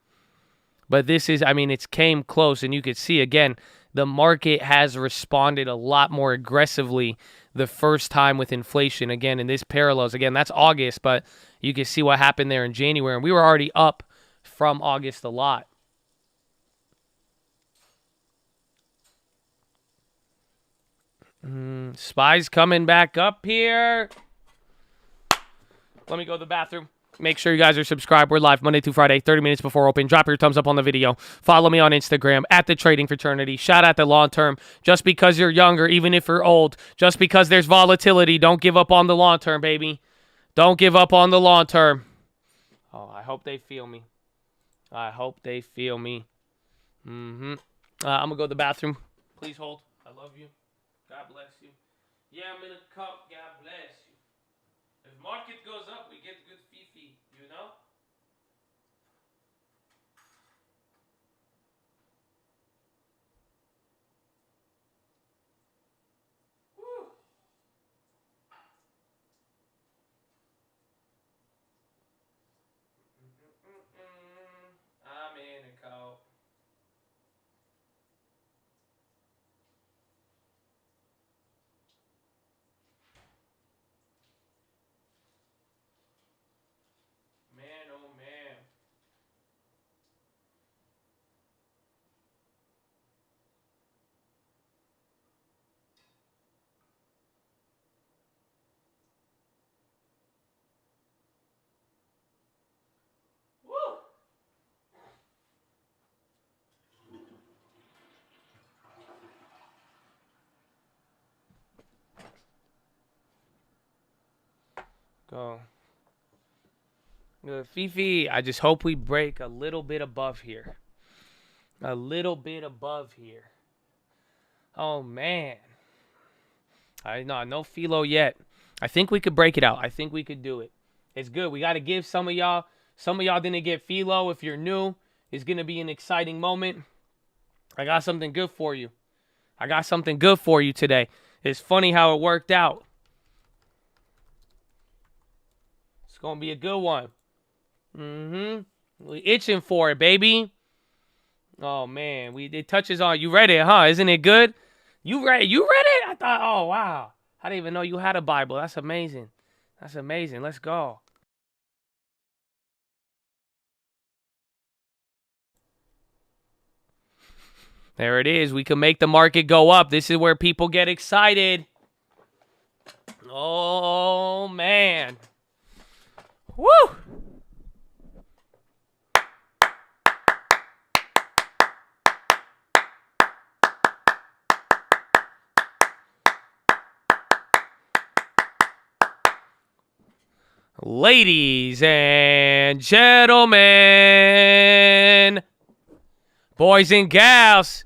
But this is, I mean, it's came close, and you could see again, the market has responded a lot more aggressively the first time with inflation. Again, in this parallels, again, that's August, but you can see what happened there in January, and we were already up from August a lot. SPY's coming back up here. Let me go to the bathroom. Make sure you guys are subscribed. We're live Monday through Friday, 30 minutes before open. Drop your thumbs up on the video. Follow me on Instagram at The Trading Fraternity. Shout out the long term. Just because you're younger, even if you're old, just because there's volatility, don't give up on the long term, baby. Don't give up on the long term. Oh, I hope they feel me. I hope they feel me. I'm going to go to the bathroom. Please hold. I love you. God bless you. Yeah, I'm in a cup. God bless you. If market goes up, we get good fifi, you know? Woo. I'm in a cup. Man, oh man. Woo! Go. Fifi, I just hope we break a little bit above here. A little bit above here. Oh, man. No PHILO yet. I think we could break it out. I think we could do it. It's good. We got to give some of y'all didn't get PHILO. If you're new, it's going to be an exciting moment. I got something good for you. I got something good for you today. It's funny how it worked out. It's going to be a good one. We itching for it, baby. Oh man, it touches on. You read it, huh? Isn't it good? You read it? I thought, oh wow. I didn't even know you had a Bible. That's amazing. That's amazing. Let's go. There it is. We can make the market go up. This is where people get excited. Oh man. Woo! Ladies and gentlemen, boys and gals,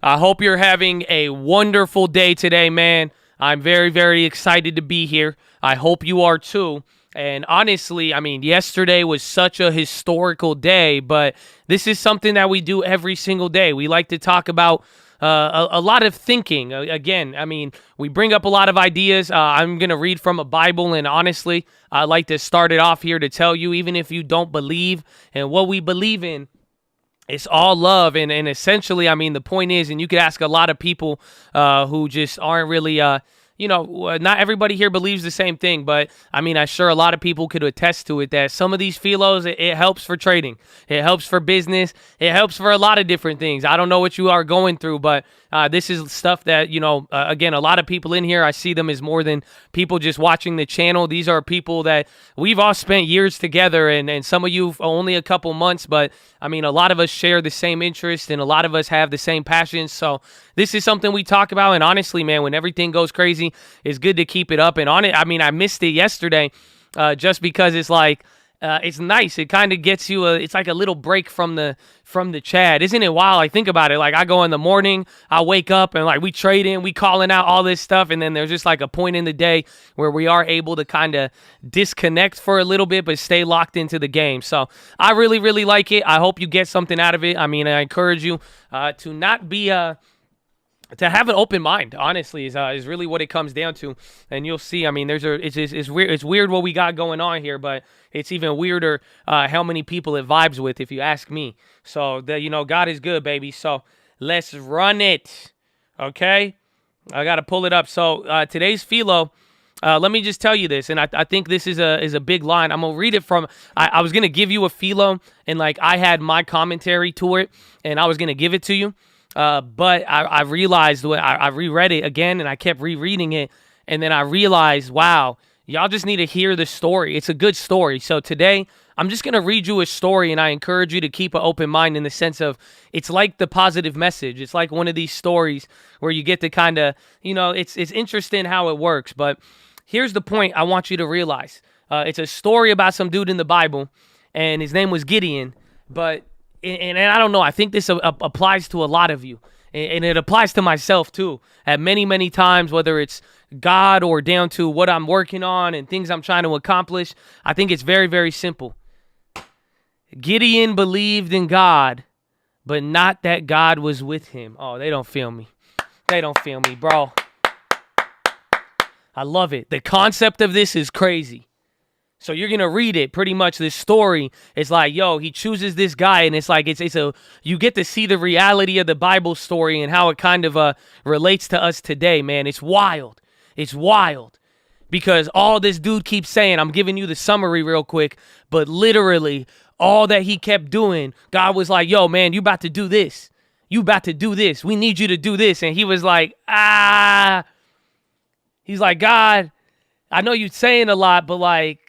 I hope you're having a wonderful day today, man. I'm very, very excited to be here. I hope you are too. And honestly, I mean, yesterday was such a historical day, but this is something that we do every single day. We like to talk about a lot of thinking. Again, I mean, we bring up a lot of ideas. I'm going to read from a Bible, and honestly, I like to start it off here to tell you, even if you don't believe in what we believe in, it's all love. And essentially, I mean, the point is, and you could ask a lot of people who just aren't really not everybody here believes the same thing, but I mean, I'm sure a lot of people could attest to it that some of these philos, it helps for trading. It helps for business. It helps for a lot of different things. I don't know what you are going through, but this is stuff that, again, a lot of people in here, I see them as more than people just watching the channel. These are people that we've all spent years together, and some of you only a couple months, but I mean, a lot of us share the same interests, and a lot of us have the same passions. So this is something we talk about, and honestly, man, when everything goes crazy, it's good to keep it up. And on it, I mean, I missed it yesterday just because it's like, it's nice. It kind of gets you it's like a little break from the chat. Isn't it wild? I think about it. Like, I go in the morning, I wake up, and like we trading, we calling out all this stuff, and then there's just like a point in the day where we are able to kind of disconnect for a little bit, but stay locked into the game. So I really, really like it. I hope you get something out of it. I mean, I encourage you to not be to have an open mind, honestly, is really what it comes down to. And you'll see, I mean, it's weird. It's weird what we got going on here, but it's even weirder how many people it vibes with, if you ask me. So, God is good, baby. So, let's run it, okay? I got to pull it up. So, today's philo, let me just tell you this, and I think this is a big line. I'm going to read it from, I was going to give you a philo, and like I had my commentary to it, and I was going to give it to you. But I realized when I reread it again, and I kept rereading it, and then I realized, wow, y'all just need to hear the story. It's a good story. So today, I'm just going to read you a story, and I encourage you to keep an open mind in the sense of it's like the positive message. It's like one of these stories where you get to kind of, it's interesting how it works. But here's the point I want you to realize. It's a story about some dude in the Bible, and his name was Gideon, but and I don't know, I think this applies to a lot of you, and it applies to myself too, at many, many times, whether it's God or down to what I'm working on and things I'm trying to accomplish. I think it's very, very simple. Gideon believed in God, but not that God was with him. Oh, they don't feel me. They don't feel me, bro. I love it. The concept of this is crazy. So you're going to read it, pretty much this story. It's like, yo, he chooses this guy, and it's like, you get to see the reality of the Bible story and how it kind of relates to us today, man. It's wild. It's wild. Because all this dude keeps saying, I'm giving you the summary real quick, but literally all that he kept doing, God was like, yo, man, you about to do this. You about to do this. We need you to do this. And he was like, he's like, God, I know you're saying a lot, but like,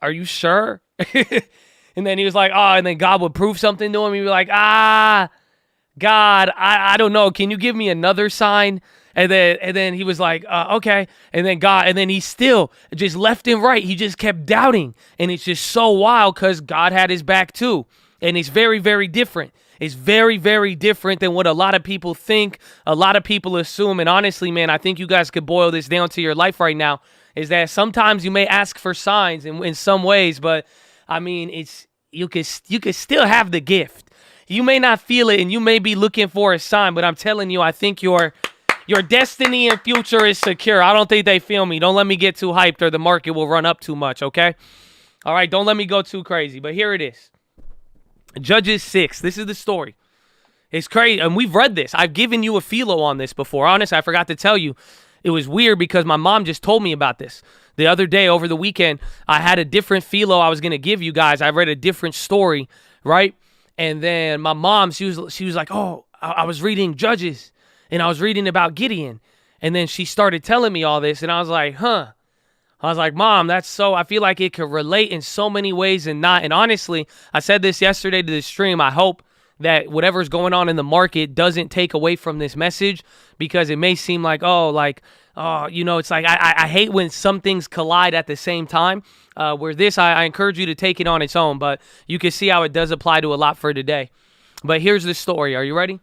are you sure? And then he was like, and then God would prove something to him. He'd be like, God, I don't know. Can you give me another sign? And then he was like, okay. And then he still just left and right. He just kept doubting. And it's just so wild because God had his back too. And it's very, very different. It's very, very different than what a lot of people think, a lot of people assume. And honestly, man, I think you guys could boil this down to your life right now. Is that sometimes you may ask for signs in some ways, but I mean, you could still have the gift. You may not feel it, and you may be looking for a sign, but I'm telling you, I think your destiny and future is secure. I don't think they feel me. Don't let me get too hyped, or the market will run up too much. Okay, all right. Don't let me go too crazy. But here it is. Judges 6. This is the story. It's crazy, and we've read this. I've given you a philo on this before. Honestly, I forgot to tell you. It was weird because my mom just told me about this. The other day, over the weekend, I had a different philo I was going to give you guys. I read a different story, right? And then my mom, she was like, I was reading Judges, and I was reading about Gideon. And then she started telling me all this, and I was like, I was like, Mom, I feel like it could relate in so many ways and not. And honestly, I said this yesterday to the stream. I hope that whatever's going on in the market doesn't take away from this message, because it may seem like, it's like I hate when some things collide at the same time. Where this, I encourage you to take it on its own, but you can see how it does apply to a lot for today. But here's the story. Are you ready?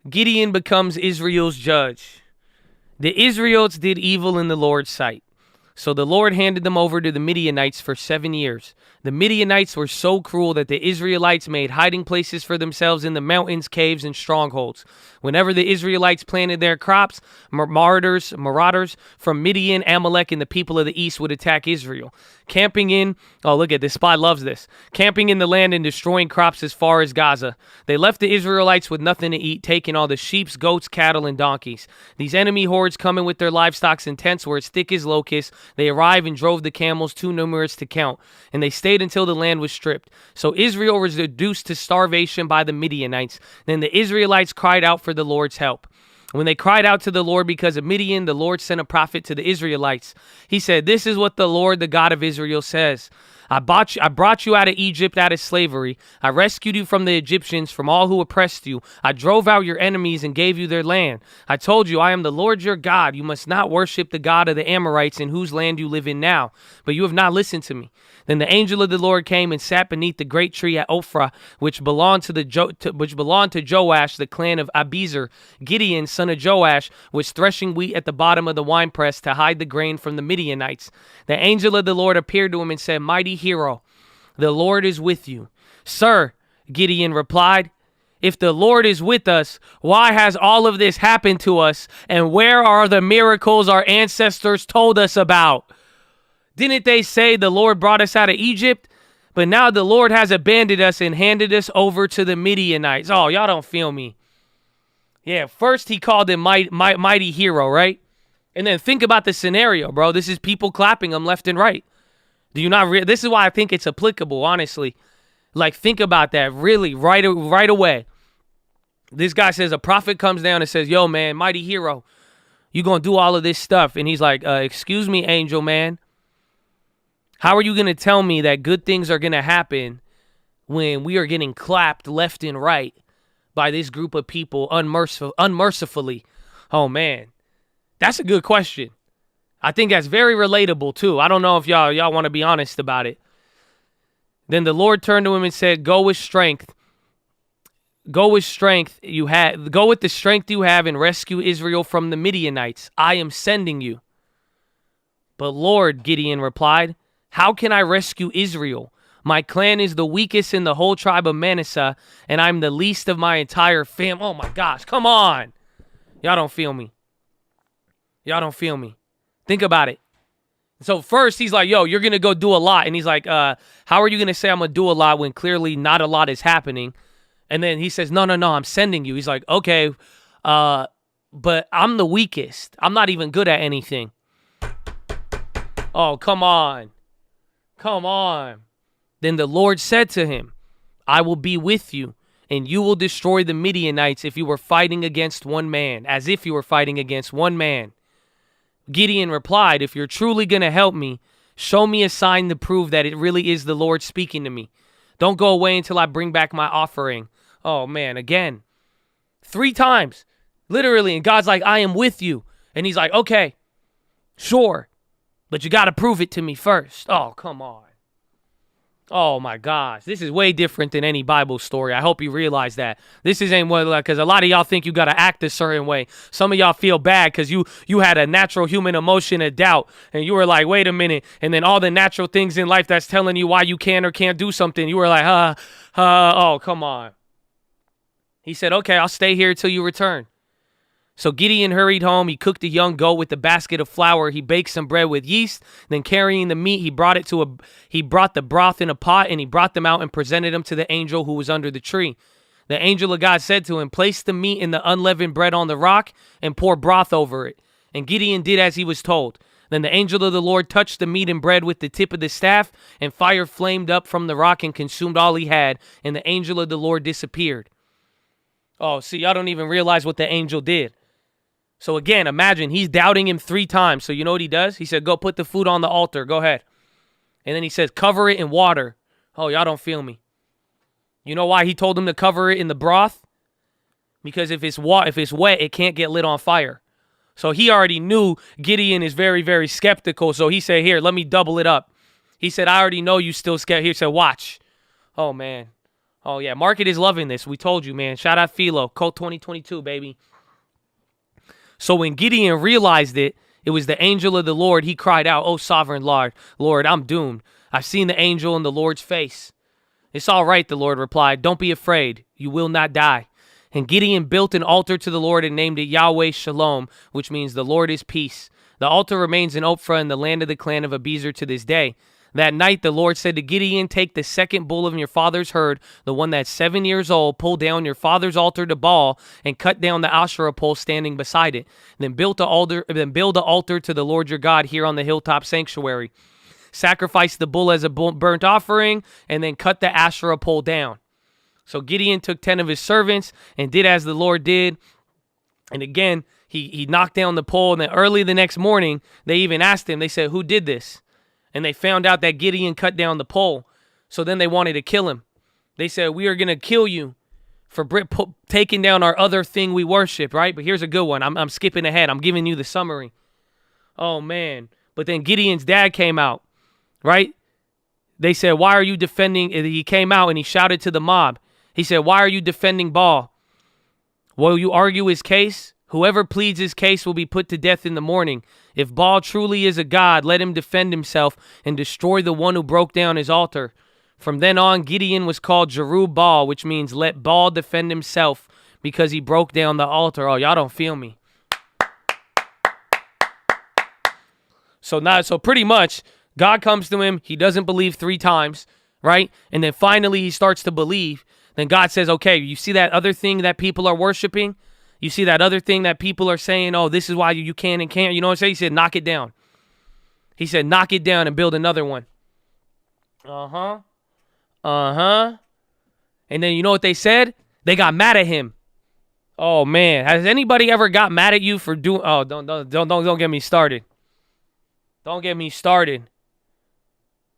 Gideon becomes Israel's judge. The Israelites did evil in the Lord's sight. So the Lord handed them over to the Midianites for 7 years. The Midianites were so cruel that the Israelites made hiding places for themselves in the mountains, caves, and strongholds. Whenever the Israelites planted their crops, marauders from Midian, Amalek, and the people of the east would attack Israel. Camping in spy loves this. Camping in the land and destroying crops as far as Gaza. They left the Israelites with nothing to eat, taking all the sheep, goats, cattle, and donkeys. These enemy hordes coming with their livestock and tents were as thick as locusts. They arrived and drove the camels too numerous to count, and they stayed until the land was stripped. So Israel was reduced to starvation by the Midianites. Then the Israelites cried out for the Lord's help. When they cried out to the Lord because of Midian, the Lord sent a prophet to the Israelites. He said, "This is what the Lord, the God of Israel, says. I brought you out of Egypt, out of slavery. I rescued you from the Egyptians, from all who oppressed you. I drove out your enemies and gave you their land. I told you, I am the Lord your God. You must not worship the God of the Amorites in whose land you live in now. But you have not listened to me." Then the angel of the Lord came and sat beneath the great tree at Ophrah, which belonged to Joash, the clan of Abiezer. Gideon, son of Joash, was threshing wheat at the bottom of the winepress to hide the grain from the Midianites. The angel of the Lord appeared to him and said, "Mighty hero, the Lord is with you." "Sir," Gideon replied, "if the Lord is with us, why has all of this happened to us? And where are the miracles our ancestors told us about? Didn't they say the Lord brought us out of Egypt? But now the Lord has abandoned us and handed us over to the Midianites." Oh, y'all don't feel me. Yeah, first he called him mighty hero, right? And then think about the scenario, bro. This is people clapping him left and right. Do you not? This is why I think it's applicable, honestly. Like, think about that really right away. This guy says, a prophet comes down and says, "Yo, man, mighty hero, you going to do all of this stuff." And he's like, "Excuse me, angel man. How are you going to tell me that good things are going to happen when we are getting clapped left and right by this group of people unmercifully?" Oh, man, that's a good question. I think that's very relatable, too. I don't know if y'all want to be honest about it. Then the Lord turned to him and said, Go with the strength you have and rescue Israel from the Midianites. I am sending you." "But Lord," Gideon replied, "how can I rescue Israel? My clan is the weakest in the whole tribe of Manasseh, and I'm the least of my entire family." Oh my gosh, come on. Y'all don't feel me. Think about it. So first he's like, "Yo, you're going to go do a lot." And he's like, how are you going to say I'm going to do a lot when clearly not a lot is happening? And then he says, no, I'm sending you. He's like, "Okay, but I'm the weakest. I'm not even good at anything." Oh, come on. Then the Lord said to him, "I will be with you, and you will destroy the Midianites if you were fighting against one man, as if you were fighting against one man." Gideon replied, "If you're truly going to help me, show me a sign to prove that it really is the Lord speaking to me. Don't go away until I bring back my offering." Oh, man, again. 3 times, literally. And God's like, "I am with you." And he's like, "Okay, sure, but you got to prove it to me first." Oh, come on. Oh, my gosh. This is way different than any Bible story. I hope you realize that. This isn't what, because a lot of y'all think you got to act a certain way. Some of y'all feel bad because you had a natural human emotion of doubt, and you were like, wait a minute. And then all the natural things in life that's telling you why you can or can't do something, you were like, oh, come on. He said, "Okay, I'll stay here till you return." So Gideon hurried home. He cooked a young goat with a basket of flour. He baked some bread with yeast. Then carrying the meat, he brought the broth in a pot, and he brought them out and presented them to the angel who was under the tree. The angel of God said to him, "Place the meat and the unleavened bread on the rock and pour broth over it." And Gideon did as he was told. Then the angel of the Lord touched the meat and bread with the tip of the staff, and fire flamed up from the rock and consumed all he had, and the angel of the Lord disappeared. Oh, see, y'all don't even realize what the angel did. So again, imagine he's doubting him 3 times. So you know what he does? He said, "Go put the food on the altar. Go ahead." And then he says, "Cover it in water." Oh, y'all don't feel me. You know why he told him to cover it in the broth? Because if it's wet, it can't get lit on fire. So he already knew Gideon is very, very skeptical. So he said, "Here, let me double it up." He said, "I already know you still scared." He said, "Watch." Oh, man. Oh, yeah. Market is loving this. We told you, man. Shout out PHILO. Cult 2022, baby. So when Gideon realized it, it was the angel of the Lord. He cried out, "Oh, sovereign Lord, I'm doomed. I've seen the angel in the Lord's face." "It's all right," the Lord replied. "Don't be afraid. You will not die." And Gideon built an altar to the Lord and named it Yahweh Shalom, which means the Lord is peace. The altar remains in Ophrah in the land of the clan of Abiezer to this day. That night the Lord said to Gideon, "Take the second bull of your father's herd, the one that's 7 years old, pull down your father's altar to Baal, and cut down the Asherah pole standing beside it. Then build an altar to the Lord your God here on the hilltop sanctuary. Sacrifice the bull as a burnt offering, and then cut the Asherah pole down." So Gideon took 10 of his servants and did as the Lord did. And again, he knocked down the pole. And then early the next morning, they even asked him, they said, "Who did this?" And they found out that Gideon cut down the pole. So then they wanted to kill him. They said, "We are going to kill you for taking down our other thing we worship," right? But here's a good one. I'm skipping ahead. I'm giving you the summary. Oh, man. But then Gideon's dad came out, right? They said, "Why are you defending?" He came out and he shouted to the mob. He said, "Why are you defending Baal? Will you argue his case? Whoever pleads his case will be put to death in the morning. If Baal truly is a god, let him defend himself and destroy the one who broke down his altar." From then on, Gideon was called Jerub-Baal, which means let Baal defend himself, because he broke down the altar. Oh, y'all don't feel me. So pretty much, God comes to him. He doesn't believe 3 times, right? And then finally he starts to believe. Then God says, "Okay, you see that other thing that people are worshiping? You see that other thing that people are saying, oh, this is why you can and can't?" You know what I'm saying? He said, "Knock it down." He said, "Knock it down and build another one." And then you know what they said? They got mad at him. Oh, man. Has anybody ever got mad at you for doing... Oh, don't get me started. Don't get me started.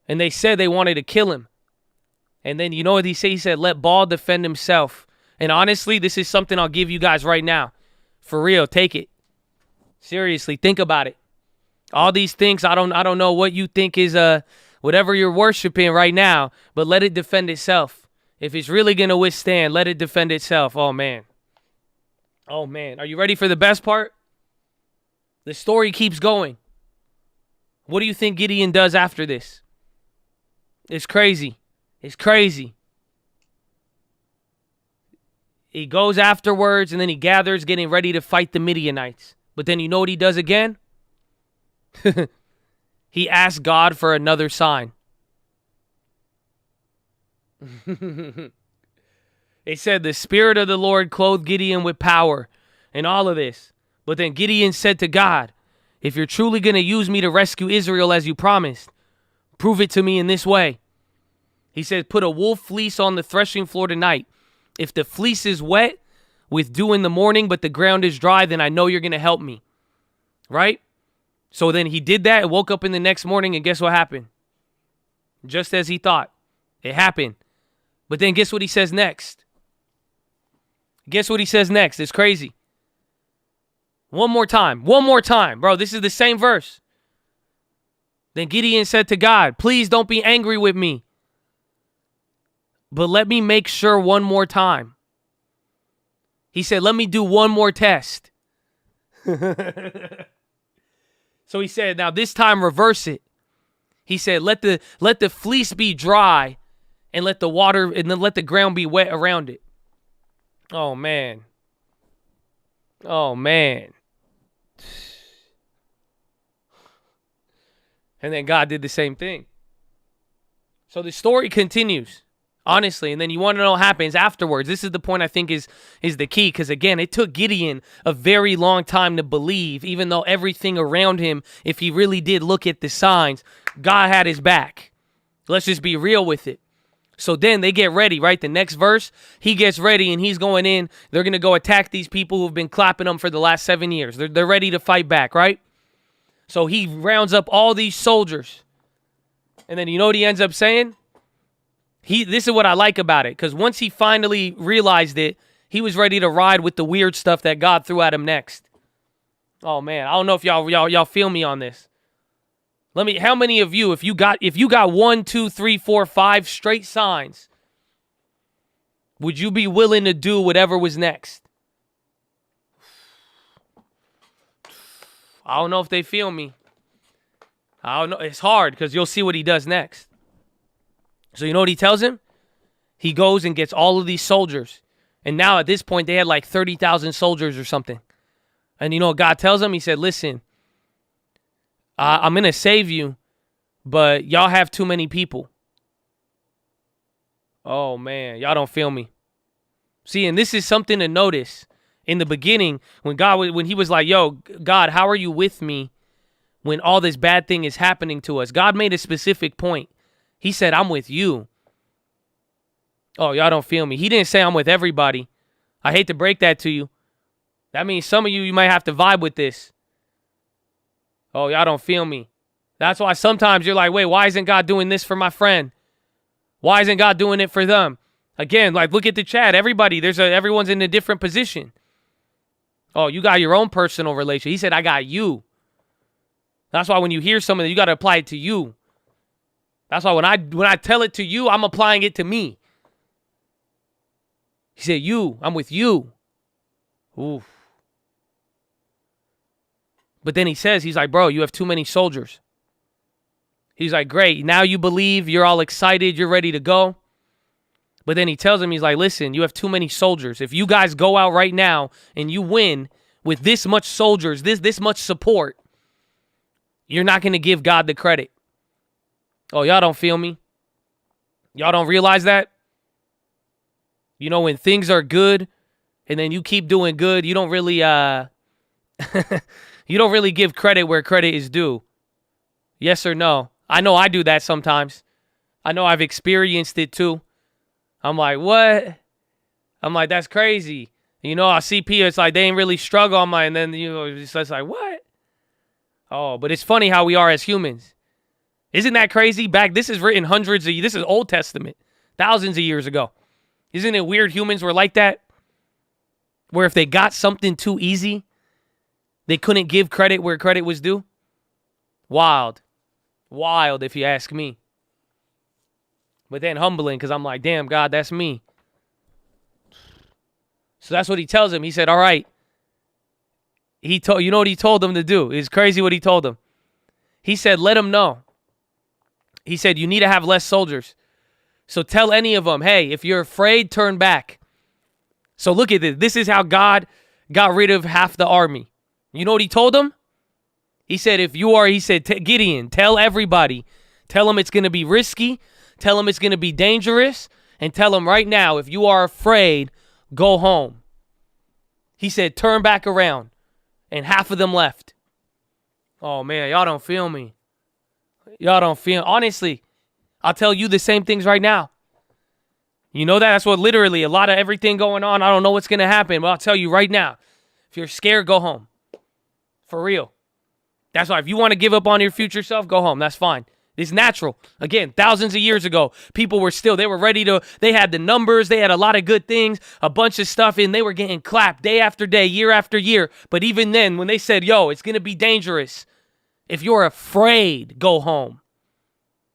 And they said they wanted to kill him. And then you know what he said? He said, "Let Baal defend himself." And honestly, this is something I'll give you guys right now. For real, take it. Seriously, think about it. All these things, I don't know what you think is whatever you're worshiping right now, but let it defend itself. If it's really going to withstand, let it defend itself. Oh, man. Oh, man. Are you ready for the best part? The story keeps going. What do you think Gideon does after this? It's crazy. It's crazy. He goes afterwards, and then he gathers, getting ready to fight the Midianites. But then you know what he does again? He asks God for another sign. It said the Spirit of the Lord clothed Gideon with power and all of this. But then Gideon said to God, "If you're truly going to use me to rescue Israel as you promised, prove it to me in this way." He said, "Put a wolf fleece on the threshing floor tonight. If the fleece is wet with dew in the morning, but the ground is dry, then I know you're going to help me." Right? So then he did that and woke up in the next morning, and guess what happened? Just as he thought. It happened. But then guess what he says next? Guess what he says next? It's crazy. One more time, bro. This is the same verse. Then Gideon said to God, "Please don't be angry with me, but let me make sure one more time." He said, "Let me do one more test." So he said, "Now this time reverse it." He said, let the fleece be dry and let the water and then let the ground be wet around it." Oh, man. Oh, man. And then God did the same thing. So the story continues, honestly. And then you want to know what happens afterwards. This is the point I think is the key. Because, again, it took Gideon a very long time to believe, even though everything around him, if he really did look at the signs, God had his back. Let's just be real with it. So then they get ready, right? The next verse, he gets ready and he's going in. They're going to go attack these people who've been clapping them for the last 7 years. They're ready to fight back, right? So he rounds up all these soldiers. And then you know what he ends up saying? This is what I like about it. Because once he finally realized it, he was ready to ride with the weird stuff that God threw at him next. Oh, man. I don't know if y'all feel me on this. How many of you, if you got 1, 2, 3, 4, 5 straight signs, would you be willing to do whatever was next? I don't know if they feel me. I don't know. It's hard because you'll see what he does next. So you know what he tells him? He goes and gets all of these soldiers. And now at this point, they had like 30,000 soldiers or something. And you know what God tells him? He said, listen, I'm going to save you, but y'all have too many people. Oh, man, y'all don't feel me. See, and this is something to notice. In the beginning, when he was like, yo, God, how are you with me when all this bad thing is happening to us? God made a specific point. He said, I'm with you. Oh, y'all don't feel me. He didn't say I'm with everybody. I hate to break that to you. That means some of you might have to vibe with this. Oh, y'all don't feel me. That's why sometimes you're like, wait, why isn't God doing this for my friend? Why isn't God doing it for them? Again, like look at the chat. Everybody, everyone's in a different position. Oh, you got your own personal relation. He said, I got you. That's why when you hear something, you got to apply it to you. That's why when I tell it to you, I'm applying it to me. He said, I'm with you. Oof. But then he says, he's like, bro, you have too many soldiers. He's like, great. Now you believe, you're all excited, you're ready to go. But then he tells him, he's like, listen, you have too many soldiers. If you guys go out right now and you win with this much soldiers, this much support, you're not going to give God the credit. Oh, y'all don't feel me? Y'all don't realize that? You know, when things are good and then you keep doing good, you don't really you don't really give credit where credit is due. Yes or no? I know I do that sometimes. I know I've experienced it too. I'm like, what? I'm like, that's crazy. You know, I see people, it's like they ain't really struggle on my, and then, you know, it's like, what? Oh, but it's funny how we are as humans. Isn't that crazy? This is written this is Old Testament, thousands of years ago. Isn't it weird humans were like that? Where if they got something too easy, they couldn't give credit where credit was due? Wild. Wild, if you ask me. But then humbling, because I'm like, damn, God, that's me. So that's what he tells him. He said, all right. You know what he told them to do? It's crazy what he told them. He said, let them know. He said, you need to have less soldiers. So tell any of them, hey, if you're afraid, turn back. So look at this. This is how God got rid of half the army. You know what he told them? He said, Gideon, tell everybody. Tell them it's going to be risky. Tell them it's going to be dangerous. And tell them right now, if you are afraid, go home. He said, turn back around. And half of them left. Oh, man, y'all don't feel me. Y'all don't feel. Honestly, I'll tell you the same things right now. You know that? That's what literally a lot of everything going on. I don't know what's going to happen, but I'll tell you right now. If you're scared, go home. For real. That's why if you want to give up on your future self, go home. That's fine. It's natural. Again, thousands of years ago, people were they were ready to, they had the numbers, they had a lot of good things, a bunch of stuff, and they were getting clapped day after day, year after year. But even then, when they said, yo, it's going to be dangerous, if you're afraid, go home.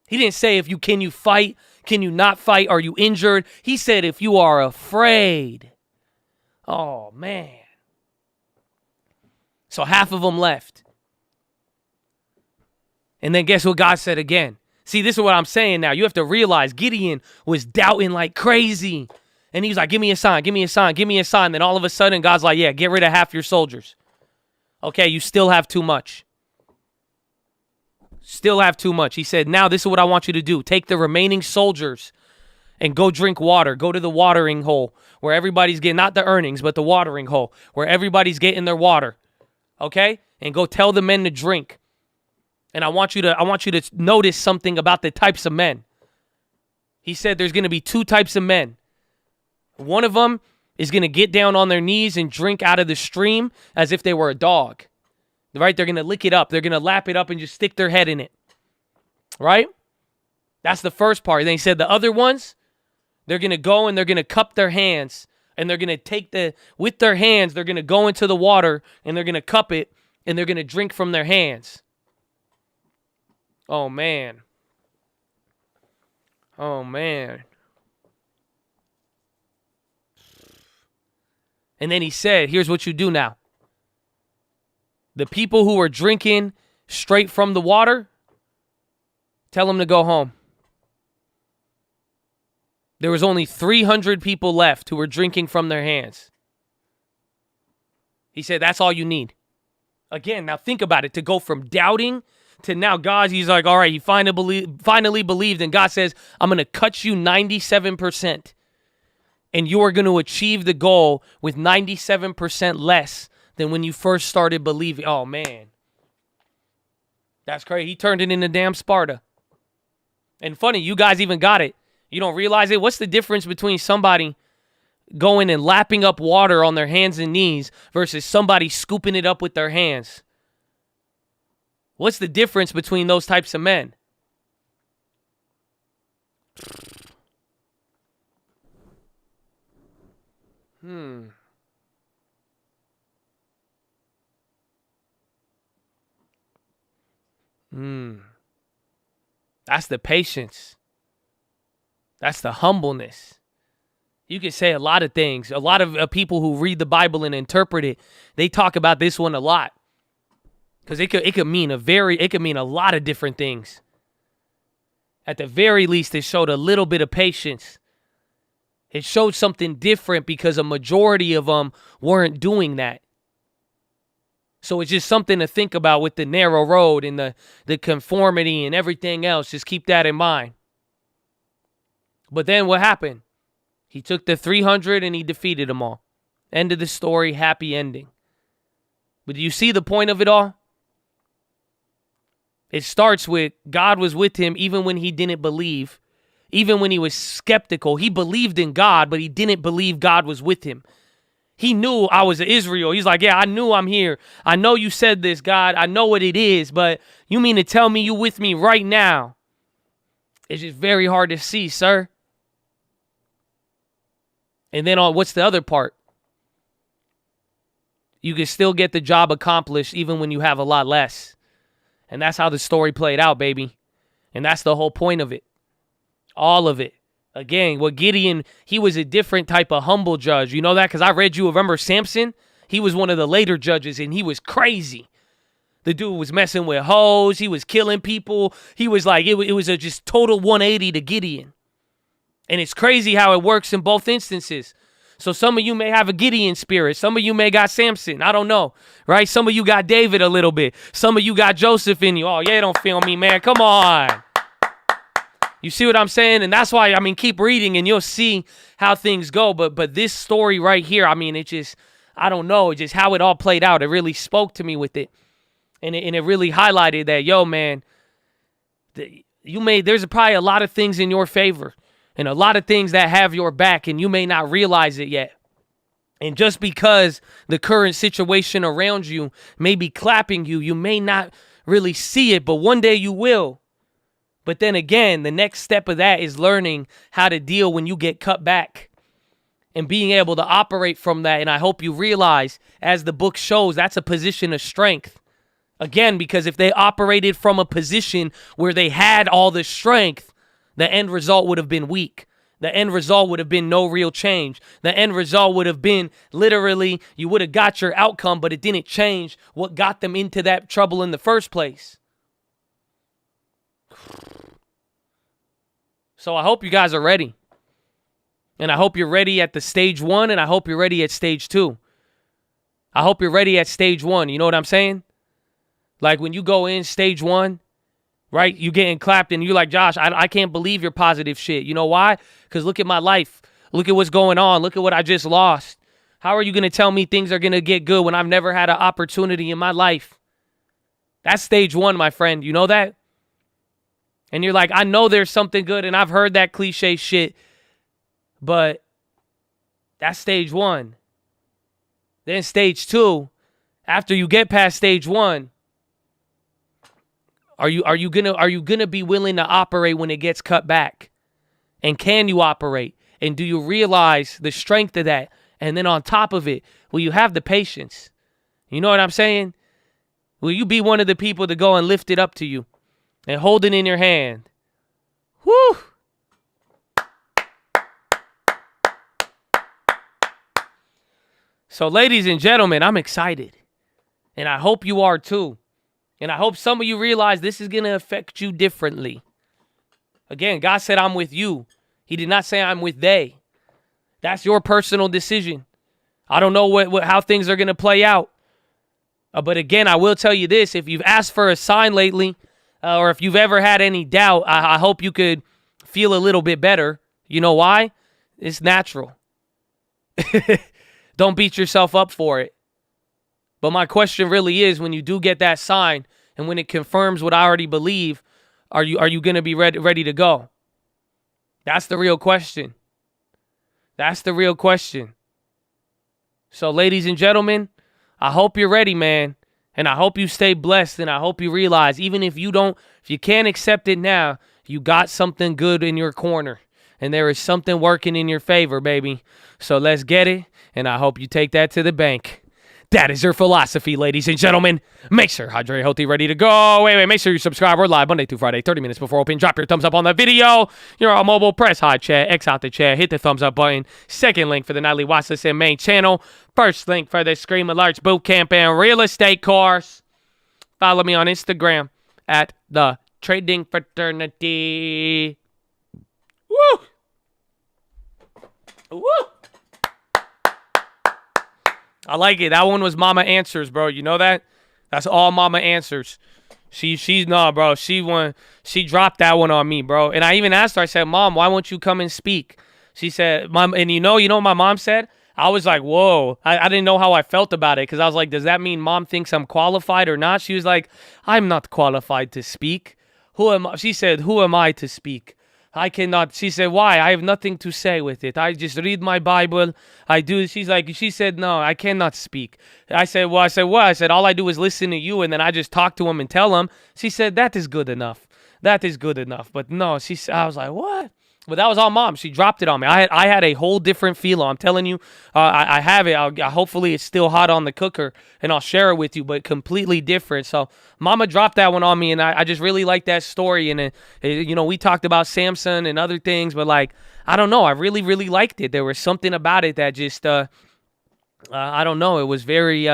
He didn't say can you fight, can you not fight, are you injured? He said if you are afraid. Oh, man. So half of them left. And then guess what God said again? See, this is what I'm saying now. You have to realize Gideon was doubting like crazy. And he's like, give me a sign, give me a sign, give me a sign. Then all of a sudden, God's like, yeah, get rid of half your soldiers. Okay, you still have too much. Still have too much. He said, now this is what I want you to do. Take the remaining soldiers and go drink water. Go to the watering hole where everybody's getting, not the earnings, but the watering hole where everybody's getting their water. Okay? And go tell the men to drink. And I want you to notice something about the types of men. He said there's going to be two types of men. One of them is going to get down on their knees and drink out of the stream as if they were a dog. Right? They're going to lick it up. They're going to lap it up and just stick their head in it. Right? That's the first part. Then he said the other ones, they're going to go and they're going to cup their hands. And they're going to with their hands, they're going to go into the water and they're going to cup it and they're going to drink from their hands. Oh, man. Oh, man. And then he said, here's what you do now. The people who are drinking straight from the water, tell them to go home. There was only 300 people left who were drinking from their hands. He said, that's all you need. Again, now think about it. To go from doubting to now God, he's like, all right, you finally believed. And God says, I'm going to cut you 97%. And you are going to achieve the goal with 97% less than when you first started believing. Oh, man. That's crazy. He turned it into damn Sparta. And funny, you guys even got it. You don't realize it? What's the difference between somebody going and lapping up water on their hands and knees versus somebody scooping it up with their hands? What's the difference between those types of men? That's the patience. That's the humbleness. You can say a lot of things. A lot of people who read the Bible and interpret it, they talk about this one a lot. Because it could mean a lot of different things. At the very least, it showed a little bit of patience. It showed something different because a majority of them weren't doing that. So it's just something to think about with the narrow road and the conformity and everything else. Just keep that in mind. But then what happened? He took the 300 and he defeated them all. End of the story, happy ending. But do you see the point of it all? It starts with God was with him even when he didn't believe. Even when he was skeptical. He believed in God, but he didn't believe God was with him. He knew I was Israel. He's like, yeah, I knew I'm here. I know you said this, God. I know what it is, but you mean to tell me you with me right now? It's just very hard to see, sir. And then what's the other part? You can still get the job accomplished even when you have a lot less. And that's how the story played out, baby. And that's the whole point of it. All of it. Again, what Gideon, he was a different type of humble judge. You know that? Because I read you, remember Samson? He was one of the later judges, and he was crazy. The dude was messing with hoes. He was killing people. He was like, it was a just total 180 to Gideon. And it's crazy how it works in both instances. So some of you may have a Gideon spirit. Some of you may got Samson. I don't know, right? Some of you got David a little bit. Some of you got Joseph in you. Oh, yeah, don't feel me, man. Come on. You see what I'm saying? And that's why, keep reading and you'll see how things go. But this story right here, it just, I don't know, just how it all played out. It really spoke to me with it. And it really highlighted that, yo, man, there's probably a lot of things in your favor and a lot of things that have your back, and you may not realize it yet. And just because the current situation around you may be clapping you, you may not really see it, but one day you will. But then again, the next step of that is learning how to deal when you get cut back and being able to operate from that. And I hope you realize, as the book shows, that's a position of strength. Again, because if they operated from a position where they had all the strength, the end result would have been weak. The end result would have been no real change. The end result would have been literally you would have got your outcome, but it didn't change what got them into that trouble in the first place. So I hope you guys are ready. And I hope you're ready at the stage 1, and I hope you're ready at stage 2. I hope you're ready at stage 1. You know what I'm saying? Like when you go in stage 1, right? You getting clapped and you're like, Josh, I can't believe your positive shit. You know why? Because look at my life. Look at what's going on. Look at what I just lost. How are you going to tell me things are going to get good when I've never had an opportunity in my life? That's stage 1, my friend. You know that? And you're like, I know there's something good, and I've heard that cliche shit, but that's stage 1. Then stage 2, after you get past stage 1, are you gonna be willing to operate when it gets cut back? And can you operate? And do you realize the strength of that? And then on top of it, will you have the patience? You know what I'm saying? Will you be one of the people to go and lift it up to you and hold it in your hand? Whew. So So, ladies and gentlemen, I'm excited. And I hope you are too. And I hope some of you realize this is going to affect you differently. Again, God said, I'm with you. He did not say I'm with they. That's your personal decision. I don't know how things are going to play out. But again, I will tell you this. If you've asked for a sign lately, or if you've ever had any doubt, I hope you could feel a little bit better. You know why? It's natural. Don't beat yourself up for it. But my question really is, when you do get that sign and when it confirms what I already believe, are you going to be ready to go? That's the real question. That's the real question. So, ladies and gentlemen, I hope you're ready, man. And I hope you stay blessed. And I hope you realize, even if you can't accept it now, you got something good in your corner. And there is something working in your favor, baby. So let's get it. And I hope you take that to the bank. That is your philosophy, ladies and gentlemen. Make sure hydrated, healthy, ready to go. Wait, make sure you subscribe. We're live Monday through Friday, 30 minutes before open. Drop your thumbs up on the video. You're on mobile. Press high chat. X out the chat. Hit the thumbs up button. Second link for the nightly Watchlist and main channel. First link for the Scream Alerts Bootcamp and real estate course. Follow me on Instagram at the Trading Fraternity. Woo! Woo! I like it. That one was Mama Answers, bro. You know that? That's all Mama Answers. She's nah, bro. She dropped that one on me, bro. And I even asked her, I said, Mom, why won't you come and speak? She said, Mom, and you know what my mom said? I was like, whoa. I didn't know how I felt about it because I was like, does that mean Mom thinks I'm qualified or not? She was like, I'm not qualified to speak. She said, who am I to speak? I cannot. She said, why? I have nothing to say with it. I just read my Bible. I do. She said, no, I cannot speak. I said, what? I said, all I do is listen to you, and then I just talk to him and tell him. She said, that is good enough. That is good enough. But no, I was like, what? But that was all Mom. She dropped it on me. I had a whole different PHILO. I'm telling you, I have it. Hopefully it's still hot on the cooker, and I'll share it with you, but completely different. So Mama dropped that one on me, and I just really like that story. And, we talked about Samson and other things, but, like, I don't know. I really, really liked it. There was something about it that just, I don't know. It was very...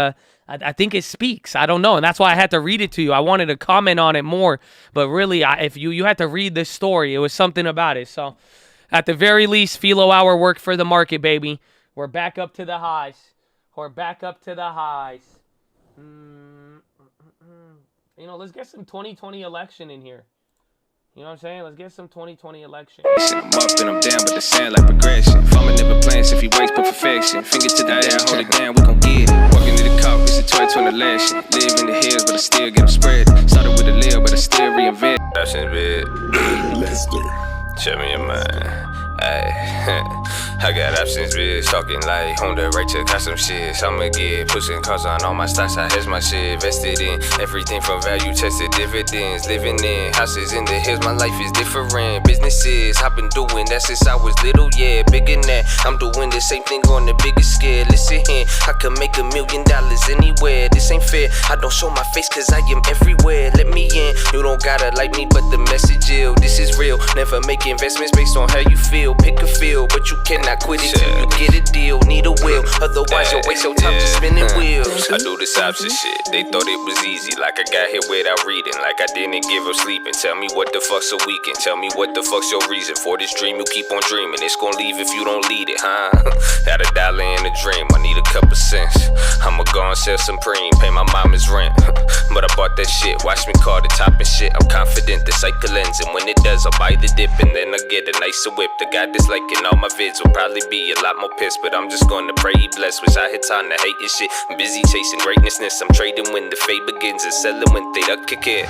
I think it speaks. I don't know. And that's why I had to read it to you. I wanted to comment on it more. But really, if you had to read this story, it was something about it. So at the very least, PHILO hour worked for the market, baby. We're back up to the highs. Let's get some 2020 election in here. You know what I'm saying? Let's get some 2020 election. I'm up and I'm down, but the sound like progression. Farmer never plans if he waits for perfection. Finger to the air, hold it down, we gon' get it. Walking to the cup, it's a 2020 election. Live in the hills, but I still get them spread. Started with a little, but I still reinvent. Options big. Show me your mind. I got options, bitch. Talking like Honda, right to got some shit. I'ma get pushing cars on all my stocks. I has my shit vested in everything from value tested dividends. Living in houses in the hills, my life is different. Businesses, I've been doing that since I was little, yeah. Bigger than that, I'm doing the same thing on the biggest scale. Listen here, I can make $1 million anywhere. This ain't fair, I don't show my face cause I am everywhere. Let me in, you don't gotta like me, but the message ill. This is real, never make investments based on how you feel. Pick a field, but you cannot quit it till you get a deal. Need a will, otherwise you'll waste your time just spinning wheels. I do this option shit, they thought it was easy. Like I got here without reading, like I didn't give up sleeping. Tell me what the fuck's a weekend, tell me what the fuck's your reason for this dream you keep on dreaming. It's gon' leave if you don't lead it, huh? Got $1 in a dream, I need a couple cents. I'ma go and sell some preem, pay my mama's rent. But I bought that shit, watch me call the top and shit. I'm confident the cycle ends, and when it does, I'll buy the dip and then I get a nicer whip. The guy disliking all my vids will probably be a lot more pissed, but I'm just gonna pray he blessed. Wish I had time to hate and shit. I'm busy chasing greatnessness. I'm trading when the fade begins and selling when they don't kick it.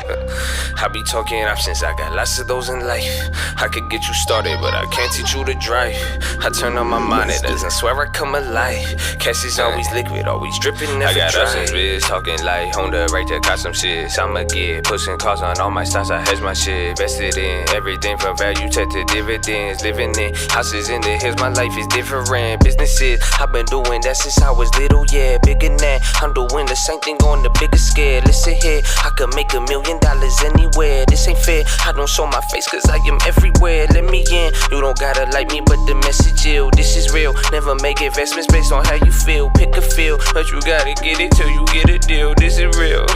I be talking options, I got lots of those in life. I could get you started, but I can't teach you to drive. I turn on my monitors and swear I come alive. Cash is always liquid, always dripping, never dry. I got options, bitch, talking like Honda, right there, got some shit. I'ma get pushing cars on all my stocks. I hedge my shit, vested in everything from value tech to dividends. Living in houses in the hills, my life is different. Businesses, I've been doing that since I was little, yeah. Bigger than that, I'm doing the same thing on the bigger scale. Listen here, I could make $1 million anywhere. This ain't fair, I don't show my face cause I am everywhere. everywhere. Let me in. You don't gotta like me, but the message ill. This is real. Never make investments based on how you feel. Pick a field, but you gotta get it till you get a deal. This is real.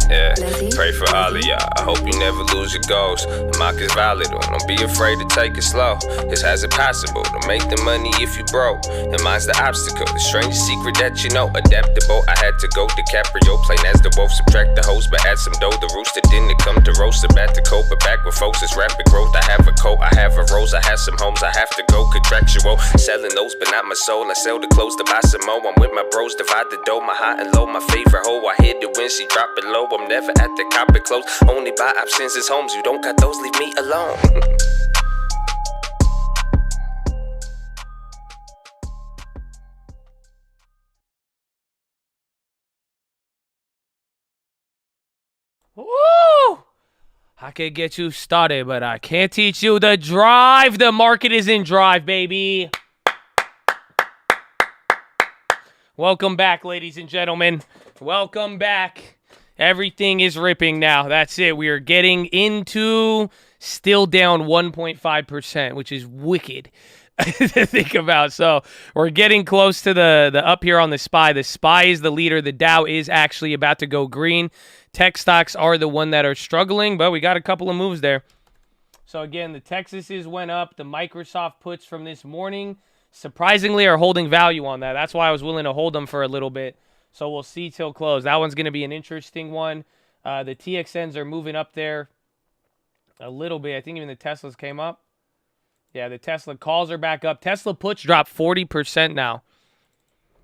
Yeah. Pray for all of y'all. I hope you never lose your goals. The mock is valid. Don't be afraid to take it slow. This has it possible to make the money if you broke. And mine's the obstacle, the strangest secret that you know. Adaptable, I had to go DiCaprio, plain as the wolf. Subtract the host, but add some dough. The rooster didn't come to roast. About to cope, but back with folks, it's rapid growth. I have a coat, I have a rose, I have some homes. I have to go contractual. Selling those, but not my soul. I sell the clothes to buy some more. I'm with my bros, divide the dough. My high and low, my favorite hoe. I hit it when she drop it low. I'm never at the cop it close. Only buy options as homes. You don't got those, leave me alone. Woo! I can get you started, but I can't teach you the drive. The market is in drive, baby. Welcome back, ladies and gentlemen. Welcome back. Everything is ripping now. That's it. We are getting into still down 1.5%, which is wicked to think about. So we're getting close to the up here on the SPY. The SPY is the leader. The Dow is actually about to go green. Tech stocks are the one that are struggling, but we got a couple of moves there. So again, the Texases went up. The Microsoft puts from this morning surprisingly are holding value on that. That's why I was willing to hold them for a little bit. So we'll see till close. That one's going to be an interesting one. The TXNs are moving up there a little bit. I think even the Teslas came up. Yeah, the Tesla calls are back up. Tesla puts dropped 40% now.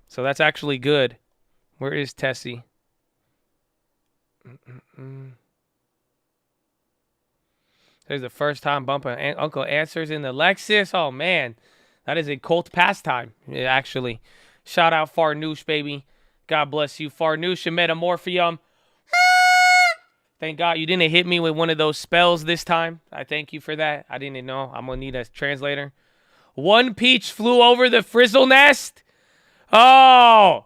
So that's actually good. Where is Tessie? There's the first time bumping Uncle Answers in the Lexus. Oh, man. That is a cult pastime, actually. Shout out Farnoosh, baby. God bless you, Farnoosh and Metamorphium. Thank God you didn't hit me with one of those spells this time. I thank you for that. I didn't know. I'm going to need a translator. One peach flew over the frizzle nest. Oh.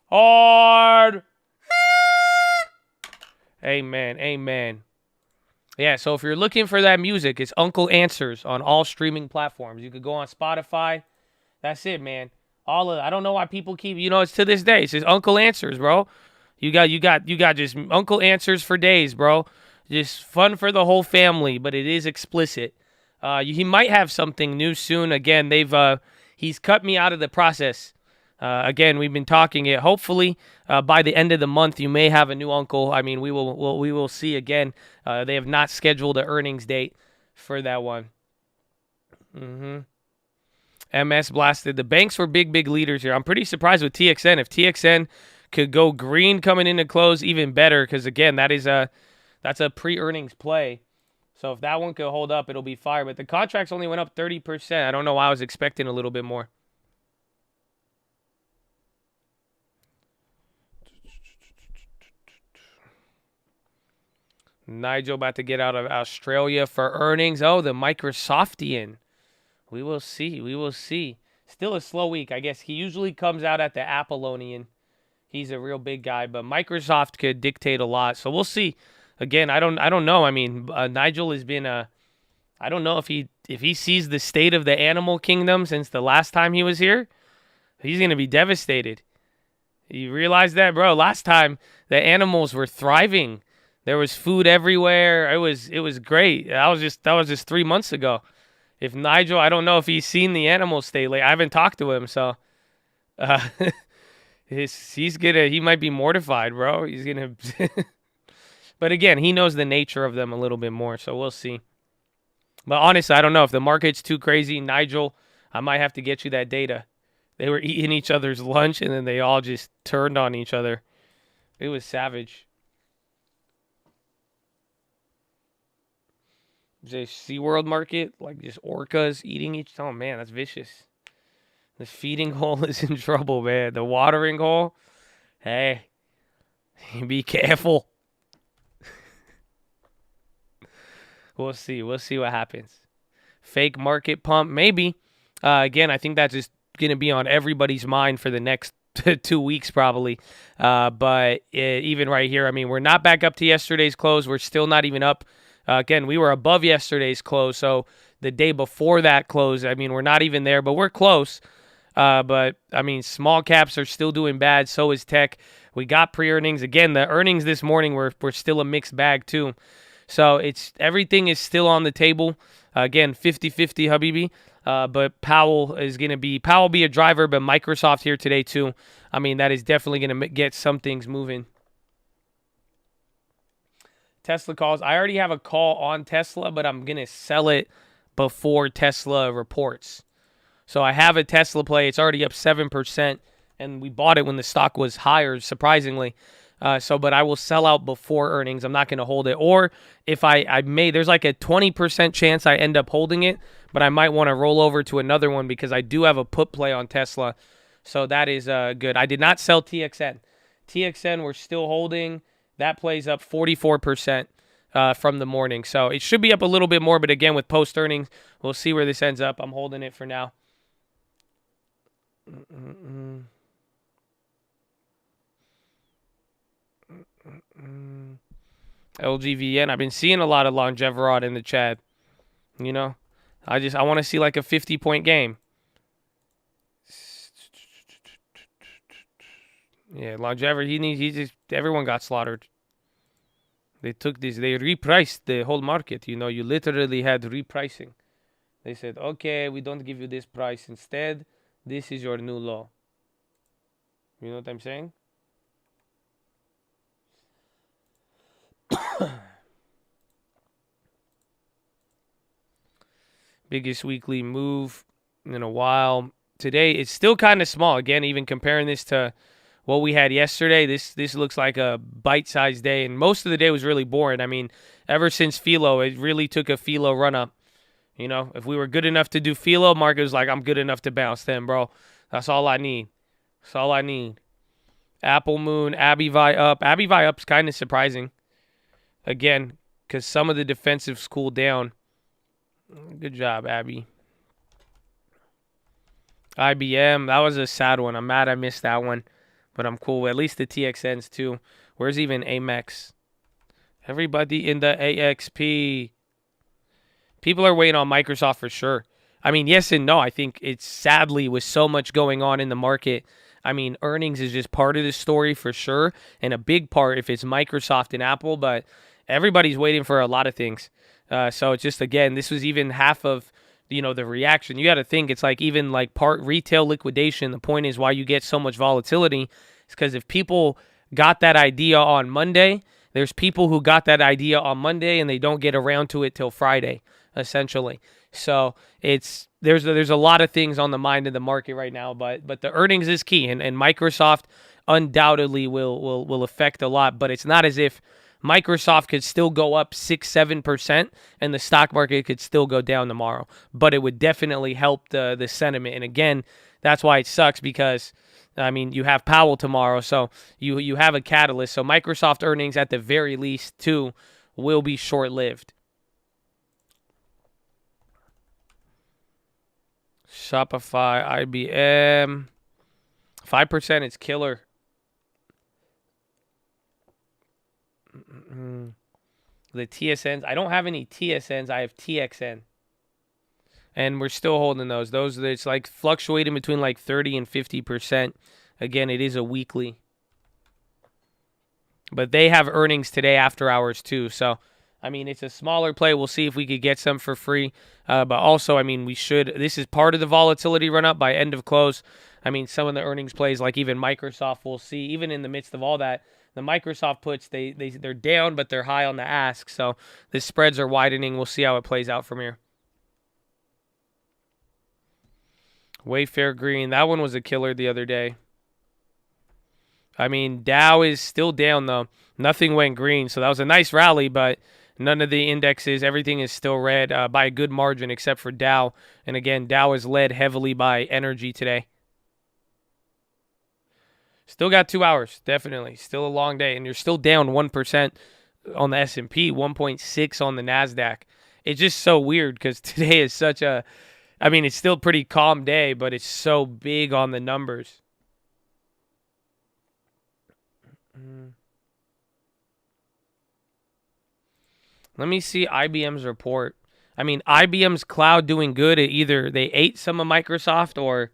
Hard. Amen. Amen. Yeah, so if you're looking for that music, it's Uncle Answers on all streaming platforms. You could go on Spotify. That's it, man. I don't know why people keep, it's to this day. It's just Uncle Answers, bro. You got just Uncle Answers for days, bro. Just fun for the whole family, but it is explicit. He might have something new soon. Again, he's cut me out of the process. Again, we've been talking it. Hopefully, by the end of the month, you may have a new uncle. I mean, we will see again. They have not scheduled an earnings date for that one. MS blasted. The banks were big leaders here. I'm pretty surprised with TXN. If TXN could go green coming into close, even better, because again, that's a pre-earnings play. So if that one could hold up, it'll be fire. But the contracts only went up 30%. I don't know why I was expecting a little bit more. Nigel about to get out of Australia for earnings. Oh, the Microsoftian. We will see. We will see. Still a slow week. I guess he usually comes out at the Apollonian. He's a real big guy, but Microsoft could dictate a lot. So we'll see. Again, I don't know. I mean, Nigel has been I don't know if he sees the state of the animal kingdom since the last time he was here. He's going to be devastated. You realize that, bro? Last time the animals were thriving. There was food everywhere. It was great. That was just 3 months ago. If Nigel, I don't know if he's seen the animal state lately. I haven't talked to him, so he might be mortified, bro. He's gonna But again, he knows the nature of them a little bit more, so we'll see. But honestly, I don't know. If the market's too crazy, Nigel, I might have to get you that data. They were eating each other's lunch, and then they all just turned on each other. It was savage. The SeaWorld market, like just orcas eating each other. Oh, man, that's vicious. The feeding hole is in trouble, man. The watering hole, hey, be careful. We'll see. We'll see what happens. Fake market pump, maybe. Again, I think that's just going to be on everybody's mind for the next 2 weeks probably. But even right here, I mean, we're not back up to yesterday's close. We're still not even up Again, we were above yesterday's close, so the day before that close, I mean, we're not even there, but we're close. But, I mean, small caps are still doing bad. So is tech. We got pre-earnings. Again, the earnings this morning were still a mixed bag, too. So everything is still on the table. Again, 50-50, Habibi. But Powell be a driver, but Microsoft here today, too. I mean, that is definitely going to get some things moving. Tesla calls. I already have a call on Tesla, but I'm going to sell it before Tesla reports. So I have a Tesla play. It's already up 7%, and we bought it when the stock was higher, surprisingly. But I will sell out before earnings. I'm not going to hold it. Or if there's like a 20% chance I end up holding it, but I might want to roll over to another one because I do have a put play on Tesla. So that is good. I did not sell TXN. TXN we're still holding. That plays up 44% from the morning. So it should be up a little bit more, but again, with post-earnings, we'll see where this ends up. I'm holding it for now. LGVN. I've been seeing a lot of Longeverod in the chat. You know, I want to see like a 50-point game. Yeah, Longever. Everyone got slaughtered. They repriced the whole market. You know, you literally had repricing. They said, okay, we don't give you this price. Instead, this is your new law. You know what I'm saying? Biggest weekly move in a while. Today, it's still kind of small. Again, even comparing this to what we had yesterday, this looks like a bite-sized day, and most of the day was really boring. I mean, ever since PHILO, it really took a PHILO run-up. You know, if we were good enough to do PHILO, market was like, I'm good enough to bounce then, bro. That's all I need. That's all I need. Apple Moon, AbiVi up. AbiVi up's kind of surprising. Again, because some of the defensives cooled down. Good job, Abby. IBM, that was a sad one. I'm mad I missed that one. But I'm cool. At least the TXNs, too. Where's even Amex? Everybody in the AXP. People are waiting on Microsoft for sure. I mean, yes and no. I think it's sadly with so much going on in the market. I mean, earnings is just part of the story for sure. And a big part if it's Microsoft and Apple. But everybody's waiting for a lot of things. So it's just, again, this was even half of, you know, the reaction. You got to think it's like even like part retail liquidation. The point is why you get so much volatility is because if people got that idea on Monday, there's people who got that idea on Monday and they don't get around to it till Friday, essentially. So there's a lot of things on the mind of the market right now, but the earnings is key, and Microsoft undoubtedly will affect a lot. But it's not as if Microsoft could still go up 6-7% and the stock market could still go down tomorrow. But it would definitely help the sentiment. And again, that's why it sucks because, I mean, you have Powell tomorrow, so you have a catalyst. So Microsoft earnings at the very least, too, will be short-lived. Shopify, IBM, 5% is killer. The TSNs, I don't have any TSNs. I have TXN. And we're still holding those. It's like fluctuating between like 30 and 50%. Again, it is a weekly. But they have earnings today after hours too. So, I mean, it's a smaller play. We'll see if we could get some for free. But also, I mean, this is part of the volatility run up by end of close. I mean, some of the earnings plays, like even Microsoft, we'll see, even in the midst of all that, the Microsoft puts, they're down, but they're high on the ask. So the spreads are widening. We'll see how it plays out from here. Wayfair Green, that one was a killer the other day. I mean, Dow is still down, though. Nothing went green, so that was a nice rally, but none of the indexes, everything is still red by a good margin except for Dow. And again, Dow is led heavily by energy today. Still got 2 hours, definitely. Still a long day, and you're still down 1% on the S&P, 1.6 on the NASDAQ. It's just so weird because today is such a, I mean, it's still a pretty calm day, but it's so big on the numbers. Let me see IBM's report. I mean, IBM's cloud doing good. Either they ate some of Microsoft or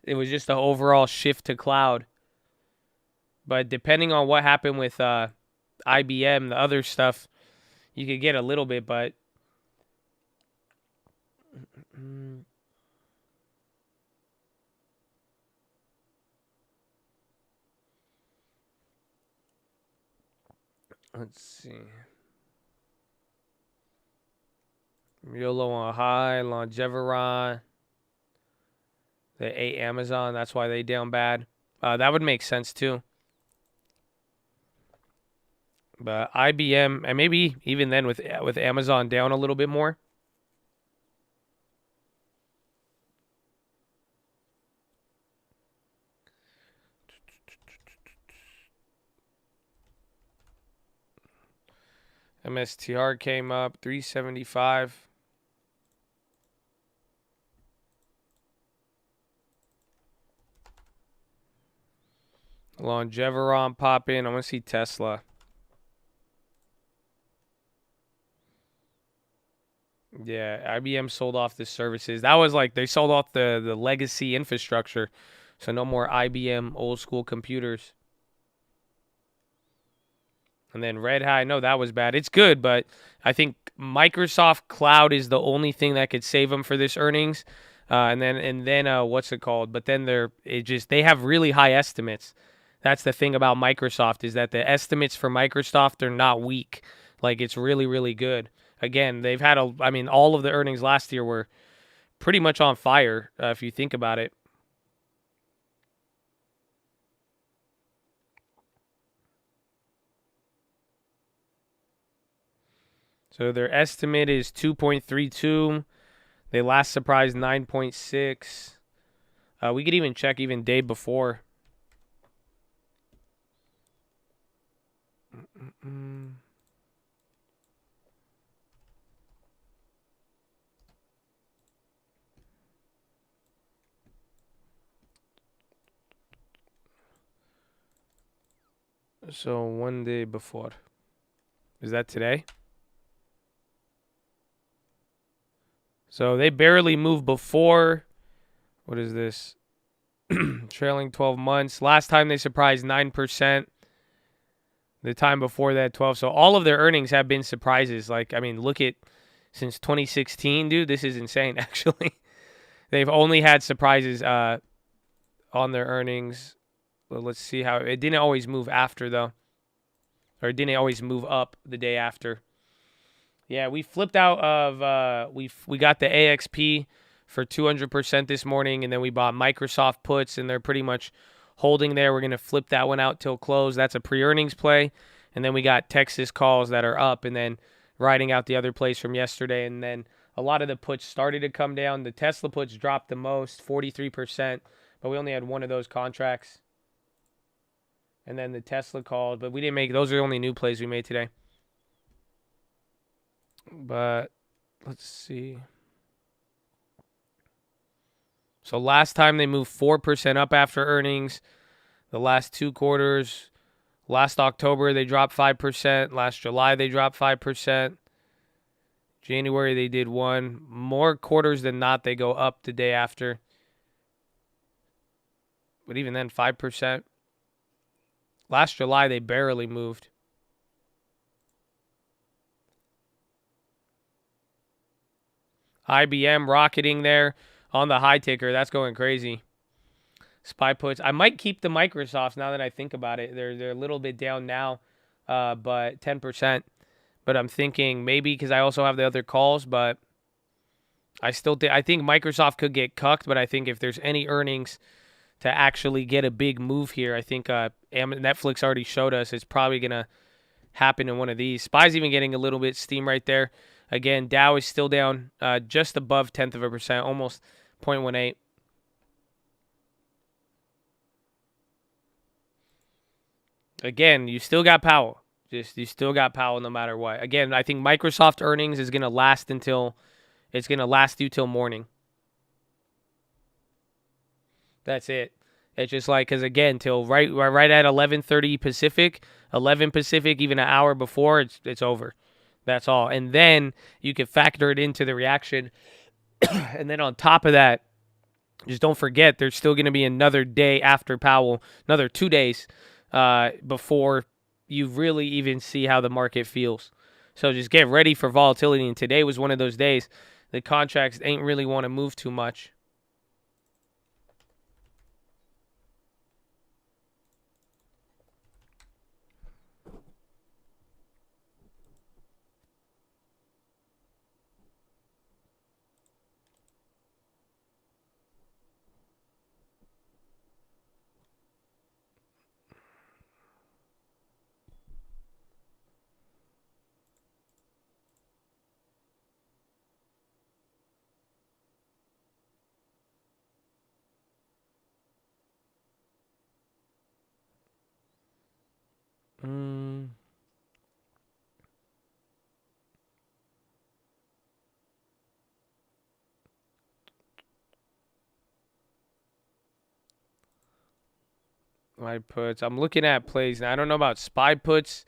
it was just an overall shift to cloud. But depending on what happened with IBM, the other stuff, you could get a little bit, but let's see. YOLO on high, Longeveron. They ate Amazon. That's why they down bad. That would make sense too. But IBM, and maybe even then with Amazon down a little bit more. MSTR came up 375. Longeveron pop in. I want to see Tesla. Yeah, IBM sold off the services. That was like they sold off the legacy infrastructure. So no more IBM old school computers. And then Red Hat, I know that was bad. It's good, but I think Microsoft Cloud is the only thing that could save them for this earnings. And then what's it called? But then they have really high estimates. That's the thing about Microsoft is that the estimates for Microsoft are not weak. Like it's really, really good. Again, they've had all of the earnings last year were pretty much on fire if you think about it. So their estimate is 2.32. They last surprised 9.6. We could even check even day before. So one day before. Is that today? So they barely moved before. What is this? Trailing 12 months. Last time they surprised 9%. The time before that, 12. So all of their earnings have been surprises. Like, I mean, look at since 2016, dude. This is insane, actually. They've only had surprises on their earnings. Well, let's see how it didn't always move after, though. Or it didn't always move up the day after. Yeah, we flipped out of we got the AXP for 200% this morning, and then we bought Microsoft puts, and they're pretty much holding there. We're going to flip that one out till close. That's a pre-earnings play. And then we got Texas calls that are up, and then riding out the other plays from yesterday. And then a lot of the puts started to come down. The Tesla puts dropped the most, 43%, but we only had one of those contracts. And then the Tesla calls, but we didn't make, those are the only new plays we made today. But let's see. So last time they moved 4% up after earnings. The last two quarters. Last October they dropped 5%. Last July they dropped 5%. January they did 1. More quarters than not they go up the day after. But even then 5%. Last July they barely moved. IBM rocketing there on the high ticker. That's going crazy. SPY puts. I might keep the Microsofts now that I think about it. They're a little bit down now, but 10%. But I'm thinking maybe because I also have the other calls, but I think Microsoft could get cucked, but I think if there's any earnings to actually get a big move here, I think Netflix already showed us it's probably going to happen in one of these. SPY's even getting a little bit steam right there. Again, Dow is still down just above 0.1%, almost 0.18. Again, you still got Powell. You still got Powell no matter what. Again, I think Microsoft earnings is going to last you till morning. That's it. It's just like, because again, till right at 11:30 Pacific, 11 Pacific, even an hour before, it's over. That's all. And then you can factor it into the reaction. And then on top of that, just don't forget there's still going to be another day after Powell, another 2 days before you really even see how the market feels. So just get ready for volatility. And today was one of those days. The contracts ain't really want to move too much. My puts. I'm looking at plays now. I don't know about SPY puts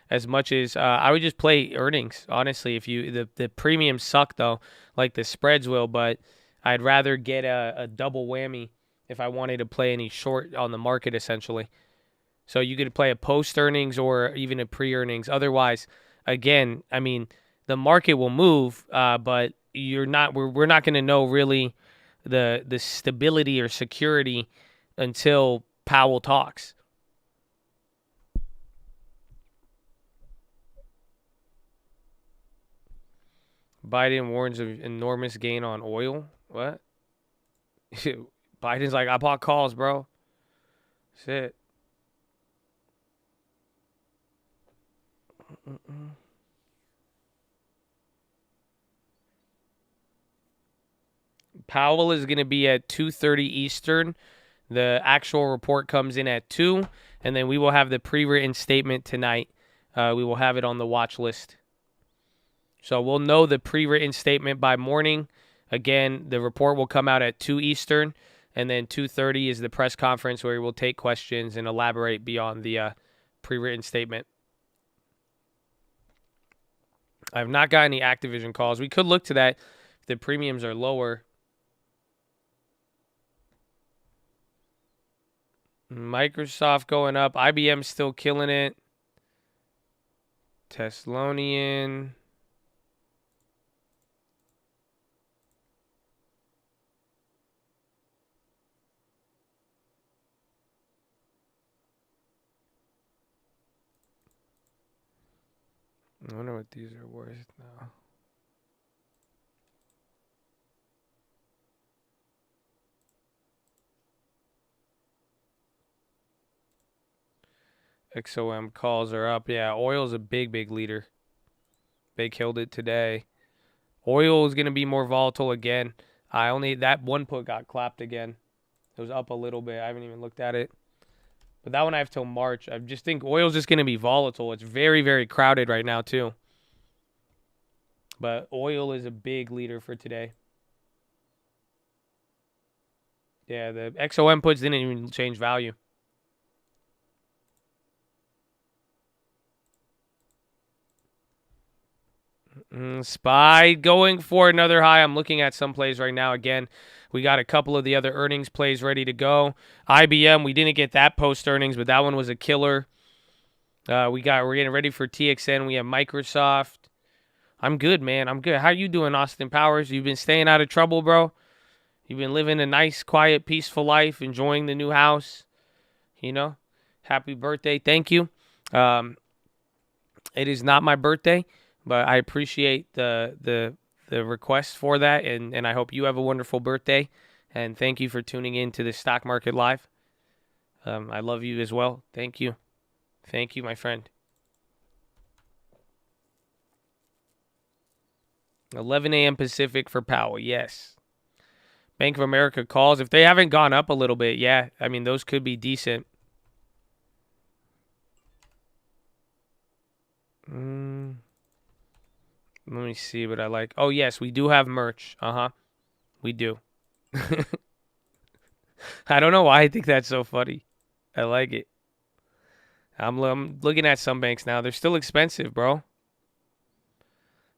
as much as I would just play earnings. Honestly, if you the premiums suck though, like the spreads will, but I'd rather get a double whammy if I wanted to play any short on the market essentially. So you could play a post earnings or even a pre earnings. Otherwise, again, I mean, the market will move, but you're not. We're not going to know really the stability or security until Powell talks. Biden warns of enormous gain on oil. What? Biden's like, I bought calls, bro. That's it. Powell is going to be at 2:30 Eastern. The actual report comes in at 2, and then we will have the pre-written statement tonight. We will have it on the watch list. So we'll know the pre-written statement by morning. Again, the report will come out at 2 Eastern, and then 2:30 is the press conference where we'll take questions and elaborate beyond the pre-written statement. I have not got any Activision calls. We could look to that if the premiums are lower. Microsoft going up. IBM still killing it. Thessalonian. I wonder what these are worth now. XOM calls are up. Yeah, oil's a big leader. They killed it today. Oil is going to be more volatile again. That one put got clapped again. It was up a little bit. I haven't even looked at it. But that one I have till March. I just think oil's just going to be volatile. It's very crowded right now too. But oil is a big leader for today. Yeah, the XOM puts didn't even change value. SPY going for another high. I'm looking at some plays right now. Again, we got a couple of the other earnings plays ready to go. IBM, we didn't get that post earnings, but that one was a killer. We're getting ready for TXN. We have Microsoft. I'm good, man. I'm good. How you doing, Austin Powers? You've been staying out of trouble, bro? You've been living a nice, quiet, peaceful life, enjoying the new house. You know? Happy birthday. Thank you. It is not my birthday, but I appreciate the request for that, and I hope you have a wonderful birthday. And thank you for tuning in to the Stock Market Live. I love you as well. Thank you. Thank you, my friend. 11 a.m. Pacific for Powell, yes. Bank of America calls. If they haven't gone up a little bit, yeah, I mean, those could be decent. Let me see what I like. Oh, yes, we do have merch. We do. I don't know why I think that's so funny. I like it. I'm looking at some banks now. They're still expensive, bro.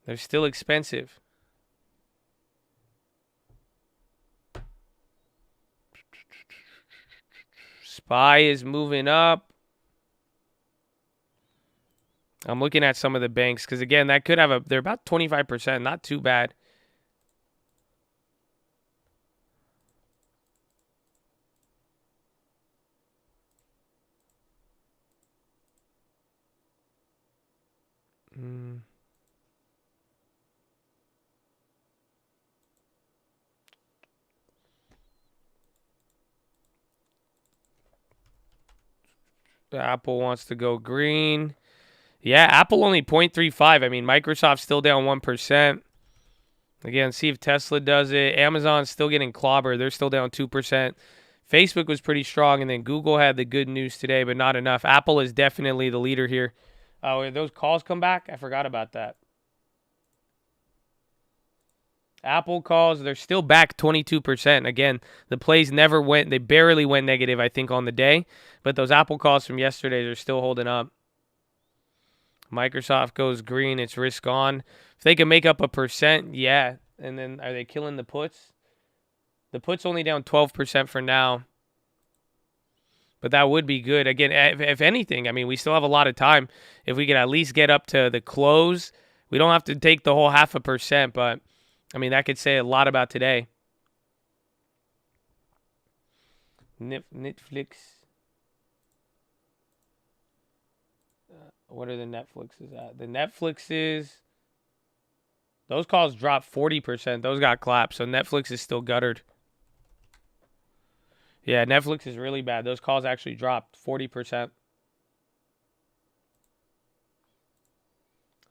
They're still expensive. SPY is moving up. I'm looking at some of the banks because, again, that could have they're about 25%. Not too bad. Apple wants to go green. Yeah, Apple only 0.35. I mean, Microsoft's still down 1%. Again, see if Tesla does it. Amazon's still getting clobbered. They're still down 2%. Facebook was pretty strong, and then Google had the good news today, but not enough. Apple is definitely the leader here. Oh, those calls come back? I forgot about that. Apple calls, they're still back 22%. Again, the plays never went, they barely went negative, I think, on the day. But those Apple calls from yesterday are still holding up. Microsoft goes green, it's risk on. If they can make up 1%, yeah. And then are they killing the puts? The puts only down 12% for now. But that would be good. Again, if anything, I mean, we still have a lot of time. If we could at least get up to the close, we don't have to take the whole 0.5%, but I mean, that could say a lot about today. Netflix. What are the Netflixes at? The Netflixes, those calls dropped 40%. Those got clapped, so Netflix is still guttered. Yeah, Netflix is really bad. Those calls actually dropped 40%.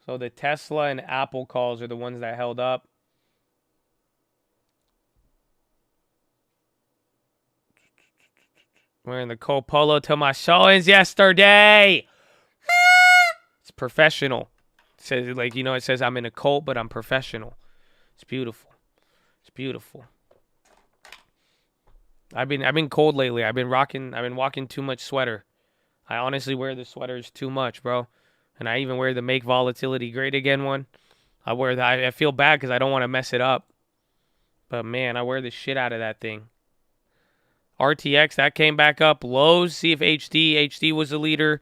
So the Tesla and Apple calls are the ones that held up. Wearing the cold polo to my showings yesterday. It's professional. It says, like, you know, it says I'm in a cult, but I'm professional. It's beautiful. It's beautiful. I've been cold lately. I've been walking too much sweater. I honestly wear the sweaters too much, bro. And I even wear the Make Volatility Great Again one. I wear that. I feel bad because I don't want to mess it up. But man, I wear the shit out of that thing. RTX, that came back up. Lows, CFHD was the leader.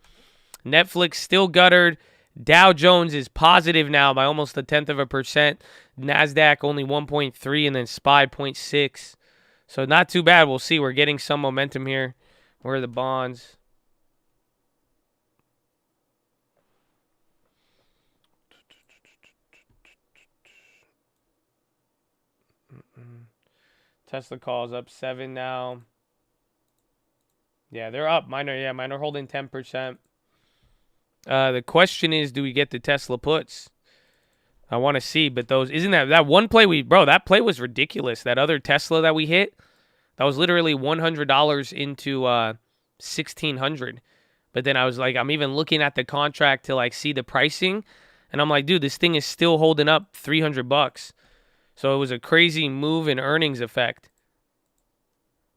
Netflix still guttered. Dow Jones is positive now by almost 0.1%. NASDAQ only 1.3, and then SPY 0.6. So not too bad. We'll see. We're getting some momentum here. Where are the bonds? Tesla calls up 7 now. Yeah, they're up. Mine are holding 10%. The question is, do we get the Tesla puts? I want to see, but those isn't that one play that play was ridiculous. That other Tesla that we hit, that was literally $100 into $1,600. But then I was like, I'm even looking at the contract to like see the pricing, and I'm like, dude, this thing is still holding up $300. So it was a crazy move in earnings effect.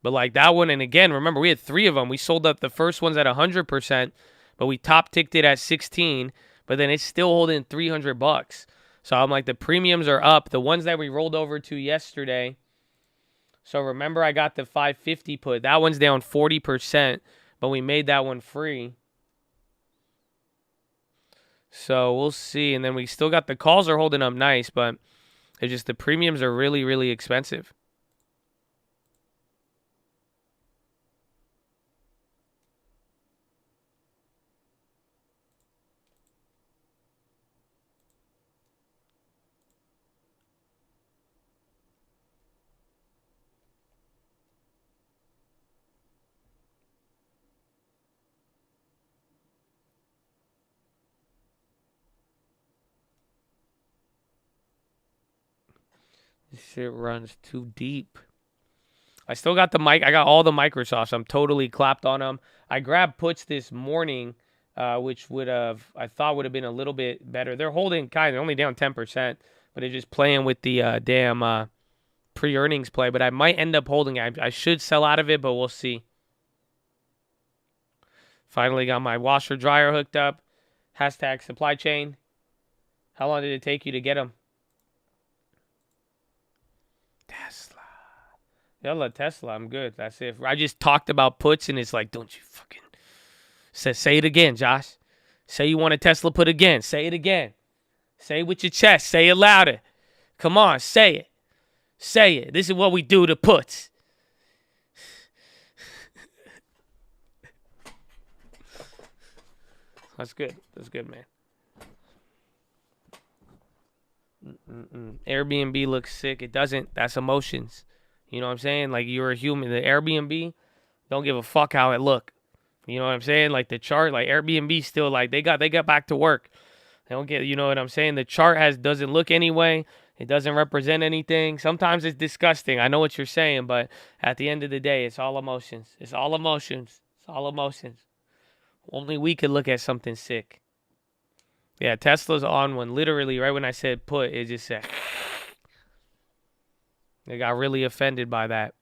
But like that one, and again, remember, we had 3 of them. We sold up the first ones at 100%, but we top ticked it at 16, but then it's still holding $300. So I'm like, the premiums are up. The ones that we rolled over to yesterday. So remember, I got the 550 put. That one's down 40%, but we made that one free. So we'll see. And then we still got the calls are holding up nice, but it's just the premiums are really, really expensive. This shit runs too deep. I still got I got all the Microsofts. I'm totally clapped on them. I grabbed puts this morning, which I thought would have been a little bit better. They're holding they're only down 10%, but they're just playing with the damn pre-earnings play. But I might end up holding it. I should sell out of it, but we'll see. Finally got my washer dryer hooked up. Hashtag supply chain. How long did it take you to get them? Tesla. Yalla, Tesla. I'm good. That's it. I just talked about puts, and it's like, don't you fucking say it again, Josh. Say you want a Tesla put again. Say it again. Say it with your chest. Say it louder. Come on, say it. Say it. This is what we do to puts. That's good. That's good, man. Airbnb looks sick. It doesn't. That's emotions. You know what I'm saying? Like, you're a human. The Airbnb don't give a fuck how it look. You know what I'm saying? Like, the chart, like, Airbnb still, like, they got back to work. They don't get, you know what I'm saying? The chart doesn't look anyway. It doesn't represent anything. Sometimes it's disgusting. I know what you're saying, but at the end of the day, it's all emotions. It's all emotions. It's all emotions. Only we could look at something sick. Yeah, Tesla's on one. Literally, right when I said put, it just said. They got really offended by that.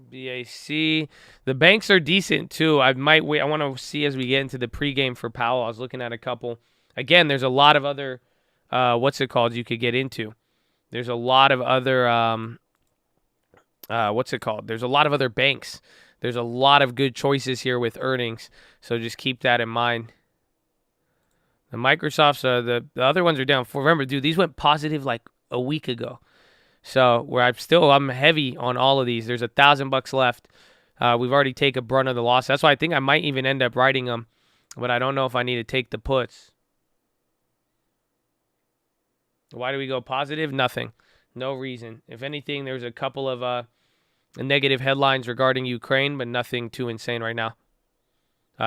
BAC. The banks are decent too. I might wait. I want to see as we get into the pregame for Powell. I was looking at a couple. Again, there's a lot of other, what's it called, you could get into. There's a lot of other, what's it called? There's a lot of other banks. There's a lot of good choices here with earnings. So just keep that in mind. The Microsofts, the other ones are down. Remember, dude, these went positive like a week ago. So where I'm heavy on all of these. There's $1,000 left. We've already taken a brunt of the loss. That's why I think I might even end up writing them, but I don't know if I need to take the puts. Why do we go positive? Nothing. No reason. If anything, there's a couple of negative headlines regarding Ukraine, but nothing too insane right now.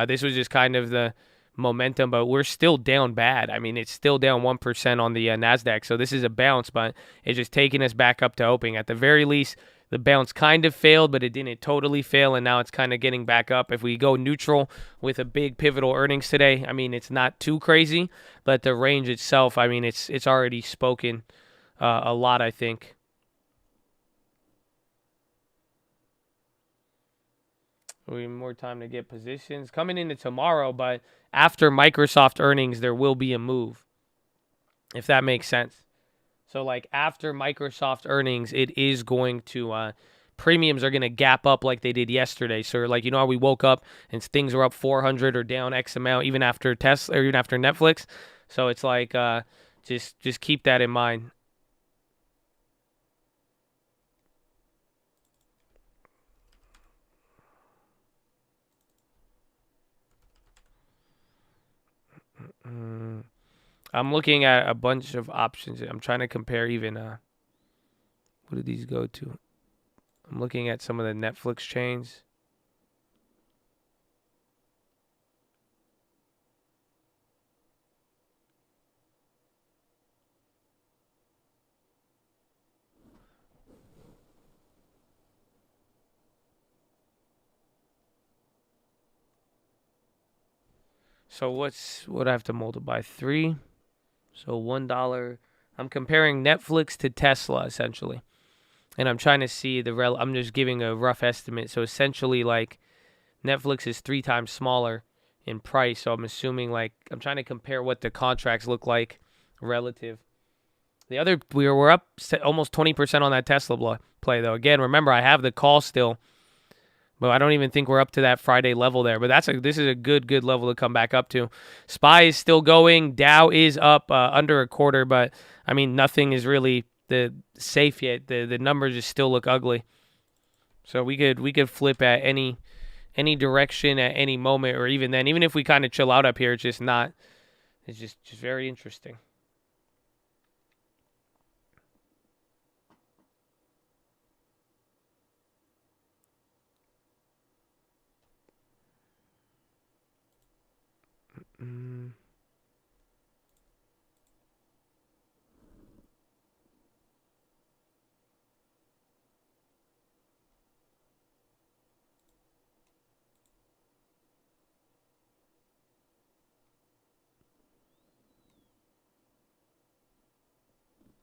This was just kind of the momentum, but we're still down bad. I mean, it's still down 1% on the NASDAQ, so this is a bounce, but it's just taking us back up to opening. At the very least, the bounce kind of failed, but it didn't totally fail, and now it's kind of getting back up. If we go neutral with a big pivotal earnings today, I mean, it's not too crazy, but the range itself, I mean, it's already spoken a lot, I think. We have more time to get positions coming into tomorrow, but after Microsoft earnings, there will be a move, if that makes sense. So, like, after Microsoft earnings, it is going to premiums are going to gap up like they did yesterday. So, like, you know how we woke up and things were up 400 or down X amount even after Tesla or even after Netflix. So it's like just keep that in mind. I'm looking at a bunch of options. I'm trying to compare even, what do these go to? I'm looking at some of the Netflix chains. So what I have to multiply? 3. So $1. I'm comparing Netflix to Tesla, essentially. And I'm trying to see I'm just giving a rough estimate. So essentially, like, Netflix is 3 times smaller in price. So I'm assuming, like, I'm trying to compare what the contracts look like relative. The other, we're up almost 20% on that Tesla play, though. Again, remember, I have the call still. But I don't even think we're up to that Friday level there. But this is a good level to come back up to. SPY is still going. Dow is up under a quarter. But, I mean, nothing is really safe yet. The numbers just still look ugly. So we could flip at any direction at any moment. Or even then, even if we kind of chill out up here, it's just not. It's just very interesting.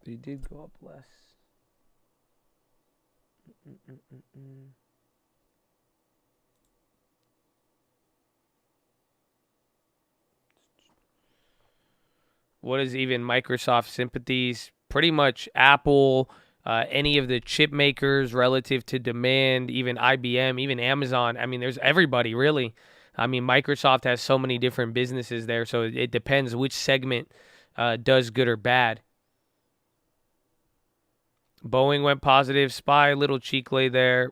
They did go up less. What is even Microsoft sympathies? Pretty much Apple, any of the chip makers relative to demand, even IBM, even Amazon. I mean, there's everybody really. I mean, Microsoft has so many different businesses there, so it depends which segment does good or bad. Boeing went positive. SPY, little cheek lay there.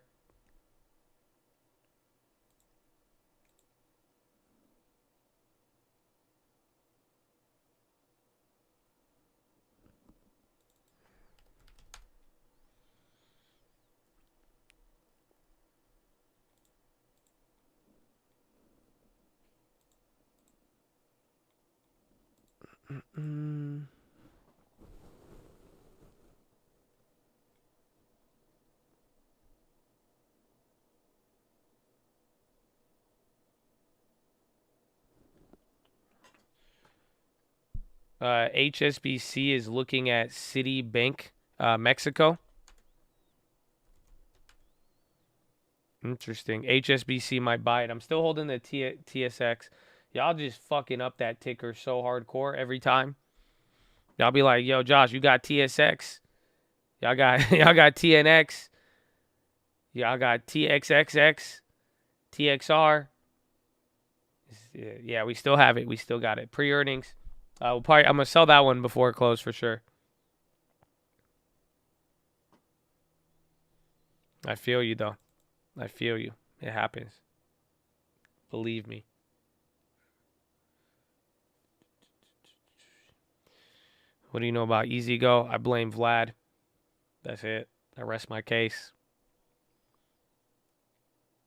HSBC is looking at Citibank, Mexico. Interesting. HSBC might buy it. I'm still holding the TSX. Y'all just fucking up that ticker so hardcore every time. Y'all be like, yo, Josh, you got TSX. Y'all got TNX. Y'all got TXXX. TXR. Yeah, we still have it. We still got it. Pre-earnings. I'm going to sell that one before it closes for sure. I feel you, though. I feel you. It happens. Believe me. What do you know about EasyGo? I blame Vlad. That's it. I rest my case.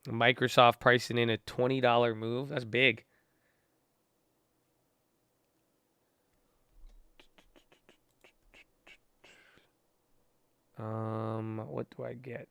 Microsoft pricing in a $20 move. That's big. What do I get?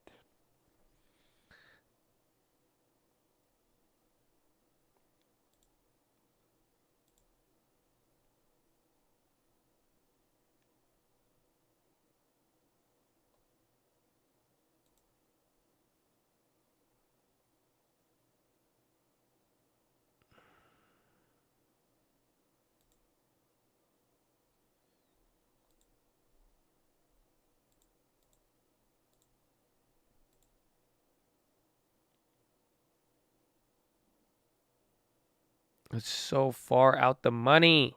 It's so far out the money.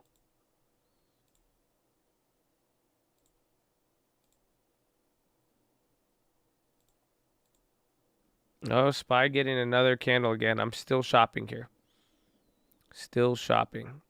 Oh, SPY getting another candle again. I'm still shopping here. Still shopping.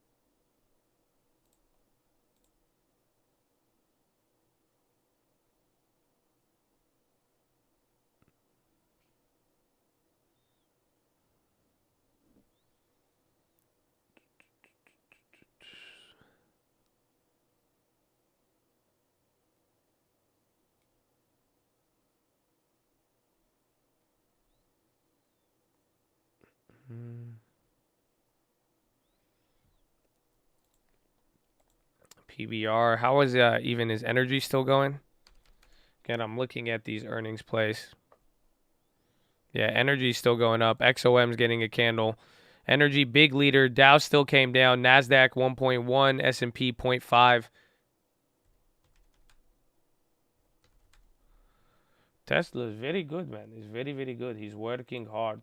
PBR. How is even his energy still going? Again, I'm looking at these earnings plays. Yeah, energy's still going up. XOM's getting a candle. Energy, big leader. Dow still came down. NASDAQ 1.1. S&P 0.5. Tesla is very good, man. He's very, very good. He's working hard.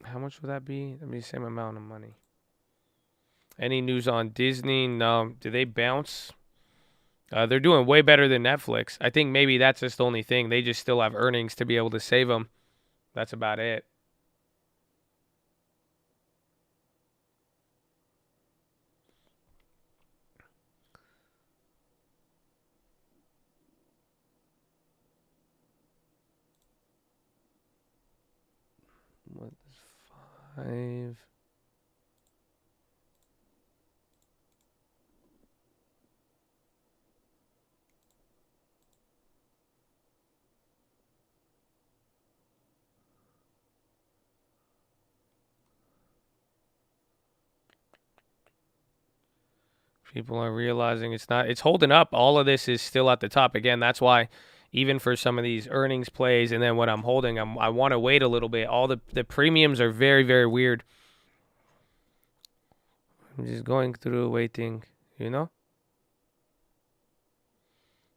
How much would that be? That'd be the same amount of money. Any news on Disney? No. Do they bounce? They're doing way better than Netflix. I think maybe that's just the only thing. They just still have earnings to be able to save them. That's about it. What is 5? People are realizing it's holding up. All of this is still at the top. Again, that's why even for some of these earnings plays and then what I'm holding, I want to wait a little bit. All the premiums are very, very weird. I'm just going through waiting, you know?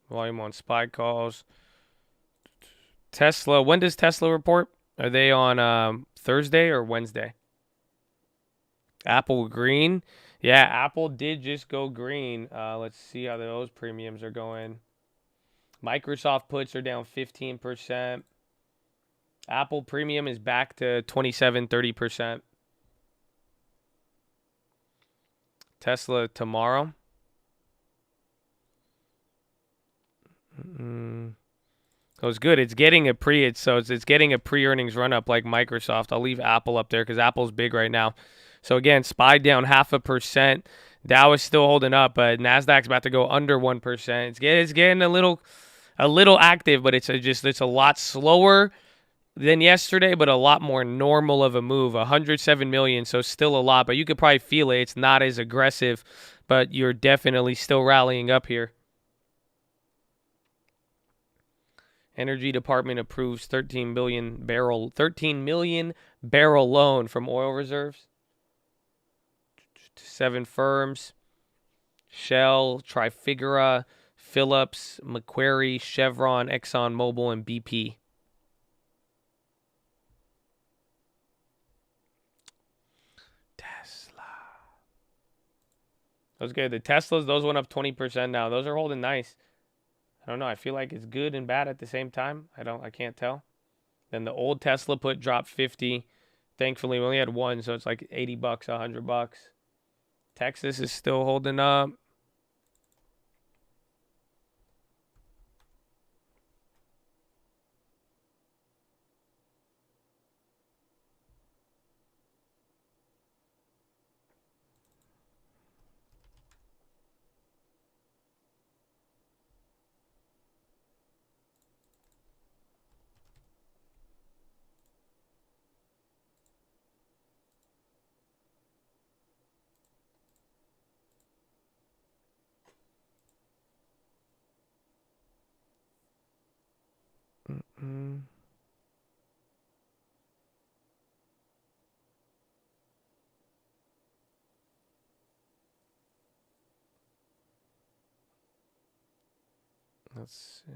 Volume on SPY calls. Tesla, when does Tesla report? Are they on Thursday or Wednesday? Apple green. Yeah, Apple did just go green. Let's see how those premiums are going. Microsoft puts are down 15%. Apple premium is back to 27-30%. Tesla tomorrow. So it's good. It's getting a it's getting a pre-earnings run up like Microsoft. I'll leave Apple up there because Apple's big right now. So again, SPY down 0.5%. Dow is still holding up, but Nasdaq's about to go under 1%. It's getting a little active, but it's a lot slower than yesterday, but a lot more normal of a move. 107 million, so still a lot, but you could probably feel it. It's not as aggressive, but you're definitely still rallying up here. Energy Department approves 13 million barrel loan from oil reserves to 7 firms: Shell, Trafigura, Phillips, Macquarie, Chevron, ExxonMobil, and BP. Tesla. That was good. The Teslas, those went up 20% now. Those are holding nice. I don't know. I feel like it's good and bad at the same time. I can't tell. Then the old Tesla put dropped 50. Thankfully, we only had one, so it's like $80, $100. Texas is still holding up. Let's see.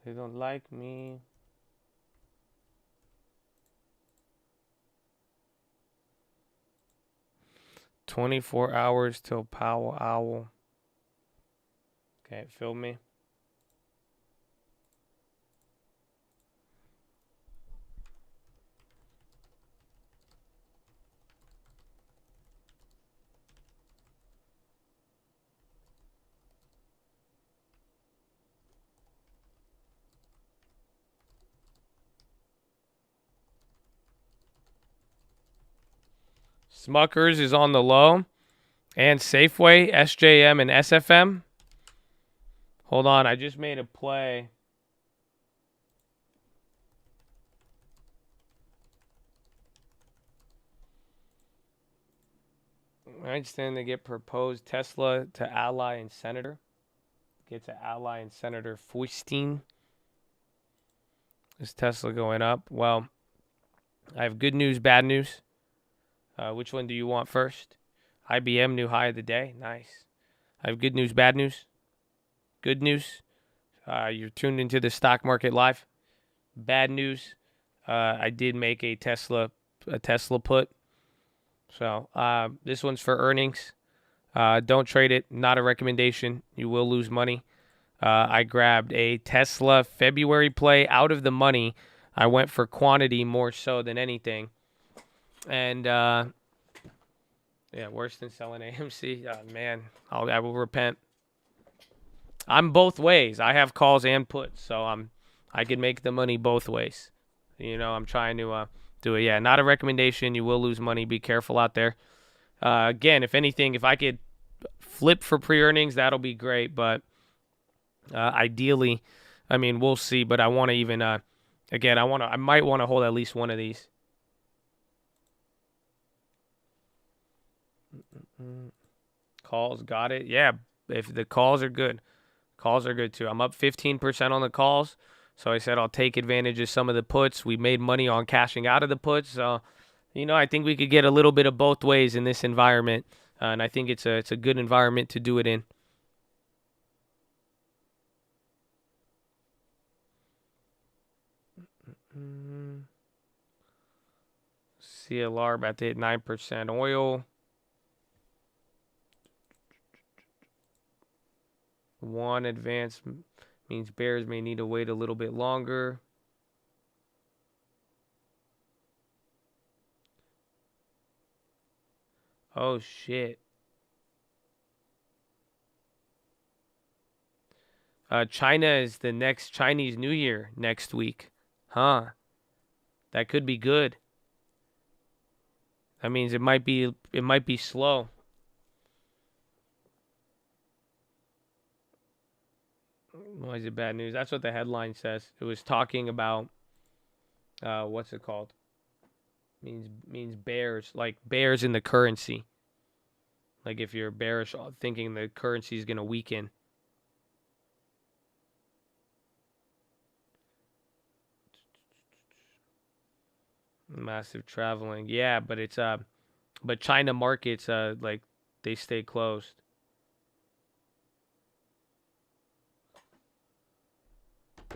They don't like me. "24 hours till Powell Owl." Okay, feel me. Smuckers is on the low. And Safeway, SJM, and SFM. Hold on, I just made a play. I stand to get proposed Tesla to ally and senator. Get to ally and Senator Feuchtstein. Is Tesla going up? Well, I have good news, bad news. Which one do you want first? IBM new high of the day. Nice. I have good news, bad news. Good news. You're tuned into the stock market live. Bad news. I did make a Tesla put. So this one's for earnings. Don't trade it. Not a recommendation. You will lose money. I grabbed a Tesla February play out of the money. I went for quantity more so than anything. And, yeah, worse than selling AMC. Oh, man, I will repent. I'm both ways. I have calls and puts, so I can make the money both ways. You know, I'm trying to do it. Yeah, not a recommendation. You will lose money. Be careful out there. Again, if anything, if I could flip for pre-earnings, that'll be great. But ideally, I mean, we'll see. But I want to even, again, I might want to hold at least one of these. Calls, got it. Yeah, if the calls are good. Calls are good too. I'm up 15% on the calls. So I said I'll take advantage of some of the puts. We made money on cashing out of the puts. So, you know, I think we could get a little bit of both ways in this environment. And I think it's a good environment to do it in. CLR about to hit 9% oil. One advance means bears may need to wait a little bit longer. Oh, shit. China is the next Chinese New Year next week. Huh. That could be good. That means it might be slow. Why is it bad news? That's what the headline says. It was talking about what's it called? Means bears, like bears in the currency. Like if you're bearish thinking the currency is going to weaken. Massive traveling. Yeah, but it's but China markets like they stay closed.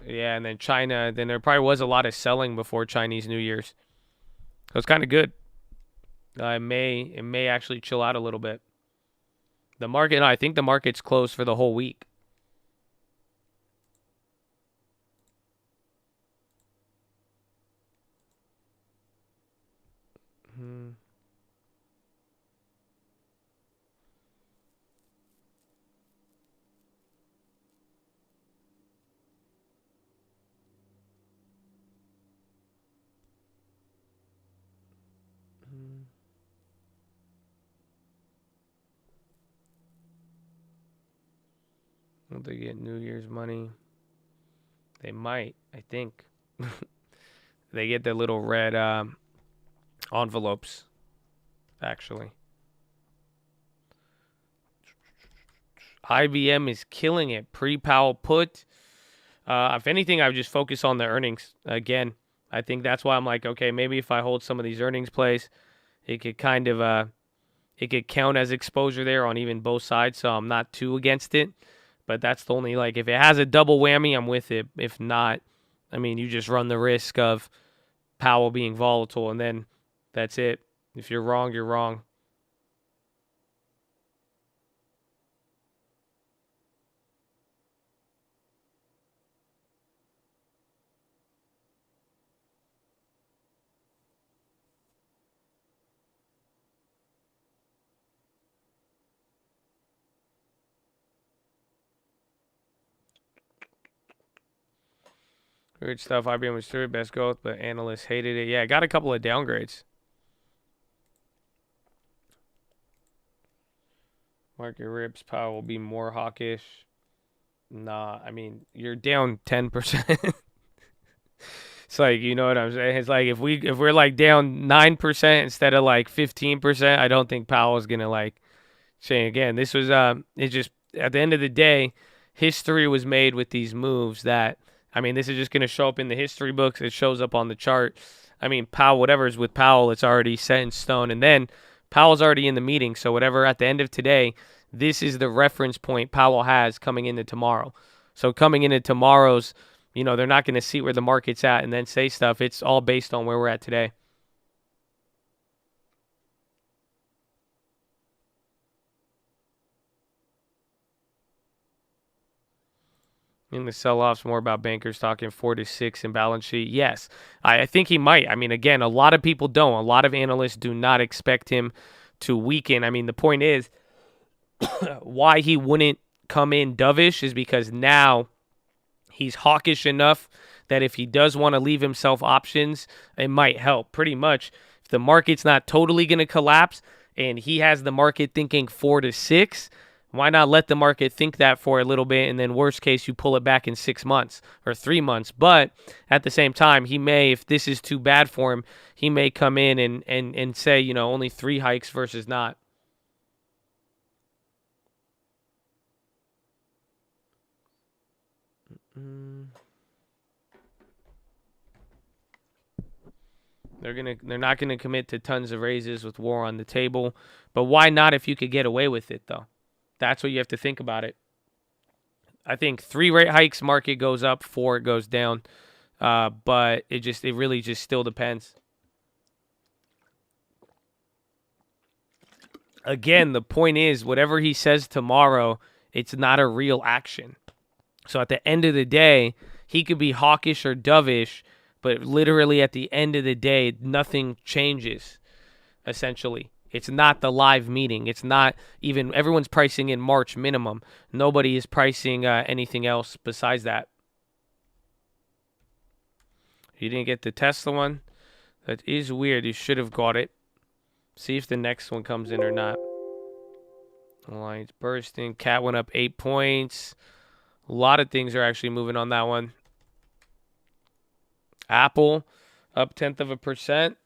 Yeah, and then China, then there probably was a lot of selling before Chinese New Year's. So it's kind of good. It may actually chill out a little bit. The market, I think the market's closed for the whole week. Will they get New Year's money? They might, I think. They get the little red envelopes, actually. IBM is killing it. Pre-Powell put. If anything, I would just focus on the earnings. Again, I think that's why I'm like, okay, maybe if I hold some of these earnings plays, it could kind of, it could count as exposure there on even both sides, so I'm not too against it. But that's the only, like, if it has a double whammy, I'm with it. If not, I mean, you just run the risk of Powell being volatile, and then that's it. If you're wrong, you're wrong. Weird stuff. IBM was third best growth, but analysts hated it. Yeah, got a couple of downgrades. Market rips. Powell will be more hawkish. Nah, I mean, you're down 10%. It's like, you know what I'm saying? It's like if we're like down 9% instead of like 15%, I don't think Powell's gonna like change again. This was it just at the end of the day, history was made with these moves that I mean, this is just gonna show up in the history books. It shows up on the chart. I mean, Powell, whatever's with Powell, it's already set in stone. And then Powell's already in the meeting, so whatever at the end of today, this is the reference point Powell has coming into tomorrow. So coming into tomorrow's, you know, they're not going to see where the market's at and then say stuff. It's all based on where we're at today. And the sell-off's more about bankers talking 4 to 6 in balance sheet. Yes, I think he might. I mean, again, a lot of people don't. A lot of analysts do not expect him to weaken. I mean, the point is why he wouldn't come in dovish is because now he's hawkish enough that if he does want to leave himself options, it might help. Pretty much, if the market's not totally going to collapse and he has the market thinking 4 to 6, why not let the market think that for a little bit, and then worst case, you pull it back in 6 months or 3 months. But at the same time, he may, if this is too bad for him, he may come in and say, you know, only 3 hikes versus not. They're not gonna commit to tons of raises with war on the table. But why not if you could get away with it, though? That's what you have to think about it. I think 3 rate hikes, market goes up, 4 it goes down. But it really just still depends. Again, the point is, whatever he says tomorrow, it's not a real action. So at the end of the day, he could be hawkish or dovish, but literally at the end of the day, nothing changes, essentially. It's not the live meeting. It's not even, everyone's pricing in March minimum. Nobody is pricing anything else besides that. You didn't get the Tesla one? That is weird. You should have got it. See if the next one comes in or not. Lines bursting. Cat went up 8 points. A lot of things are actually moving on that one. Apple up 0.1%.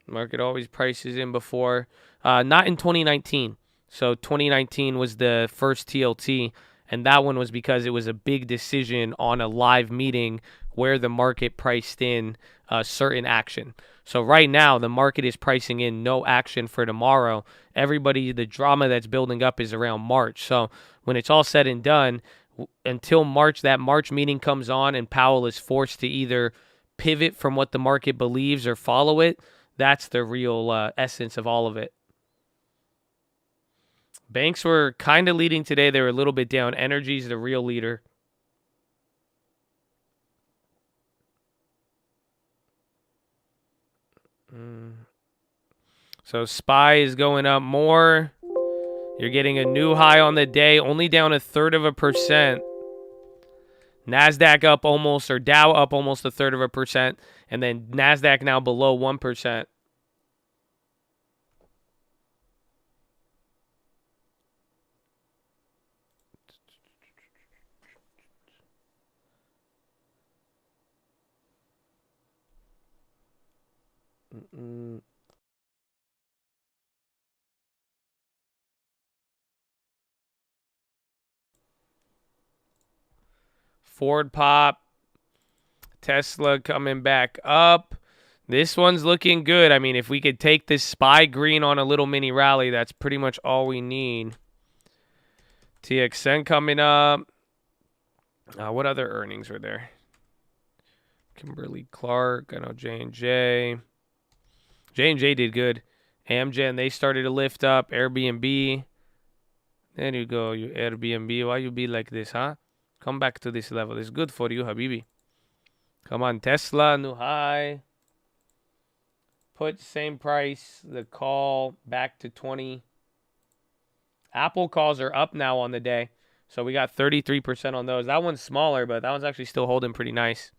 Market always prices in before. Not in 2019. So 2019 was the first TLT, and that one was because it was a big decision on a live meeting where the market priced in a certain action. So right now, the market is pricing in no action for tomorrow. Everybody, the drama that's building up is around March. So when it's all said and done, until March, that March meeting comes on and Powell is forced to either pivot from what the market believes or follow it, that's the real essence of all of it. Banks were kind of leading today. They were a little bit down. Energy's the real leader. So SPY is going up more. You're getting a new high on the day, only down 1/3%. NASDAQ up almost, or Dow up almost 1/3%. And then NASDAQ now below 1%. Ford pop. Tesla coming back up. This one's looking good. I mean, if we could take this SPY green on a little mini rally, that's pretty much all we need. TXN coming up. What other earnings were there? Kimberly-Clark. I know J&J. J&J did good. Amgen, they started to lift up. Airbnb. There you go, you Airbnb. Why you be like this, huh? Come back to this level. It's good for you, Habibi. Come on, Tesla, new high. Put same price. The call back to 20. Apple calls are up now on the day. So we got 33% on those. That one's smaller, but that one's actually still holding pretty nice.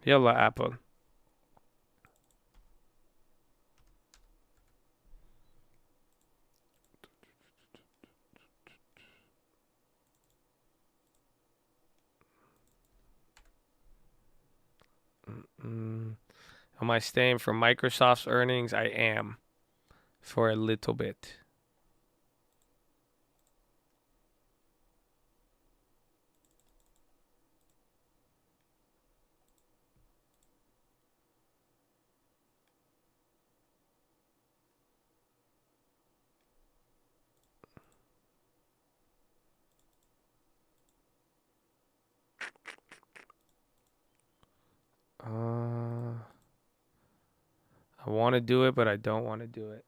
Yalla, Apple. Am I staying for Microsoft's earnings? I am. For a little bit. I want to do it, but I don't want to do it.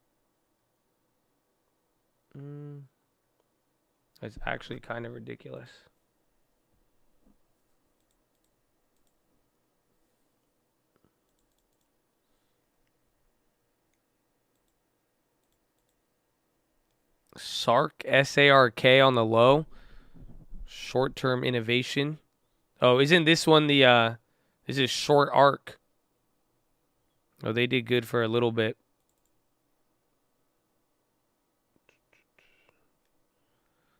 It's actually kind of ridiculous. SARK, S-A-R-K on the low. Short-term innovation. Oh, isn't this one the, this is short arc. Oh, they did good for a little bit.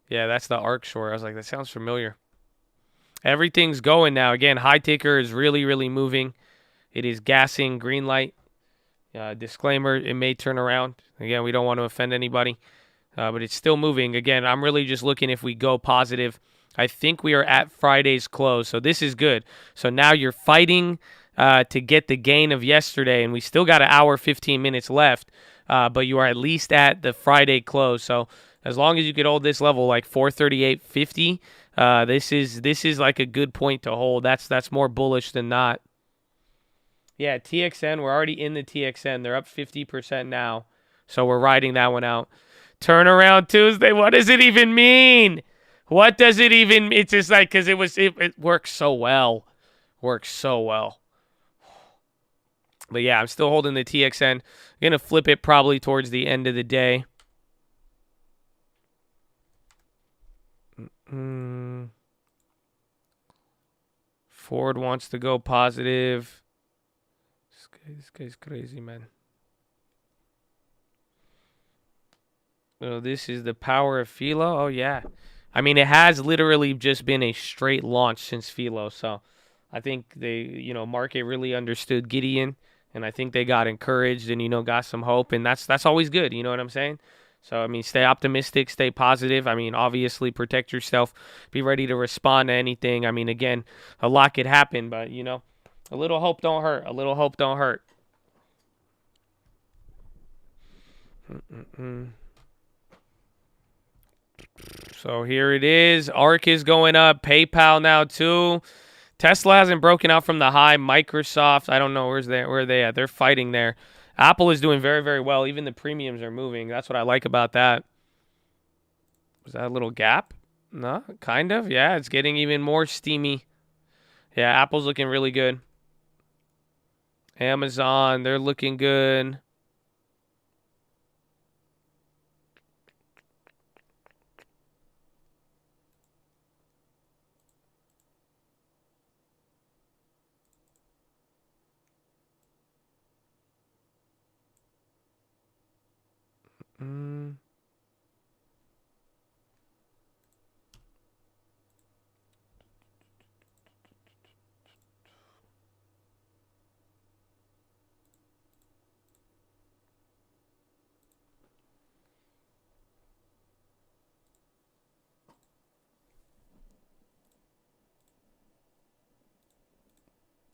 Yeah, that's the arc short. I was like, that sounds familiar. Everything's going now. Again, high ticker is really, really moving. It is gassing, green light. Disclaimer, it may turn around. Again, we don't want to offend anybody. But it's still moving. Again, I'm really just looking if we go positive. I think we are at Friday's close, so this is good. So now you're fighting to get the gain of yesterday, and we still got an hour, 15 minutes left, but you are at least at the Friday close. So as long as you could hold this level, like 438.50, this is like a good point to hold. That's more bullish than not. Yeah, TXN, we're already in the TXN. They're up 50% now, so we're riding that one out. Turnaround Tuesday. What does it even mean? What does it even? It's just like because it works so well, works so well. But yeah, I'm still holding the TXN. I'm gonna flip it probably towards the end of the day. Ford wants to go positive. This guy's crazy, man. Oh, this is the power of PHILO. Oh, yeah. I mean, it has literally just been a straight launch since PHILO. So I think they, market really understood Gideon. And I think they got encouraged and, got some hope. And that's always good. You know what I'm saying? So, I mean, stay optimistic, stay positive. I mean, obviously protect yourself. Be ready to respond to anything. I mean, again, a lot could happen. But, a little hope don't hurt. A little hope don't hurt. So here it is. ARK is going up. PayPal now too. Tesla hasn't broken out from the high. Microsoft, I don't know. Where are they at? They're fighting there. Apple is doing very, very well. Even the premiums are moving. That's what I like about that. Was that a little gap? No, kind of. Yeah, it's getting even more steamy. Yeah, Apple's looking really good. Amazon, they're looking good.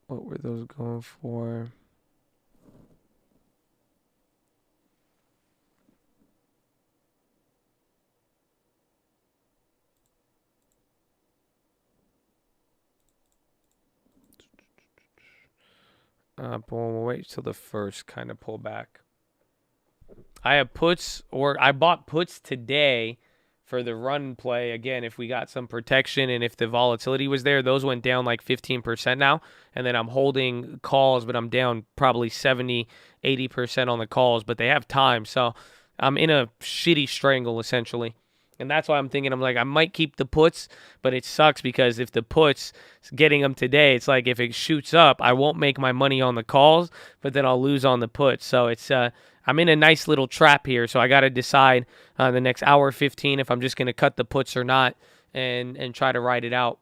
What were those going for? We'll wait till the first kind of pull back. I have puts, or I bought puts today for the run play. Again, if we got some protection and if the volatility was there, those went down like 15% now. And then I'm holding calls, but I'm down probably 70, 80% on the calls, but they have time. So I'm in a shitty strangle essentially. And that's why I'm thinking, I'm like, I might keep the puts, but it sucks because if the puts, getting them today, it's like if it shoots up, I won't make my money on the calls, but then I'll lose on the puts. So it's, I'm in a nice little trap here. So I got to decide the next hour 15 if I'm just going to cut the puts or not and try to ride it out.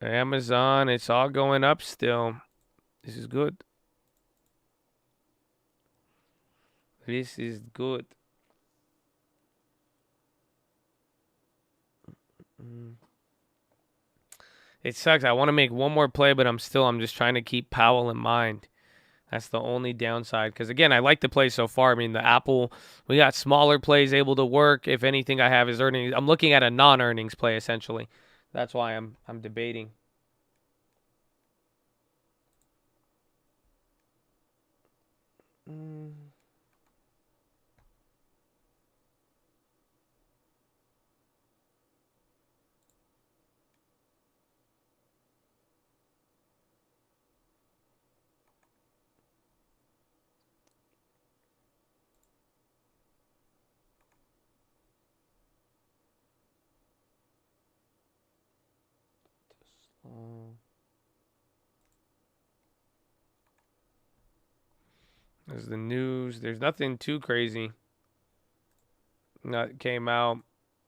Amazon, it's all going up still. This is good. This is good. It sucks. I want to make one more play, but I'm just trying to keep Powell in mind. That's the only downside. Because, again, I like the play so far. I mean, the Apple, we got smaller plays able to work. If anything I have is earnings. I'm looking at a non-earnings play, essentially. That's why I'm debating. There's the news. There's nothing too crazy that came out.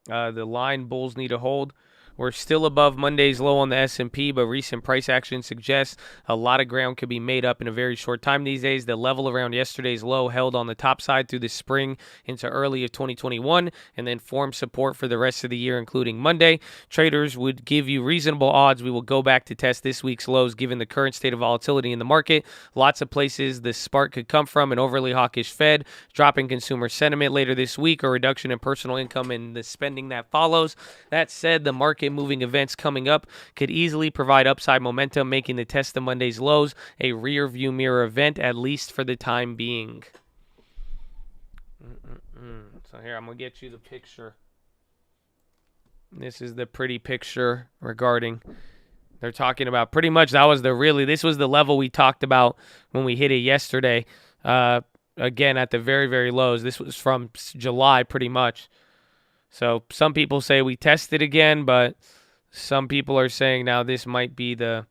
The line bulls need to hold. We're still above Monday's low on the S&P, but recent price action suggests a lot of ground could be made up in a very short time these days. The level around yesterday's low held on the top side through the spring into early of 2021 and then formed support for the rest of the year, including Monday. Traders would give you reasonable odds we will go back to test this week's lows given the current state of volatility in the market. Lots of places the spark could come from: an overly hawkish Fed, dropping consumer sentiment later this week, or reduction in personal income and the spending that follows. That said, the market moving events coming up could easily provide upside momentum, making the test of Monday's lows a rear view mirror event, at least for the time being. So here, I'm going to get you the picture. This is the pretty picture regarding, they're talking about pretty much this was the level we talked about when we hit it yesterday. Again, at the very, very lows. This was from July pretty much. So some people say we tested again, but some people are saying now this might be the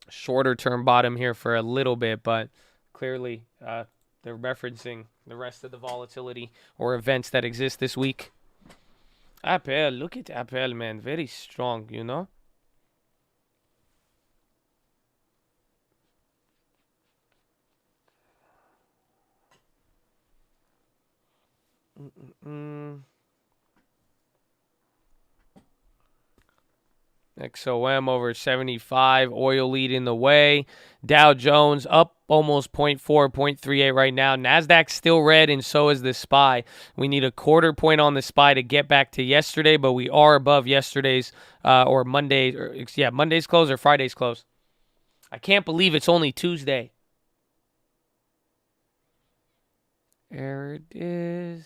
shorter term bottom here for a little bit, but clearly they're referencing the rest of the volatility or events that exist this week. Apple, look at Apple, man. Very strong, you know? XOM over 75, oil leading the way. Dow Jones up almost 0.4, 0.38 right now. NASDAQ still red, and so is the SPY. We need a quarter point on the SPY to get back to yesterday, but we are above yesterday's Monday's close or Friday's close. I can't believe it's only Tuesday. There it is.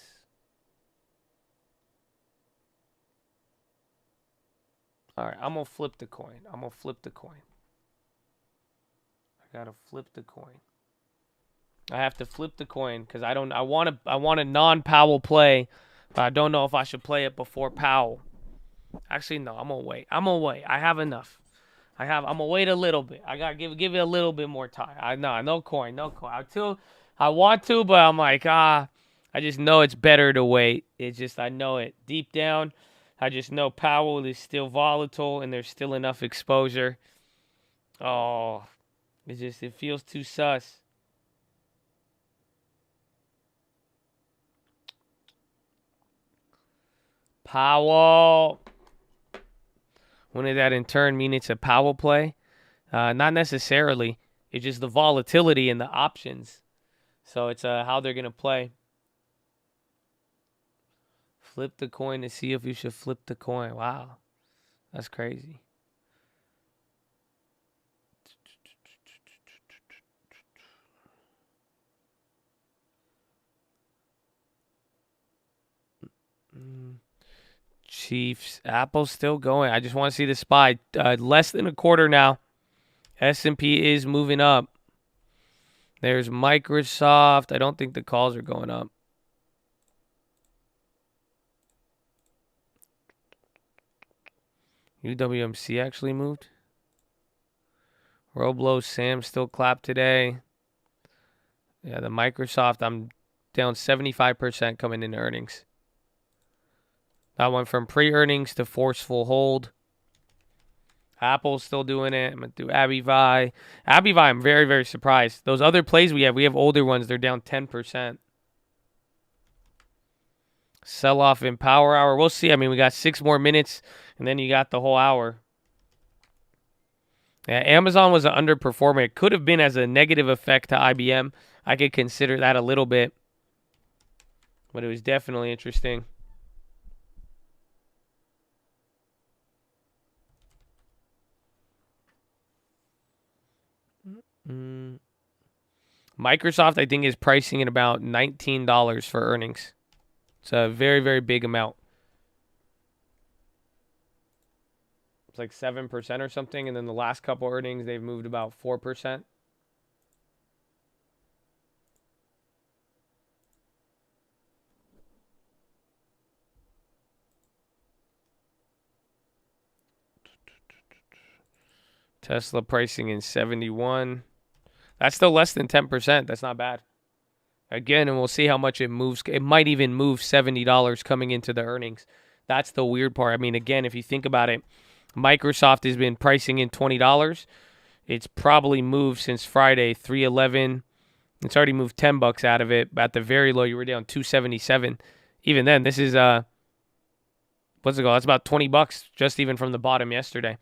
All right, I'm going to flip the coin. I got to flip the coin. I have to flip the coin because I want a non-Powell play, but I don't know if I should play it before Powell. Actually, no, I'm going to wait. I have enough. I'm going to wait a little bit. I got to give it a little bit more time. No coin. I want to, but I'm like, I just know it's better to wait. It's just, I know it deep down. I just know Powell is still volatile and there's still enough exposure. Oh, it feels too sus. Powell. Wouldn't that in turn mean it's a Powell play? Not necessarily. It's just the volatility and the options. So it's how they're going to play. Flip the coin to see if you should flip the coin. Wow. That's crazy. Chiefs. Apple's still going. I just want to see the SPY. Less than a quarter now. S&P is moving up. There's Microsoft. I don't think the calls are going up. UWMC actually moved. Roblo, Sam still clapped today. Yeah, the Microsoft, I'm down 75% coming into earnings. That went from pre-earnings to forceful hold. Apple's still doing it. I'm going to do Abivai. Abivai, I'm very, very surprised. Those other plays we have older ones. They're down 10%. Sell-off in Power Hour. We'll see. I mean, we got 6 more minutes, and then you got the whole hour. Yeah, Amazon was an underperformer. It could have been as a negative effect to IBM. I could consider that a little bit. But it was definitely interesting. Microsoft, I think, is pricing at about $19 for earnings. It's a very, very big amount. It's like 7% or something, and then the last couple earnings, they've moved about 4%. Tesla pricing in 71. That's still less than 10%. That's not bad. Again, and we'll see how much it moves. It might even move $70 coming into the earnings. That's the weird part. I mean, again, if you think about it, Microsoft has been pricing in $20. It's probably moved since Friday, $3.11. It's already moved $10 out of it. At the very low, you were down $2.77. Even then, this is what's it called? That's about $20 just even from the bottom yesterday.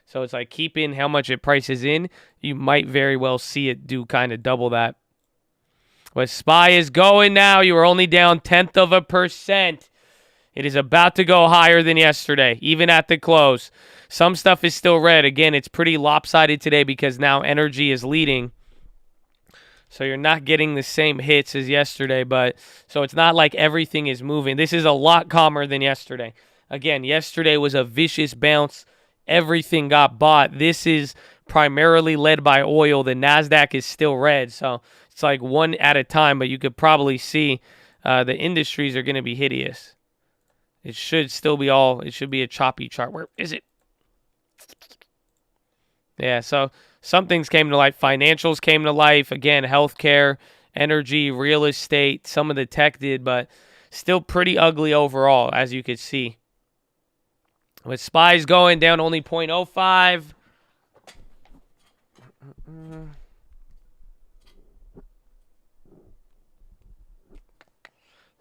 So it's like keeping how much it prices in. You might very well see it do kind of double that. But SPY is going now. You are only down 0.1%. It is about to go higher than yesterday, even at the close. Some stuff is still red. Again, it's pretty lopsided today because now energy is leading. So you're not getting the same hits as yesterday. But so it's not like everything is moving. This is a lot calmer than yesterday. Again, yesterday was a vicious bounce. Everything got bought. This is primarily led by oil. The NASDAQ is still red. So it's like one at a time. But you could probably see the industries are going to be hideous. It should still be all, it should be a choppy chart. Where is it? Yeah, so some things came to life. Financials came to life. Again, healthcare, energy, real estate. Some of the tech did, but still pretty ugly overall, as you could see. With SPY's going down only 0.05.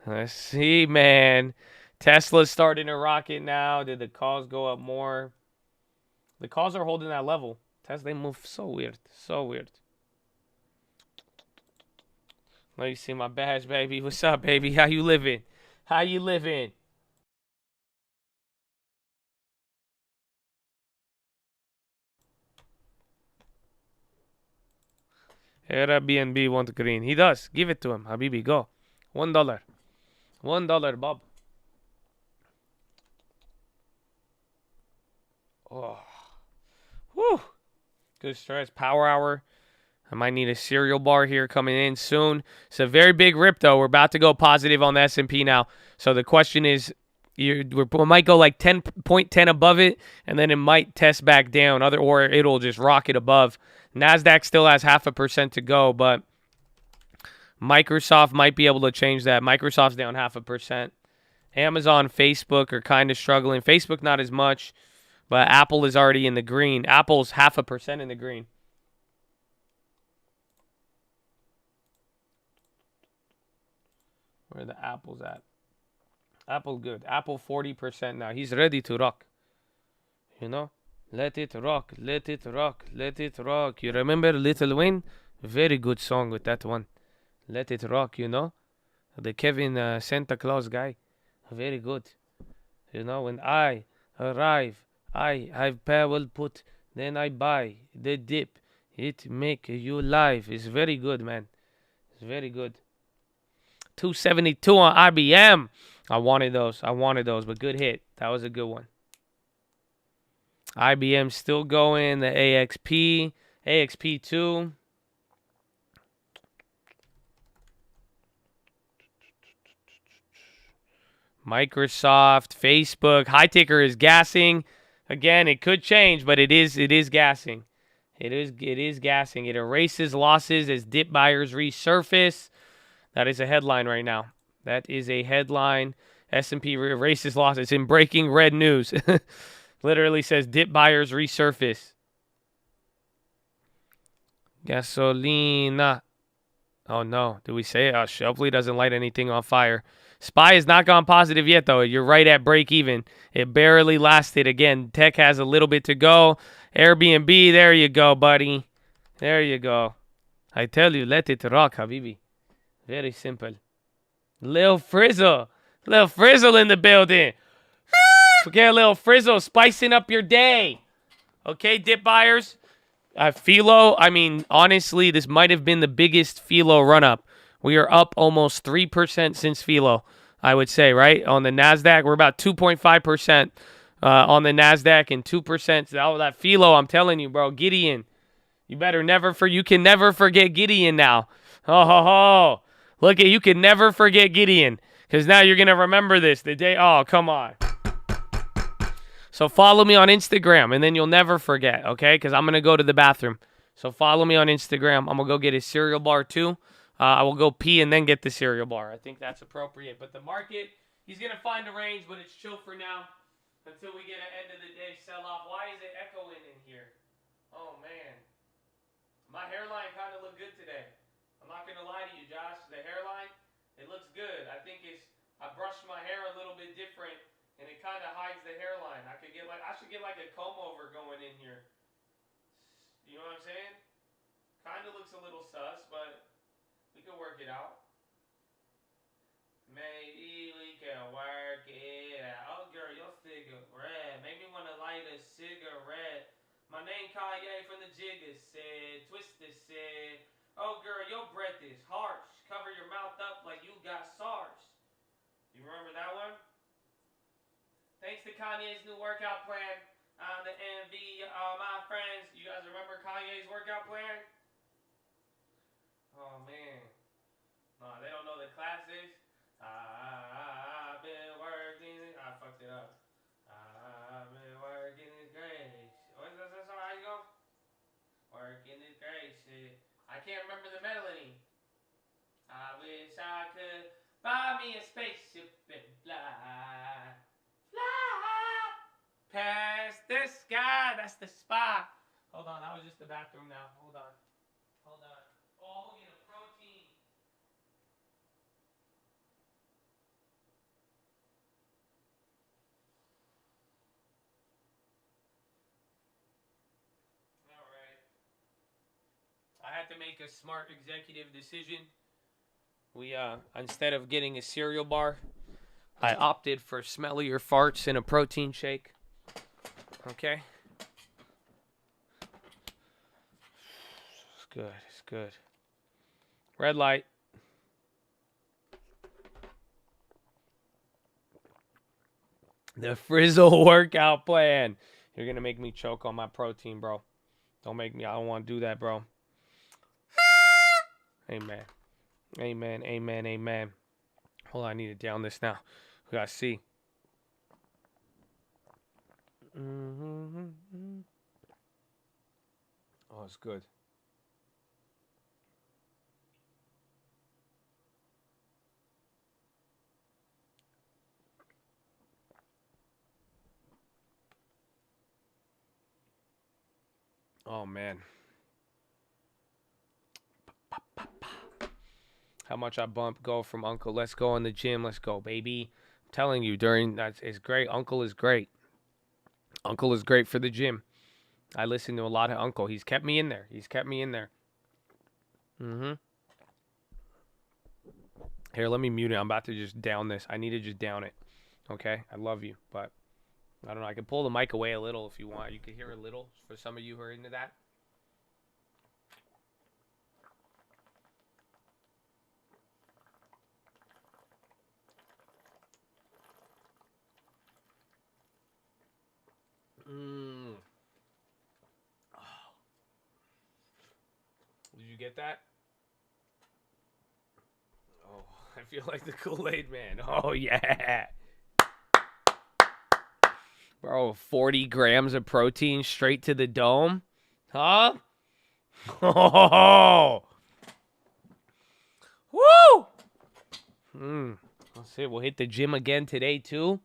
Let's see, man. Tesla's starting to rocket now. Did the calls go up more? The calls are holding that level. Tesla, they move so weird. So weird. Let me see my badge, baby. What's up, baby? How you living? How you living? Airbnb wants green. He does. Give it to him. Habibi, go. $1. $1, Bob. Oh. Whew. Good stress. Power hour. I might need a cereal bar here coming in soon. It's a very big rip, though. We're about to go positive on the S&P now. So the question is, we might go like 10.10 above it, and then it might test back down, or it'll just rocket above. NASDAQ still has 0.5% to go, but Microsoft might be able to change that. Microsoft's down 0.5%. Amazon, Facebook are kind of struggling. Facebook not as much, but Apple is already in the green. Apple's 0.5% in the green. Where are the Apples at? Apple good. Apple 40% now. He's ready to rock. You know? Let it rock. Let it rock. Let it rock. You remember Little Wayne? Very good song with that one. Let it rock, you know? The Kevin Santa Claus guy. Very good. You know, when I arrive, I have will put, then I buy the dip. It make you live. It's very good, man. It's very good. 272 on IBM. I wanted those, but good hit. That was a good one. IBM still going. The AXP2. Microsoft, Facebook. High ticker is gassing. Again, it could change, but it is gassing. It is gassing. It erases losses as dip buyers resurface. That is a headline right now. That is a headline. S&P erases losses in breaking red news. Literally says dip buyers resurface. Gasolina. Oh no, did we say it? Shelfly doesn't light anything on fire. SPY has not gone positive yet, though. You're right at break even. It barely lasted. Again, tech has a little bit to go. Airbnb, there you go, buddy. There you go. I tell you, let it rock, Habibi. Very simple. Lil Frizzle. Lil Frizzle in the building. Okay, Lil Frizzle spicing up your day. Okay, dip buyers. PHILO, I mean, honestly, this might have been the biggest PHILO run-up. We are up almost 3% since PHILO, I would say, right? On the NASDAQ, we're about 2.5% on the NASDAQ and 2%. So that PHILO, I'm telling you, bro, Gideon. You can never forget Gideon now. Oh, ho, ho. Look, you can never forget Gideon because now you're going to remember this. The day, oh, come on. So follow me on Instagram, and then you'll never forget, okay? Because I'm going to go to the bathroom. So follow me on Instagram. I'm going to go get a cereal bar, too. I will go pee and then get the cereal bar. I think that's appropriate. But the market, he's going to find a range, but it's chill for now until we get an end of the day sell-off. Why is it echoing in here? Oh, man. My hairline kind of looked good today. I'm not going to lie to you, Josh. The hairline, it looks good. I think I brushed my hair a little bit different. And it kind of hides the hairline. I should get like a comb over going in here. You know what I'm saying? Kind of looks a little sus, but we can work it out. Maybe we can work it out. Oh, girl, your cigarette made me want to light a cigarette. My name Kanye from the Jigga said. Twister said. Oh, girl, your breath is harsh. Cover your mouth up like you got SARS. You remember that one? Thanks to Kanye's new workout plan on the envy, my friends. You guys remember Kanye's workout plan? Oh, man. No, they don't know the classics. I've been working. I fucked it up. I've been working this great. What's that song? How you go? Working this great shit. I can't remember the melody. I wish I could buy me a spaceship and fly. Past the sky. That's the spot. Hold on. That was just the bathroom now. Hold on. Oh, I'm going to get a protein. All right. I had to make a smart executive decision. We, instead of getting a cereal bar, I opted for smellier farts in a protein shake. Okay. It's good. It's good. Red light. The Frizzle workout plan. You're going to make me choke on my protein, bro. Don't make me. I don't want to do that, bro. Amen. Amen. Amen. Amen. Hold on. I need to down this now. We got to see. Oh, it's good. Oh, man. How much I go from Uncle. Let's go in the gym. Let's go, baby. I'm telling you, it's great. Uncle is great. Uncle is great for the gym. I listen to a lot of Uncle. He's kept me in there. Here, let me mute it. I'm about to just down this. I need to just down it. Okay? I love you, but I don't know. I can pull the mic away a little if you want. You can hear a little for some of you who are into that. Did you get that? Oh, I feel like the Kool-Aid man. Oh, yeah. Bro, 40 grams of protein straight to the dome? Huh? Oh! Woo! Let's see. We'll hit the gym again today, too.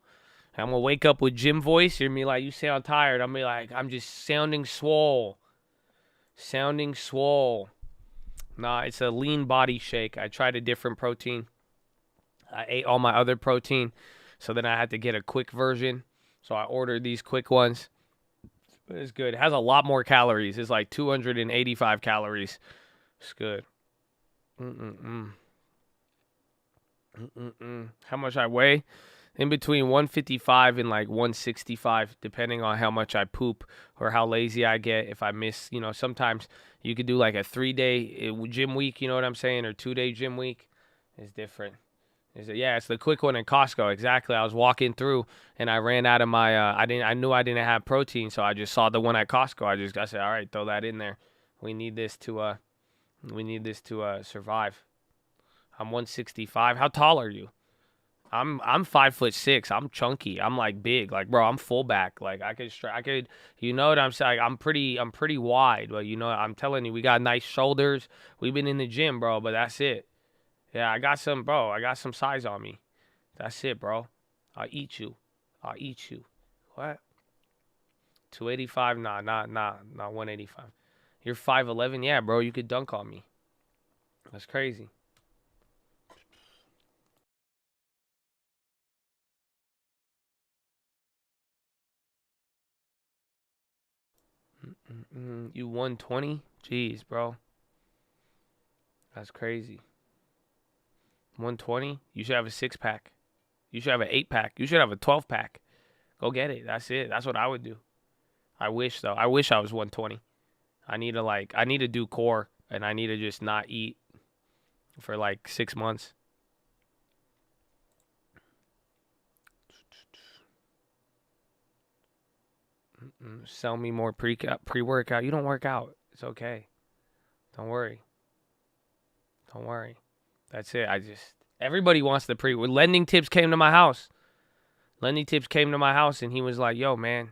I'm going to wake up with gym voice. You're going to be like, you sound tired. I'm going to be like, I'm just sounding swole. Sounding swole. Nah, it's a lean body shake. I tried a different protein. I ate all my other protein. So then I had to get a quick version. So I ordered these quick ones. But it's good. It has a lot more calories. It's like 285 calories. It's good. How much I weigh? In between 155 and like 165, depending on how much I poop or how lazy I get. If I miss, you know, sometimes you could do like a 3-day gym week, you know what I'm saying, or 2-day gym week. It's different. Yeah, it's the quick one in Costco. Exactly. I was walking through and I ran out of my. I knew I didn't have protein, so I just saw the one at Costco. I said, all right, throw that in there. We need this to survive. I'm 165. How tall are you? I'm 5'6". I'm chunky. I'm like big. Like, bro, I'm fullback. Like I could, you know what I'm saying? I'm pretty wide. But you know, I'm telling you, we got nice shoulders. We've been in the gym, bro. But that's it. Yeah, I got some size on me. That's it, bro. I'll eat you. What? 285? Nah, not 185. You're 5'11". Yeah, bro, you could dunk on me. That's crazy. You 120? Jeez, bro. That's crazy. 120? You should have a 6-pack. You should have an 8-pack. You should have a 12-pack. Go get it. That's it. That's what I would do. I wish, though. I wish I was 120. I need to do core, and I need to just not eat for like 6 months. Sell me more pre-workout. You don't work out. It's okay. Don't worry. That's it. Everybody wants the Lending Tips came to my house. And he was like, yo, man.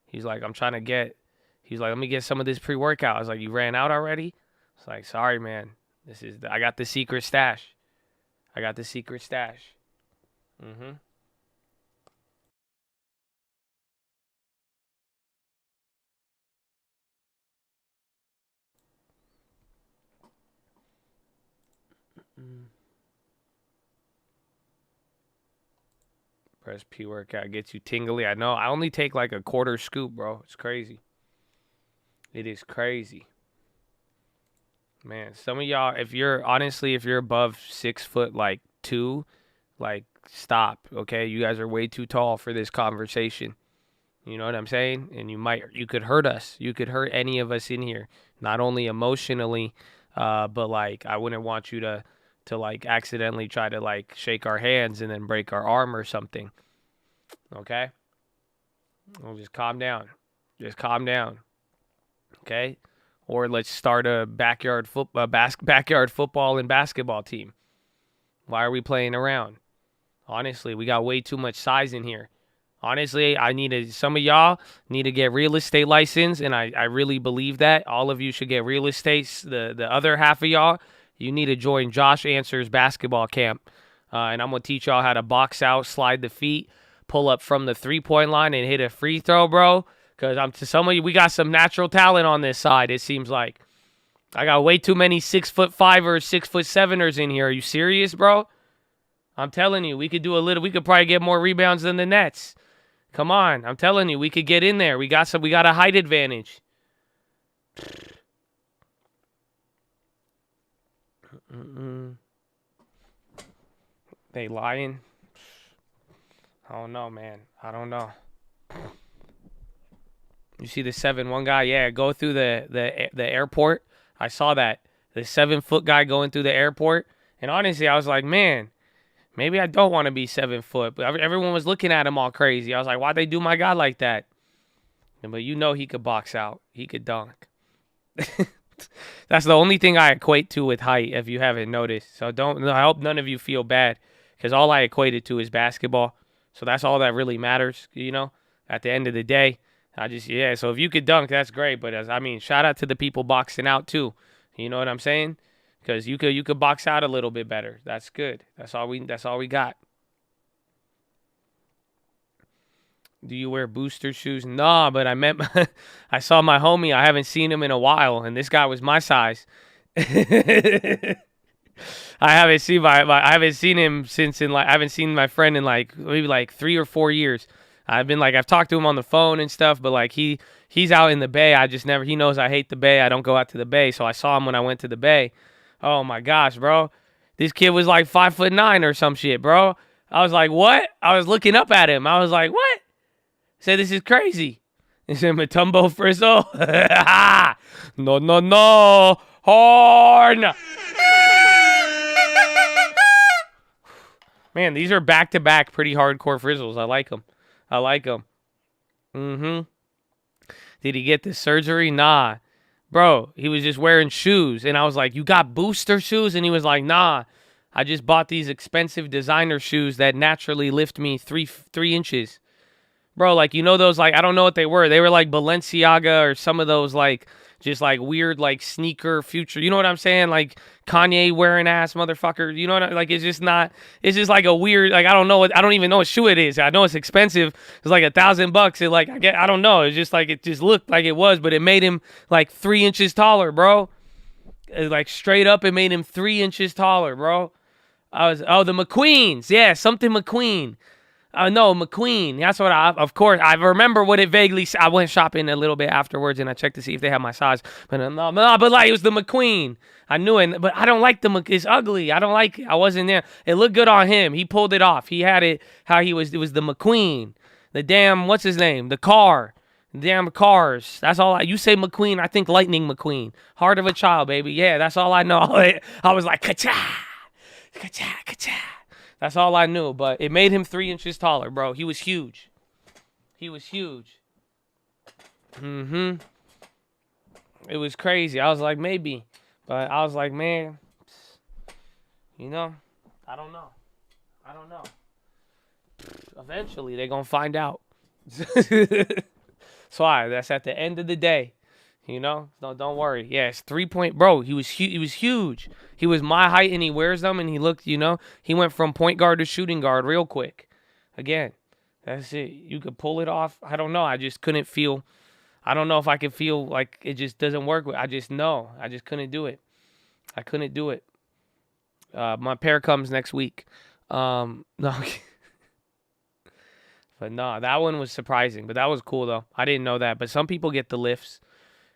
He's like, let me get some of this pre-workout. I was like, you ran out already? It's like, sorry, man. I got the secret stash. Press P-workout gets you tingly. I know. I only take like a quarter scoop, bro. It's crazy. It is crazy. Man, some of y'all, if you're above 6'2", like stop, okay? You guys are way too tall for this conversation. You know what I'm saying? And you could hurt us. You could hurt any of us in here. Not only emotionally, but like I wouldn't want you to like accidentally try to like shake our hands and then break our arm or something. Okay? Well, just calm down. Okay? Or let's start a backyard football and basketball team. Why are we playing around? Honestly, we got way too much size in here. Honestly, some of y'all need to get real estate license, and I really believe that. All of you should get real estate. The other half of y'all, you need to join Josh Answer's basketball camp. And I'm going to teach y'all how to box out, slide the feet, pull up from the three-point line, and hit a free throw, bro. Because some of you, we got some natural talent on this side, it seems like. I got way too many 6'5" or 6'7" in here. Are you serious, bro? I'm telling you, we could probably get more rebounds than the Nets. Come on, I'm telling you, we could get in there. We got a height advantage. They lying? I don't know, man. I don't know. You see the 7'1" guy? Yeah, go through the airport. I saw that. The 7-foot guy going through the airport. And honestly, I was like, man, maybe I don't want to be 7 foot. But everyone was looking at him all crazy. I was like, why'd they do my guy like that? But you know he could box out. He could dunk. That's the only thing I equate to with height, if you haven't noticed. So I hope none of you feel bad, because all I equate it to is basketball. So that's all that really matters, you know, at the end of the day. So if you could dunk, that's great. But shout out to the people boxing out too. You know what I'm saying? Because you could box out a little bit better. That's good. That's all we got. Do you wear booster shoes? Nah, but I saw my homie. I haven't seen him in a while, and this guy was my size. I haven't seen him since I haven't seen my friend in like maybe like 3 or 4 years. I've talked to him on the phone and stuff, but like he's out in the Bay. He knows I hate the Bay. I don't go out to the Bay, so I saw him when I went to the Bay. Oh my gosh, bro. This kid was like 5'9" or some shit, bro. I was like, what? I was looking up at him. I was like, what? I said, this is crazy. He said, Matumbo Frizzle. No. Horn. Man, these are back-to-back pretty hardcore frizzles. I like them. Did he get the surgery? Nah. Bro, he was just wearing shoes. And I was like, you got booster shoes? And he was like, nah. I just bought these expensive designer shoes that naturally lift me 3 inches. Bro, like, you know those, like, I don't know what they were. They were like Balenciaga or some of those, like, just like weird, like, sneaker future. You know what I'm saying? Like Kanye wearing ass motherfucker. You know what like, it's just like a weird, like, I don't even know what shoe it is. I know it's expensive. It's like $1,000. I don't know. It's just like, it just looked like it was, but it made him like 3 inches taller, bro. Like straight up, it made him 3 inches taller, bro. The McQueens. Yeah, something McQueen. No, McQueen. That's what of course, I remember what it vaguely, I went shopping a little bit afterwards and I checked to see if they had my size. But but like, it was the McQueen. I knew it, but I don't like it's ugly. I don't like it. I wasn't there. It looked good on him. He pulled it off. He had it it was the McQueen. The damn, what's his name? The car. Damn cars. That's all you say McQueen, I think Lightning McQueen. Heart of a child, baby. Yeah, that's all I know. I was like, ka-cha, ka-cha, ka-cha. That's all I knew, but it made him 3 inches taller, bro. He was huge. It was crazy. I was like, maybe. But I was like, man, I don't know. Eventually, they're going to find out. So that's at the end of the day. No, don't worry. Yeah, it's 3-point. Bro, he was huge. He was my height, and he wears them, and he looked, he went from point guard to shooting guard real quick. Again, that's it. You could pull it off. I don't know. I just couldn't feel. I don't know if I could feel like it just doesn't work. I just know. I just couldn't do it. I couldn't do it. My pair comes next week. No. But no, that one was surprising. But that was cool, though. I didn't know that. But some people get the lifts.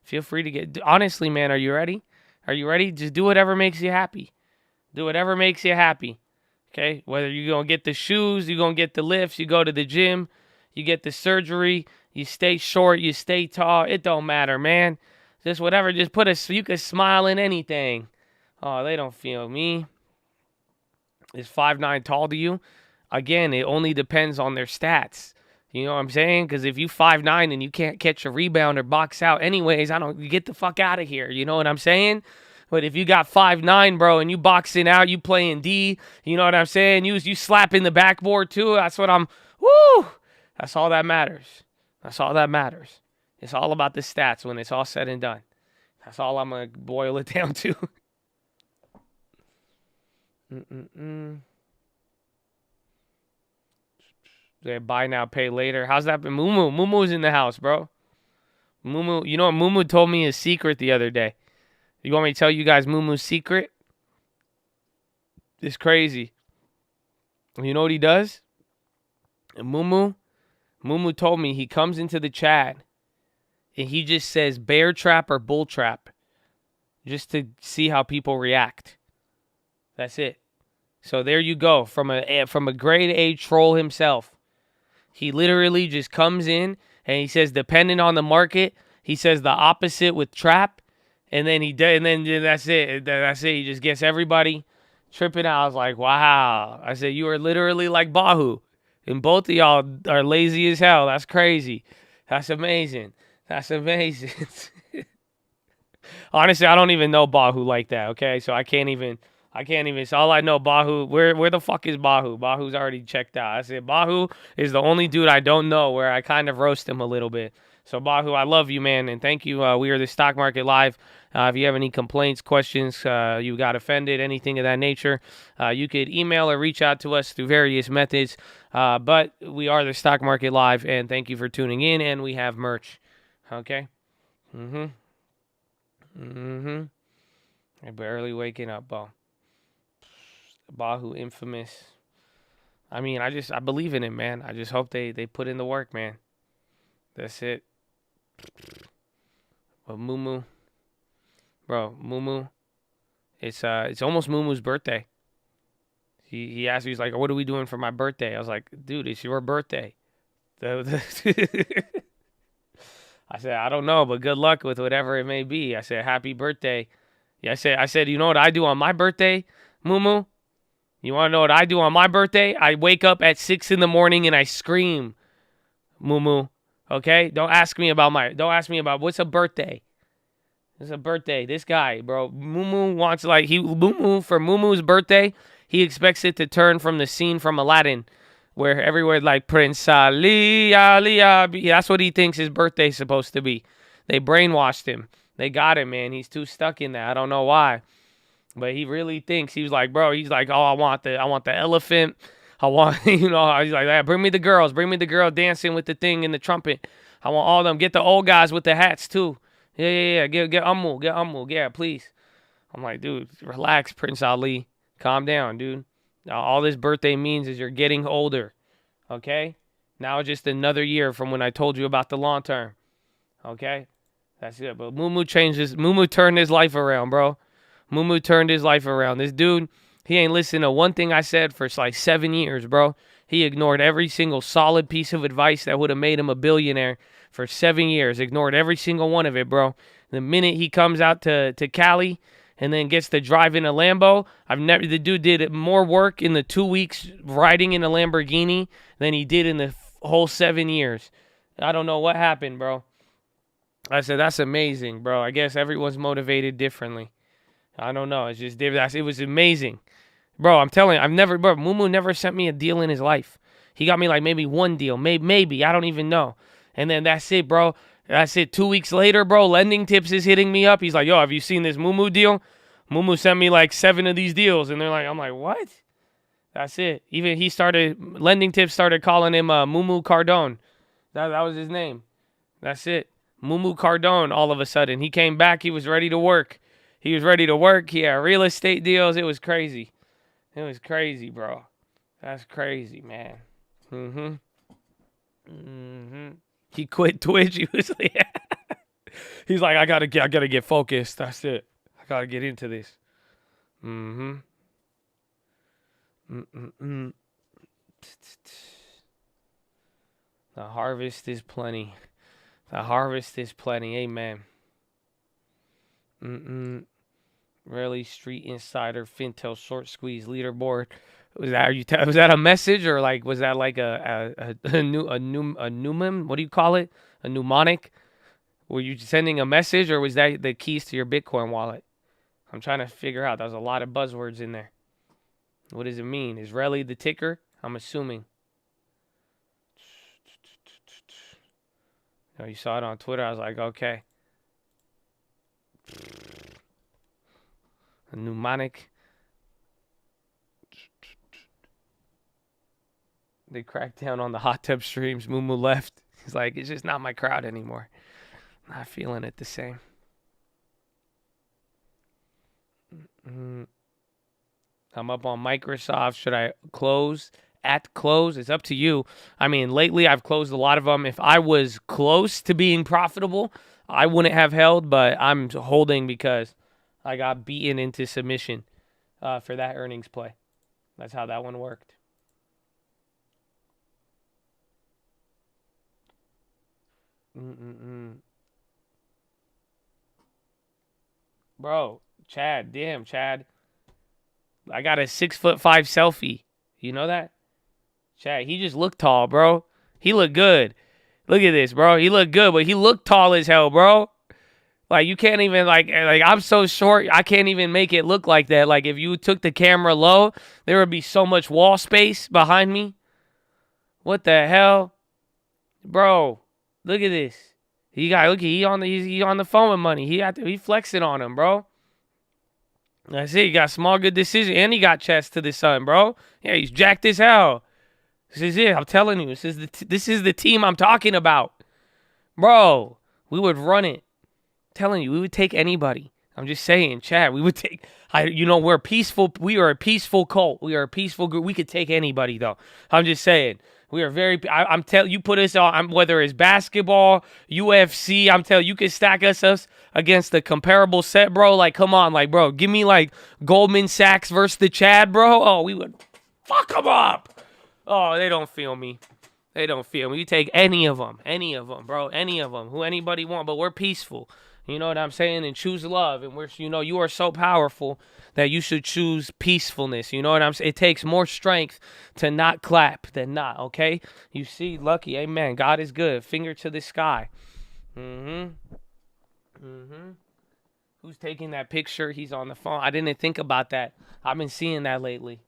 Feel free to get... Honestly, man, are you ready? Just do whatever makes you happy. Okay? Whether you're going to get the shoes, you're going to get the lifts, you go to the gym, you get the surgery, you stay short, you stay tall. It don't matter, man. Just whatever. Just you can smile in anything. Oh, they don't feel me. Is 5'9" tall to you? Again, it only depends on their stats. You know what I'm saying? Because if you 5'9" and you can't catch a rebound or box out anyways, you get the fuck out of here. You know what I'm saying? But if you got 5'9", bro, and you boxing out, you playing D, you know what I'm saying? You slapping the backboard too. That's what that's all that matters. It's all about the stats when it's all said and done. That's all I'm going to boil it down to. Yeah, buy now, pay later. How's that been? Muumu's in the house, bro. Muumu, you know what Muumu told me his secret the other day? You want me to tell you guys Muumu's secret? It's crazy. You know what he does? And Muumu told me he comes into the chat and he just says bear trap or bull trap just to see how people react. That's it. So there you go. From a grade A troll himself. He literally just comes in and he says, depending on the market, he says the opposite with trap, and then that's it. That's it. He just gets everybody tripping out. I was like, wow. I said, you are literally like Bahu, and both of y'all are lazy as hell. That's crazy. That's amazing. Honestly, I don't even know Bahu like that. Okay, so I can't even. So all I know, Bahu, where the fuck is Bahu? Bahu's already checked out. I said, Bahu is the only dude I don't know where I kind of roast him a little bit. So, Bahu, I love you, man, and thank you. We are the Stock Market Live. If you have any complaints, questions, you got offended, anything of that nature, you could email or reach out to us through various methods. But we are the Stock Market Live, and thank you for tuning in, and we have merch. Okay? I'm barely waking up, Bahu infamous. I mean, I believe in it, man. I just hope they put in the work, man. That's it. But Mumu, it's almost Mumu's birthday. He asked me, he's like, what are we doing for my birthday? I was like, dude, it's your birthday. I said, I don't know, but good luck with whatever it may be. I said, happy birthday. Yeah, I said, you know what I do on my birthday, Mumu? You want to know what I do on my birthday? I wake up at 6 in the morning and I scream, Mumu. Okay? Don't ask me about what's a birthday. It's a birthday. This guy, bro. Mumu wants for Mumu's birthday, he expects it to turn from the scene from Aladdin, where everywhere like Prince Ali. That's what he thinks his birthday's supposed to be. They brainwashed him. They got him, man. He's too stuck in that. I don't know why. But he really thinks, he was like, bro, he's like, oh, I want the elephant. I want, he's like, bring me the girl dancing with the thing and the trumpet. I want all of them. Get the old guys with the hats too. Yeah. Get Ummu. Yeah, please. I'm like, dude, relax, Prince Ali. Calm down, dude. Now, all this birthday means is you're getting older. Okay? Now it's just another year from when I told you about the long term. Okay? That's it. But Mumu turned his life around, bro. Mumu turned his life around. This dude, he ain't listened to one thing I said for like 7 years, bro. He ignored every single solid piece of advice that would have made him a billionaire for 7 years. Ignored every single one of it, bro. The minute he comes out to Cali and then gets to drive in a Lambo, the dude did more work in the 2 weeks riding in a Lamborghini than he did in the whole 7 years. I don't know what happened, bro. I said, that's amazing, bro. I guess everyone's motivated differently. I don't know. It's just it was amazing. Bro, I'm telling you, Mumu never sent me a deal in his life. He got me like maybe one deal. Maybe. I don't even know. And then that's it, bro. That's it. 2 weeks later, bro, Lending Tips is hitting me up. He's like, yo, have you seen this Mumu deal? Mumu sent me like 7 of these deals. And I'm like, what? That's it. Even Lending Tips started calling him Mumu Cardone. That was his name. That's it. Mumu Cardone all of a sudden. He came back. He was ready to work. He had real estate deals. It was crazy. It was crazy, bro. That's crazy, man. He quit Twitch. He was like, he's like, I gotta get focused. That's it. I gotta get into this. The harvest is plenty. Amen. Really, Street Insider, Fintel, Short Squeeze, Leaderboard. Was that a message, or like was that like a pneumonym? What do you call it? A mnemonic? Were you sending a message, or was that the keys to your Bitcoin wallet? I'm trying to figure out. There's a lot of buzzwords in there. What does it mean? Is Relly the ticker? I'm assuming. Oh, you saw it on Twitter. I was like, okay. A mnemonic. They cracked down on the hot tub streams. Mumu left. He's like, it's just not my crowd anymore. Not feeling it the same. I'm up on Microsoft. Should I close? At close? It's up to you. I mean, lately I've closed a lot of them. If I was close to being profitable, I wouldn't have held, but I'm holding because I got beaten into submission for that earnings play. That's how that one worked. Bro, Chad, damn, Chad. I got a 6'5" selfie. You know that? Chad, he just looked tall, bro. He looked good. Look at this, bro. He looked good, but he looked tall as hell, bro. Like, you can't even, like I'm so short, I can't even make it look like that. Like, if you took the camera low, there would be so much wall space behind me. What the hell? Bro, look at this. He on the phone with money. He flexing on him, bro. That's it. He got small good decision, and he got chest to the sun, bro. Yeah, he's jacked as hell. This is it. I'm telling you, this is the team I'm talking about, bro. We would run it. I'm telling you, we would take anybody. I'm just saying, Chad. We would take. We're peaceful. We are a peaceful cult. We are a peaceful group. We could take anybody, though. I'm just saying. We are very. I'm telling you, put us on. Whether it's basketball, UFC. I'm telling you, you can stack us against the comparable set, bro. Like, come on, like, bro, give me like Goldman Sachs versus the Chad, bro. Oh, we would fuck them up. Oh, they don't feel me. They don't feel me. You take any of them, bro, any of them, who anybody want, but we're peaceful. You know what I'm saying? And choose love. And you are so powerful that you should choose peacefulness. You know what I'm saying? It takes more strength to not clap than not, okay? You see, lucky, amen. God is good. Finger to the sky. Who's taking that picture? He's on the phone. I didn't think about that. I've been seeing that lately.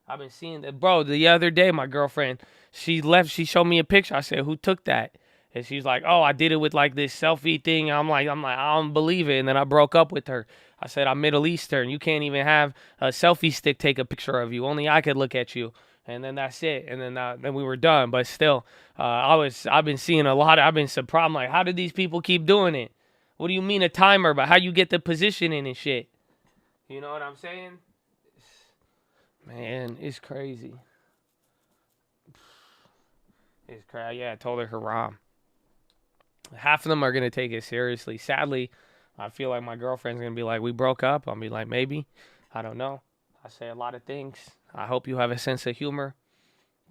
I've been seeing that. Bro, the other day, my girlfriend, she showed me a picture. I said, who took that? And she's like, oh, I did it with like this selfie thing. I'm like, I don't believe it. And then I broke up with her. I said, I'm Middle Eastern. You can't even have a selfie stick take a picture of you. Only I could look at you. And then that's it. And then we were done. But still, I've been seeing a lot. I've been surprised. I'm like, how did these people keep doing it? What do you mean a timer? But how you get the positioning and shit? You know what I'm saying? Man, it's crazy. It's crazy. Yeah, I told her haram. Half of them are going to take it seriously. Sadly, I feel like my girlfriend's going to be like, we broke up. I'll be like, maybe. I don't know. I say a lot of things. I hope you have a sense of humor.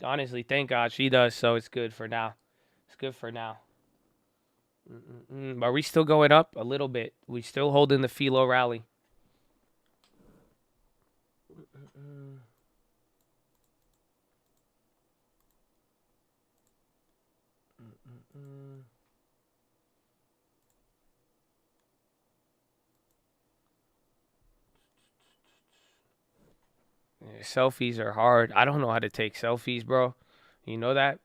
Honestly, thank God she does, so it's good for now. It's good for now. Are we still going up? A little bit. We still holding the PHILO rally. Yeah, selfies are hard. I don't know how to take selfies, bro. You know that?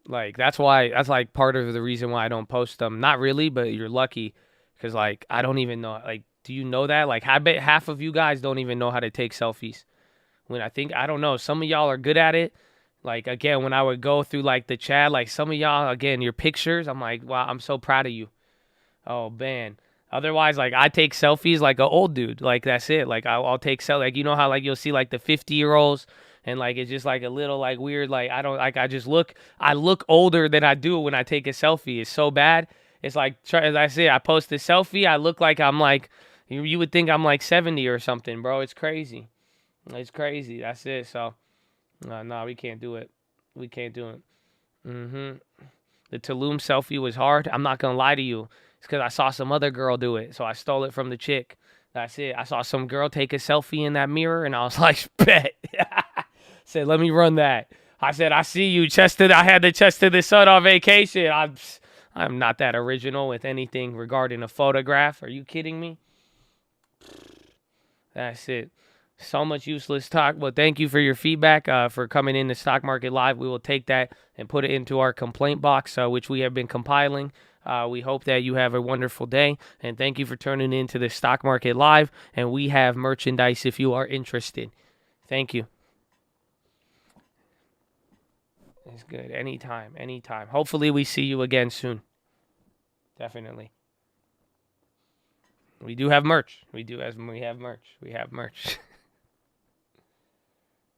Like, that's like part of the reason why I don't post them. Not really, but you're lucky. Because, like, I don't even know. Like, do you know that? Like, I bet half of you guys don't even know how to take selfies. I don't know. Some of y'all are good at it. Like, again, when I would go through, like, the chat, like, some of y'all, again, your pictures, I'm like, wow, I'm so proud of you. Oh, man. Otherwise, like, I take selfies like an old dude. Like, that's it. Like, I'll take selfies. Like, you know how, like, you'll see, like, the 50-year-olds and, like, it's just, like, a little, like, weird. Like, I look older than I do when I take a selfie. It's so bad. It's like, as I said, I post a selfie. I look like I'm, like, you would think I'm, like, 70 or something, bro. It's crazy. It's crazy. That's it. So, no, we can't do it. We can't do it. The Tulum selfie was hard. I'm not going to lie to you. It's because I saw some other girl do it. So I stole it from the chick. That's it. I saw some girl take a selfie in that mirror, and I was like, bet. Said, let me run that. I said, I see you. I had the chest to the sun on vacation. I'm not that original with anything regarding a photograph. Are you kidding me? That's it. So much useless talk. Well, thank you for your feedback, for coming in the Stock Market Live. We will take that and put it into our complaint box, which we have been compiling. We hope that you have a wonderful day, and thank you for tuning in to the Stock Market Live, and we have merchandise if you are interested. Thank you. It's good. Anytime. Hopefully we see you again soon. Definitely. We do have merch. We have merch.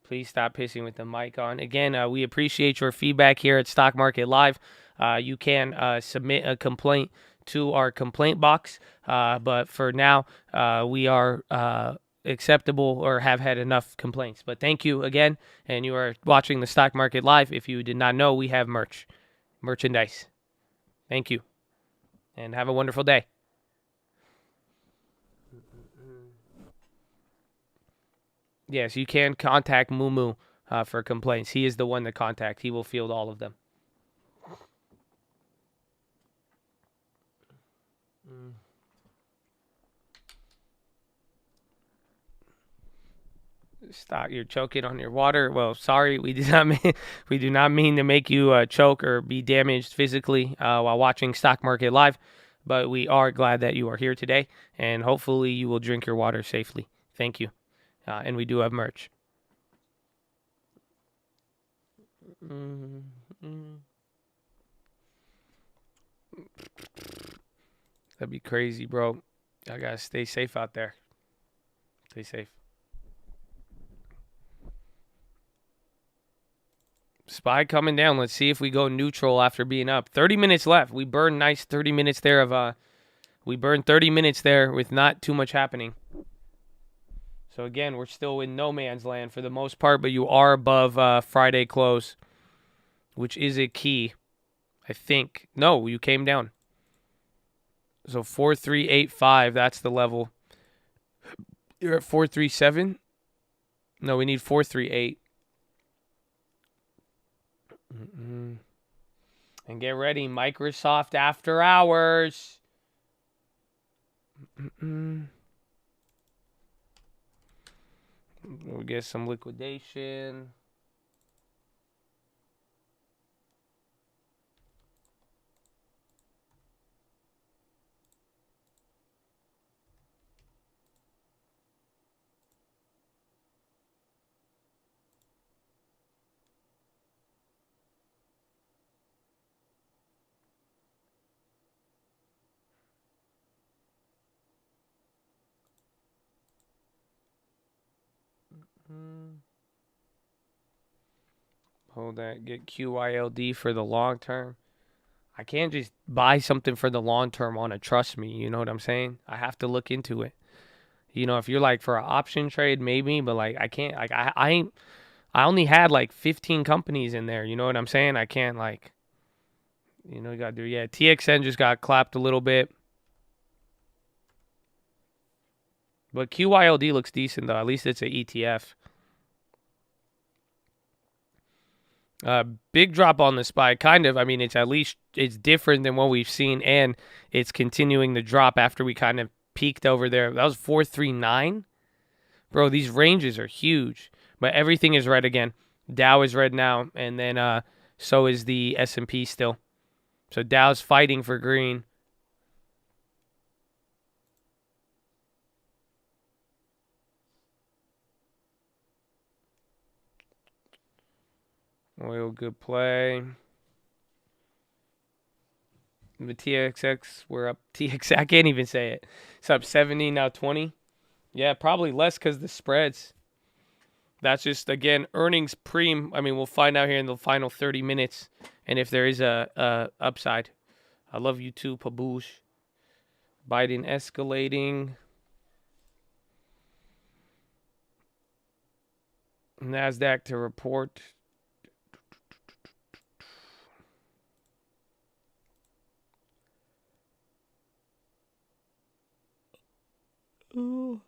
Please stop pissing with the mic on. Again, we appreciate your feedback here at Stock Market Live. You can submit a complaint to our complaint box, but for now, we are acceptable or have had enough complaints. But thank you again, and you are watching the Stock Market Live. If you did not know, we have merchandise. Thank you, and have a wonderful day. Yes, you can contact Mumu for complaints. He is the one to contact. He will field all of them. Stop! You're choking on your water. Well, sorry, we do not mean to make you choke or be damaged physically while watching Stock Market Live, but we are glad that you are here today, and hopefully you will drink your water safely. Thank you, and we do have merch. That'd be crazy, bro. I gotta stay safe out there. Stay safe. SPY coming down. Let's see if we go neutral after being up. 30 minutes left. We burned nice 30 minutes there we burned 30 minutes there with not too much happening. So again, we're still in no man's land for the most part, but you are above Friday close, which is a key, I think. No, you came down. So 4385, that's the level. You're at 437? No, we need 438. And get ready, Microsoft after hours. We'll get some liquidation. Hold that. Get QYLD for the long term. I can't just buy something for the long term on a trust me. You know what I'm saying? I have to look into it. You know, if you're like for an option trade, maybe, but like I can't. Like I only had like 15 companies in there. You know what I'm saying? I can't like. You know, you gotta do. Yeah, TXN just got clapped a little bit. But QYLD looks decent though. At least it's an ETF. Big drop on the SPY, kind of. I mean, it's different than what we've seen, and it's continuing the drop after we kind of peaked over there. That was 439. Bro, these ranges are huge, but everything is red again. Dow is red now, and then so is the S&P still. So Dow's fighting for green. Oil, good play. The TXX, we're up. I can't even say it. It's up 70, now 20. Yeah, probably less because the spreads. That's just, again, earnings preem. I mean, we'll find out here in the final 30 minutes. And if there is a upside. I love you too, Paboosh. Biden escalating. NASDAQ to report. Ooh.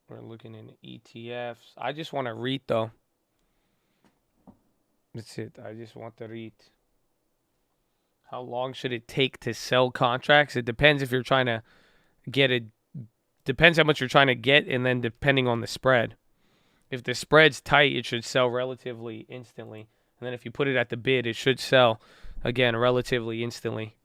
We're looking in ETFs. I just want to read though. That's it. I just want to read. How long should it take to sell contracts? It depends if you're trying to get it. Depends how much you're trying to get, and then depending on the spread. If the spread's tight, it should sell relatively instantly. And then if you put it at the bid, it should sell, again, relatively instantly.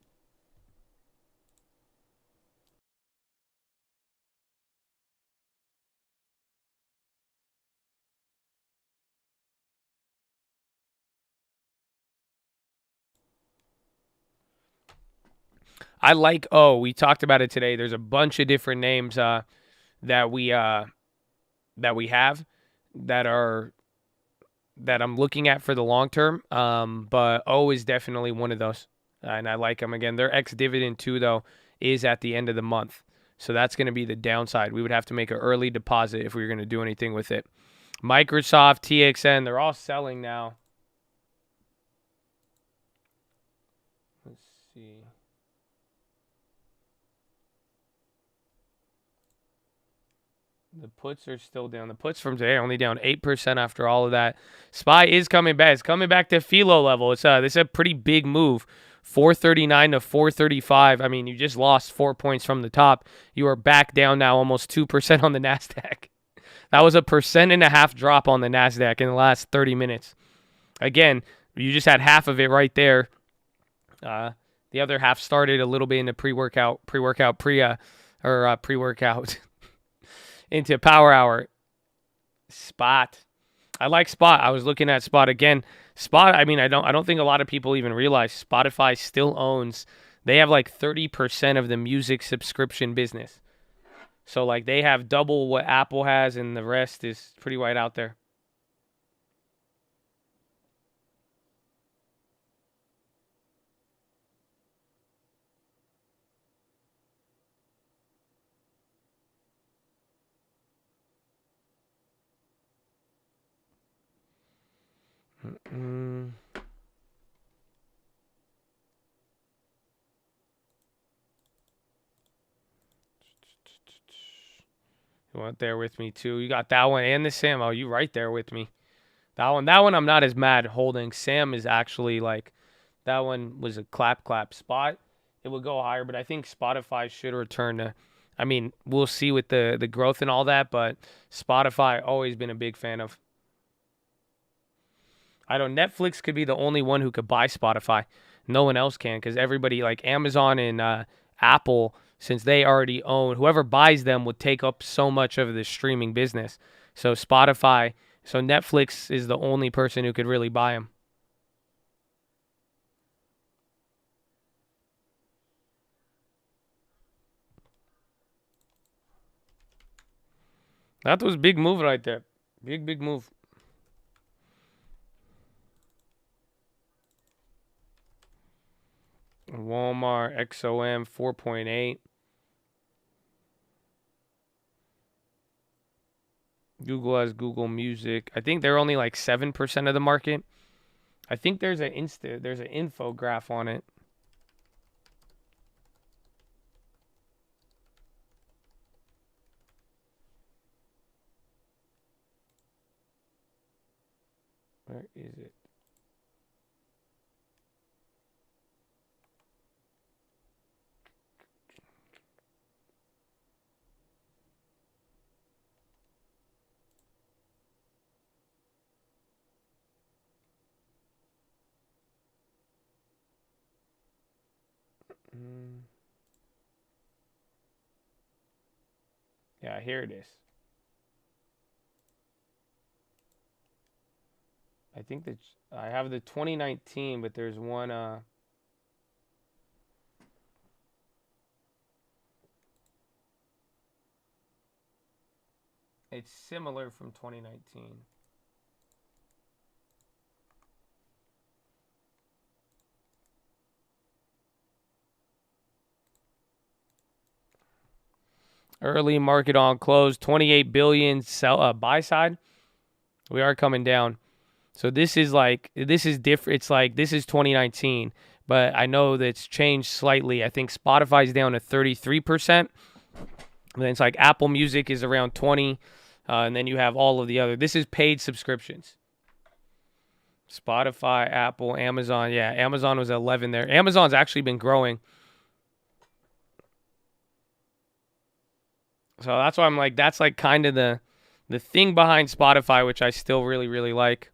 I like, we talked about it today. There's a bunch of different names that we have that I'm looking at for the long term. But O is definitely one of those. And I like them. Again, their ex-dividend too, though, is at the end of the month. So that's going to be the downside. We would have to make an early deposit if we were going to do anything with it. Microsoft, TXN, they're all selling now. Let's see. The puts are still down. The puts from today are only down 8% after all of that. SPY is coming back. It's coming back to PHILO level. This is a pretty big move. 439 to 435. I mean, you just lost 4 points from the top. You are back down now almost 2% on the NASDAQ. That was a 1.5% drop on the NASDAQ in the last 30 minutes. Again, you just had half of it right there. The other half started a little bit into pre-workout into power hour. Spot. I like Spot. I was looking at Spot again. Spot, I mean, I don't think a lot of people even realize Spotify still owns, they have like 30% of the music subscription business. So like they have double what Apple has, and the rest is pretty wide out there. You went there with me too. You got that one and the Sam. Oh, you right there with me. That one I'm not as mad holding. Sam is actually like, that one was a clap Spot. It would go higher, but I think Spotify should return to, I mean, we'll see with the growth and all that, but Spotify always been a big fan of. I know Netflix could be the only one who could buy Spotify. No one else can, because everybody like Amazon and Apple, since they already own, whoever buys them would take up so much of the streaming business. So Netflix is the only person who could really buy them. That was a big move right there. Big move. Walmart, XOM, 4.8. Google has Google Music. I think they're only like 7% of the market. I think there's an infograph on it. Where is it? Yeah, here it is. I think that I have the 2019, but there's one. It's similar from 2019. Early market on close, 28 billion sell buy side. We are coming down. So this is different. It's like this is 2019, but I know that it's changed slightly. I think Spotify's down to 33%. And then it's like Apple Music is around 20, and then you have all of the other. This is paid subscriptions. Spotify, Apple, Amazon. Yeah, Amazon was 11 there. Amazon's actually been growing. So that's why I'm like, that's like kind of the thing behind Spotify, which I still really, really like.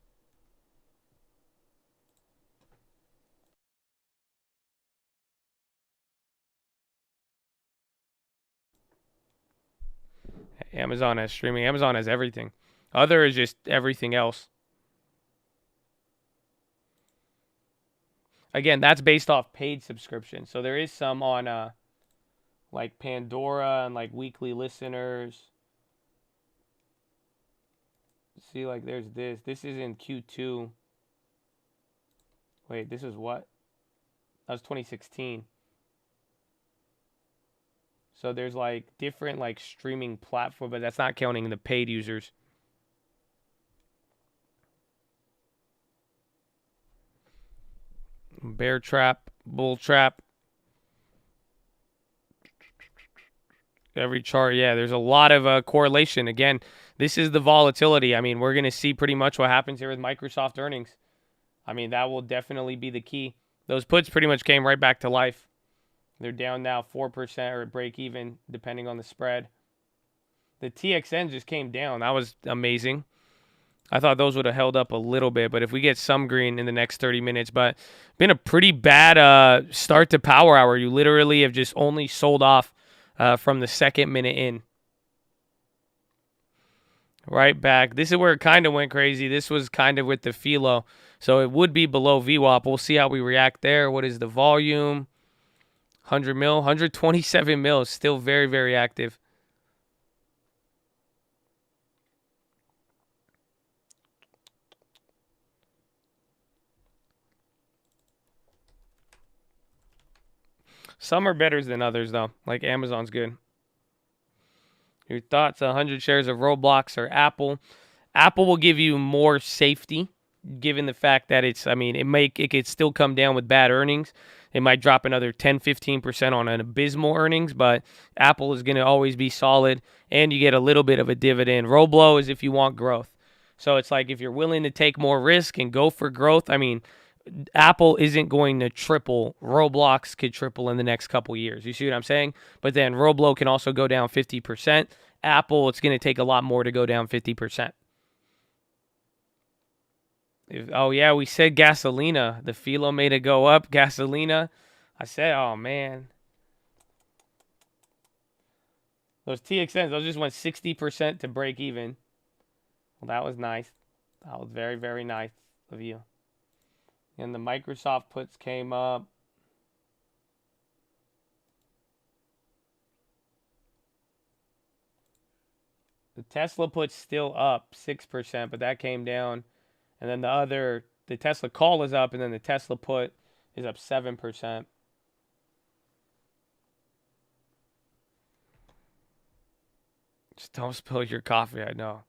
Amazon has streaming. Amazon has everything. Other is just everything else. Again, that's based off paid subscription. So there is some on like Pandora and like weekly listeners. See, like there's this. This is in Q2. Wait, this is what? That was 2016. So there's like different like streaming platform, but that's not counting the paid users. Bear trap, bull trap. Every chart, yeah, there's a lot of correlation. Again, this is the volatility. I mean, we're going to see pretty much what happens here with Microsoft earnings. I mean, that will definitely be the key. Those puts pretty much came right back to life. They're down now 4% or break even, depending on the spread. The TXN just came down. That was amazing. I thought those would have held up a little bit, but if we get some green in the next 30 minutes, but been a pretty bad start to power hour. You literally have just only sold off from the second minute in. Right back. This is where it kind of went crazy. This was kind of with the PHILO. So it would be below VWAP. We'll see how we react there. What is the volume? 100 mil, 127 mil. Still very, very active. Some are better than others, though. Like Amazon's good. Your thoughts, 100 shares of Roblox or Apple. Apple will give you more safety, given the fact that it's, I mean, it could still come down with bad earnings. It might drop another 10, 15% on an abysmal earnings, but Apple is going to always be solid, and you get a little bit of a dividend. Roblo is if you want growth. So it's like if you're willing to take more risk and go for growth, I mean, Apple isn't going to triple. Roblox could triple in the next couple years. You see what I'm saying? But then Roblo can also go down 50%. Apple, it's going to take a lot more to go down 50%. Oh, yeah, we said Gasolina. The PHILO made it go up. Gasolina. I said, oh, man. Those TXNs, those just went 60% to break even. Well, that was nice. That was very, very nice of you. And the Microsoft puts came up. The Tesla put's still up 6%, but that came down. And then the Tesla call is up, and then the Tesla put is up 7%. Just don't spill your coffee, I know.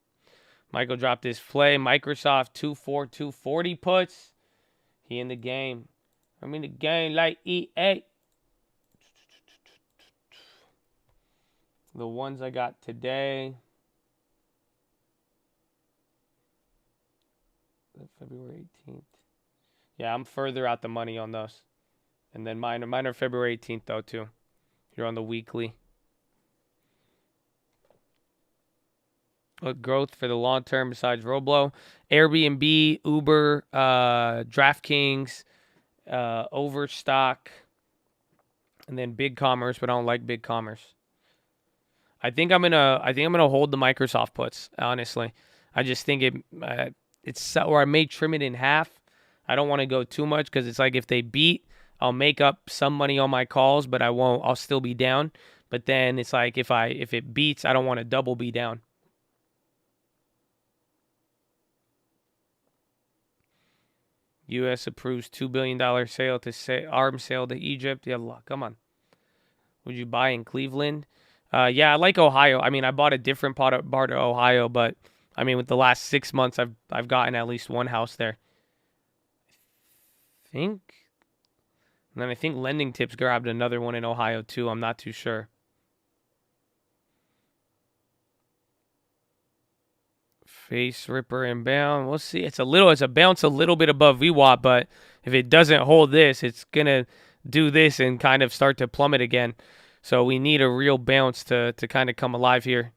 Michael dropped his play. Microsoft 24240 puts. He in the game. I'm in the game like EA. The ones I got today. February 18th. Yeah, I'm further out the money on those. And then mine are February 18th, though, too. You're on the weekly. What growth for the long term besides Roblo? Airbnb, Uber, DraftKings, Overstock, and then Big Commerce, but I don't like Big Commerce. I think I'm gonna hold the Microsoft puts, honestly. I just think it's or I may trim it in half. I don't want to go too much because it's like if they beat, I'll make up some money on my calls, but I won't. I'll still be down. But then it's like if it beats, I don't want to double be down. U.S. approves $2 billion arms sale to Egypt. Yallah, come on. Would you buy in Cleveland? Yeah, I like Ohio. I mean, I bought a different part of Ohio, but I mean, with the last 6 months, I've gotten at least one house there. I think. And then I think Lending Tips grabbed another one in Ohio too. I'm not too sure. Face Ripper inbound. We'll see. It's a bounce a little bit above VWAP, but if it doesn't hold this, it's gonna do this and kind of start to plummet again. So we need a real bounce to kind of come alive here.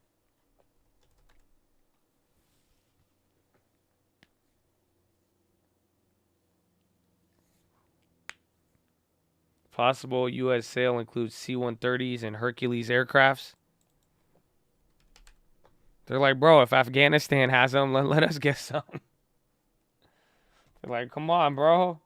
Possible U.S. sale includes C-130s and Hercules aircrafts. They're like, bro, if Afghanistan has them, let us get some. They're like, come on, bro.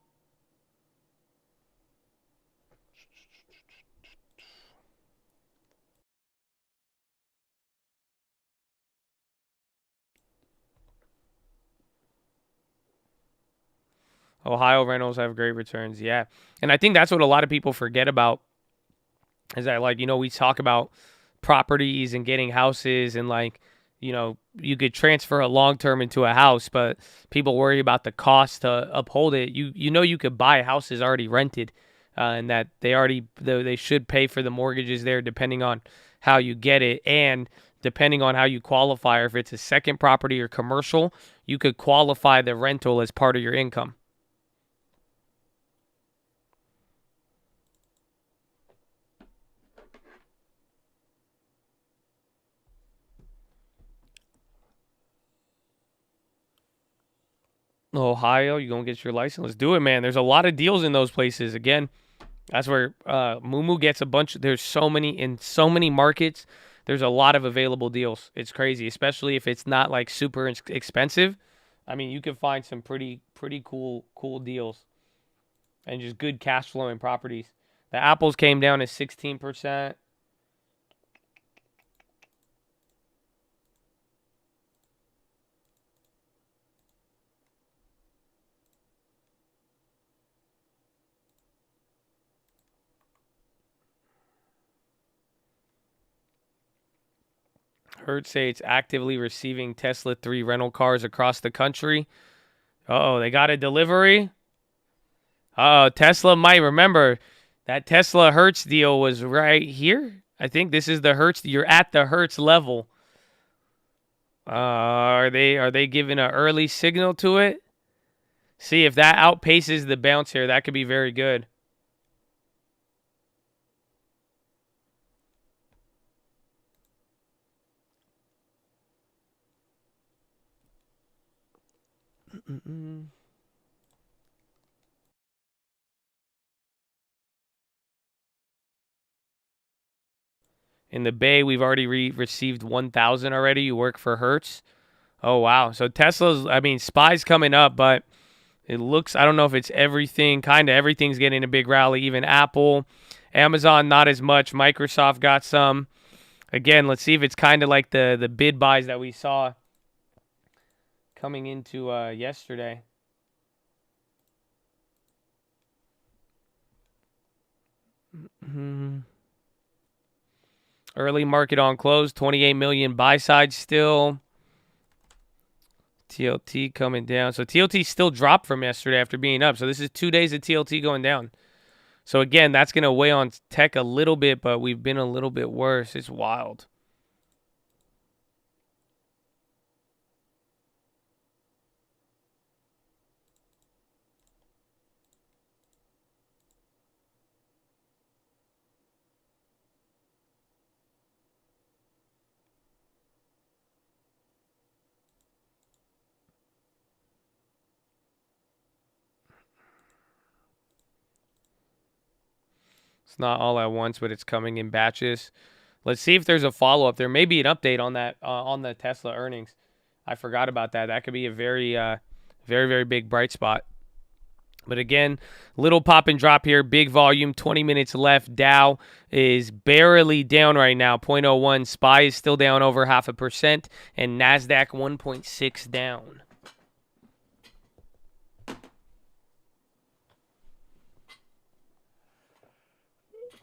Ohio rentals have great returns, yeah. And I think that's what a lot of people forget about is that, like, you know, we talk about properties and getting houses and, like, you know, you could transfer a long-term into a house, but people worry about the cost to uphold it. You know you could buy houses already rented and that they should pay for the mortgages there depending on how you get it. And depending on how you qualify, or if it's a second property or commercial, you could qualify the rental as part of your income. Ohio, you gonna get your license? Let's do it, man. There's a lot of deals in those places. Again, that's where Moo gets a bunch. There's so many in so many markets. There's a lot of available deals. It's crazy, especially if it's not like super expensive. I mean, you can find some pretty cool deals, and just good cash flowing properties. The apples came down to 16%. Hertz say it's actively receiving Tesla 3 rental cars across the country. Uh-oh, they got a delivery? Uh-oh, Tesla might remember that Tesla Hertz deal was right here. I think this is the Hertz. You're at the Hertz level. Are they giving an early signal to it? See, if that outpaces the bounce here, that could be very good. In the Bay, we've already received 1,000 already. You work for Hertz. Oh, wow. So Tesla's, I mean, SPY's coming up, but it looks, I don't know if it's everything. Kind of everything's getting a big rally. Even Apple. Amazon, not as much. Microsoft got some. Again, let's see if it's kind of like the bid buys that we saw coming into yesterday. Early market on close, 28 million buy side still. TLT coming down. So TLT still dropped from yesterday after being up. So this is 2 days of TLT going down. So again, that's going to weigh on tech a little bit, but we've been a little bit worse. It's wild. It's not all at once, but it's coming in batches. Let's see if there's a follow-up. There may be an update on that on the Tesla earnings. I forgot about that. That could be a very, very big bright spot. But again, little pop and drop here. Big volume, 20 minutes left. Dow is barely down right now, 0.01. SPY is still down over 0.5%. And NASDAQ 1.6 down.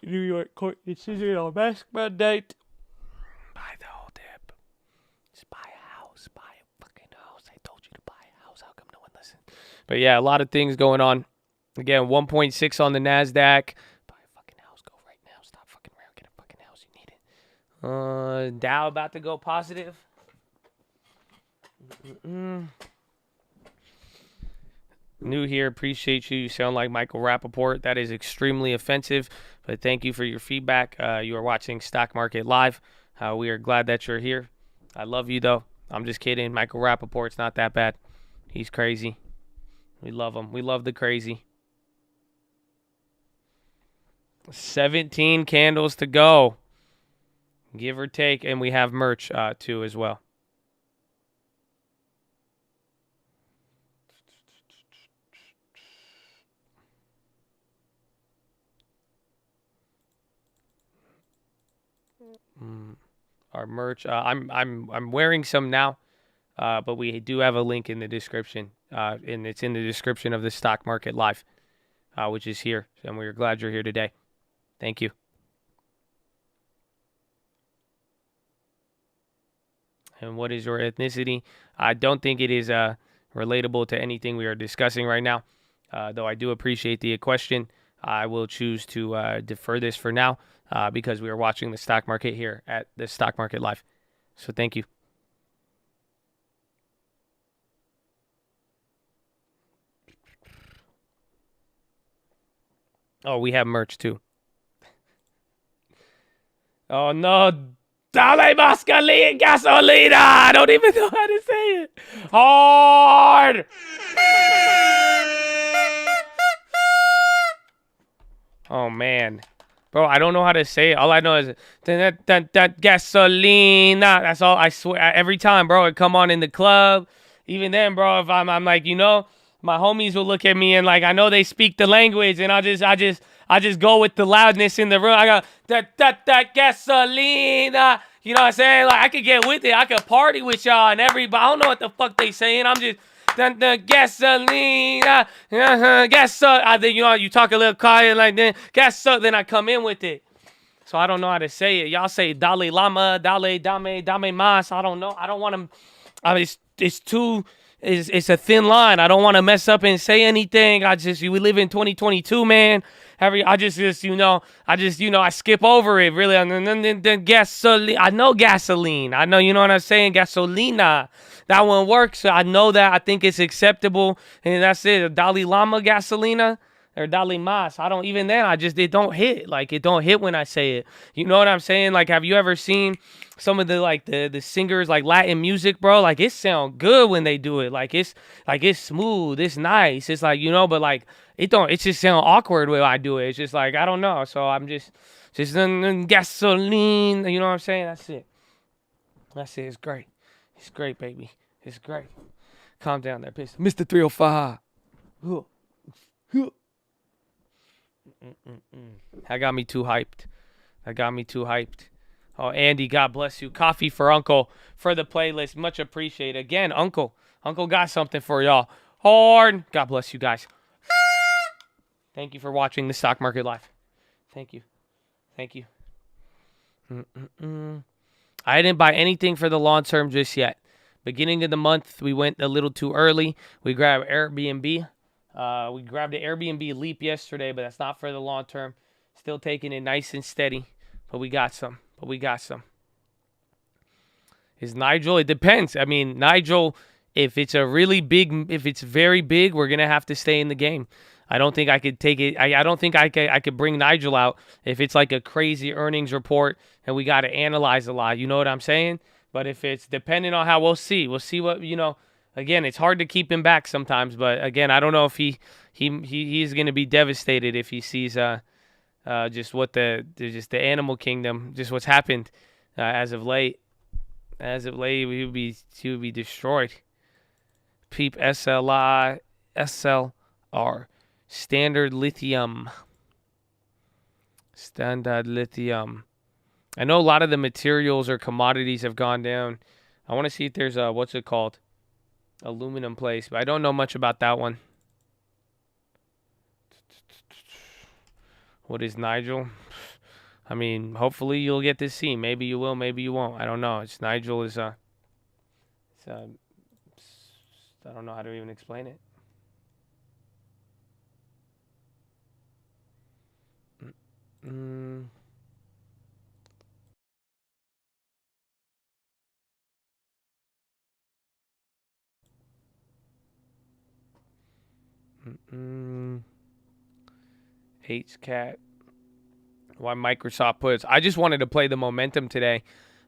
New York court decision on mask mandate. Buy the whole dip. Just buy a house. Buy a fucking house. I told you to buy a house. How come no one listened? But yeah, a lot of things going on. Again, 1.6 on the NASDAQ. Buy a fucking house. Go right now. Stop fucking around. Get a fucking house. You need it. Dow about to go positive. New here, appreciate you. You sound like Michael Rappaport. That is extremely offensive, but thank you for your feedback. You are watching Stock Market Live. We are glad that you're here. I love you, though. I'm just kidding. Michael Rappaport's not that bad. He's crazy. We love him. We love the crazy. 17 candles to go, give or take, and we have merch, too, as well. Our merch. I'm wearing some now, but we do have a link in the description, and it's in the description of the Stock Market Live, which is here. And we're glad you're here today. Thank you. And what is your ethnicity? I don't think it is relatable to anything we are discussing right now, though I do appreciate the question. I will choose to defer this for now. because we were watching the stock market here at the Stock Market Live. So thank you. Oh, we have merch too. Oh no, dale gasolina! I don't even know how to say it. Hard! Oh man. Bro, I don't know how to say it. All I know is gasolina. That's all I swear. Every time, bro, it come on in the club. Even then, bro, if I'm like, you know, my homies will look at me and like I know they speak the language, and I just go with the loudness in the room. I go that gasolina. You know what I'm saying? Like I could get with it. I could party with y'all and everybody. I don't know what the fuck they saying. I'm just the gasolina. I think you know you talk a little quiet like then then I come in with it. So I don't know how to say it. Y'all say Dalai Lama, Dame Mas. I don't know. I don't want to. I mean, it's a thin line. I don't want to mess up and say anything. We live in 2022, man. I skip over it really. And then gasoline. I know gasoline. I know, you know what I'm saying? Gasolina. That one works. I know that. I think it's acceptable. And that's it. Dalai Lama gasolina. Or Dalai Mas. It don't hit. Like, it don't hit when I say it. You know what I'm saying? Like, have you ever seen some of the singers, like, Latin music, bro? Like, it sound good when they do it. Like, it's smooth. It's nice. It's like, you know, but, like, it just sound awkward when I do it. It's just, like, I don't know. So, I'm just gasoline. You know what I'm saying? That's it. That's it. It's great. It's great, baby. It's great. Calm down there, piss. Mr. 305. That got me too hyped. Oh, Andy, God bless you. Coffee for Uncle for the playlist. Much appreciated. Again, Uncle got something for y'all. Horn. God bless you guys. Thank you for watching the Stock Market Live. Thank you. I didn't buy anything for the long term just yet. Beginning of the month, we went a little too early. We grabbed Airbnb. We grabbed an Airbnb Leap yesterday, but that's not for the long term. Still taking it nice and steady, but we got some. Is Nigel? It depends. I mean, Nigel, if it's very big, we're gonna have to stay in the game. I don't think I could take it. I don't think I could bring Nigel out if it's like a crazy earnings report and we got to analyze a lot. You know what I'm saying? But if it's depending on how we'll see what, you know. Again, it's hard to keep him back sometimes, but again, I don't know if he's going to be devastated if he sees just the animal kingdom, just what's happened as of late. As of late, he would be destroyed. Peep SLR Standard Lithium. I know a lot of the materials or commodities have gone down. I want to see if there's what's it called? Aluminum place, but I don't know much about that one. What is Nigel? I mean, hopefully you'll get to see. Maybe you will, maybe you won't. I don't know. Nigel is I don't know how to even explain it. HCAT. Why Microsoft puts. I just wanted to play the momentum today,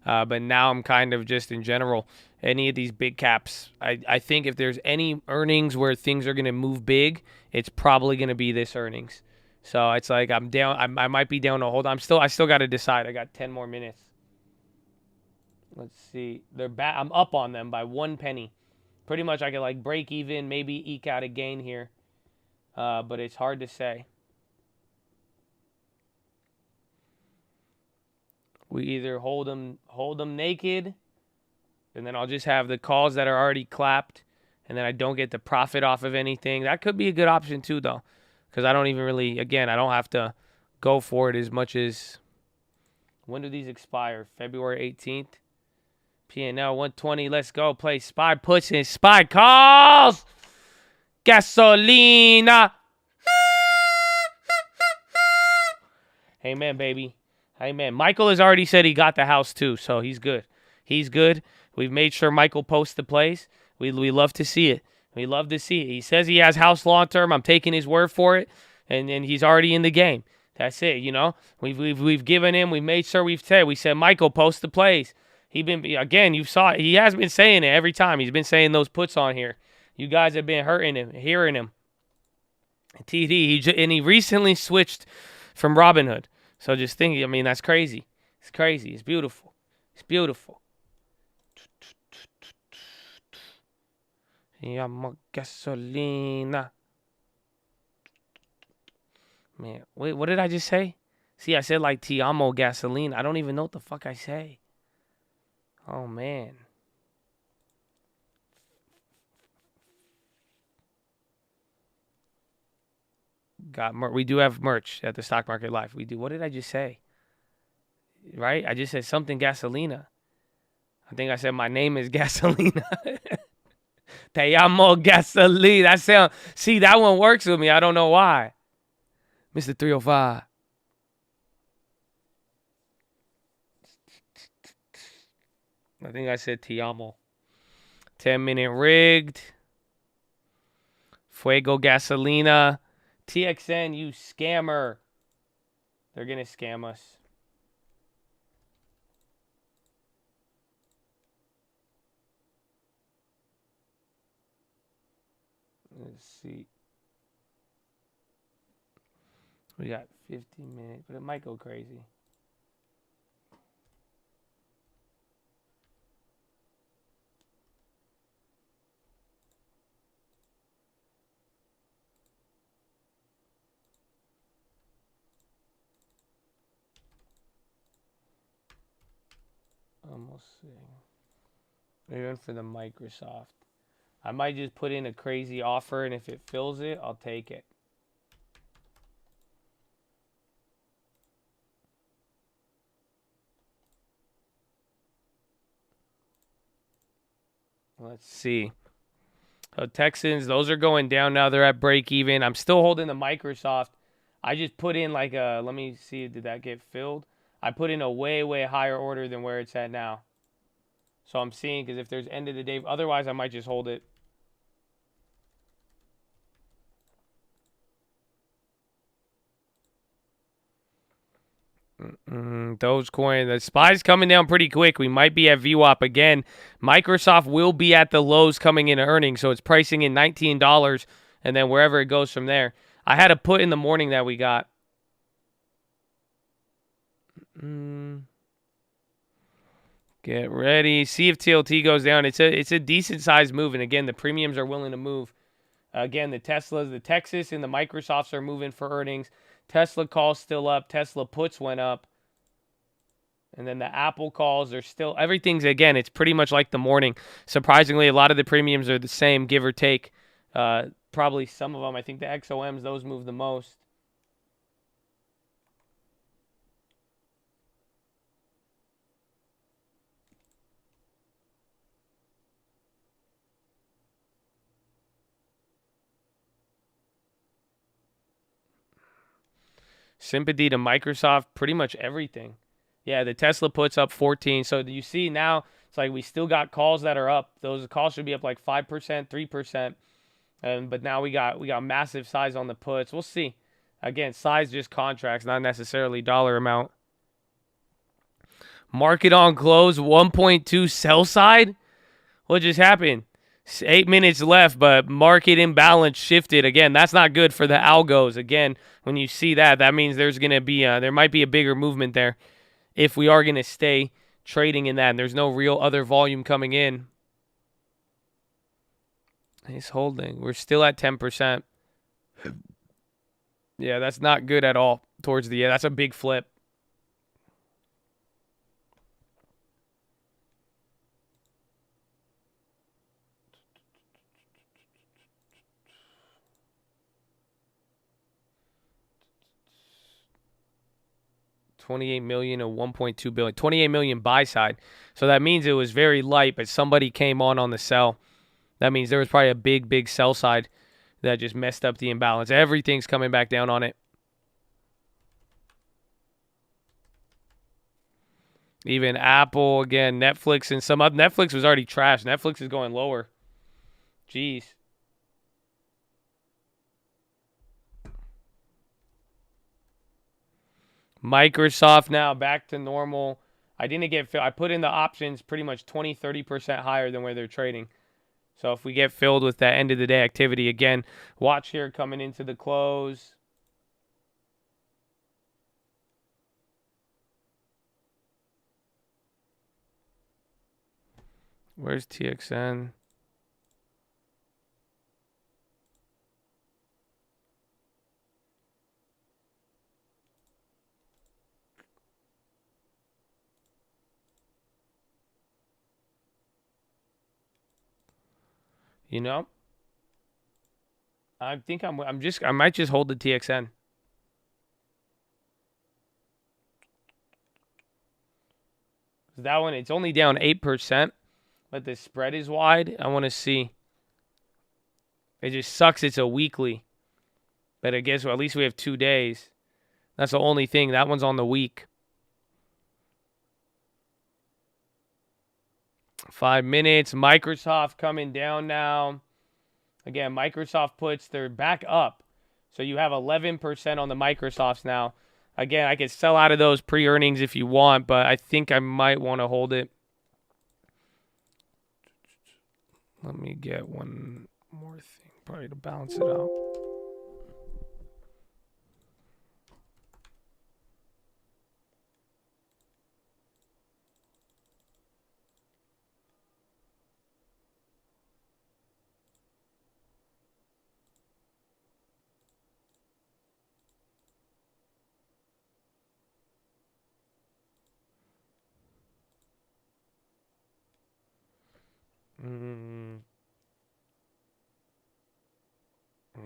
but now I'm kind of just in general. Any of these big caps, I think if there's any earnings where things are going to move big, it's probably going to be this earnings. So it's like I'm down. I might be down to hold. I still got to decide. I got 10 more minutes. Let's see. I'm up on them by 1 penny. Pretty much I could like break even, maybe eke out a gain here. But it's hard to say. We either hold them naked, and then I'll just have the calls that are already clapped, and then I don't get the profit off of anything. That could be a good option too, though, because I don't even really, again, I don't have to go for it as much as. When do these expire? February 18th. P&L 120. Let's go. Play SPY puts and SPY calls. Gasolina. Amen, baby. Hey, man, Michael has already said he got the house too, so he's good. He's good. We've made sure Michael posts the plays. We love to see it. We love to see it. He says he has house long term. I'm taking his word for it, and he's already in the game. That's it. You know, we've given him. We made sure we said Michael, post the plays. You saw it. He has been saying it every time. He's been saying those puts on here. You guys have been hearing him. TD. He recently switched from Robinhood. So just think. I mean, that's crazy. It's crazy. It's beautiful. It's beautiful. Llamo gasolina. Man, wait, what did I just say? See, I said like Te amo gasolina. I don't even know what the fuck I say. Oh, man. We do have merch at the Stock Market Live. We do. What did I just say? Right? I just said something gasolina. I think I said my name is Gasolina. Te amo gasolina. See, that one works with me. I don't know why. Mr. 305. I think I said Te amo. 10-minute rigged. Fuego gasolina. TXN, you scammer. They're going to scam us. Let's see. We got 15 minutes, but it might go crazy. Almost see. Even for the Microsoft. I might just put in a crazy offer, and if it fills it, I'll take it. Let's see. Texans, those are going down now. They're at break even. I'm still holding the Microsoft. I just put in like a, let me see, did that get filled? I put in a way, way higher order than where it's at now. So I'm seeing, because if there's end of the day, otherwise I might just hold it. Dogecoin, the SPY's coming down pretty quick. We might be at VWAP again. Microsoft will be at the lows coming into earnings, so it's pricing in $19, and then wherever it goes from there. I had a put in the morning that we got. Get ready. See if TLT goes down. It's a decent sized move, and again, the premiums are willing to move. Again, the Teslas, the Texas, and the Microsofts are moving for earnings. Tesla calls still up. Tesla puts went up. And then the Apple calls are still, everything's, again, it's pretty much like the morning. Surprisingly, a lot of the premiums are the same, give or take. Probably some of them, I think the XOMs, those move the most. Sympathy to Microsoft, pretty much everything. Yeah, the Tesla puts up 14. So you see now, it's like we still got calls that are up. Those calls should be up like 5%, 3%. But now we got massive size on the puts. We'll see. Again, size just contracts, not necessarily dollar amount. Market on close, 1.2 sell side. What just happened? 8 minutes left, but market imbalance shifted. Again, that's not good for the algos. Again, when you see that, that means there's going to be there might be a bigger movement there if we are going to stay trading in that and there's no real other volume coming in. He's holding. We're still at 10%. Yeah, that's not good at all towards the end. That's a big flip. $28 million and $1.2 billion. $28 million buy side. So that means it was very light, but somebody came on the sell. That means there was probably a big, big sell side that just messed up the imbalance. Everything's coming back down on it. Even Apple, again, Netflix, and some up. Netflix was already trashed. Netflix is going lower. Jeez. Microsoft now back to normal. I didn't get filled. I put in the options pretty much 20-30% higher than where they're trading. So if we get filled with that end of the day activity again, watch here coming into the close. Where's TXN? You know, I think I might just hold the TXN. That one, it's only down 8%, but the spread is wide. I want to see. It just sucks it's a weekly. But I guess at least we have 2 days. That's the only thing. That one's on the week. 5 minutes. Microsoft coming down now. Again, Microsoft puts, they're back up. So you have 11% on the Microsofts now. Again, I could sell out of those pre-earnings if you want, but I think I might want to hold it. Let me get one more thing, probably to balance it out.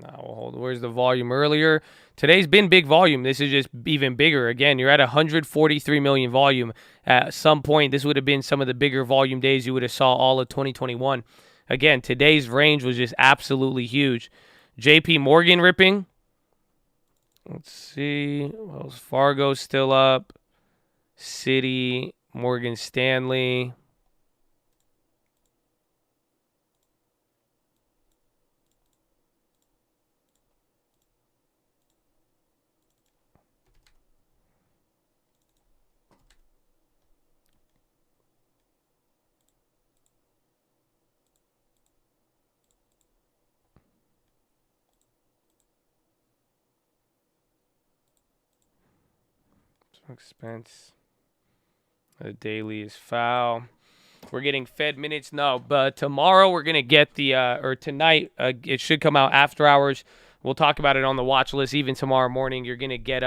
Now we'll hold. Where's the volume earlier? Today's been big volume. This is just even bigger. Again, you're at 143 million volume. At some point, this would have been some of the bigger volume days you would have saw all of 2021. Again, today's range was just absolutely huge. JP Morgan ripping. Let's see. Wells Fargo's still up. Citi, Morgan Stanley. Expense. The daily is foul. We're getting Fed minutes. No, but tomorrow we're going to get the, or tonight, it should come out after hours. We'll talk about it on the watch list. Even tomorrow morning, you're going to get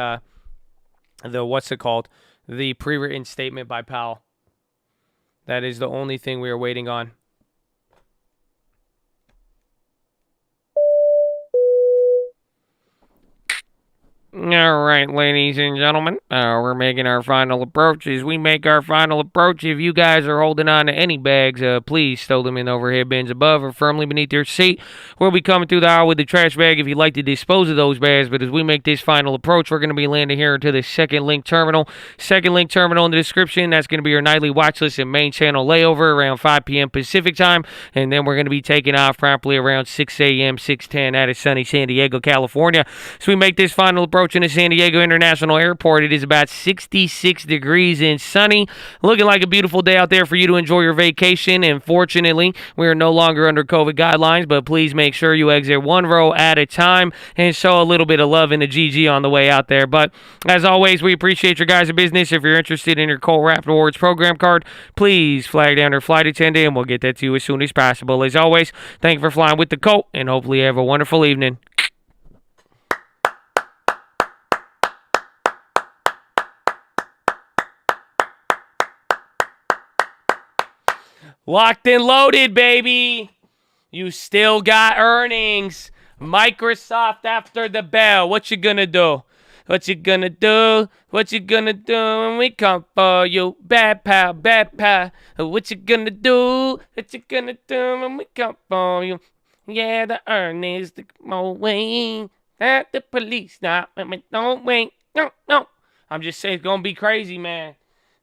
the, what's it called? The pre-written statement by Powell. That is the only thing we are waiting on. All right, ladies and gentlemen, we're making our final approach. As we make our final approach, if you guys are holding on to any bags, please stow them in the overhead bins above or firmly beneath your seat. We'll be coming through the aisle with the trash bag if you'd like to dispose of those bags. But as we make this final approach, we're going to be landing here to the second link terminal. Second link terminal in the description. That's going to be your nightly watch list and main channel layover around 5 p.m. Pacific time. And then we're going to be taking off promptly around 6 a.m., 6:10 out of sunny San Diego, California. So we make this final approach in the San Diego International Airport. It is about 66 degrees and sunny. Looking like a beautiful day out there for you to enjoy your vacation. And fortunately, we are no longer under COVID guidelines, but please make sure you exit one row at a time and show a little bit of love in the GG on the way out there. But as always, we appreciate your guys' business. If you're interested in your Colt Wrap Rewards program card, please flag down your flight attendant and we'll get that to you as soon as possible. As always, thank you for flying with the Colt and hopefully you have a wonderful evening. Locked and loaded, baby. You still got earnings. Microsoft after the bell. What you gonna do? What you gonna do? What you gonna do when we come for you? Bad pal, bad pal. What you gonna do? What you gonna do when we come for you? Yeah, the earnings the more way. At the police now. Don't wait. No. I'm just saying it's gonna be crazy, man.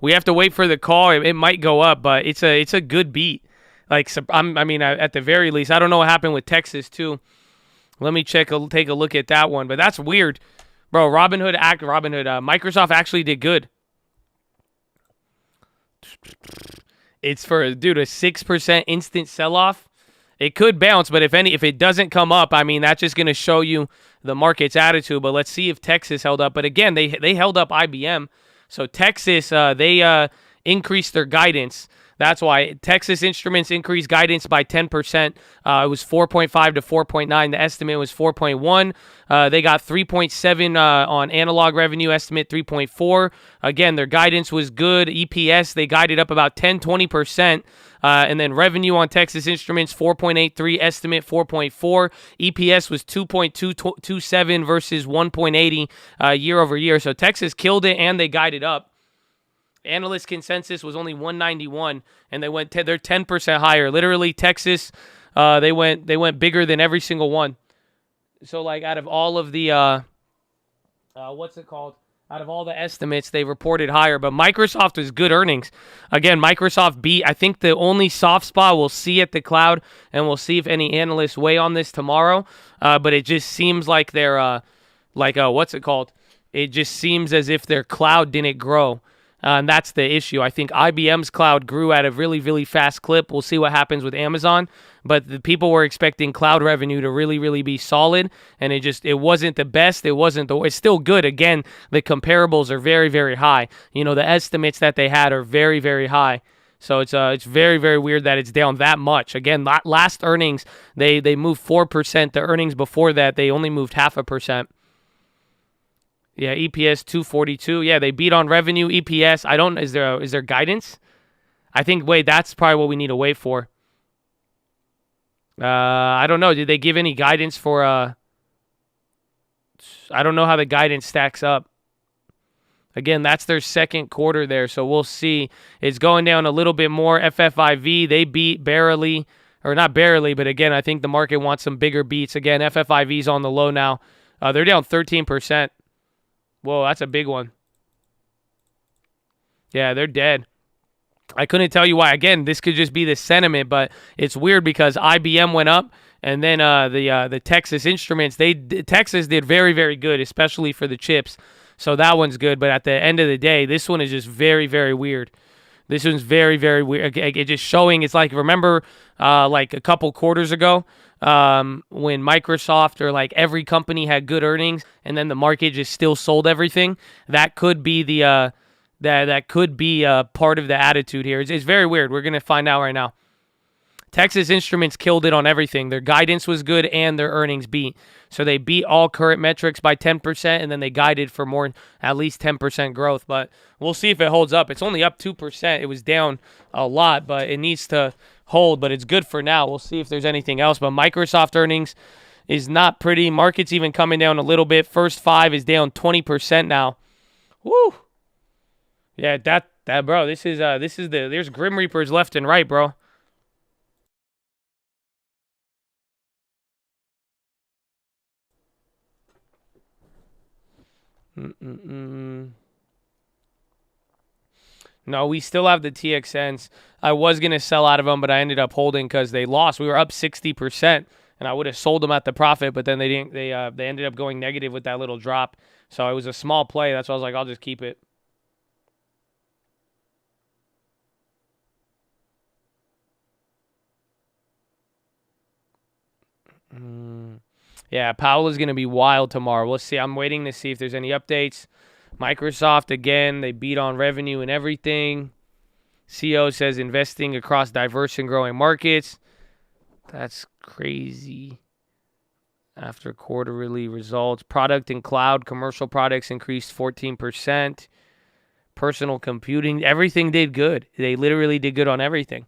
We have to wait for the call. It might go up, but it's a good beat. Like, I mean, at the very least, I don't know what happened with Texas too. Let me take a look at that one. But that's weird, bro. Microsoft actually did good. It's for a 6% instant sell-off. It could bounce, but if it doesn't come up, I mean, that's just going to show you the market's attitude. But let's see if Texas held up. But again, they held up IBM. So Texas, they increased their guidance. That's why Texas Instruments increased guidance by 10%. It was 4.5 to 4.9. The estimate was 4.1. They got 3.7 on analog revenue, estimate 3.4. Again, their guidance was good. EPS, they guided up about 10-20%. And then revenue on Texas Instruments, 4.83, estimate 4.4. EPS was 2.227 versus 1.80 year over year. So Texas killed it, and they guided up. Analyst consensus was only 191, and they're 10% higher. Literally, Texas, they went bigger than every single one. So, like, out of all of the out of all the estimates, they reported higher. But Microsoft was good earnings. Again, Microsoft beat. I think the only soft spot we'll see at the cloud, and we'll see if any analysts weigh on this tomorrow. But it just seems like they're It just seems as if their cloud didn't grow. And that's the issue. I think IBM's cloud grew at a really, really fast clip. We'll see what happens with Amazon. But the people were expecting cloud revenue to really, really be solid. And it wasn't the best. It's still good. Again, the comparables are very, very high. You know, the estimates that they had are very, very high. So it's very, very weird that it's down that much. Again, last earnings, they moved 4%. The earnings before that, they only moved 0.5%. Yeah, EPS 242. Yeah, they beat on revenue. EPS, is there guidance? I think, that's probably what we need to wait for. I don't know. Did they give any guidance for, I don't know how the guidance stacks up. Again, that's their second quarter there, so we'll see. It's going down a little bit more. FFIV, they beat barely, or not barely, but again, I think the market wants some bigger beats. Again, FFIV's on the low now. They're down 13%. Whoa, that's a big one. Yeah, they're dead. I couldn't tell you why. Again, this could just be the sentiment, but it's weird because IBM went up, and then the Texas Instruments, Texas did very, very good, especially for the chips. So that one's good. But at the end of the day, this one is just very, very weird. This one's very, very weird. It's just showing. It's like, remember, like a couple quarters ago, when Microsoft or like every company had good earnings, and then the market just still sold everything. That could be the that could be part of the attitude here. It's very weird. We're gonna find out right now. Texas Instruments killed it on everything. Their guidance was good and their earnings beat. So they beat all current metrics by 10%, and then they guided for more, at least 10% growth. But we'll see if it holds up. It's only up 2%. It was down a lot, but it needs to hold. But it's good for now. We'll see if there's anything else. But Microsoft earnings is not pretty. Market's even coming down a little bit. First five is down 20% now. Woo! Yeah, that bro. There's Grim Reapers left and right, bro. No, we still have the TXNs. I was going to sell out of them, but I ended up holding because they lost. We were up 60%, and I would have sold them at the profit, but then they didn't. They ended up going negative with that little drop. So it was a small play. That's why I was like, I'll just keep it. Yeah, Powell is going to be wild tomorrow. We'll see. I'm waiting to see if there's any updates. Microsoft, again, they beat on revenue and everything. CEO says investing across diverse and growing markets. That's crazy. After quarterly results. Product and cloud commercial products increased 14%. Personal computing, everything did good. They literally did good on everything.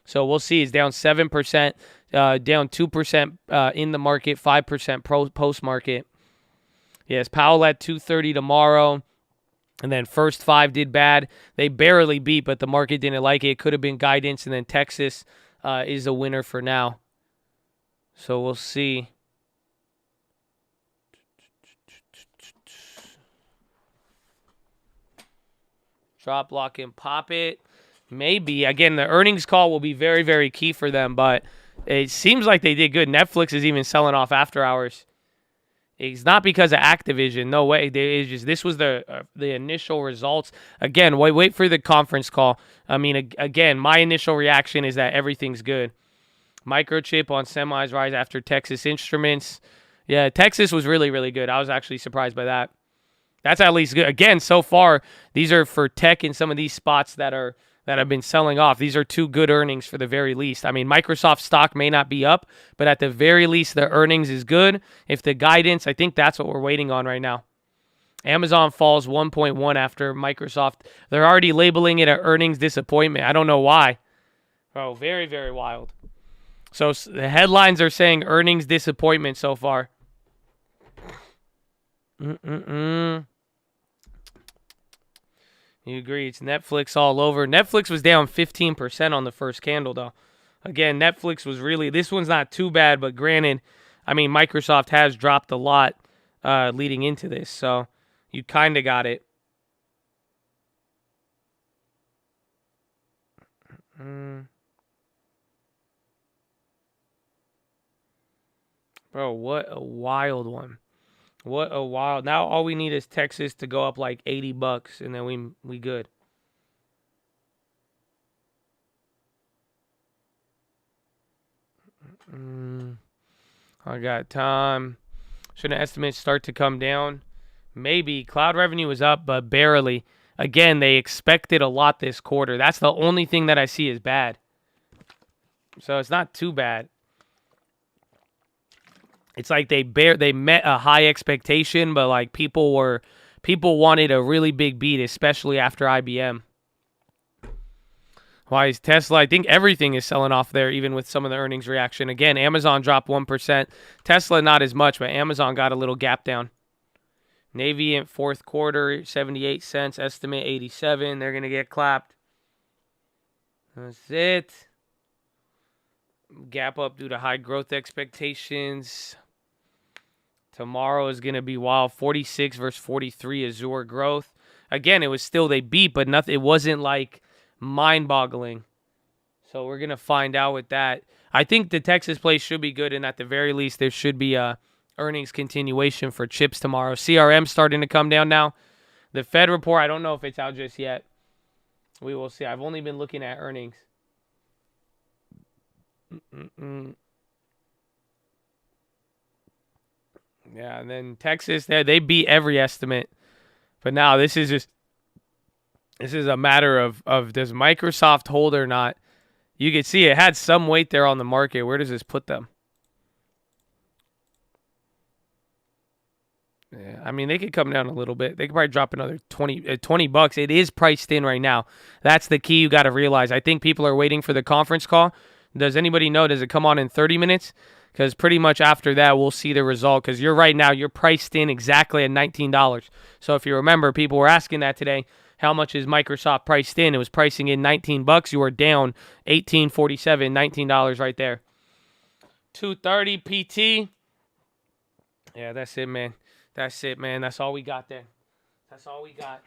So we'll see. It's down 7%, down 2% in the market, 5% post-market. Yes, Powell at 2:30 tomorrow. And then first five did bad. They barely beat, but the market didn't like it. It could have been guidance. And then Texas is a winner for now. So we'll see. Drop, lock, and pop it. Maybe. Again, the earnings call will be very, very key for them, but it seems like they did good. Netflix is even selling off after hours. It's not because of Activision. No way. This was the initial results. Again, wait for the conference call. I mean, again, my initial reaction is that everything's good. Microchip on semis rise after Texas Instruments. Yeah, Texas was really, really good. I was actually surprised by that. That's at least good. Again, so far, these are for tech in some of these spots that have been selling off. These are two good earnings for the very least. I mean, Microsoft stock may not be up, but at the very least, the earnings is good. If the guidance, I think that's what we're waiting on right now. Amazon falls 1.1 after Microsoft. They're already labeling it an earnings disappointment. I don't know why. Oh, very, very wild. So the headlines are saying earnings disappointment so far. You agree. It's Netflix all over. Netflix was down 15% on the first candle, though. Again, Netflix was really... This one's not too bad, but granted, I mean, Microsoft has dropped a lot leading into this, so you kind of got it. Bro, what a wild one. What a wild. Now all we need is Texas to go up like $80 and then we good. I got time. Shouldn't estimates start to come down? Maybe. Cloud revenue is up, but barely. Again, they expected a lot this quarter. That's the only thing that I see is bad. So it's not too bad. It's like they met a high expectation, but like people wanted a really big beat, especially after IBM. Why is Tesla? I think everything is selling off there, even with some of the earnings reaction. Again, Amazon dropped 1%. Tesla not as much, but Amazon got a little gap down. Navy in fourth quarter, 78 cents. Estimate 87. They're going to get clapped. That's it. Gap up due to high growth expectations. Tomorrow is going to be wild. 46 versus 43 Azure growth. Again, it was still, they beat, but nothing. It wasn't like mind-boggling. So we're going to find out with that. I think the Texas play should be good, and at the very least, there should be a earnings continuation for chips tomorrow. CRM starting to come down now. The Fed report, I don't know if it's out just yet. We will see. I've only been looking at earnings. Yeah, and then Texas, they beat every estimate. But now this is a matter of does Microsoft hold or not? You can see it had some weight there on the market. Where does this put them? Yeah, I mean, they could come down a little bit. They could probably drop another $20. It is priced in right now. That's the key you got to realize. I think people are waiting for the conference call. Does anybody know? Does it come on in 30 minutes? Because pretty much after that, we'll see the result. Because you're right now, you're priced in exactly at $19. So if you remember, people were asking that today. How much is Microsoft priced in? It was pricing in $19. You were down $18.47, $19 right there. 230 PT. Yeah, that's it, man. That's it, man. That's all we got there. That's all we got.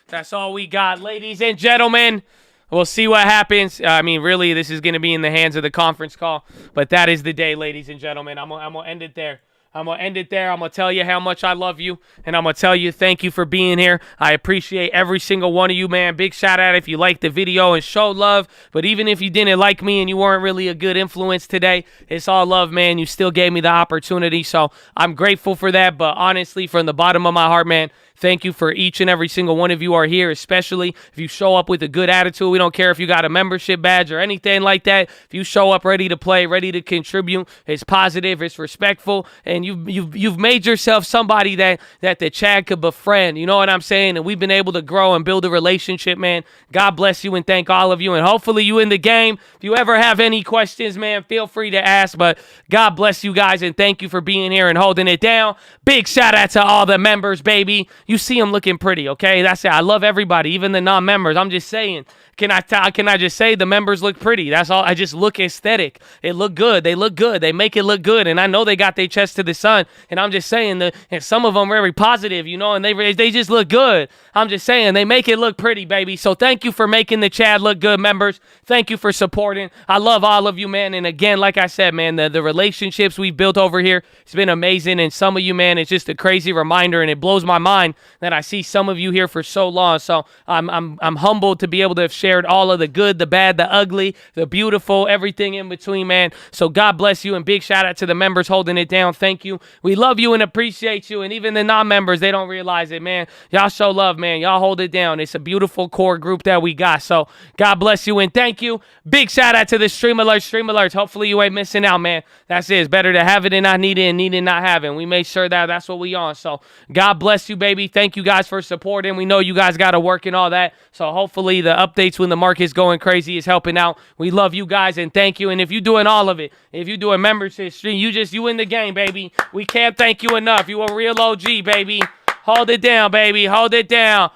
That's all we got, ladies and gentlemen. We'll see what happens. I mean, really, this is going to be in the hands of the conference call. But that is the day, ladies and gentlemen. I'm going to end it there. I'm going to end it there. I'm going to tell you how much I love you. And I'm going to tell you thank you for being here. I appreciate every single one of you, man. Big shout out if you liked the video and showed love. But even if you didn't like me and you weren't really a good influence today, it's all love, man. You still gave me the opportunity. So I'm grateful for that. But honestly, from the bottom of my heart, man, thank you for each and every single one of you are here, especially if you show up with a good attitude. We don't care if you got a membership badge or anything like that. If you show up ready to play, ready to contribute, it's positive, it's respectful, and you've made yourself somebody that the Chad could befriend. You know what I'm saying? And we've been able to grow and build a relationship, man. God bless you and thank all of you. And hopefully you in the game. If you ever have any questions, man, feel free to ask. But God bless you guys and thank you for being here and holding it down. Big shout out to all the members, baby. You see them looking pretty, okay? That's it. I love everybody, even the non-members. I'm just saying. Can I just say the members look pretty? That's all. I just look aesthetic. It look good. They look good. They make it look good. And I know they got their chest to the the sun. And I'm just saying that, and some of them are very positive, you know, and they just look good. I'm just saying they make it look pretty, baby. So thank you for making the Chad look good, members. Thank you for supporting. I love all of you, man. And again, like I said, man, the relationships we've built over here, it's been amazing. And some of you, man, it's just a crazy reminder, and it blows my mind that I see some of you here for so long. So I'm humbled to be able to have shared all of the good, the bad, the ugly, the beautiful, everything in between, man. So God bless you, and big shout out to the members holding it down. Thank you. We love you and appreciate you. And even the non-members, they don't realize it, man. Y'all show love, man. Y'all hold it down. It's a beautiful core group that we got. So God bless you and thank you. Big shout out to the Stream Alerts. Hopefully you ain't missing out, man. That's it. It's better to have it and not need it, and need it not have it. We made sure that that's what we on. So God bless you, baby. Thank you guys for supporting. We know you guys got to work and all that. So hopefully the updates when the market's going crazy is helping out. We love you guys and thank you. And if you're doing all of it, if you're doing membership stream, you in the game, baby. We can't thank you enough. You a real OG, baby. Hold it down, baby. Hold it down.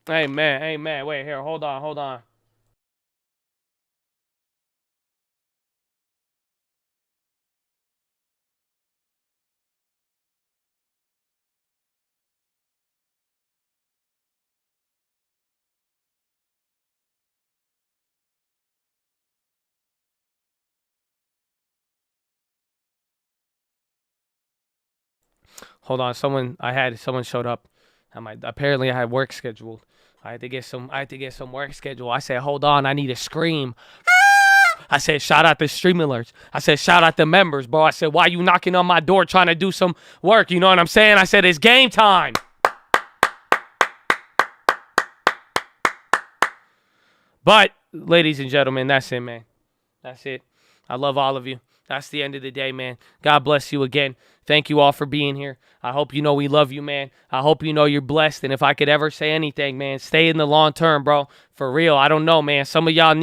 Amen. Wait, here. Hold on. Hold on, someone showed up. Apparently I had work scheduled. I had to get some work scheduled. I said, hold on, I need to scream. I said, shout out the Stream Alerts. I said, shout out the members, bro. I said, why you knocking on my door trying to do some work? You know what I'm saying? I said, it's game time. But, ladies and gentlemen, that's it, man. That's it. I love all of you. That's the end of the day, man. God bless you again. Thank you all for being here. I hope you know we love you, man. I hope you know you're blessed. And if I could ever say anything, man, stay in the long term, bro. For real. I don't know, man. Some of y'all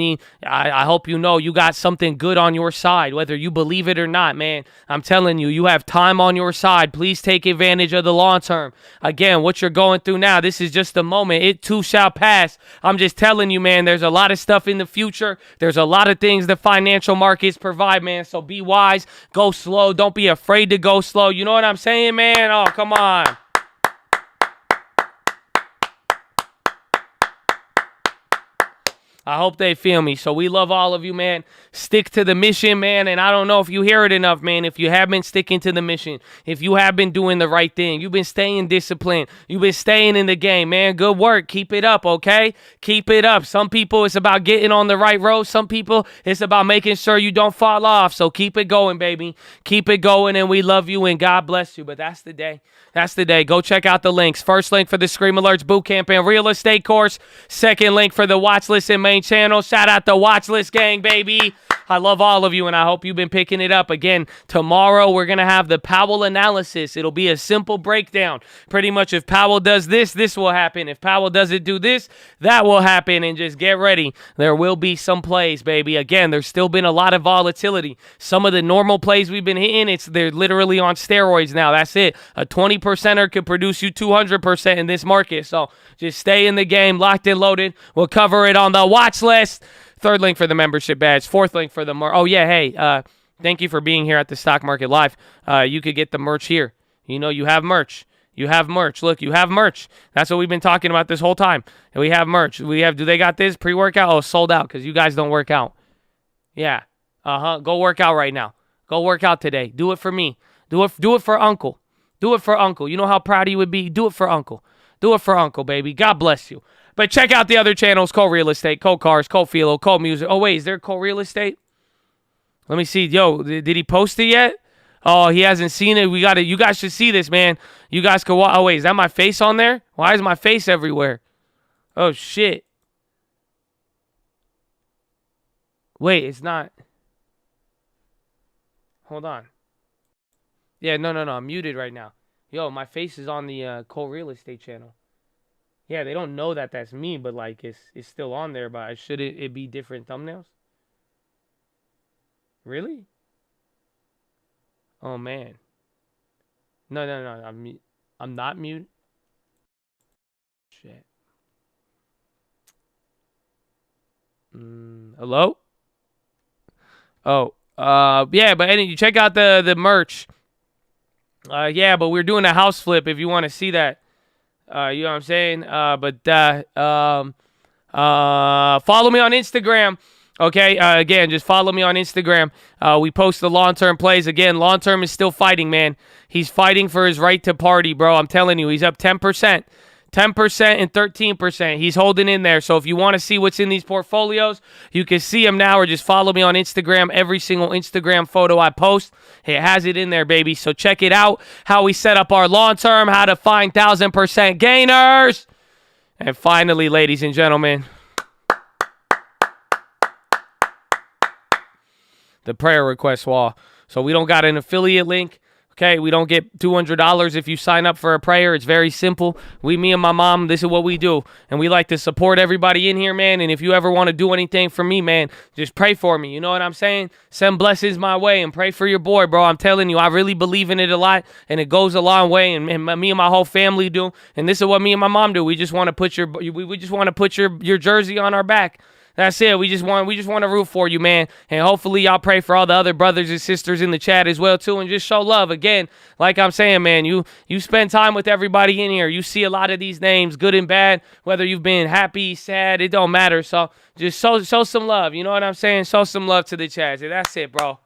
I hope you know you got something good on your side, whether you believe it or not, man. I'm telling you, you have time on your side. Please take advantage of the long term. Again, what you're going through now, this is just a moment. It too shall pass. I'm just telling you, man, there's a lot of stuff in the future. There's a lot of things the financial markets provide, man. So be wise. Go slow. Don't be afraid to go slow. You know what I'm saying, man? Oh, come on. I hope they feel me. So we love all of you, man. Stick to the mission, man. And I don't know if you hear it enough, man. If you have been sticking to the mission, if you have been doing the right thing, you've been staying disciplined, you've been staying in the game, man. Good work. Keep it up, okay? Keep it up. Some people, it's about getting on the right road. Some people, it's about making sure you don't fall off. So keep it going, baby. Keep it going, and we love you, and God bless you. But that's the day. That's the day. Go check out the links. First link for the Stream Alerts Bootcamp and Real Estate course. Second link for the Watchlist and main channel. Shout out the Watchlist gang, baby. I love all of you, and I hope you've been picking it up. Again, tomorrow we're going to have the Powell analysis. It'll be a simple breakdown. Pretty much if Powell does this, this will happen. If Powell doesn't do this, that will happen. And just get ready. There will be some plays, baby. Again, there's still been a lot of volatility. Some of the normal plays we've been hitting, they're literally on steroids now. That's it. A 20%er could produce you 200% in this market. So just stay in the game, locked and loaded. We'll cover it on the watch list. Third link for the membership badge. Fourth link for the oh yeah, hey, thank you for being here at the Stock Market Live. You could get the merch here. You know, you have merch. You have merch. Look, you have merch. That's what we've been talking about this whole time. And we have merch. Do they got this pre-workout? Oh, sold out because you guys don't work out. Yeah. Go work out right now. Go work out today. Do it for me. Do it for Uncle. Do it for Uncle. You know how proud he would be? Do it for Uncle. Do it for Uncle, baby. God bless you. But check out the other channels, Cole Real Estate, Cole Cars, Cole PHILO, Cole Music. Oh, wait, is there Cole Real Estate? Let me see. Yo, did he post it yet? Oh, he hasn't seen it. You guys should see this, man. You guys could watch. Oh, wait, is that my face on there? Why is my face everywhere? Oh, shit. Wait, it's not. Hold on. Yeah, no. I'm muted right now. Yo, my face is on the Cole Real Estate channel. Yeah, they don't know that that's me, but like it's still on there. But should it be different thumbnails? Really? Oh man. No. I'm not mute. Shit. Hello? Oh. Yeah, but you check out the merch. Yeah, but we're doing a house flip if you want to see that. You know what I'm saying? Follow me on Instagram. Okay, again, just follow me on Instagram. We post the long-term plays. Again, long-term is still fighting, man. He's fighting for his right to party, bro. I'm telling you, he's up 10%. 10% and 13%. He's holding in there. So if you want to see what's in these portfolios, you can see them now, or just follow me on Instagram. Every single Instagram photo I post, it has it in there, baby. So check it out, how we set up our long-term, how to find 1,000% gainers. And finally, ladies and gentlemen, the prayer request wall. So we don't got an affiliate link. Okay, we don't get $200 if you sign up for a prayer. It's very simple. Me and my mom, this is what we do. And we like to support everybody in here, man. And if you ever want to do anything for me, man, just pray for me. You know what I'm saying? Send blessings my way and pray for your boy, bro. I'm telling you, I really believe in it a lot. And it goes a long way. And me and my whole family do. And this is what me and my mom do. We just want to put your jersey on our back. That's it. We just want to root for you, man. And hopefully y'all pray for all the other brothers and sisters in the chat as well, too. And just show love. Again, like I'm saying, man, you spend time with everybody in here. You see a lot of these names, good and bad, whether you've been happy, sad, it don't matter. So just show some love. You know what I'm saying? Show some love to the chat. That's it, bro.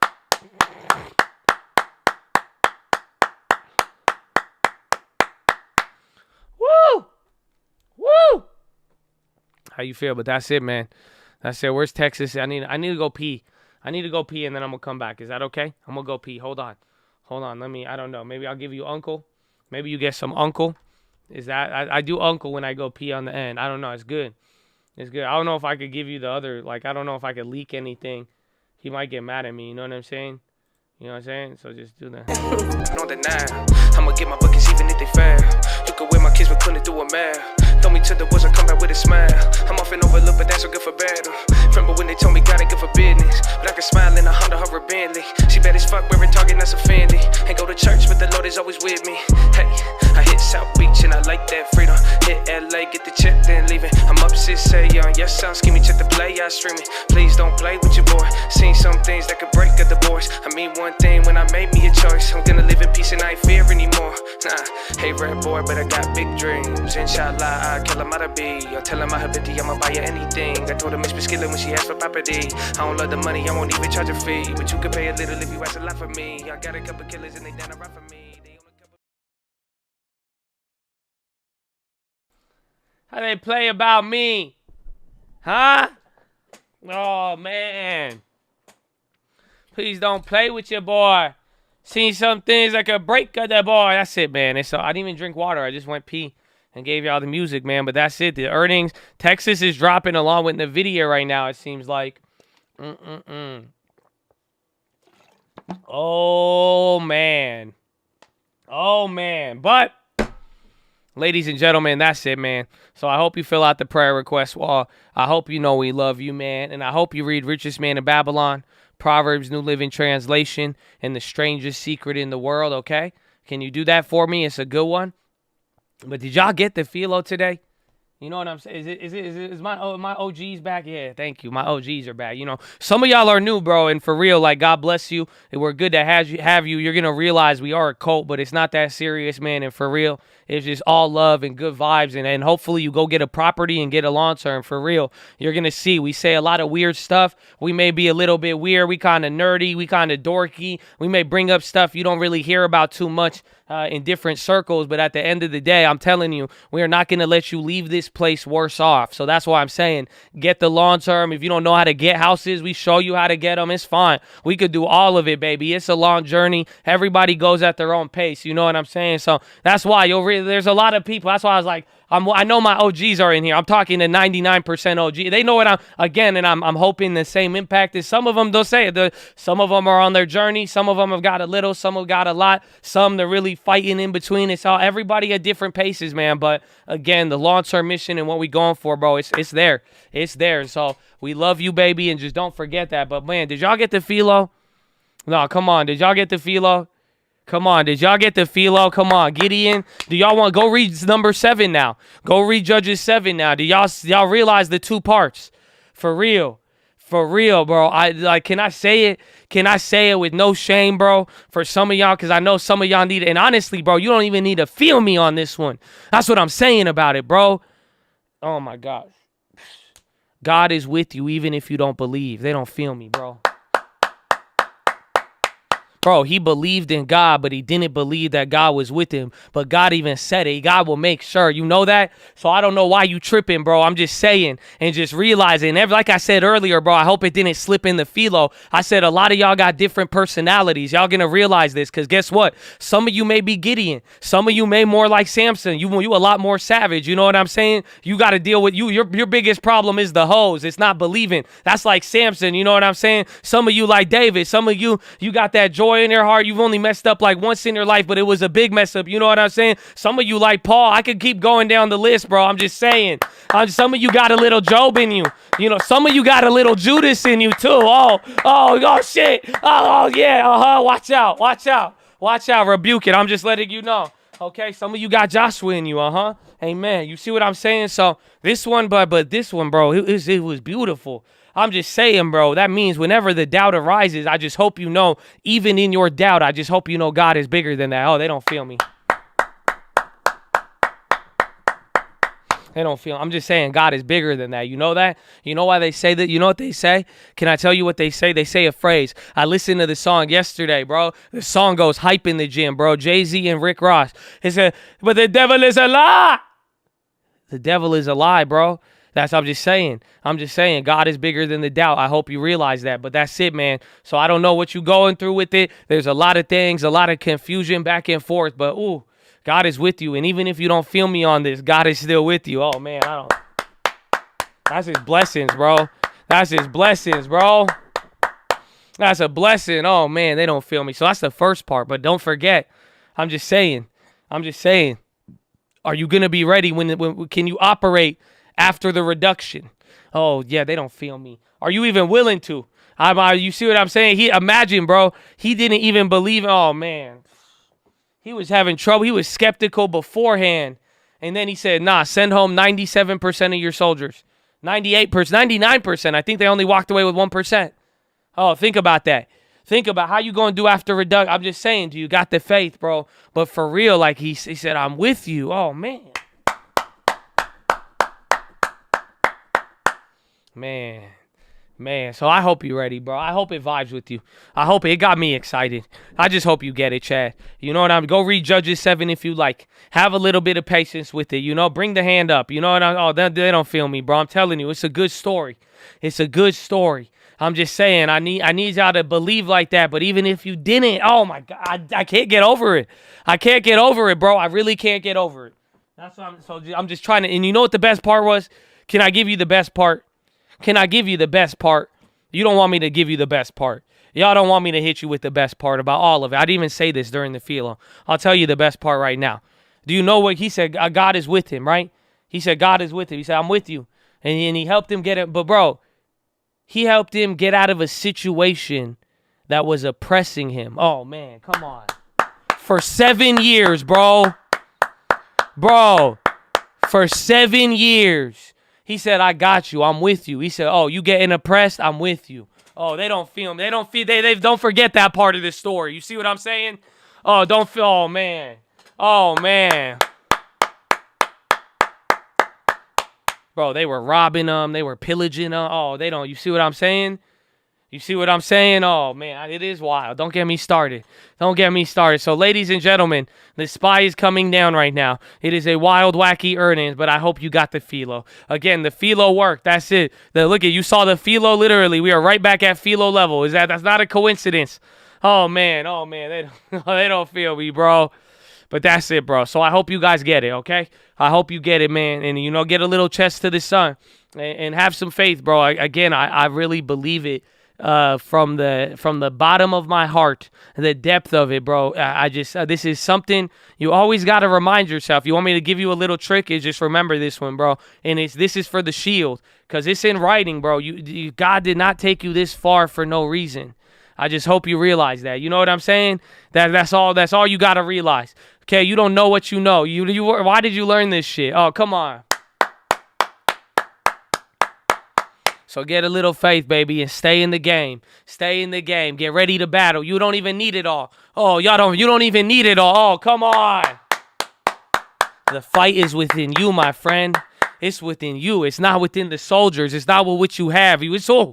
Woo! Woo! How you feel? But that's it, man. That's it. Where's Texas? I need to go pee. I need to go pee, and then I'm going to come back. Is that okay? I'm going to go pee. Hold on. I don't know. Maybe I'll give you uncle. Maybe you get some uncle. Is that, I do uncle when I go pee on the end. I don't know. It's good. It's good. I don't know if I could give you the other, I don't know if I could leak anything. He might get mad at me. You know what I'm saying? You know what I'm saying? So just do that. Don't deny. I'ma get my buckets even if they fail. You could wear my kids, but couldn't do a mail. Throw me to the woods and come back with a smile. I'm often overlooked, but that's so good for battle. Remember when they told me God ain't good for business, but I can smile in a Honda Hover Bentley. She bad as fuck, wearing Target, not so friendly. Ain't go to church, but the Lord is always with me. Hey, I hit South Beach and I like that freedom. Hit LA, get the check, then leave it. I'm up 6 a.m. Yes, I'm scheming, check the play, I stream it. Please don't play with your boy. Seen some things that could break up the boys. I mean one thing when I made me a choice. I'm gonna live in peace and I ain't fear anymore. Nah, hey red boy, but I got big dreams. Inshallah, I'll kill him out of B. I'll tell him I habiti, I'ma buy you anything. I told her Miss Skillet when she asked for property. I don't love the money, I won't even charge a fee. But you can pay a little if you ask a lot for me. I got a couple killers and they down to ride for me. How they play about me? Huh? Oh, man. Please don't play with your boy. Seen some things like a break of the boy. That's it, man. I didn't even drink water. I just went pee and gave y'all the music, man. But that's it. The earnings. Texas is dropping along with NVIDIA right now, it seems like. Oh, man. Oh, man. But, ladies and gentlemen, that's it, man. So I hope you fill out the prayer request wall. I hope you know we love you, man. And I hope you read Richest Man in Babylon, Proverbs New Living Translation, and The Strangest Secret in the World, okay? Can you do that for me? It's a good one. But did y'all get the PHILO today? You know what I'm saying? Is my OGs back? Yeah, thank you. My OGs are back. You know, some of y'all are new, bro, and for real, God bless you. And we're good to have you. You're going to realize we are a cult, but it's not that serious, man. And for real, it's just all love and good vibes. And hopefully you go get a property and get a long term. For real, you're going to see. We say a lot of weird stuff. We may be a little bit weird. We kind of nerdy. We kind of dorky. We may bring up stuff you don't really hear about too much in different circles. But at the end of the day, I'm telling you, we are not going to let you leave this place worse off. So that's why I'm saying get the long term. If you don't know how to get houses, we show you how to get them. It's fine. We could do all of it, baby. It's a long journey. Everybody goes at their own pace. You know what I'm saying? So that's why there's a lot of people. That's why I was like, I know my OGs are in here. I'm talking to 99% OG. They know what I'm hoping the same impact is. Some of them, they'll say it. Some of them are on their journey. Some of them have got a little. Some have got a lot. Some they're really fighting in between. It's all everybody at different paces, man. But again, the long-term mission and what we going for, bro, it's there. It's there. And so we love you, baby, and just don't forget that. But man, did y'all get the PHILO? No, come on. Did y'all get the PHILO? Come on, did y'all get the PHILO? Come on, Gideon. Do y'all want to go read number 7 now? Go read Judges 7 now. Do y'all realize the 2 parts? For real. For real, bro. Can I say it? Can I say it with no shame, bro? For some of y'all, because I know some of y'all need it. And honestly, bro, you don't even need to feel me on this one. That's what I'm saying about it, bro. Oh, my God. God is with you even if you don't believe. They don't feel me, bro. Bro, he believed in God, but he didn't believe that God was with him. But God even said it. God will make sure. You know that? So I don't know why you tripping, bro. I'm just saying and just realizing. Like I said earlier, bro, I hope it didn't slip in the philo. I said a lot of y'all got different personalities. Y'all going to realize this because guess what? Some of you may be Gideon. Some of you may more like Samson. You a lot more savage. You know what I'm saying? You got to deal with you. Your biggest problem is the hoes. It's not believing. That's like Samson. You know what I'm saying? Some of you like David. Some of you got that joy in your heart. You've only messed up like once in your life, but it was a big mess up. You know what I'm saying? Some of you like Paul. I could keep going down the list, bro. I'm just saying. Some of you got a little Job in you. You know, some of you got a little Judas in you too. Oh, shit. Oh, yeah. Watch out. Watch out. Watch out. Rebuke it. I'm just letting you know. Okay. Some of you got Joshua in you. Amen. You see what I'm saying? So this one, but this one, bro, it was beautiful. I'm just saying, bro, that means whenever the doubt arises, I just hope you know, even in your doubt, I just hope you know God is bigger than that. Oh, they don't feel me. They don't feel. I'm just saying God is bigger than that. You know that? You know why they say that? You know what they say? Can I tell you what they say? They say a phrase. I listened to the song yesterday, bro. The song goes hype in the gym, bro. Jay-Z and Rick Ross. It said, but the devil is a lie. The devil is a lie, bro. I'm just saying. God is bigger than the doubt. I hope you realize that. But that's it, man. So I don't know what you're going through with it. There's a lot of things, a lot of confusion back and forth. But, God is with you. And even if you don't feel me on this, God is still with you. Oh, man, that's his blessings, bro. That's his blessings, bro. That's a blessing. Oh, man, they don't feel me. So that's the first part. But don't forget, I'm just saying. Are you going to be ready when can you operate after the reduction? Oh, yeah, they don't feel me. Are you even willing to? You see what I'm saying? Imagine, bro, he didn't even believe. Oh, man. He was having trouble. He was skeptical beforehand. And then he said, nah, send home 97% of your soldiers. 98%, 99%. I think they only walked away with 1%. Oh, think about that. Think about how you going to do after reduction. I'm just saying to you, got the faith, bro. But for real, like he said, I'm with you. Oh, man. Man, so I hope you're ready, bro. I hope it vibes with you. I hope it got me excited. I just hope you get it, Chad. You know what go read Judges 7 if you like. Have a little bit of patience with it, you know. Bring the hand up, you know what they don't feel me, bro. I'm telling you, it's a good story. It's a good story. I'm just saying, I need y'all to believe like that. But even if you didn't, oh my God, I can't get over it. I can't get over it, bro. I really can't get over it. That's what I'm just trying to. And you know what the best part was? Can I give you the best part? Can I give you the best part? You don't want me to give you the best part. Y'all don't want me to hit you with the best part about all of it. I didn't even say this during the philo. I'll tell you the best part right now. Do you know what he said? God is with him, right? He said, God is with him. He said, I'm with you. And he helped him get it. But, bro, he helped him get out of a situation that was oppressing him. Oh, man, come on. For 7 years, bro. Bro, for 7 years. He said, I got you. I'm with you. He said, oh, you getting oppressed? I'm with you. Oh, they don't feel me. They don't forget that part of the story. You see what I'm saying? Oh, don't feel, oh, man. Oh, man. Bro, they were robbing them. They were pillaging them. Oh, they don't. You see what I'm saying? You see what I'm saying? Oh, man, it is wild. Don't get me started. Don't get me started. So, ladies and gentlemen, the SPY is coming down right now. It is a wild, wacky earnings, but I hope you got the philo. Again, the philo worked. That's it. Look at you saw the philo literally. We are right back at philo level. That's not a coincidence. Oh, man. They don't feel me, bro. But that's it, bro. So I hope you guys get it, okay? I hope you get it, man. And, you know, get a little chest to the sun and have some faith, bro. I really believe it. From the bottom of my heart, the depth of it, bro. This is something you always got to remind yourself. You want me to give you a little trick? Is just remember this one, bro. And this is for the shield, because it's in writing, bro. God did not take you this far for no reason. I just hope you realize that. You know what I'm saying? That's all you got to realize. Okay, you don't know what you know. Why did you learn this shit? Oh, come on. So get a little faith, baby, and stay in the game. Stay in the game. Get ready to battle. You don't even need it all. Oh, you don't even need it all. Oh, come on. The fight is within you, my friend. It's within you. It's not within the soldiers. It's not with what you have. It's I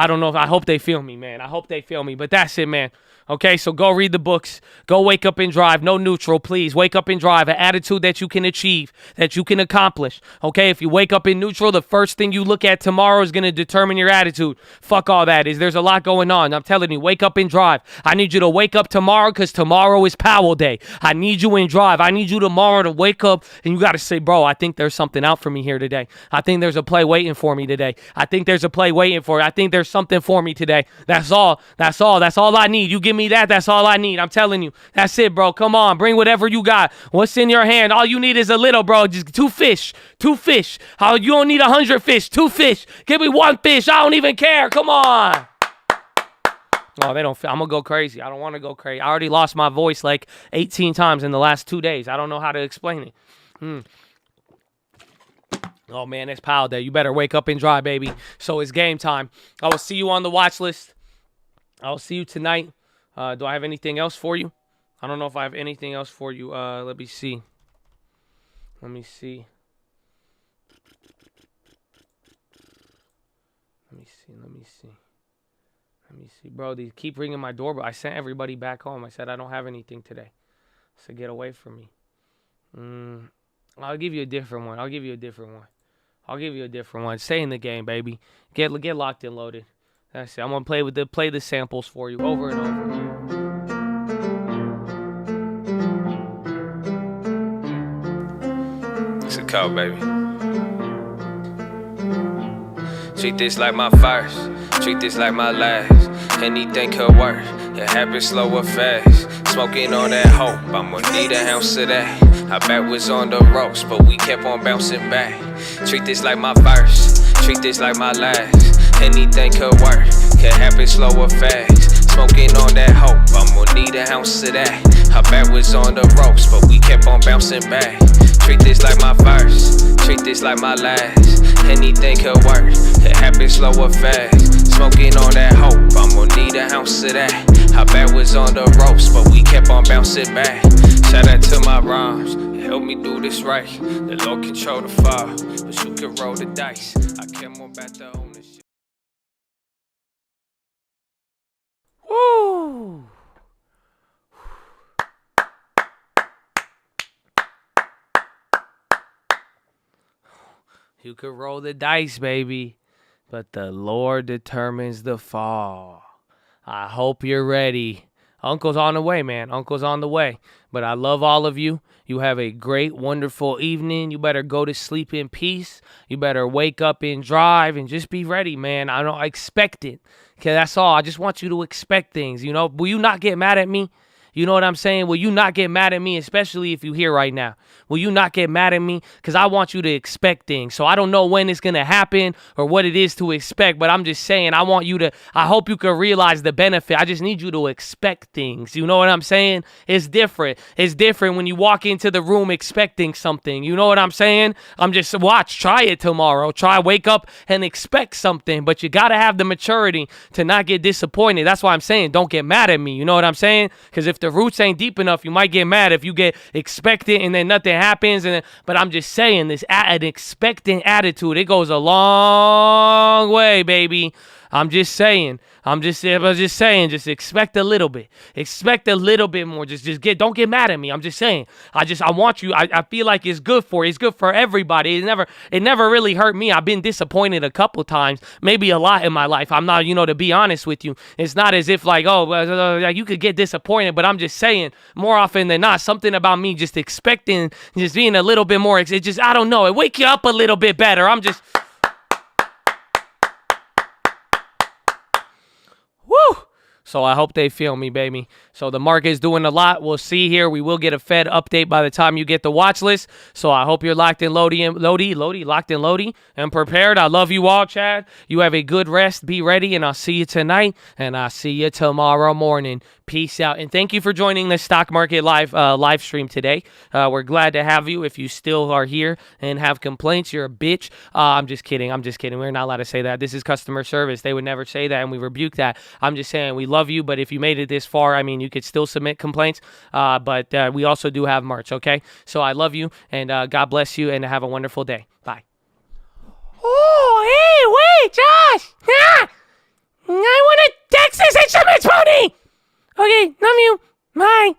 don't know. I hope they feel me, man. I hope they feel me. But that's it, man. Okay, so go read the books. Go wake up and drive. No neutral, please. Wake up and drive. An attitude that you can achieve, that you can accomplish. Okay, if you wake up in neutral, the first thing you look at tomorrow is going to determine your attitude. Fuck all that. There's a lot going on. I'm telling you, wake up and drive. I need you to wake up tomorrow because tomorrow is Powell Day. I need you in drive. I need you tomorrow to wake up and you got to say, bro, I think there's something out for me here today. I think there's a play waiting for me today. I think there's a play waiting for me. I think there's something for me today. That's all. That's all. That's all I need. You give me that. That's all I need. I'm telling you. That's it, bro. Come on. Bring whatever you got. What's in your hand? All you need is a little, bro. Just 2 fish. 2 fish. How you don't need 100 fish. 2 fish. Give me 1 fish. I don't even care. Come on. Oh, they don't. I'm going to go crazy. I don't want to go crazy. I already lost my voice like 18 times in the last 2 days. I don't know how to explain it. Oh, man, it's Powell Day. You better wake up and drive, baby. So it's game time. I will see you on the watch list. I will see you tonight. Do I have anything else for you? I don't know if I have anything else for you. Let me see. Let me see. Let me see. Let me see. Let me see. Bro, they keep ringing my doorbell. I sent everybody back home. I said, I don't have anything today. So get away from me. I'll give you a different one. I'll give you a different one. I'll give you a different one. Stay in the game, baby. Get locked and loaded. That's it. I'm gonna play the samples for you over and over. It's a call, baby. Treat this like my first. Treat this like my last. Anything could work. It happens slow or fast. Smoking on that hope. I'm gonna need an ounce of that. I bet was on the ropes, but we kept on bouncing back. Treat this like my first. Treat this like my last. Anything could work, could happen slow or fast. Smoking on that hope, I'm gonna need an ounce of that. I bet was on the ropes, but we kept on bouncing back. Treat this like my first, treat this like my last. Anything could work, could happen slow or fast. Smoking on that hope, I'm gonna need an ounce of that. I bet was on the ropes, but we kept on bouncing back. Shout out to my rhymes, it helped me do this right. The Lord control the fire, but you can roll the dice. I care more about the ownership. Woo! You could roll the dice, baby, but the Lord determines the fall. I hope you're ready. Uncle's on the way, man. Uncle's on the way. But I love all of you. You have a great, wonderful evening. You better go to sleep in peace. You better wake up and drive and just be ready, man. I don't expect it. Okay, that's all. I just want you to expect things, you know. Will you not get mad at me? You know what I'm saying? Will you not get mad at me, especially if you're here right now? Will you not get mad at me? Because I want you to expect things. So I don't know when it's going to happen or what it is to expect, but I'm just saying I hope you can realize the benefit. I just need you to expect things. You know what I'm saying? It's different. It's different when you walk into the room expecting something. You know what I'm saying? Try it tomorrow. Wake up and expect something, but you got to have the maturity to not get disappointed. That's why I'm saying don't get mad at me. You know what I'm saying? Because if the roots ain't deep enough, you might get mad if you get expectant and then nothing happens. But I'm just saying, an expectant attitude, it goes a long way, baby. I'm just saying, just expect a little bit. Expect a little bit more. Don't get mad at me. I'm just saying. I want you, I feel like it's good for you. It's good for everybody. It never really hurt me. I've been disappointed a couple times, maybe a lot in my life. I'm not, to be honest with you, it's not as if like, you could get disappointed, but I'm just saying more often than not, something about me just expecting, just being a little bit more, I don't know, it wake you up a little bit better. Woo! So I hope they feel me, baby. So the market's doing a lot. We'll see here. We will get a Fed update by the time you get the watch list. So I hope you're locked and locked and loady, and prepared. I love you all, Chad. You have a good rest. Be ready, and I'll see you tonight, and I'll see you tomorrow morning. Peace out. And thank you for joining the Stock Market live stream today. We're glad to have you. If you still are here and have complaints, you're a bitch. I'm just kidding. We're not allowed to say that. This is customer service. They would never say that, and we rebuke that. I'm just saying we love you, but if you made it this far, I mean, you could still submit complaints. But we also do have merch, okay? So I love you, and God bless you, and have a wonderful day. Bye. Oh, hey, wait, Josh! Ah! I want a Texas Instruments pony! Okay, love you. Bye.